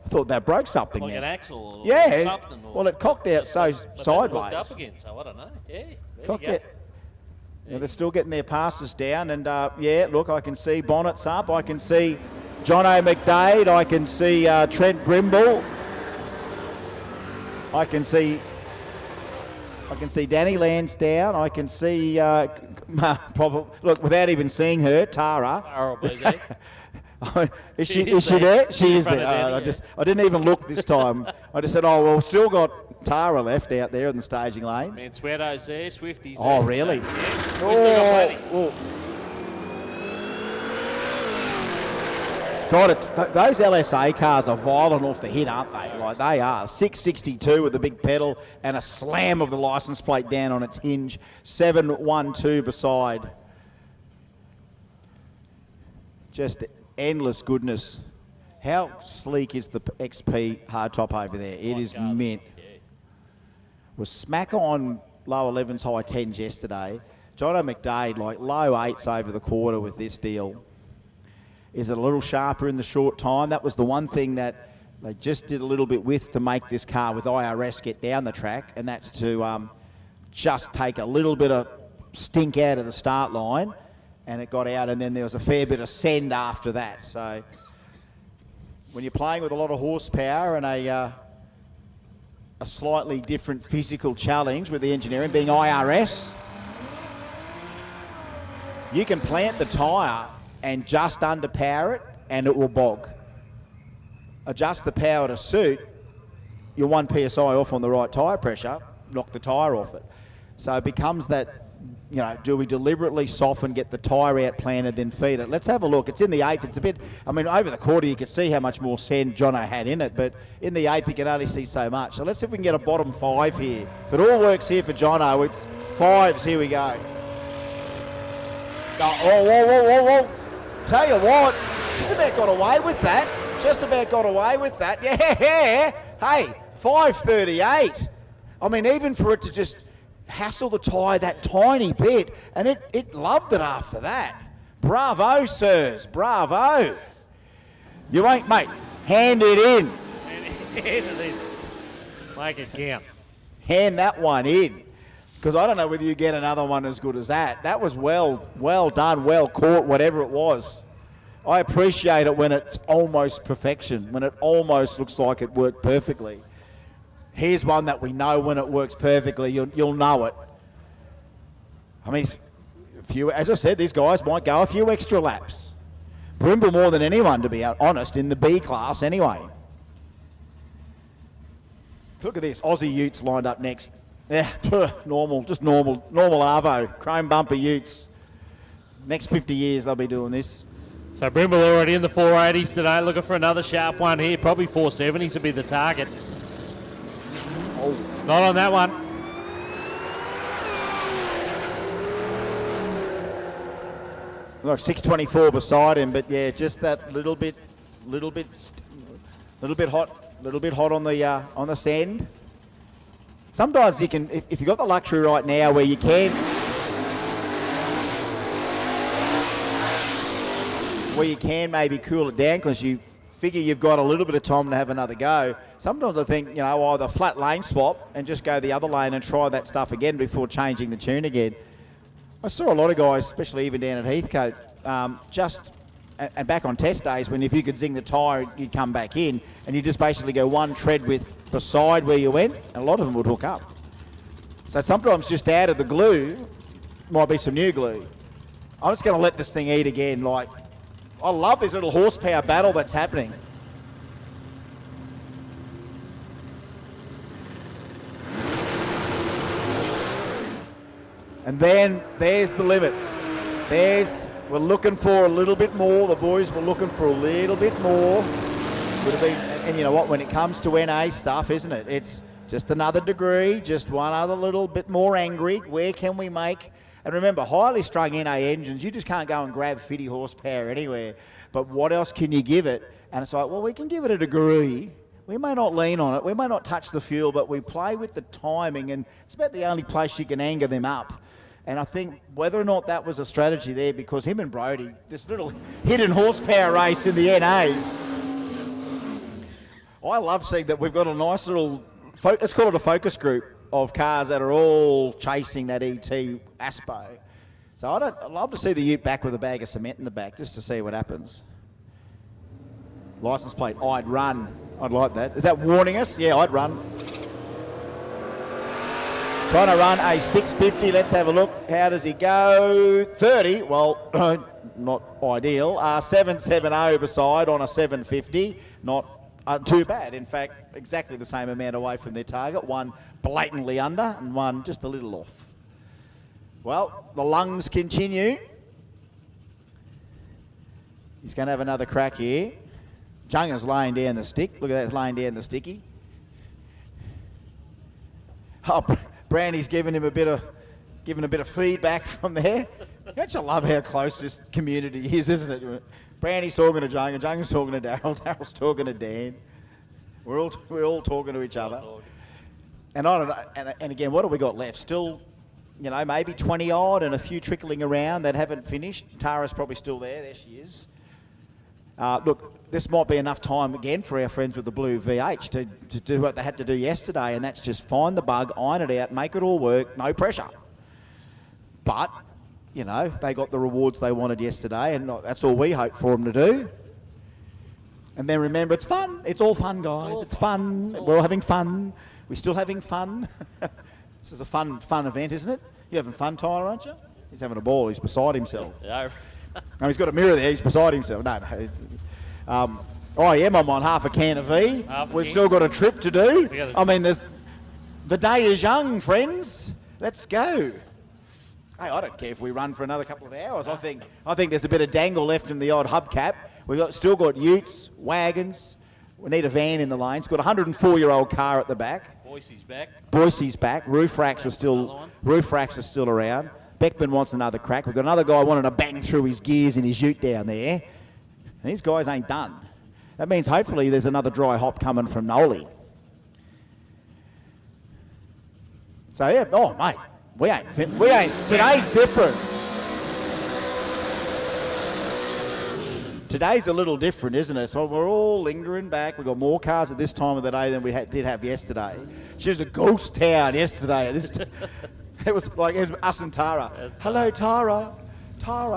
I thought that broke something. Like there. an axle or something. Or well, it cocked out so sideways. Up again, so I don't know. Yeah, cocked out. Yeah, they're still getting their passes down, and look, I can see Bonnet's up. I can see Jono McDade. I can see Trent Brimble. I can see Danny Lansdowne. I can see probably, look, without even seeing her, Tara. Tara will be there. Is she there? She is there. I didn't even look this time. I just said, well, still got Tara left out there in the staging lanes. Mansueto's there, Swifty's there. Oh, really? So, yeah. We've still got plenty. God, those LSA cars are violent off the hit, aren't they? Like they are. 662 with a big pedal and a slam of the license plate down on its hinge. 712 beside. Just endless goodness. How sleek is the XP hardtop over there? It is mint. Yeah. Was smack on low 11s, high 10s yesterday. Jono McDade, like low 8s over the quarter with this deal. Is it a little sharper in the short time? That was the one thing that they just did a little bit with to make this car with IRS get down the track, and that's to just take a little bit of stink out of the start line, and it got out, and then there was a fair bit of send after that. So when you're playing with a lot of horsepower and a slightly different physical challenge with the engineering being IRS, you can plant the tyre and just underpower it and it will bog. Adjust the power to suit, you're 1 PSI off on the right tyre pressure, knock the tyre off it. So it becomes that, do we deliberately soften, get the tyre out planted, then feed it? Let's have a look. It's in the 8th. It's a bit, over the quarter you could see how much more sand Jono had in it, but in the 8th you can only see so much. So let's see if we can get a bottom 5 here. If it all works here for Jono, it's 5s. Here we go. Whoa. Tell you what, just about got away with that. Yeah. Hey, 5:38. Even for it to just hassle the tyre that tiny bit, and it loved it after that. Bravo, sirs, bravo. You ain't, mate, hand it in. Make it count. Hand that one in. Because I don't know whether you get another one as good as that. That was well done, well caught, whatever it was. I appreciate it when it's almost perfection, when it almost looks like it worked perfectly. Here's one that we know when it works perfectly, you'll know it. As I said, these guys might go a few extra laps. Brimble more than anyone, to be honest, in the B class anyway. Look at this, Aussie Utes lined up next. Yeah, normal Arvo, chrome bumper Utes. Next 50 years they'll be doing this. So Brimble already in the 480s today, looking for another sharp one here. Probably 470s will be the target. Oh. Not on that one. Look, 624 beside him, but yeah, just that little bit hot on the sand. Sometimes you can, if you've got the luxury right now where you can where you can maybe cool it down because you figure you've got a little bit of time to have another go. Sometimes I think, you know, either flat lane swap and just go the other lane and try that stuff again before changing the tune again. I saw a lot of guys, especially even down at Heathcote, and back on test days, when if you could zing the tyre, you'd come back in and you just basically go one tread with beside where you went, and a lot of them would hook up. So sometimes just out of the glue might be some new glue. I'm just going to let this thing eat again. Like, I love this little horsepower battle that's happening. And then there's the limit. We're looking for a little bit more. The boys were looking for a little bit more. Would have been, and you know what, when it comes to NA stuff, isn't it? It's just another degree, just one other little bit more angry. Where can we make? And remember, highly strung NA engines, you just can't go and grab 50 horsepower anywhere. But what else can you give it? And it's like, well, we can give it a degree. We may not lean on it. We may not touch the fuel, but we play with the timing. And it's about the only place you can anger them up. And I think whether or not that was a strategy there, because him and Brody, this little hidden horsepower race in the NAs, I love seeing that we've got a nice little, let's call it a focus group of cars that are all chasing that ET Aspo. So I'd love to see the ute back with a bag of cement in the back just to see what happens. License plate, I'd run. I'd like that. Is that warning us? Yeah, I'd run. Trying to run a 650. Let's have a look. How does he go? 30. Well, not ideal. 770 beside on a 750. Not too bad. In fact, exactly the same amount away from their target. One blatantly under and one just a little off. Well, the lungs continue. He's going to have another crack here. Junga's laying down the stick. Look at that, he's laying down the sticky. Oh, Brandy's giving him a bit of feedback from there. Don't you love how close this community is, isn't it? Brandy's talking to Junga, Junga's talking to Daryl, Daryl's talking to Dan. We're all talking to each other. And I don't know. And again, what have we got left? Still, you know, maybe 20 odd and a few trickling around that haven't finished. Tara's probably still there. There she is. Look, this might be enough time again for our friends with the blue VH to do what they had to do yesterday, and that's just find the bug, iron it out, make it all work, no pressure. But, you know, they got the rewards they wanted yesterday, and that's all we hope for them to do. And then remember, it's fun. It's all fun, guys. It's fun. We're all having fun. We're still having fun. This is a fun event, isn't it? You're having fun, Tyler, aren't you? He's having a ball. He's beside himself. Yeah. No, he's got a mirror there. He's beside himself. No. I am. I'm on half a can of V. We've still got a trip to do. I mean, the day is young, friends. Let's go. Hey, I don't care if we run for another couple of hours. I think there's a bit of dangle left in the odd hubcap. We've still got utes, wagons. We need a van in the lanes. Got a 104-year-old car at the back. Boise's back. Roof racks are still around. Beckman wants another crack. We've got another guy wanting to bang through his gears in his ute down there. And these guys ain't done. That means hopefully there's another dry hop coming from Noli. So yeah, oh mate, we ain't. Today's different. Today's a little different, isn't it? So we're all lingering back. We've got more cars at this time of the day than we did have yesterday. She was a ghost town yesterday. It was like it was us and Tara. Hello, Tara.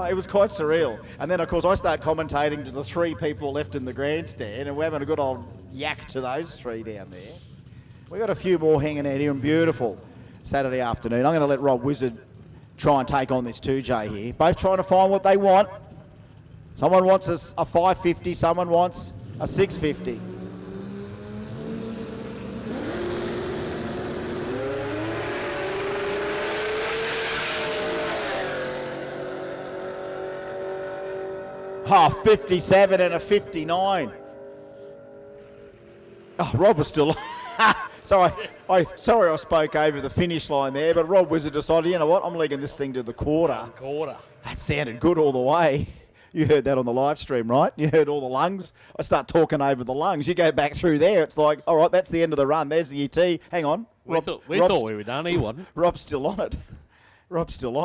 It was quite surreal. And then, of course, I start commentating to the three people left in the grandstand, and we're having a good old yak to those three down there. We got a few more hanging out here, and beautiful Saturday afternoon. I'm going to let Rob Wizard try and take on this 2J here. Both trying to find what they want. Someone wants a 550, someone wants a 650. Oh, 57 and a 59. Oh, Rob was still... Sorry, I spoke over the finish line there, but Rob Wizard decided, you know what, I'm legging this thing to the quarter. That sounded good all the way. You heard that on the live stream, right? You heard all the lungs. I start talking over the lungs. You go back through there, it's like, all right, that's the end of the run. There's the ET. Hang on. We thought we were done. He wasn't. Rob's still on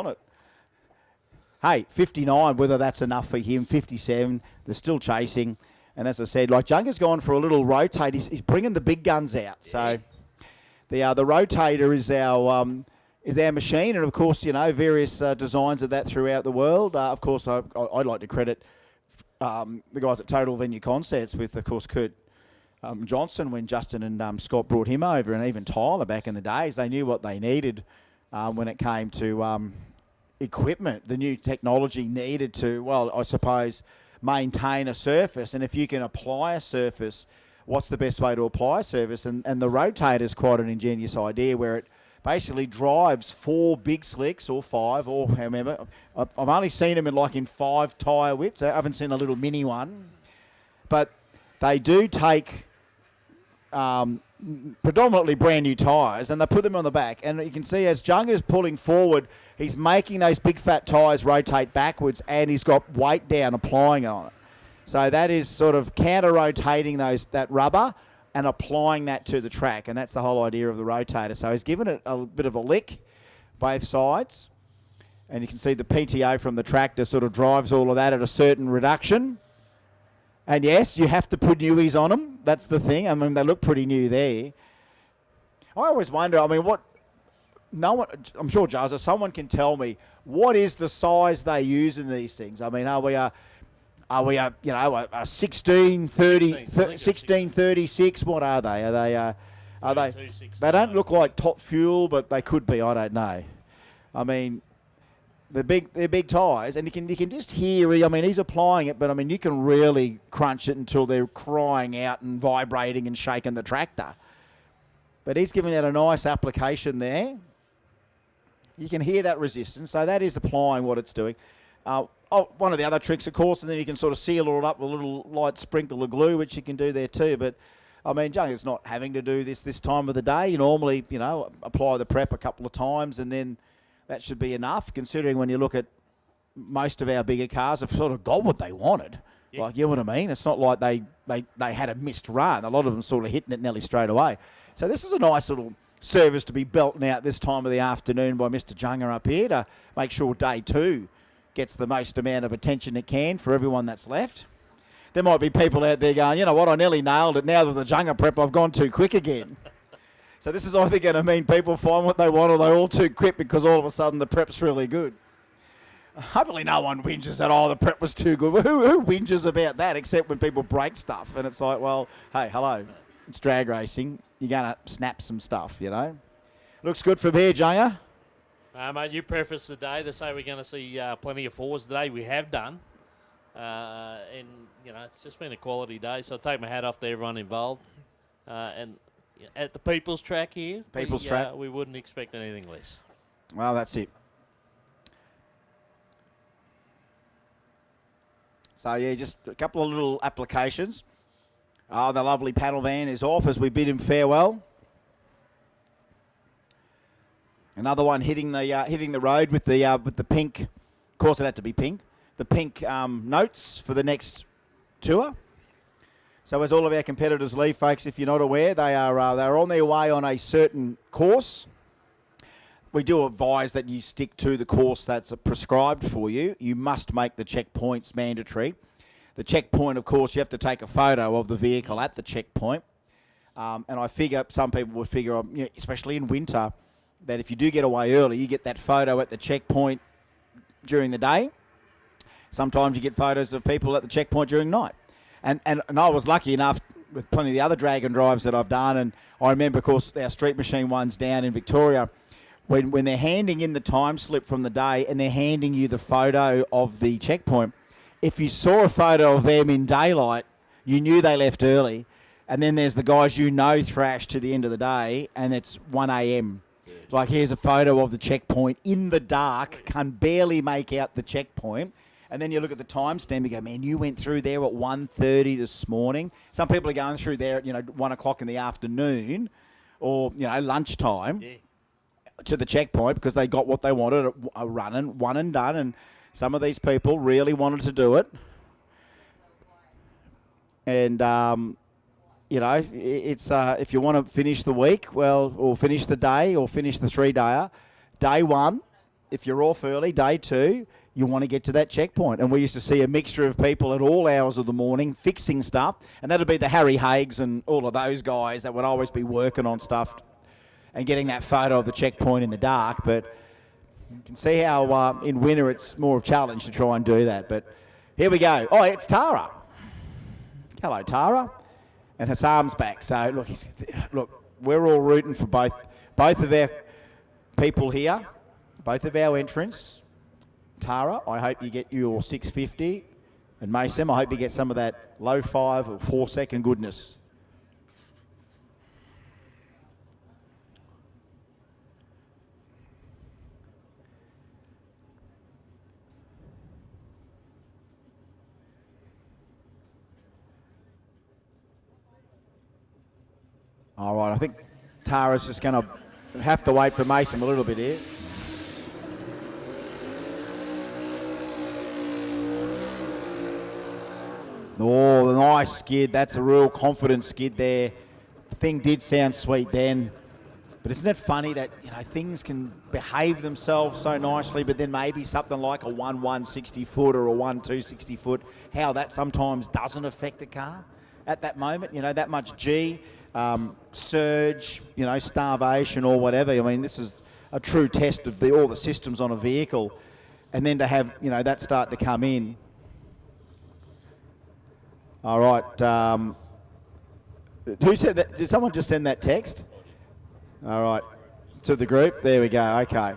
it. hey, 59, whether that's enough for him, 57, they're still chasing. And as I said, like Junger's gone for a little rotate. He's bringing the big guns out. So the rotator is our machine, and of course, various designs of that throughout the world. Of course, I'd like to credit the guys at Total Venue Concepts with, of course, Kurt Johnson when Justin and Scott brought him over, and even Tyler back in the days. They knew what they needed when it came to equipment, the new technology needed to, well, I suppose, maintain a surface. And if you can apply a surface, what's the best way to apply a surface? And the rotator is quite an ingenious idea where it basically drives 4 big slicks or 5 or however. I've only seen them in 5 tyre widths. I haven't seen a little mini one. But they do take predominantly brand new tyres, and they put them on the back. And you can see as Junger's pulling forward, he's making those big fat tyres rotate backwards, and he's got weight down applying it on it. So that is sort of counter-rotating that rubber and applying that to the track, and that's the whole idea of the rotator. So he's given it a bit of a lick, both sides, and you can see the PTO from the tractor sort of drives all of that at a certain reduction. And yes, you have to put newies on them. That's the thing. I mean, they look pretty new there. I always wonder, I'm sure, Jazza, someone can tell me, what is the size they use in these things? I mean, are we a 1636? What are they? Are they? They don't look like top fuel, but they could be. I don't know. I mean, they're big tyres, and you can just hear. I mean, he's applying it, but I mean, you can really crunch it until they're crying out and vibrating and shaking the tractor. But he's giving it a nice application there. You can hear that resistance, so that is applying what it's doing. One of the other tricks, of course, and then you can sort of seal it up with a little light sprinkle of glue, which you can do there too. But I mean, Junger's not having to do this time of the day. You normally, apply the prep a couple of times, and then that should be enough, considering when you look at most of our bigger cars have sort of got what they wanted. Yeah. Like, you know what I mean? It's not like they had a missed run. A lot of them sort of hitting it nearly straight away. So this is a nice little service to be belting out this time of the afternoon by Mr. Junger up here to make sure day 2 gets the most amount of attention it can for everyone that's left. There might be people out there going, you know what, I nearly nailed it. Now with the Junger prep, I've gone too quick again. So this is either going to mean people find what they want, or they're all too quick because all of a sudden the prep's really good. Hopefully no one whinges that, the prep was too good. Well, who whinges about that except when people break stuff? And it's like, well, hey, hello, it's drag racing. You're going to snap some stuff, Looks good from here, Junger. Mate, you prefaced the day to say we're going to see plenty of 4s today. We have done. And, it's just been a quality day. So I take my hat off to everyone involved. And at the People's Track here, we wouldn't expect anything less. Well, that's it. So, yeah, just a couple of little applications. The lovely panel van is off as we bid him farewell. Another one hitting the road with the pink. Of course, it had to be pink. The pink notes for the next tour. So as all of our competitors leave, folks, if you're not aware, they're on their way on a certain course. We do advise that you stick to the course that's prescribed for you. You must make the checkpoints mandatory. The checkpoint, of course, you have to take a photo of the vehicle at the checkpoint. And I figure some people would figure, especially in winter, that if you do get away early, you get that photo at the checkpoint during the day. Sometimes you get photos of people at the checkpoint during night. And I was lucky enough with plenty of the other drag and drives that I've done, and I remember, of course, our Street Machine ones down in Victoria, when they're handing in the time slip from the day and they're handing you the photo of the checkpoint, if you saw a photo of them in daylight, you knew they left early. And then there's the guys thrashed to the end of the day, and it's 1 a.m. Like, here's a photo of the checkpoint in the dark, can barely make out the checkpoint. And then you look at the timestamp and go, man, you went through there at 1:30 this morning. Some people are going through there at 1 o'clock in the afternoon or, lunchtime to the checkpoint because they got what they wanted, running, one and done. And some of these people really wanted to do it. And, it's if you want to finish the week, or finish the day or finish the 3-dayer, day 1, if you're off early, day 2, you want to get to that checkpoint. And we used to see a mixture of people at all hours of the morning fixing stuff, and that'd be the Harry Haigs and all of those guys that would always be working on stuff and getting that photo of the checkpoint in the dark. But you can see how in winter it's more of a challenge to try and do that. But here we go. Oh, it's Tara. Hello, Tara. And Hassam's back. So, look, we're all rooting for both of our people here, both of our entrants. Tara, I hope you get your 650. And Mason, I hope you get some of that low 5 or 4 second goodness. All right, I think Tara's just going to have to wait for Mason a little bit here. Oh, the nice skid. That's a real confident skid there. The thing did sound sweet then. But isn't it funny that, things can behave themselves so nicely, but then maybe something like a 1/160 foot or a 1/260 foot, how that sometimes doesn't affect a car at that moment, that much G. Surge, starvation or whatever. I mean, this is a true test of all the systems on a vehicle. And then to have, that start to come in. All right. Who said that? Did someone just send that text? All right. To the group. There we go. Okay.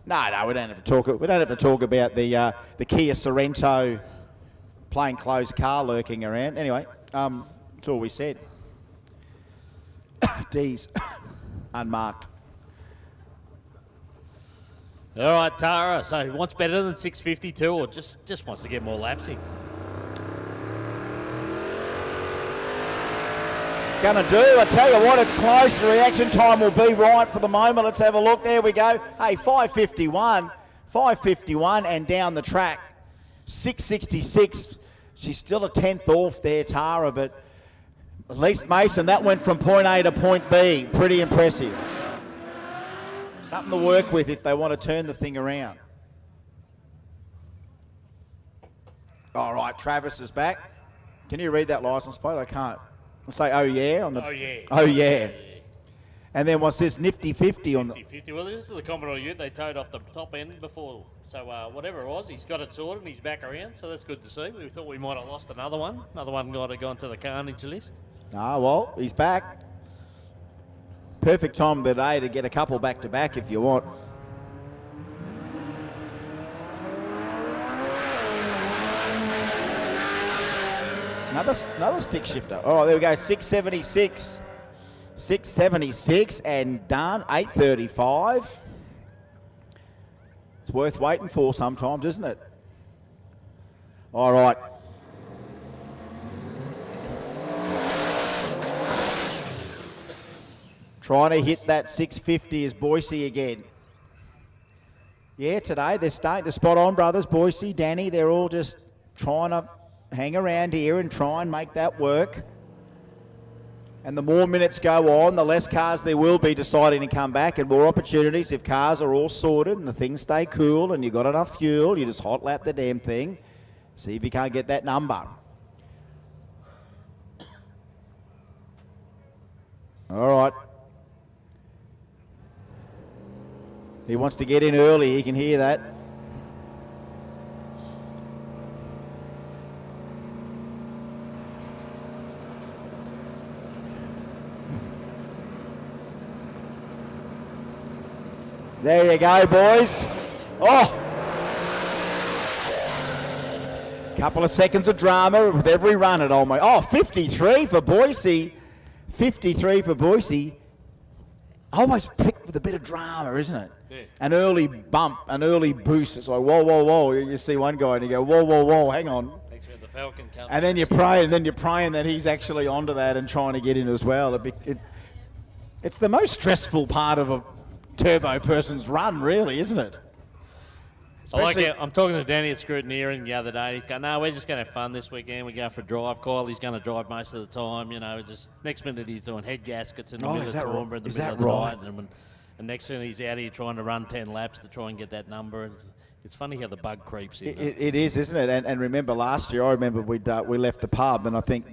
No, we don't have to talk. We don't have to talk about the Kia Sorrento plainclothes car lurking around. Anyway, that's all we said. D's unmarked. All right, Tara. So he wants better than 652, or just wants to get more laps in? It's going to do. I tell you what, it's close. The reaction time will be right for the moment. Let's have a look. There we go. Hey, 551, and down the track, 666. She's still a tenth off there, Tara, but at least Mason, that went from point A to point B. Pretty impressive. Something to work with if they want to turn the thing around. All right, Travis is back. Can you read that license plate? I can't. I'll say, oh yeah, on the. Oh yeah. Oh yeah. And then what's this? Nifty 50 on the. 50. Well, this is the Commodore Ute. They towed off the top end before. So whatever it was, he's got it sorted and he's back around. So that's good to see. We thought we might have lost another one. Another one might have gone to the carnage list. Ah, well, he's back. Perfect time of the day to get a couple back to back if you want. Another stick shifter. All right, there we go. 676. 676 and done. 835. It's worth waiting for sometimes, isn't it? All right. Trying to hit that 650 is Boise again. Yeah, today they're spot on, brothers. Boise, Danny, they're all just trying to hang around here and try and make that work. And the more minutes go on, the less cars there will be deciding to come back, and more opportunities if cars are all sorted and the things stay cool and you've got enough fuel. You just hot lap the damn thing. See if you can't get that number. All right. He wants to get in early, he can hear that. There you go, boys. Oh! Couple of seconds of drama with every run at almost. Oh, 53 for Boise. 53 for Boise. Almost picked with a bit of drama, isn't it? Yeah. An early bump, an early boost. It's like, whoa, whoa, whoa. You see one guy and you go, whoa, whoa, whoa, hang on. Thanks for the Falcon comes. And then you're praying that he's actually onto that and trying to get in as well. It's the most stressful part of a turbo person's run, really, isn't it? I like it. I'm talking to Danny at Scrutineering the other day. He's going, no, we're just going to have fun this weekend. We're going for a drive. Kylie's going to drive most of the time. Just next minute he's doing head gaskets in the middle of Toowoomba in the middle of the night. And next minute he's out here trying to run 10 laps to try and get that number. And It's funny how the bug creeps in. It is, isn't it? And remember last year, I remember we left the pub, and I think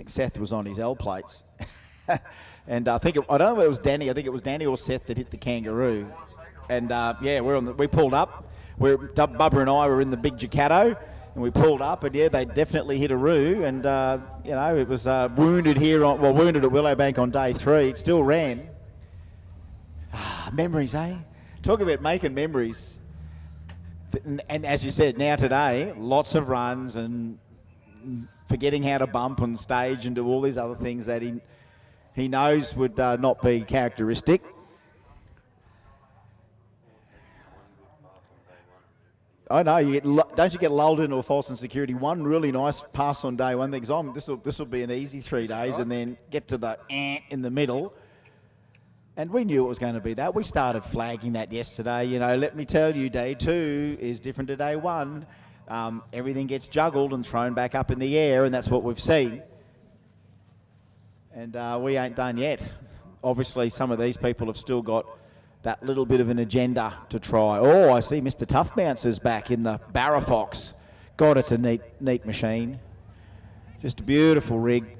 Seth was on his L plates, and I don't know if it was Danny. I think it was Danny or Seth that hit the kangaroo, and we pulled up. Bubba and I were in the big Jacato, and we pulled up, and they definitely hit a roo, and it was wounded at Willowbank on day 3. It still ran. Memories, eh? Talk about making memories. And as you said, now today, lots of runs and forgetting how to bump on stage and do all these other things that he knows would not be characteristic. I know, don't you get lulled into a false insecurity? One really nice pass on day 1 thinks, this will be an easy 3 days, and then get to the in the middle. And we knew it was going to be that. We started flagging that yesterday. Let me tell you, day 2 is different to day 1. Everything gets juggled and thrown back up in the air, and that's what we've seen. And we ain't done yet. Obviously, some of these people have still got that little bit of an agenda to try. Oh, I see Mr. Tough Bouncer's back in the Barrafox. God, it's a neat machine. Just a beautiful rig.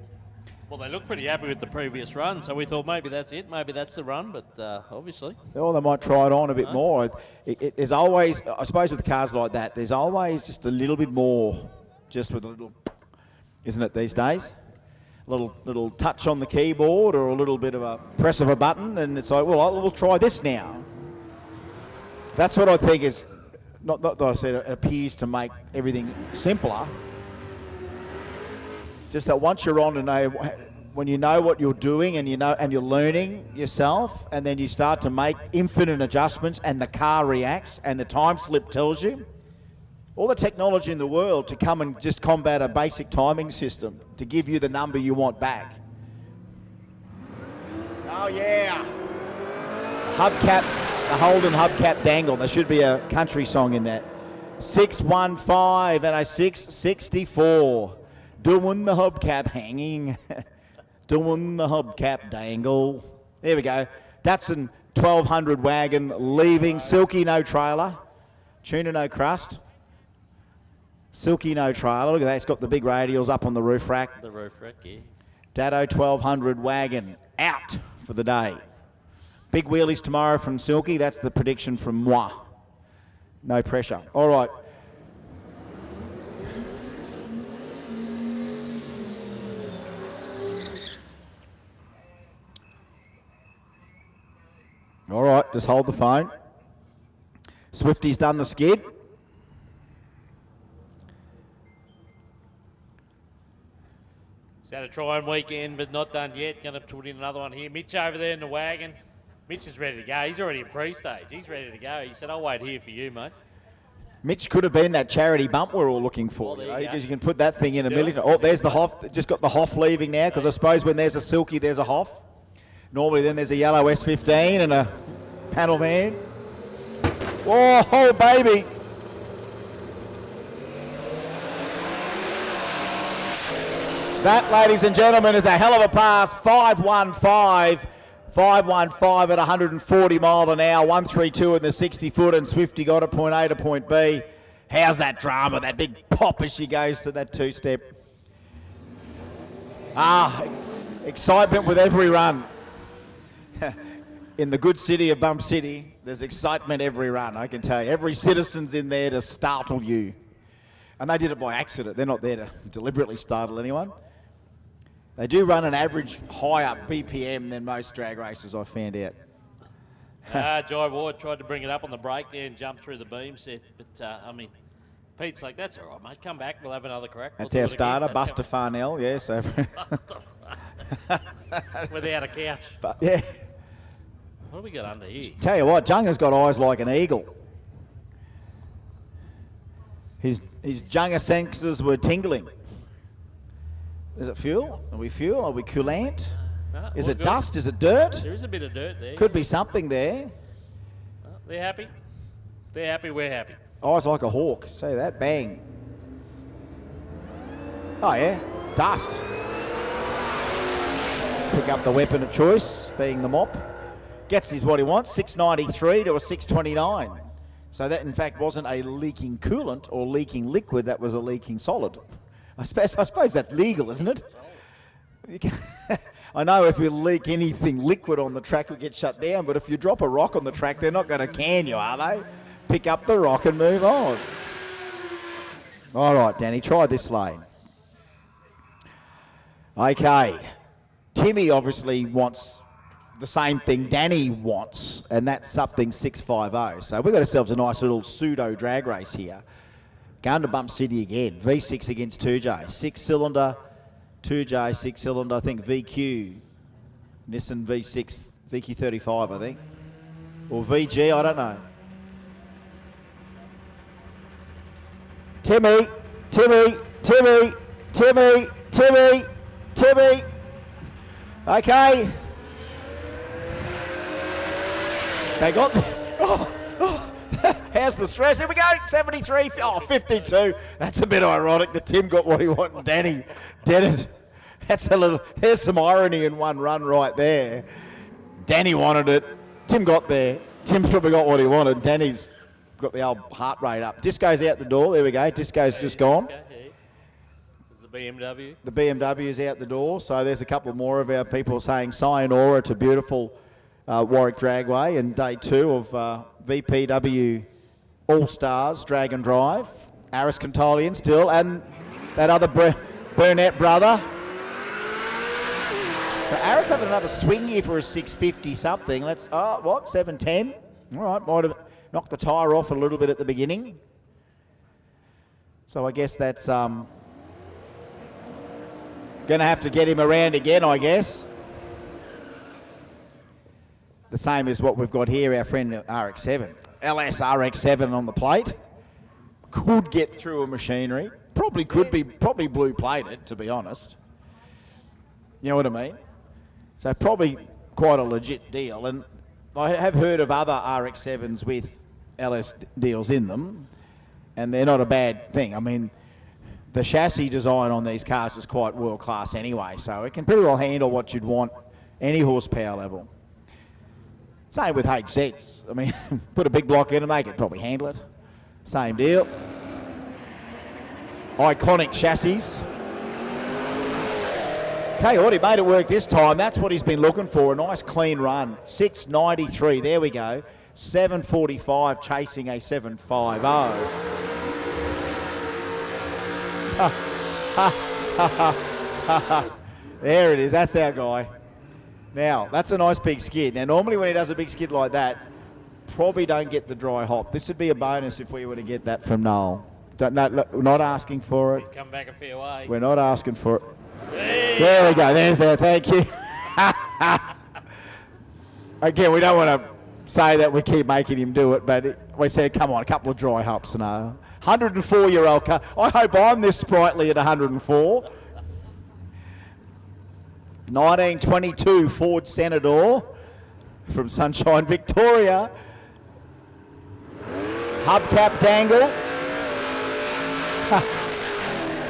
Well, they look pretty happy with the previous run, so we thought maybe that's it. Maybe that's the run, but obviously. Oh, they might try it on a bit more. There's always, I suppose with cars like that, there's always just a little bit more, just with a little, isn't it, these days? A little touch on the keyboard or a little bit of a press of a button, and it's like, well, we'll try this now. That's what I think is, not that I said it appears to make everything simpler. Just that once you're on when you know what you're doing and you're learning yourself, and then you start to make infinite adjustments, and the car reacts and the time slip tells you, all the technology in the world to come and just combat a basic timing system to give you the number you want back. Oh yeah, hubcap, the Holden hubcap dangle. There should be a country song in that. 615 and a 664. Doing the hubcap hanging, doing the hubcap dangle. There we go. Datsun 1200 wagon leaving. Silky, no trailer. Tuna, no crust. Silky, no trailer. Look at that. It's got the big radials up on the roof rack. The roof rack, yeah. Datto 1200 wagon out for the day. Big wheelies tomorrow from Silky. That's the prediction from moi. No pressure. All right. All right, just hold the phone. Swifty's done the skid. He's had a trying weekend, but not done yet. Going to put in another one here. Mitch over there in the wagon. Mitch is ready to go. He's already in pre-stage. He's ready to go. He said, I'll wait here for you, mate. Mitch could have been that charity bump we're all looking for, because you can put that thing in a million. Oh, there's the Hoff. Just got the Hoff leaving now, because I suppose when there's a Silky, there's a Hoff. Normally then there's a yellow S15 and a panel van. Oh, baby. That, ladies and gentlemen, is a hell of a pass. 515 at 140 mile an hour, 132 in the 60 foot, and Swifty got it point A to point B. How's that drama, that big pop as she goes to that 2-step? Excitement with every run. In the good city of Bump City, there's excitement every run, I can tell you. Every citizen's in there to startle you. And they did it by accident. They're not there to deliberately startle anyone. They do run an average higher BPM than most drag races, I found out. Jai Ward tried to bring it up on the break there and jumped through the beam set. But, Pete's like, that's all right, mate. Come back. We'll have another crack. That's our starter, Buster Farnell. Yes. Without a couch. But, yeah. What have we got under here? Tell you what, Junga's got eyes like an eagle. His Junga sensors were tingling. Is it fuel? Are we fuel? Are we coolant? No, is it good. dust? Is it dirt? There is a bit of dirt there. Could be something there. They're happy. They're happy. We're happy. Eyes like a hawk. Say that. Bang. Oh, yeah. Dust. Pick up the weapon of choice, being the mop. Gets his what he wants, 693 to a 629. So that, in fact, wasn't a leaking coolant or leaking liquid. That was a leaking solid. I suppose that's legal, isn't it? I know if you leak anything liquid on the track, it gets shut down. But if you drop a rock on the track, they're not going to can you, are they? Pick up the rock and move on. All right, Danny, try this lane. Okay. Timmy obviously wants the same thing Danny wants, and that's something 650. So we've got ourselves a nice little pseudo drag race here. Going to Bump City again. V6 against 2J. 6-cylinder, 2J, 6-cylinder, I think VQ. Nissan V6, VQ35, I think. Or VG, I don't know. Timmy. Okay. They got... How's the stress? Here we go. 73. 52. That's a bit ironic that Tim got what he wanted and Danny didn't. That's a little... There's some irony in one run right there. Danny wanted it. Tim got there. Tim's probably got what he wanted. Danny's got the old heart rate up. Disco's out the door. There we go. Disco's just gone. The BMW. The BMW's out the door. So there's a couple more of our people saying sayonara to beautiful Warwick Dragway and day 2 of VPW Allstars Drag and Drive. Aris Cantolian still, and that other Burnett brother. So Aris having another swing here for a 650 something. Let's, 710. All right, might have knocked the tyre off a little bit at the beginning. So I guess that's going to have to get him around again, I guess. The same as what we've got here, our friend RX-7. LS RX-7 on the plate. Could get through a machinery. Probably could be, probably blue plated, to be honest. You know what I mean? So probably quite a legit deal. And I have heard of other RX-7s with LS deals in them, and they're not a bad thing. I mean, the chassis design on these cars is quite world class anyway, so it can pretty well handle what you'd want, any horsepower level. Same with HZs. I mean, put a big block in and they could probably handle it. Same deal. Iconic chassis. Tell you what, he made it work this time. That's what he's been looking for, a nice clean run. 693, there we go. 745 chasing a 750. There it is, that's our guy. Now, that's a nice big skid. Now, normally when he does a big skid like that, probably don't get the dry hop. This would be a bonus if we were to get that from Noel. We're not asking for it. He's come back a fair way. We're not asking for it. There we go, there's that, thank you. Again, we don't want to say that we keep making him do it, but we said, come on, a couple of dry hops. No. 104-year-old car. I hope I'm this sprightly at 104. 1922 Ford Senador from Sunshine, Victoria. Hubcap dangle.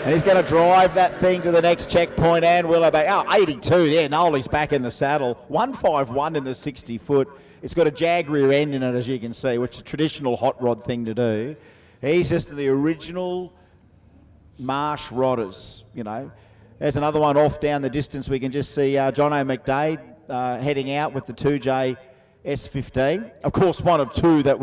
And he's going to drive that thing to the next checkpoint and Willowbank. 82 there. Nolly's back in the saddle. 151 in the 60-foot. It's got a jag rear end in it, as you can see, which is a traditional hot rod thing to do. He's just the original marsh rodders, you know. There's another one off down the distance. We can just see John O'McDade heading out with the 2J S15. Of course, one of two that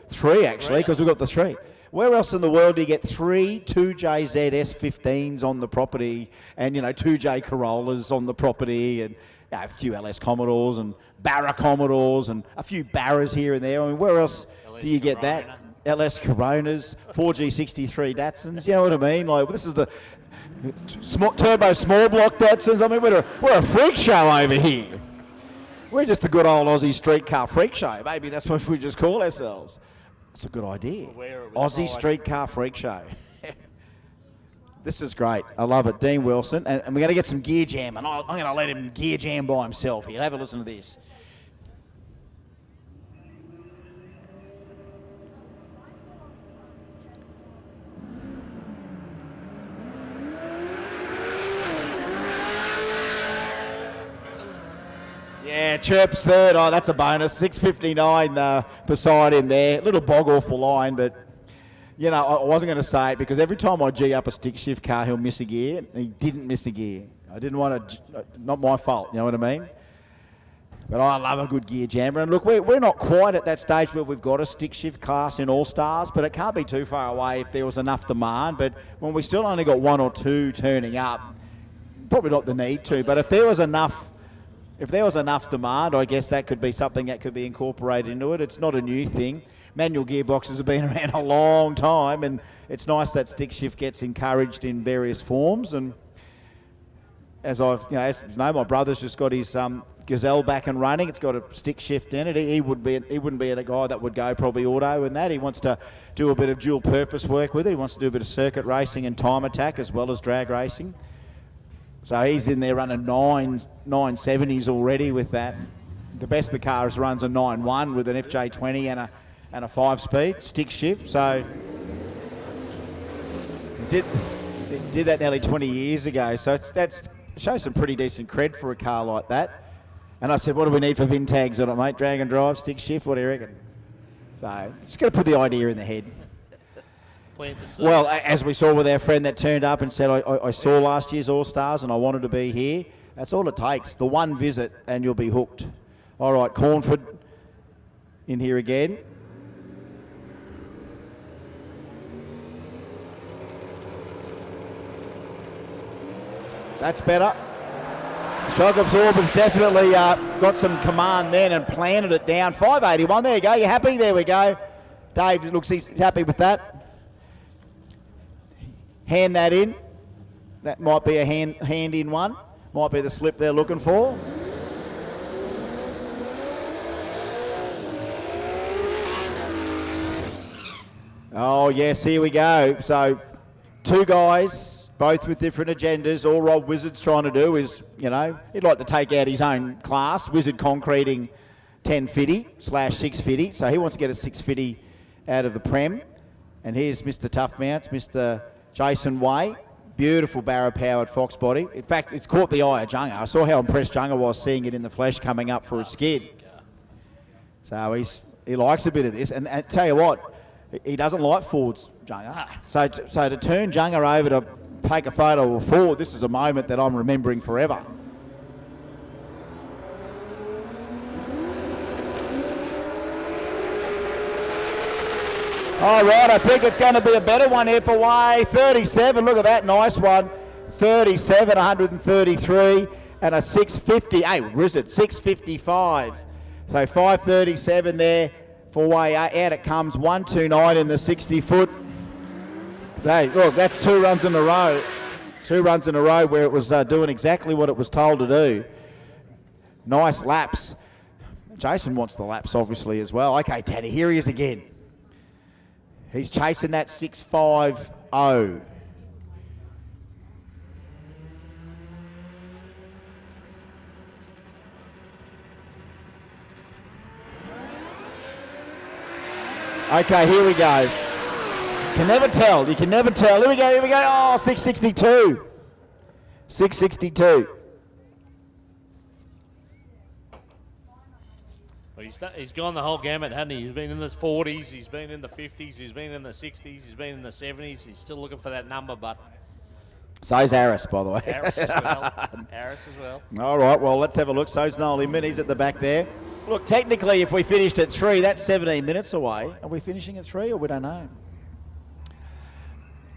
three actually, because we've got the 3. Where else in the world do you get 3 2JZ S15s on the property and, 2J Corollas on the property and a few LS Commodores and Barra Commodores and a few Barras here and there? I mean, where else do you get that? LS Coronas, 4G63 Datsuns, you know what I mean? Like, this is the turbo small block Datsuns. I mean, we're a freak show over here. We're just the good old Aussie street car freak show. Maybe that's what we just call ourselves. That's a good idea. Aussie street car freak show. This is great. I love it. Dean Wilson. And we're going to get some gear jam. And I'm going to let him gear jam by himself here. Have a listen to this. Yeah, Chirp's third. Oh, that's a bonus. 6:59 beside him there. A little bog off the line, but, you know, I wasn't going to say it because every time I G up a stick shift car, he'll miss a gear. And he didn't miss a gear. I didn't want to, not my fault, you know what I mean? But I love a good gear jammer. And look, we're not quite at that stage where we've got a stick shift class in All-Stars, but it can't be too far away if there was enough demand. But when we still only got 1 or 2 turning up, probably not the need to, but if there was enough demand, I guess that could be something that could be incorporated into it. It's not a new thing. Manual gearboxes have been around a long time, and it's nice that stick shift gets encouraged in various forms. And as you know, my brother's just got his Gazelle back and running. It's got a stick shift in it. He wouldn't be a guy that would go probably auto in that. He wants to do a bit of dual purpose work with it. He wants to do a bit of circuit racing and time attack as well as drag racing. So he's in there running 970s already with that. The best of the cars runs a 9.1 with an FJ20 and a 5-speed stick shift. So did that nearly 20 years ago. So that shows some pretty decent cred for a car like that. And I said, what do we need for VIN tags on it, mate? Drag and drive, stick shift, what do you reckon? So just got to put the idea in the head. Well, as we saw with our friend that turned up and said, I saw last year's All-Stars and I wanted to be here. That's all it takes. The one visit and you'll be hooked. All right, Cornford in here again. That's better. Shock Absorber's definitely got some command then and planted it down. 581, there you go. You happy? There we go. Dave looks he's happy with that. Hand that in. That might be a hand in one. Might be the slip they're looking for. Oh, yes, here we go. So, 2 guys, both with different agendas. All Rob Wizard's trying to do is, you know, he'd like to take out his own class. Wizard concreting 1050/650. So he wants to get a 650 out of the Prem. And here's Mr. Tough Mounts, Mr. Jason Way. Beautiful barrow-powered Fox body. In fact, it's caught the eye of Junga. I saw how impressed Junga was seeing it in the flesh coming up for a skid. So he likes a bit of this. And tell you what, he doesn't like Fords, Junga. So to turn Junga over to take a photo of a Ford, this is a moment that I'm remembering forever. All right, I think it's going to be a better one here for Way. 37, look at that nice one. 37, 133, and a 650. Hey, Wizard, 655. So 537 there for Way. Out it comes, 129 in the 60-foot. Hey, look, that's 2 runs in a row. 2 runs in a row where it was doing exactly what it was told to do. Nice laps. Jason wants the laps, obviously, as well. Okay, Teddy, here he is again. He's chasing that 650. Okay, here we go. Can never tell. You can never tell. Here we go. Oh, 662. 662. He's gone the whole gamut, hasn't he? He's been in the 40s, he's been in the 50s, he's been in the 60s, he's been in the 70s. He's still looking for that number, but... So's Harris, by the way. Harris as well. Harris as well. All right, well, let's have a look. So's Noel Inman. He's at the back there. Look, technically, if we finished at 3, that's 17 minutes away. Are we finishing at 3 or we don't know?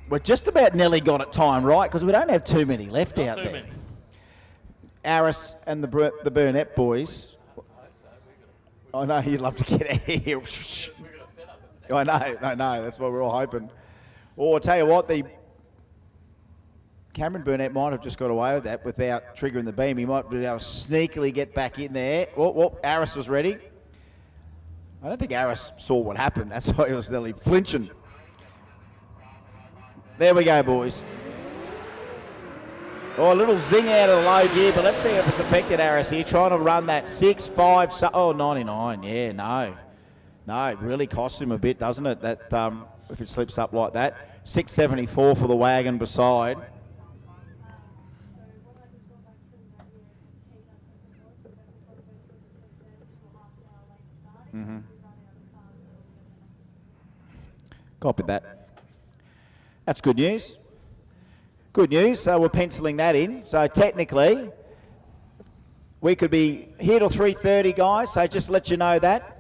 We're just about nearly got it time right because we don't have too many left out there. Many. Harris and the Burnett boys... I know you'd love to get out of here. I know, that's what we're all hoping. Or I'll tell you what, the Cameron Burnett might have just got away with that without triggering the beam. He might be able to sneakily get back in there. Well, Harris was ready. I don't think Harris saw what happened. That's why he was nearly flinching. There we go, boys. Oh, a little zing out of the low gear, but let's see if it's affected Harris here. Trying to run that 6.5, 99. Yeah, no. No, it really costs him a bit, doesn't it? That if it slips up like that. 6.74 for the wagon beside. Copy that. That's good news. Good news. So we're penciling that in. So technically, we could be here till 3:30, guys. So just let you know that.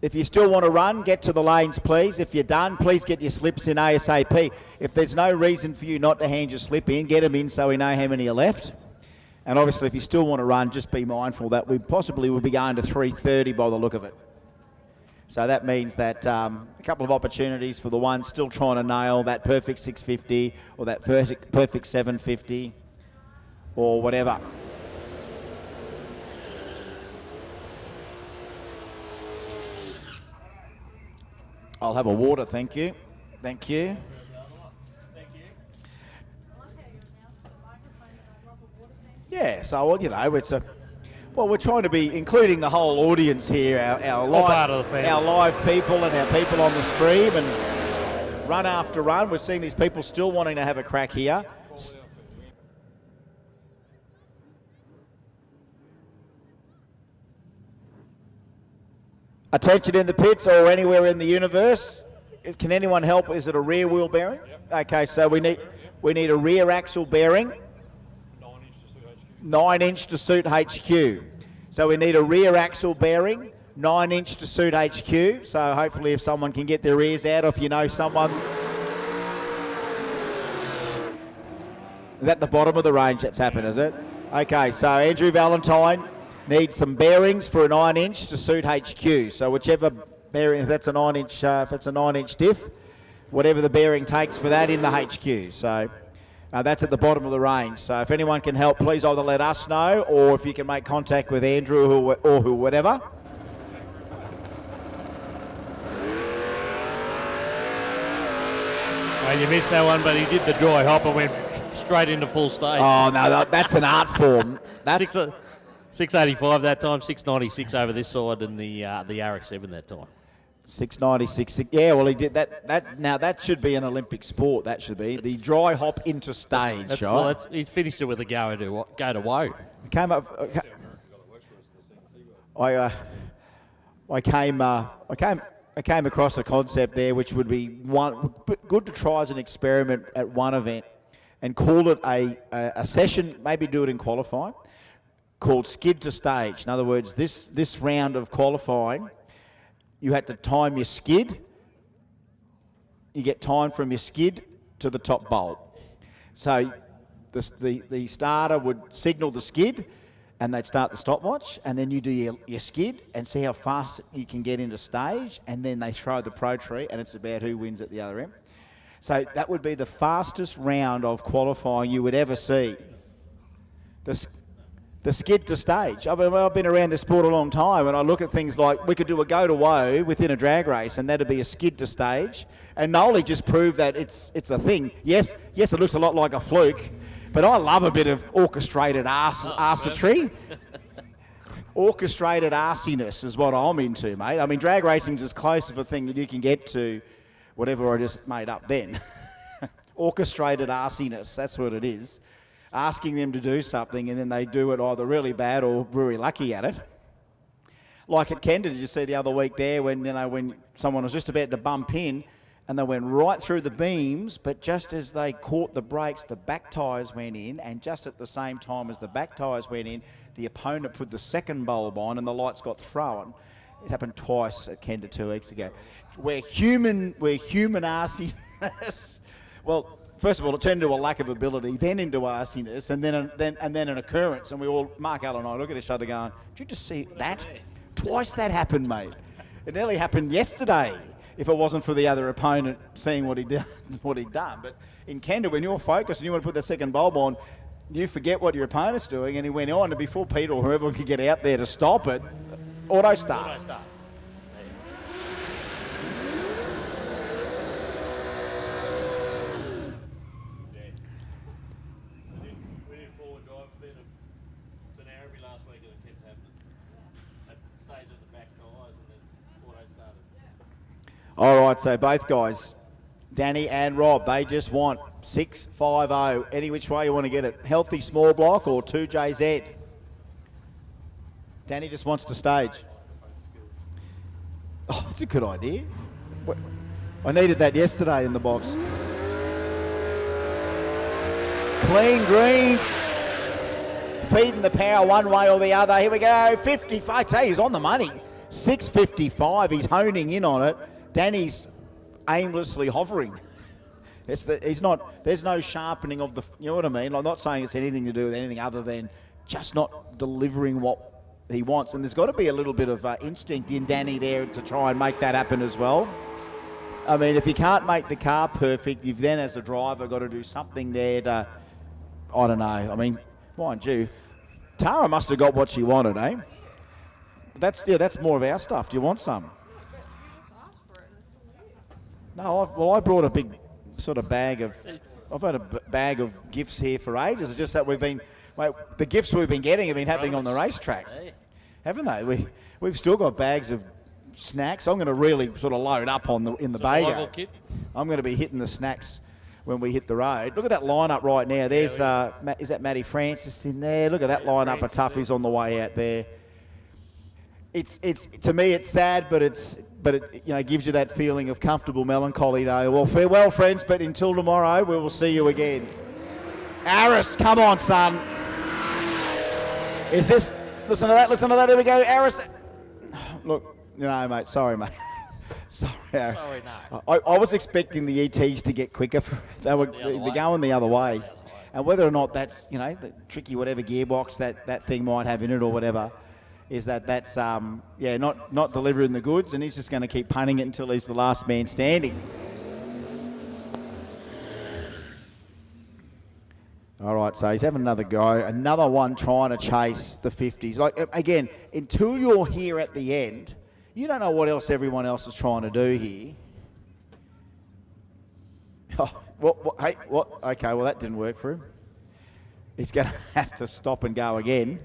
If you still want to run, get to the lanes, please. If you're done, please get your slips in ASAP. If there's no reason for you not to hand your slip in, get them in so we know how many are left. And obviously, if you still want to run, just be mindful that we possibly will be going to 3:30 by the look of it. So that means that a couple of opportunities for the ones still trying to nail that perfect 650 or that perfect 750 or whatever. I'll have a water, thank you. Thank you. Yeah, so, well, you know, it's a... Well, we're trying to be including the whole audience here, our live people and our people on the stream, and run after run. We're seeing these people still wanting to have a crack here. Attention in the pits or anywhere in the universe. Can anyone help? Is it a rear wheel bearing? Yep. Okay, so we need a rear axle bearing. 9 inch to suit HQ. So we need a rear axle bearing, 9 inch to suit HQ. So hopefully if someone can get their ears out, or if you know someone. Is that the bottom of the range that's happened, is it? Okay, so Andrew Valentine needs some bearings for a 9 inch to suit HQ. So whichever bearing, if that's a 9 inch diff, whatever the bearing takes for that in the HQ. So that's at the bottom of the range. So if anyone can help, please either let us know, or if you can make contact with Andrew or whatever. Well, you missed that one, but he did the dry hop and went straight into full stage. Oh, no, that's an art form. That's 685 that time, 696 over this side, and the RX-7 that time. 696. Yeah, well, he did that. Now that should be an Olympic sport. That should be the dry hop into stage. Right? Well, he finished it with a go to woe. Came up. I came across a concept there, which would be good to try as an experiment at one event, and call it a session. Maybe do it in qualifying, called skid to stage. In other words, this round of qualifying, you had to time your skid. You get time from your skid to the top bolt. So the starter would signal the skid, and they'd start the stopwatch, and then you do your skid and see how fast you can get into stage, and then they throw the pro tree, and it's about who wins at the other end. So that would be the fastest round of qualifying you would ever see. The skid to stage. I've been around this sport a long time, and I look at things like we could do a go to woe within a drag race, and that'd be a skid to stage. And Nolly just proved that it's a thing. Yes, it looks a lot like a fluke, but I love a bit of orchestrated arsery. Orchestrated arsiness is what I'm into, mate. I mean, drag racing's as close of a thing that you can get to whatever I just made up then. Orchestrated arsiness, that's what it is. Asking them to do something, and then they do it either really bad or really lucky at it. Like at Kenda, did you see the other week there when someone was just about to bump in, and they went right through the beams, but just as they caught the brakes, the back tyres went in, and just at the same time as the back tyres went in, the opponent put the second bulb on, and the lights got thrown. It happened twice at Kenda 2 weeks ago. We're human arsiness. Well, first of all, it turned into a lack of ability, then into arsiness, and then an occurrence. And we all, Mark Allen and I, look at each other going, "Did you just see that? Twice that happened, mate. It nearly happened yesterday. If it wasn't for the other opponent seeing what he'd done. But in Kenda, when you're focused and you want to put the second bulb on, you forget what your opponent's doing." And he went on, and before Pete or whoever could get out there to stop it, auto start. All right, so both guys, Danny and Rob, they just want 650, any which way you want to get it. Healthy small block or 2JZ. Danny just wants to stage. Oh, that's a good idea. I needed that yesterday in the box. Clean greens. Feeding the power one way or the other. Here we go. 50. I tell you, he's on the money. 6.55. He's honing in on it. Danny's aimlessly hovering. He's not. There's no sharpening of the. You know what I mean? I'm not saying it's anything to do with anything other than just not delivering what he wants. And there's got to be a little bit of instinct in Danny there to try and make that happen as well. I mean, if you can't make the car perfect, you've then as a driver got to do something there to. I don't know. I mean, mind you, Tara must have got what she wanted, eh? That's more of our stuff. Do you want some? No, I brought a big sort of bag of. I've had a bag of gifts here for ages. It's just that the gifts we've been getting have been happening on the racetrack, haven't they? We've still got bags of snacks. I'm going to really sort of load up in the Bago. I'm going to be hitting the snacks when we hit the road. Look at that lineup right now. There's is that Matty Francis in there? Look at that lineup of toughies on the way out there. It's to me it's sad, but it gives you that feeling of comfortable melancholy. Well, farewell, friends, but until tomorrow, we will see you again. Aris, come on, son. Is this? Listen to that. Here we go, Aris. Look, mate. Sorry, mate. Sorry, no. I was expecting the ETs to get quicker. They're going the other way. And whether or not that's, the tricky whatever gearbox that thing might have in it or whatever, is that's not delivering the goods, and he's just going to keep punting it until he's the last man standing. All right, so he's having another go. Another one trying to chase the 50s. Like, again, until you're here at the end, you don't know what else everyone else is trying to do here. Oh, hey, what? Okay, well, that didn't work for him. He's going to have to stop and go again.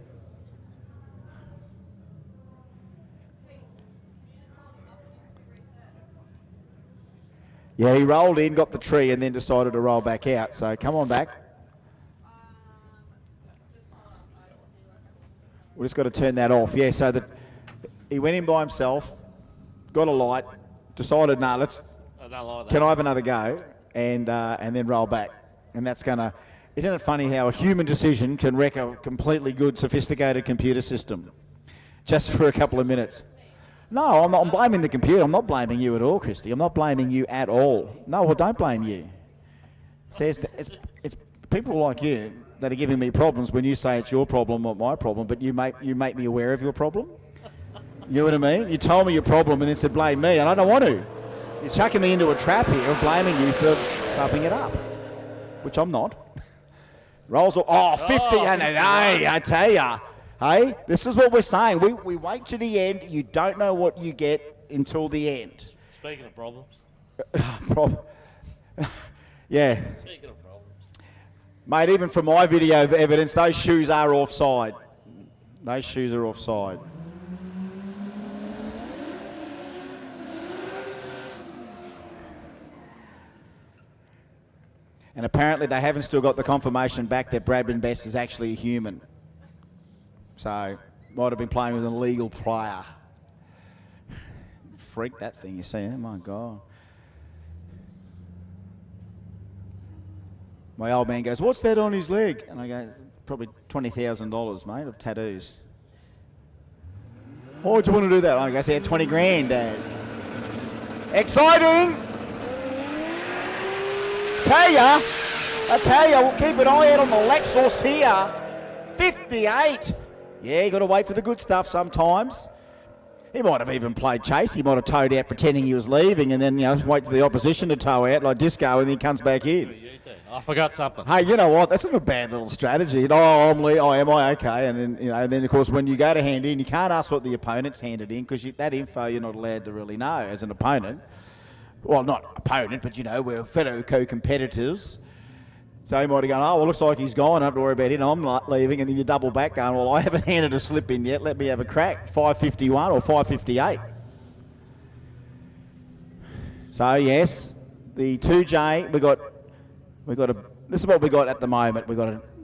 Yeah, he rolled in, got the tree, and then decided to roll back out. So come on back. We've just got to turn that off. Yeah, so he went in by himself, got a light, decided, I don't like that. Can I have another go? And then roll back. And that's going to... Isn't it funny how a human decision can wreck a completely good, sophisticated computer system just for a couple of minutes? No, I'm blaming the computer. I'm not blaming you at all, Christy. I'm not blaming you at all. No, well, don't blame you. It's people like you that are giving me problems when you say it's your problem, not my problem, but you make me aware of your problem. You know what I mean? You told me your problem and then said blame me, and I don't want to. You're chucking me into a trap here of blaming you for stuffing it up, which I'm not. Rolls off. 50. Hey, I tell ya. Hey, this is what we're saying. We wait to the end. You don't know what you get until the end. Speaking of problems. Yeah. Speaking of problems. Mate, even from my video evidence, those shoes are offside. Those shoes are offside. And apparently they haven't still got the confirmation back that Bradman Best is actually a human. So, might have been playing with an illegal player. Freak that thing, you see, oh my God. My old man goes, what's that on his leg? And I go, probably $20,000, mate, of tattoos. Why would you want to do that? I go, yeah, 20 grand, Dad. Exciting! I tell ya, we'll keep an eye out on the Lexus here. 58. Yeah, you got to wait for the good stuff sometimes. He might have even played chase. He might have towed out pretending he was leaving and then, wait for the opposition to tow out like disco and then he comes back in. I forgot something. Hey, you know what? That's not a bad little strategy. Oh, am I okay? And then, and then of course when you go to hand in, you can't ask what the opponent's handed in because that info you're not allowed to really know as an opponent. Well, not opponent, but we're fellow co-competitors. So he might have gone, oh, well, looks like he's gone. I don't have to worry about it. I'm not leaving. And then you double back going, well, I haven't handed a slip in yet. Let me have a crack. 551 or 558. So, yes, the 2J, we got this is what we got at the moment.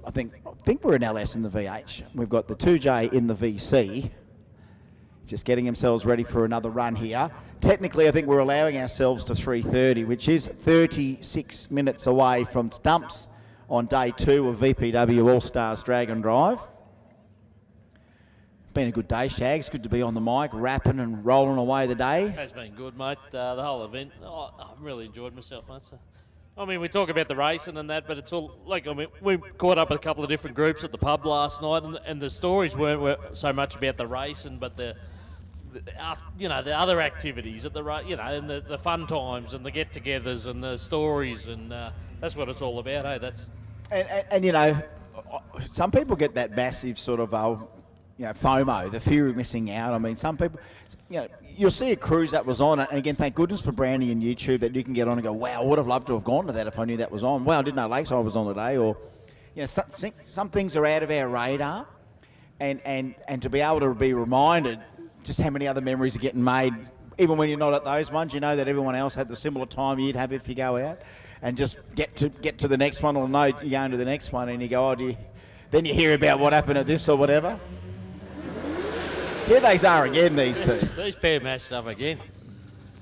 I think we're in LS in the VH. We've got the 2J in the VC. just getting themselves ready for another run here. Technically, I think we're allowing ourselves to 3:30, which is 36 minutes away from stumps on day 2 of VPW All-Stars Drag and Drive. Been a good day, Shags. Good to be on the mic, rapping and rolling away the day. Has been good, mate. The whole event, I've really enjoyed myself, mate. So, I mean, we talk about the racing and that, but it's all like, I mean, we caught up with a couple of different groups at the pub last night, and the stories weren't so much about the racing, but the other activities at the and the fun times and the get-togethers and the stories, and that's what it's all about, eh? That's and some people get that massive sort of FOMO, the fear of missing out. I mean, some people, you'll see a cruise that was on, and again, thank goodness for Brandy and YouTube that you can get on and go, wow, I would have loved to have gone to that if I knew that was on. Wow, I didn't know Lakeside was on today. Or, some things are out of our radar, and to be able to be reminded just how many other memories are getting made, even when you're not at those ones. You know that everyone else had the similar time you'd have if you go out, and just get to the next one, or know you're going to the next one, and you go, then you hear about what happened at this or whatever. Here they are again, these two. These pair matched up again.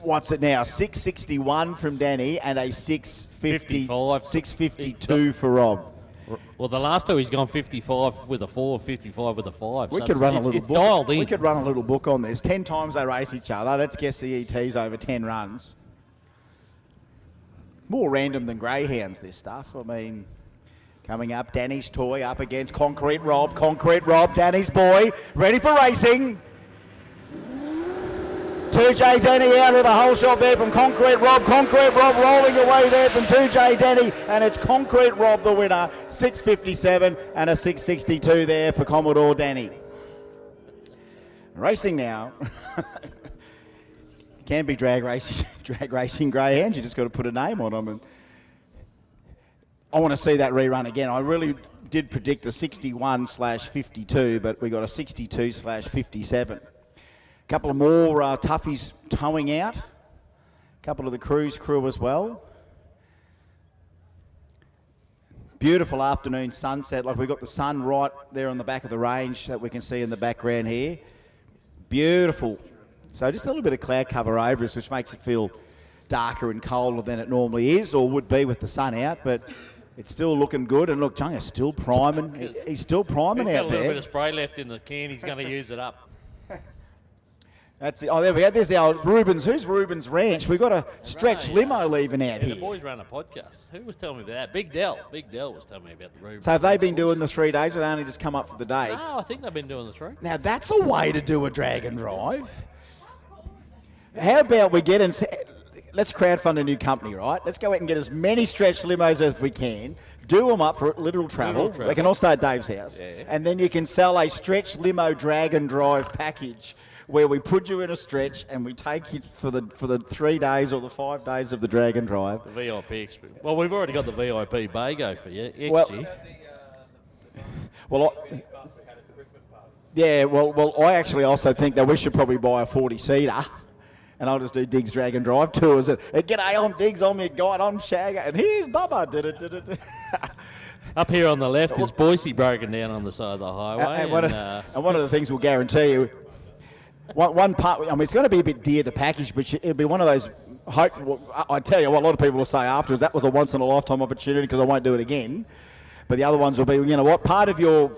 What's it now? 661 from Danny and a 652 for Rob. Well, the last two he's gone 55 with a 4, 55 with a 5. We could run a little book. Dialed in. We could run a little book on this. 10 times they race each other. Let's guess the ET's over 10 runs. More random than greyhounds, this stuff. I mean, coming up, Danny's toy up against Concrete Rob. Concrete Rob, Danny's boy, ready for racing. 2J Danny out of the whole shot there from Concrete Rob. Concrete Rob rolling away there from 2J Danny, and it's Concrete Rob the winner. 657 and a 662 there for Commodore Danny. Racing now. Can be drag racing greyhounds. You just got to put a name on them. And I want to see that rerun again. I really did predict a 61/52, but we got a 62/57. A couple of more toughies towing out. A couple of the cruise crew as well. Beautiful afternoon sunset. Like, we've got the sun right there on the back of the range that we can see in the background here. Beautiful. So just a little bit of cloud cover over us, which makes it feel darker and colder than it normally is, or would be with the sun out, but it's still looking good. And look, Junga's still priming. He's still priming out there. He's got a little bit of spray left in the can. He's going to use it up. That's it. Oh, there we go. There's the old Rubens. Who's Rubens Ranch? We've got a stretch limo leaving out here. The boys run a podcast. Who was telling me about that? Big Dell. Big Dell was telling me about the Rubens. So have they been doing the 3 days, or they only just come up for the day? No, I think they've been doing the 3. Now, that's a way to do a drag and drive. How about we get in... Let's crowdfund a new company, right? Let's go out and get as many stretch limos as we can, do them up for literal travel. They can all stay at Dave's house. Yeah. And then you can sell a stretch limo drag and drive package where we put you in a stretch and we take you for the 3 days or the 5 days of the drag and drive. The VIP experience. Well, we've already got the VIP Bago for you, I actually also think that we should probably buy a 40-seater. And I'll just do Diggs Drag and Drive tours. And g'day, I'm Diggs, I'm your guide, I'm Shagger, and here's Bubba. Up here on the left is Boise broken down on the side of the highway. And one of the things we'll guarantee you, one part, I mean, it's going to be a bit dear, the package, but it'll be one of those, I tell you what, a lot of people will say afterwards, that was a once-in-a-lifetime opportunity because I won't do it again. But the other ones will be, you know what, part of your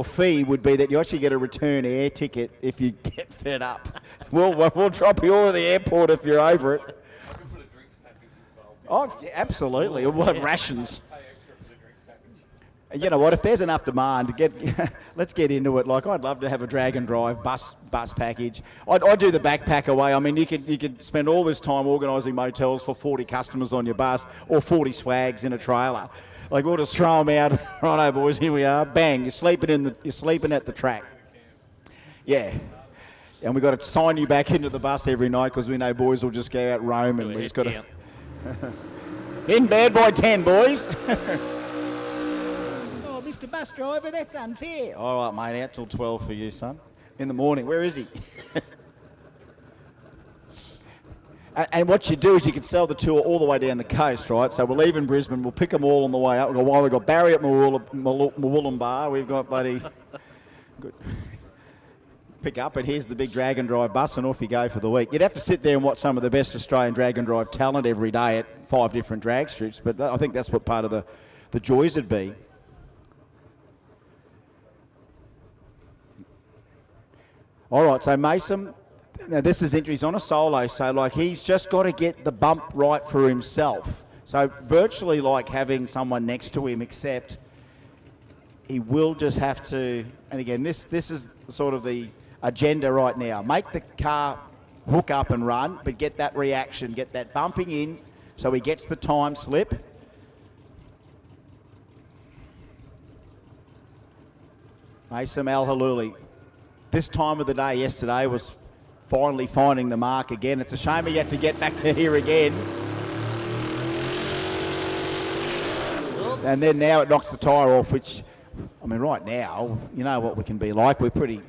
fee would be that you actually get a return air ticket if you get fed up. We'll drop you over at the airport if you're over it. Oh, yeah, absolutely. We'll have rations. You know what, if there's enough demand, let's get into it. Like, I'd love to have a drag and drive bus package. I'd do the backpacker way. I mean, you could spend all this time organising motels for 40 customers on your bus or 40 swags in a trailer. Like, we'll just throw them out. Righto, boys, here we are. Bang, you're sleeping at the track. Yeah. And we've got to sign you back into the bus every night because we know boys will just go out roaming. We just got to... In bed by 10, boys. Oh, Mr. Bus Driver, that's unfair. All right, mate, out till 12 for you, son. In the morning. Where is he? And what you do is you can sell the tour all the way down the coast, right? So we'll leave in Brisbane, we'll pick them all on the way up. We've got Barry at Mawulum Bar, we've got bloody... Good. pick up, and here's the big Dragon Drive bus, and off you go for the week. You'd have to sit there and watch some of the best Australian Dragon Drive talent every day at 5 different drag strips, but I think that's what part of the joys would be. All right, so Mason, now this is interesting. He's on a solo, so like he's just got to get the bump right for himself. So virtually like having someone next to him, except he will just have to, and again, this is sort of the agenda right now. Make the car hook up and run, but get that reaction, get that bumping in so he gets the time slip. Mason Al-Haluli. This time of the day yesterday was finally finding the mark again. It's a shame he had to get back to here again. And then now it knocks the tyre off, which, I mean, right now, you know what we can be like. We're pretty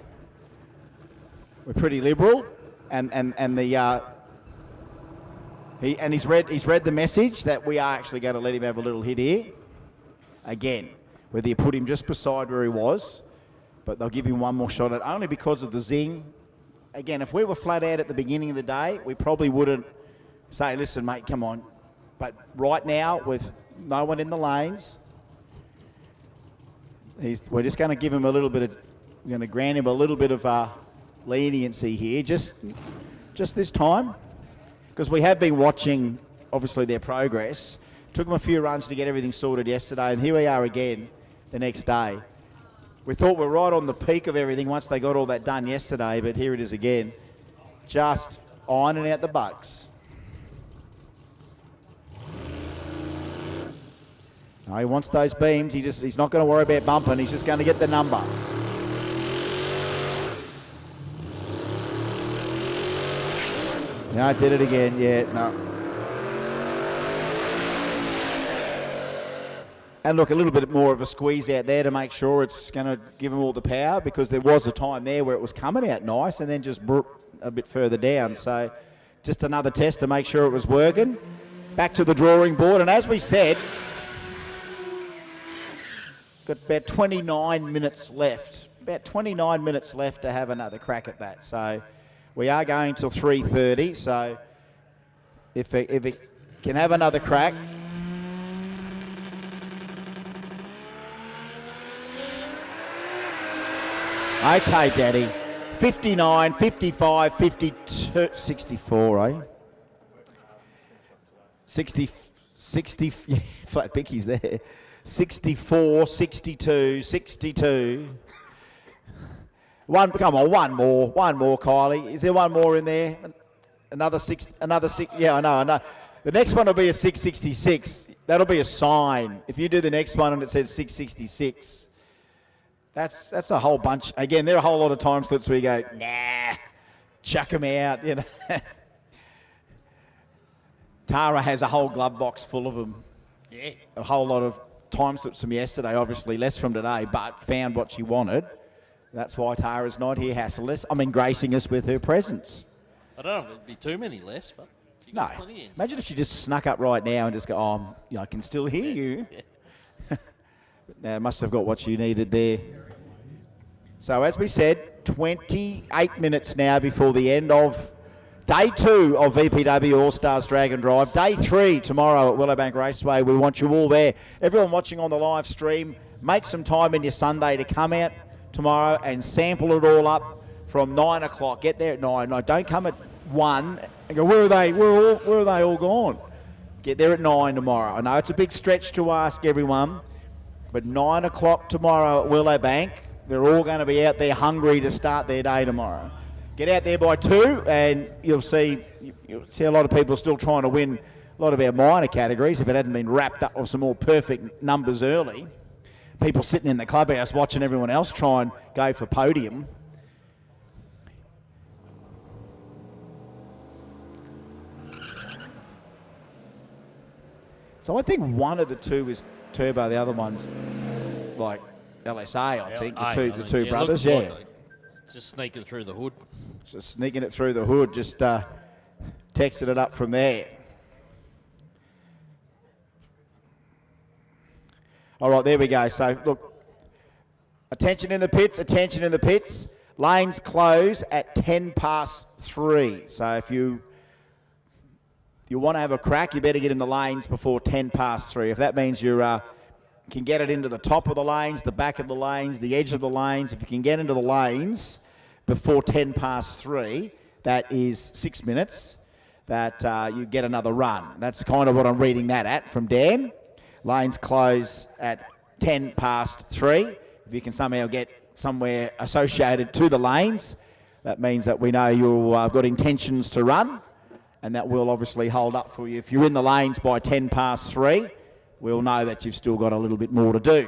liberal, and he's read the message that we are actually going to let him have a little hit here again. Whether you put him just beside where he was, but they'll give him one more shot at only because of the zing. Again, if we were flat out at the beginning of the day, we probably wouldn't say, listen, mate, come on. But right now, with no one in the lanes, we're just going to give him a little bit of, we're going to grant him a little bit of leniency here, just this time, because we have been watching, obviously, their progress. Took them a few runs to get everything sorted yesterday, and here we are again the next day. We thought we're right on the peak of everything once they got all that done yesterday, but here it is again, just ironing out the bugs. No, he wants those beams. He's not going to worry about bumping. He's just going to get the number. No, did it again. Yeah, no. And look, a little bit more of a squeeze out there to make sure it's going to give him all the power, because there was a time there where it was coming out nice and then just a bit further down. So just another test to make sure it was working. Back to the drawing board. And as we said, got about 29 minutes left. About 29 minutes left to have another crack at that. So we are going till 3:30. So if it can have another crack. Okay, Daddy. 59, 55, 52, 64, eh? 60, yeah, flat Bicky's there. 64, 62, 62. Come on, one more, Kylie. Is there one more in there? Another six, yeah, I know. The next one will be a 666. That'll be a sign. If you do the next one and it says 666. That's a whole bunch. Again, there are a whole lot of time slips where you go, nah, chuck them out, you know. Tara has a whole glove box full of them. Yeah. A whole lot of time slips from yesterday, obviously less from today, but found what she wanted. That's why Tara's not here, hassleless. Gracing us with her presence. I don't know if it'd be too many less, but she no. got plenty in. Imagine if she just snuck up right now and just go, I can still hear you. Yeah. Now, must have got what you needed there. So, as we said, 28 minutes now before the end of Day 2 of VPW All-Stars Dragon Drive. Day 3 tomorrow at Willowbank Raceway. We want you all there. Everyone watching on the live stream, make some time in your Sunday to come out tomorrow and sample it all up from 9 o'clock. Get there at 9. No, don't come at 1 and go, where are they? Where are they all gone? Get there at 9 tomorrow. I know it's a big stretch to ask everyone, but 9 o'clock tomorrow at Willowbank, they're all going to be out there hungry to start their day tomorrow. Get out there by 2 and you'll see a lot of people still trying to win a lot of our minor categories if it hadn't been wrapped up with some more perfect numbers early. People sitting in the clubhouse watching everyone else try and go for podium. So I think one of the two is Turbo, the other one's like LSA, I think, the two brothers, yeah. Like just sneaking through the hood. Just sneaking it through the hood, just texted it up from there. All right, there we go. So, look, attention in the pits, attention in the pits. Lanes close at 3:10. So if you want to have a crack, you better get in the lanes before 3:10. If that means you can get it into the top of the lanes, the back of the lanes, the edge of the lanes, if you can get into the lanes before 3:10, that is 6 minutes, that you get another run. That's kind of what I'm reading that at from Dan. Lanes close at 3:10. If you can somehow get somewhere associated to the lanes, that means that we know you've got intentions to run, and that will obviously hold up for you. If you're in the lanes by 3:10, we'll know that you've still got a little bit more to do.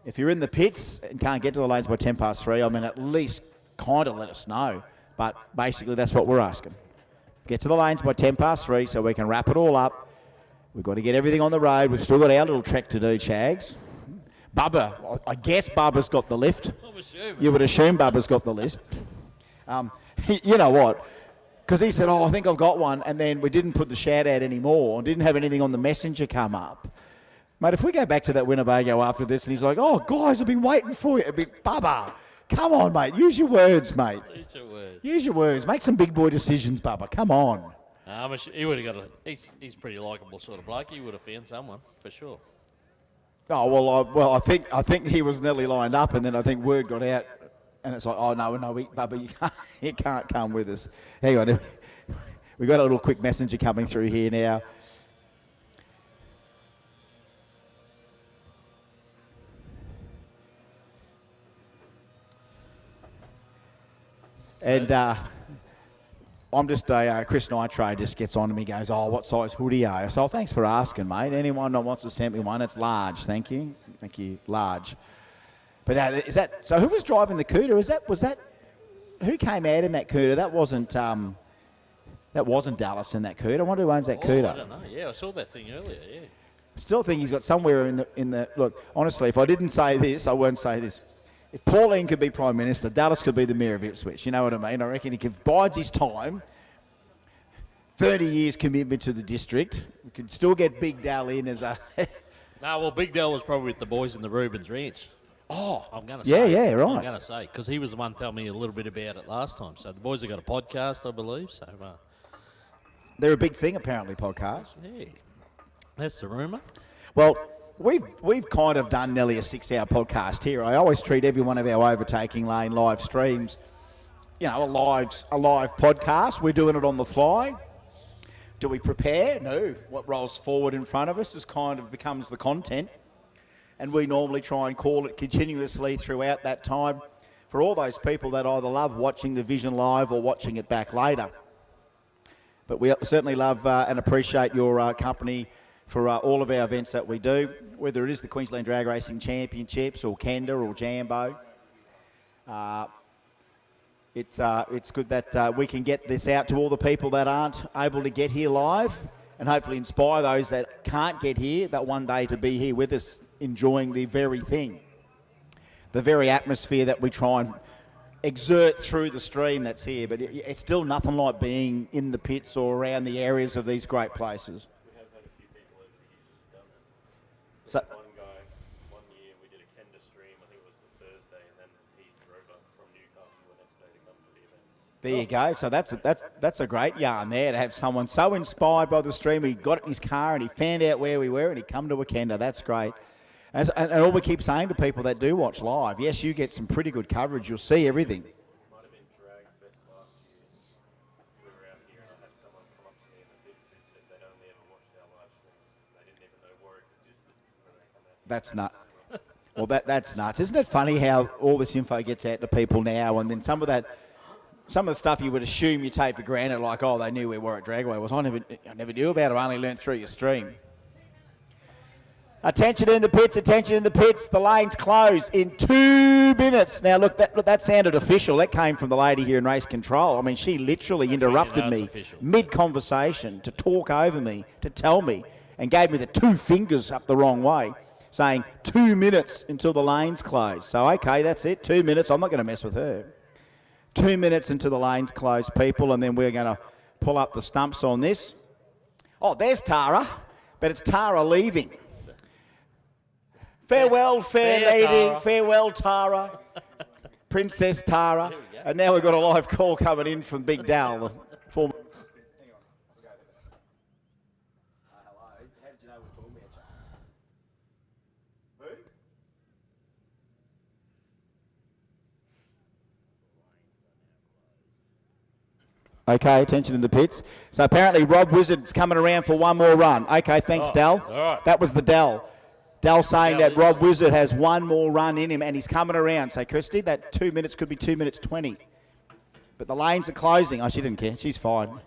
If you're in the pits and can't get to the lanes by 3:10, I mean, at least kind of let us know. But basically, that's what we're asking. Get to the lanes by 3:10 so we can wrap it all up. We've got to get everything on the road. We've still got our little trek to do, Chags. Bubba, I guess Bubba's got the lift. You would assume Bubba's got the lift. You know what? Because he said, I think I've got one, and then we didn't put the shout out anymore, didn't have anything on the messenger come up. Mate, if we go back to that Winnebago after this, and he's like, guys, I've been waiting for you. It'd be, Bubba, come on, mate. Use your words, mate. Use your words. Make some big boy decisions, Bubba. Come on. He would have got he's pretty likeable sort of bloke. He would have found someone, for sure. Oh, well, I think he was nearly lined up, and then I think word got out, and it's like, no, Bubba, you can't come with us. Hang on, we got a little quick messenger coming through here now. And I'm just Chris Nitro just gets on to me, goes, what size hoodie are you? So thanks for asking, mate. Anyone that wants to send me one, it's large. Thank you, large. But is that so? Who was driving the Cuda? Was that who came out in that Cuda? That wasn't Dallas in that Cuda. I wonder who owns that Cuda. I don't know. Yeah, I saw that thing earlier. Yeah. Still think he's got somewhere in the look. Honestly, if I didn't say this, I won't say this. If Pauline could be Prime Minister, Dallas could be the Mayor of Ipswich. You know what I mean? I reckon he bides his time. 30 years commitment to the district. We could still get Big Dal in as a... Big Dal was probably with the boys in the Rubens Ranch. I'm going to say. Yeah, right. I'm going to say, because he was the one telling me a little bit about it last time. So the boys have got a podcast, I believe. So they're a big thing, apparently, podcast. Yeah. That's the rumour. Well... We've kind of done nearly a 6-hour podcast here. I always treat every one of our Overtaking Lane live streams, a live podcast. We're doing it on the fly. Do we prepare? No. What rolls forward in front of us is kind of becomes the content. And we normally try and call it continuously throughout that time for all those people that either love watching the Vision live or watching it back later. But we certainly love and appreciate your company for all of our events that we do, whether it is the Queensland Drag Racing Championships or Kenda or Jambo. It's good that we can get this out to all the people that aren't able to get here live, and hopefully inspire those that can't get here that one day to be here with us, enjoying the very thing, the very atmosphere that we try and exert through the stream that's here. But it's still nothing like being in the pits or around the areas of these great places. So, one guy, 1 year we did a Kenda stream, I think it was the Thursday, and then he drove up from Newcastle the next day to come to the event. There you go. So that's a great yarn there, to have someone so inspired by the stream, he got it in his car and he found out where we were and he come to a Kenda. That's great. And all we keep saying to people that do watch live, yes, you get some pretty good coverage. You'll see everything. Might have been Drag Fest last year. We were out here and I had someone come up to me in the bits and said they'd only ever watched our live stream. They didn't even know Warwick existed when they come out. That's nuts. Well, that's nuts. Isn't it funny how all this info gets out to people now, and then some of the stuff you would assume you take for granted, like, they knew where Warwick Dragway was. I never knew about it. I only learned through your stream. Attention in the pits, attention in the pits. The lanes close in 2 minutes. Now, look, that sounded official. That came from the lady here in race control. I mean, she literally interrupted me mid-conversation to talk over me, to tell me, and gave me the 2 fingers up the wrong way, saying 2 minutes until the lanes close. So, okay, that's it, 2 minutes. I'm not going to mess with her. 2 minutes until the lanes close, people, and then we're going to pull up the stumps on this. Oh, there's Tara, but it's Tara leaving. Farewell, fair lady. Tara. Farewell, Tara. Princess Tara. And now we've got a live call coming in from Big Dal, the former. Okay, attention in the pits. So apparently Rob Wizard's coming around for one more run. Okay, thanks, Dal. All right. That was the Dal. Dal saying Dal that Rob Wizard has one more run in him and he's coming around. So, Christy, that 2 minutes could be 2 minutes 20. But the lanes are closing. Oh, she didn't care. She's fine.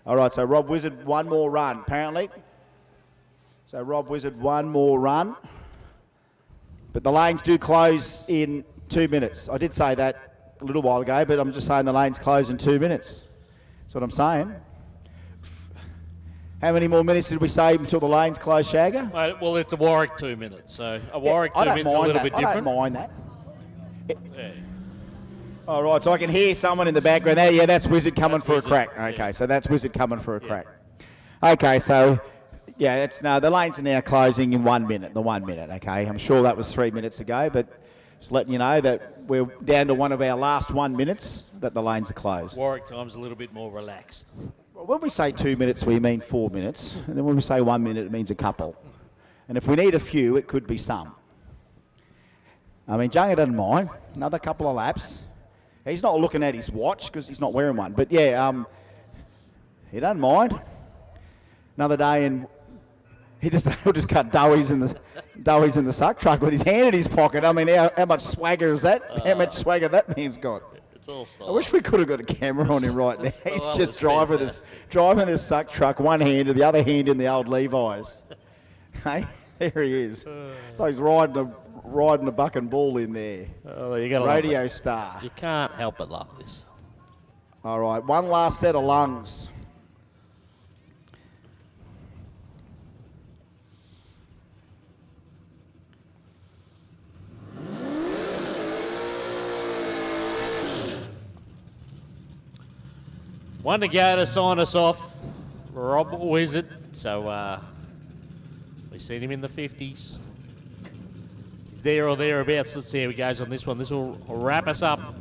All right, so Rob Wizard, one more run, apparently. So Rob Wizard, one more run. But the lanes do close in 2 minutes. I did say that a little while ago, but I'm just saying the lanes close in 2 minutes. That's what I'm saying. How many more minutes did we say until the lanes close, Shagger? Well, it's a Warwick 2 minutes, so a Warwick 2 minutes a little bit different. I don't mind that. Yeah. All right, so I can hear someone in the background. Yeah, that's Wizard coming for a crack. Okay, yeah. so that's Wizard coming for a crack. Okay, so yeah, the lanes are now closing in 1 minute. The 1 minute. Okay, I'm sure that was 3 minutes ago, but just letting you know that we're down to one of our last 1 minutes that the lanes are closed. Warwick time's a little bit more relaxed. Well, when we say 2 minutes, we mean 4 minutes, and then when we say 1 minute, it means a couple. And if we need a few, it could be some. I mean, Junga doesn't mind another couple of laps. He's not looking at his watch because he's not wearing one. But yeah, he doesn't mind. Another day, and he'll just cut doughies in the suck truck with his hand in his pocket. I mean, how much swagger is that? How much swagger that man's got? It's all style. I wish we could have got a camera on him right now. He's style just is driving this suck truck, one hand, and the other hand in the old Levi's. Hey, there he is. So he's riding a buck and ball in there. Oh, you got Radio star. You can't help but love this. All right, one last set of lungs. One to go to sign us off, Rob Wizard. So we've seen him in the 50s. He's there or thereabouts. Let's see how he goes on this one. This will wrap us up.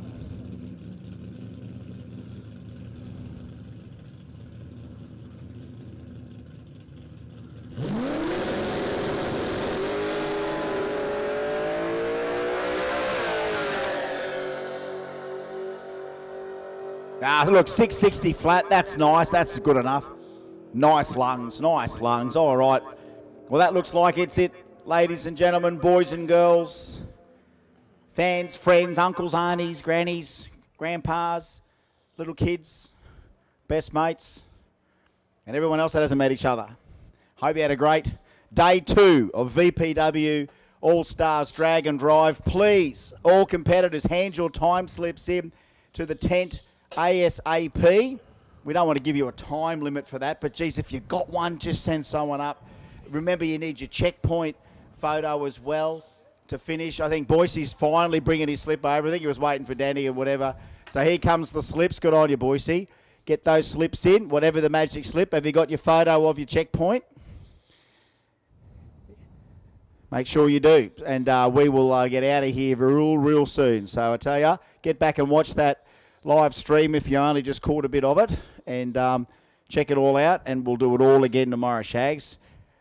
Look, 660 flat, that's nice, that's good enough. Nice lungs. All right. Well, that looks like it's it, ladies and gentlemen, boys and girls, fans, friends, uncles, aunties, grannies, grandpas, little kids, best mates, and everyone else that hasn't met each other. Hope you had a great day 2 of VPW All-Stars Drag and Drive. Please, all competitors, hand your time slips in to the tent ASAP. We don't want to give you a time limit for that, but geez, if you got one, just send someone up. Remember, you need your checkpoint photo as well to finish. I think Boise's finally bringing his slip over. I think he was waiting for Danny or whatever. So here comes the slips. Good on you, Boise. Get those slips in, whatever the magic slip. Have you got your photo of your checkpoint? Make sure you do. And we will get out of here real soon. So I tell you, get back and watch that live stream if you only just caught a bit of it, and check it all out, and we'll do it all again tomorrow, Shags.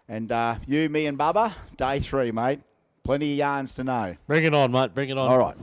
And you, me and Bubba, day 3, mate. Plenty of yarns to know. Bring it on, mate. Bring it on. All right.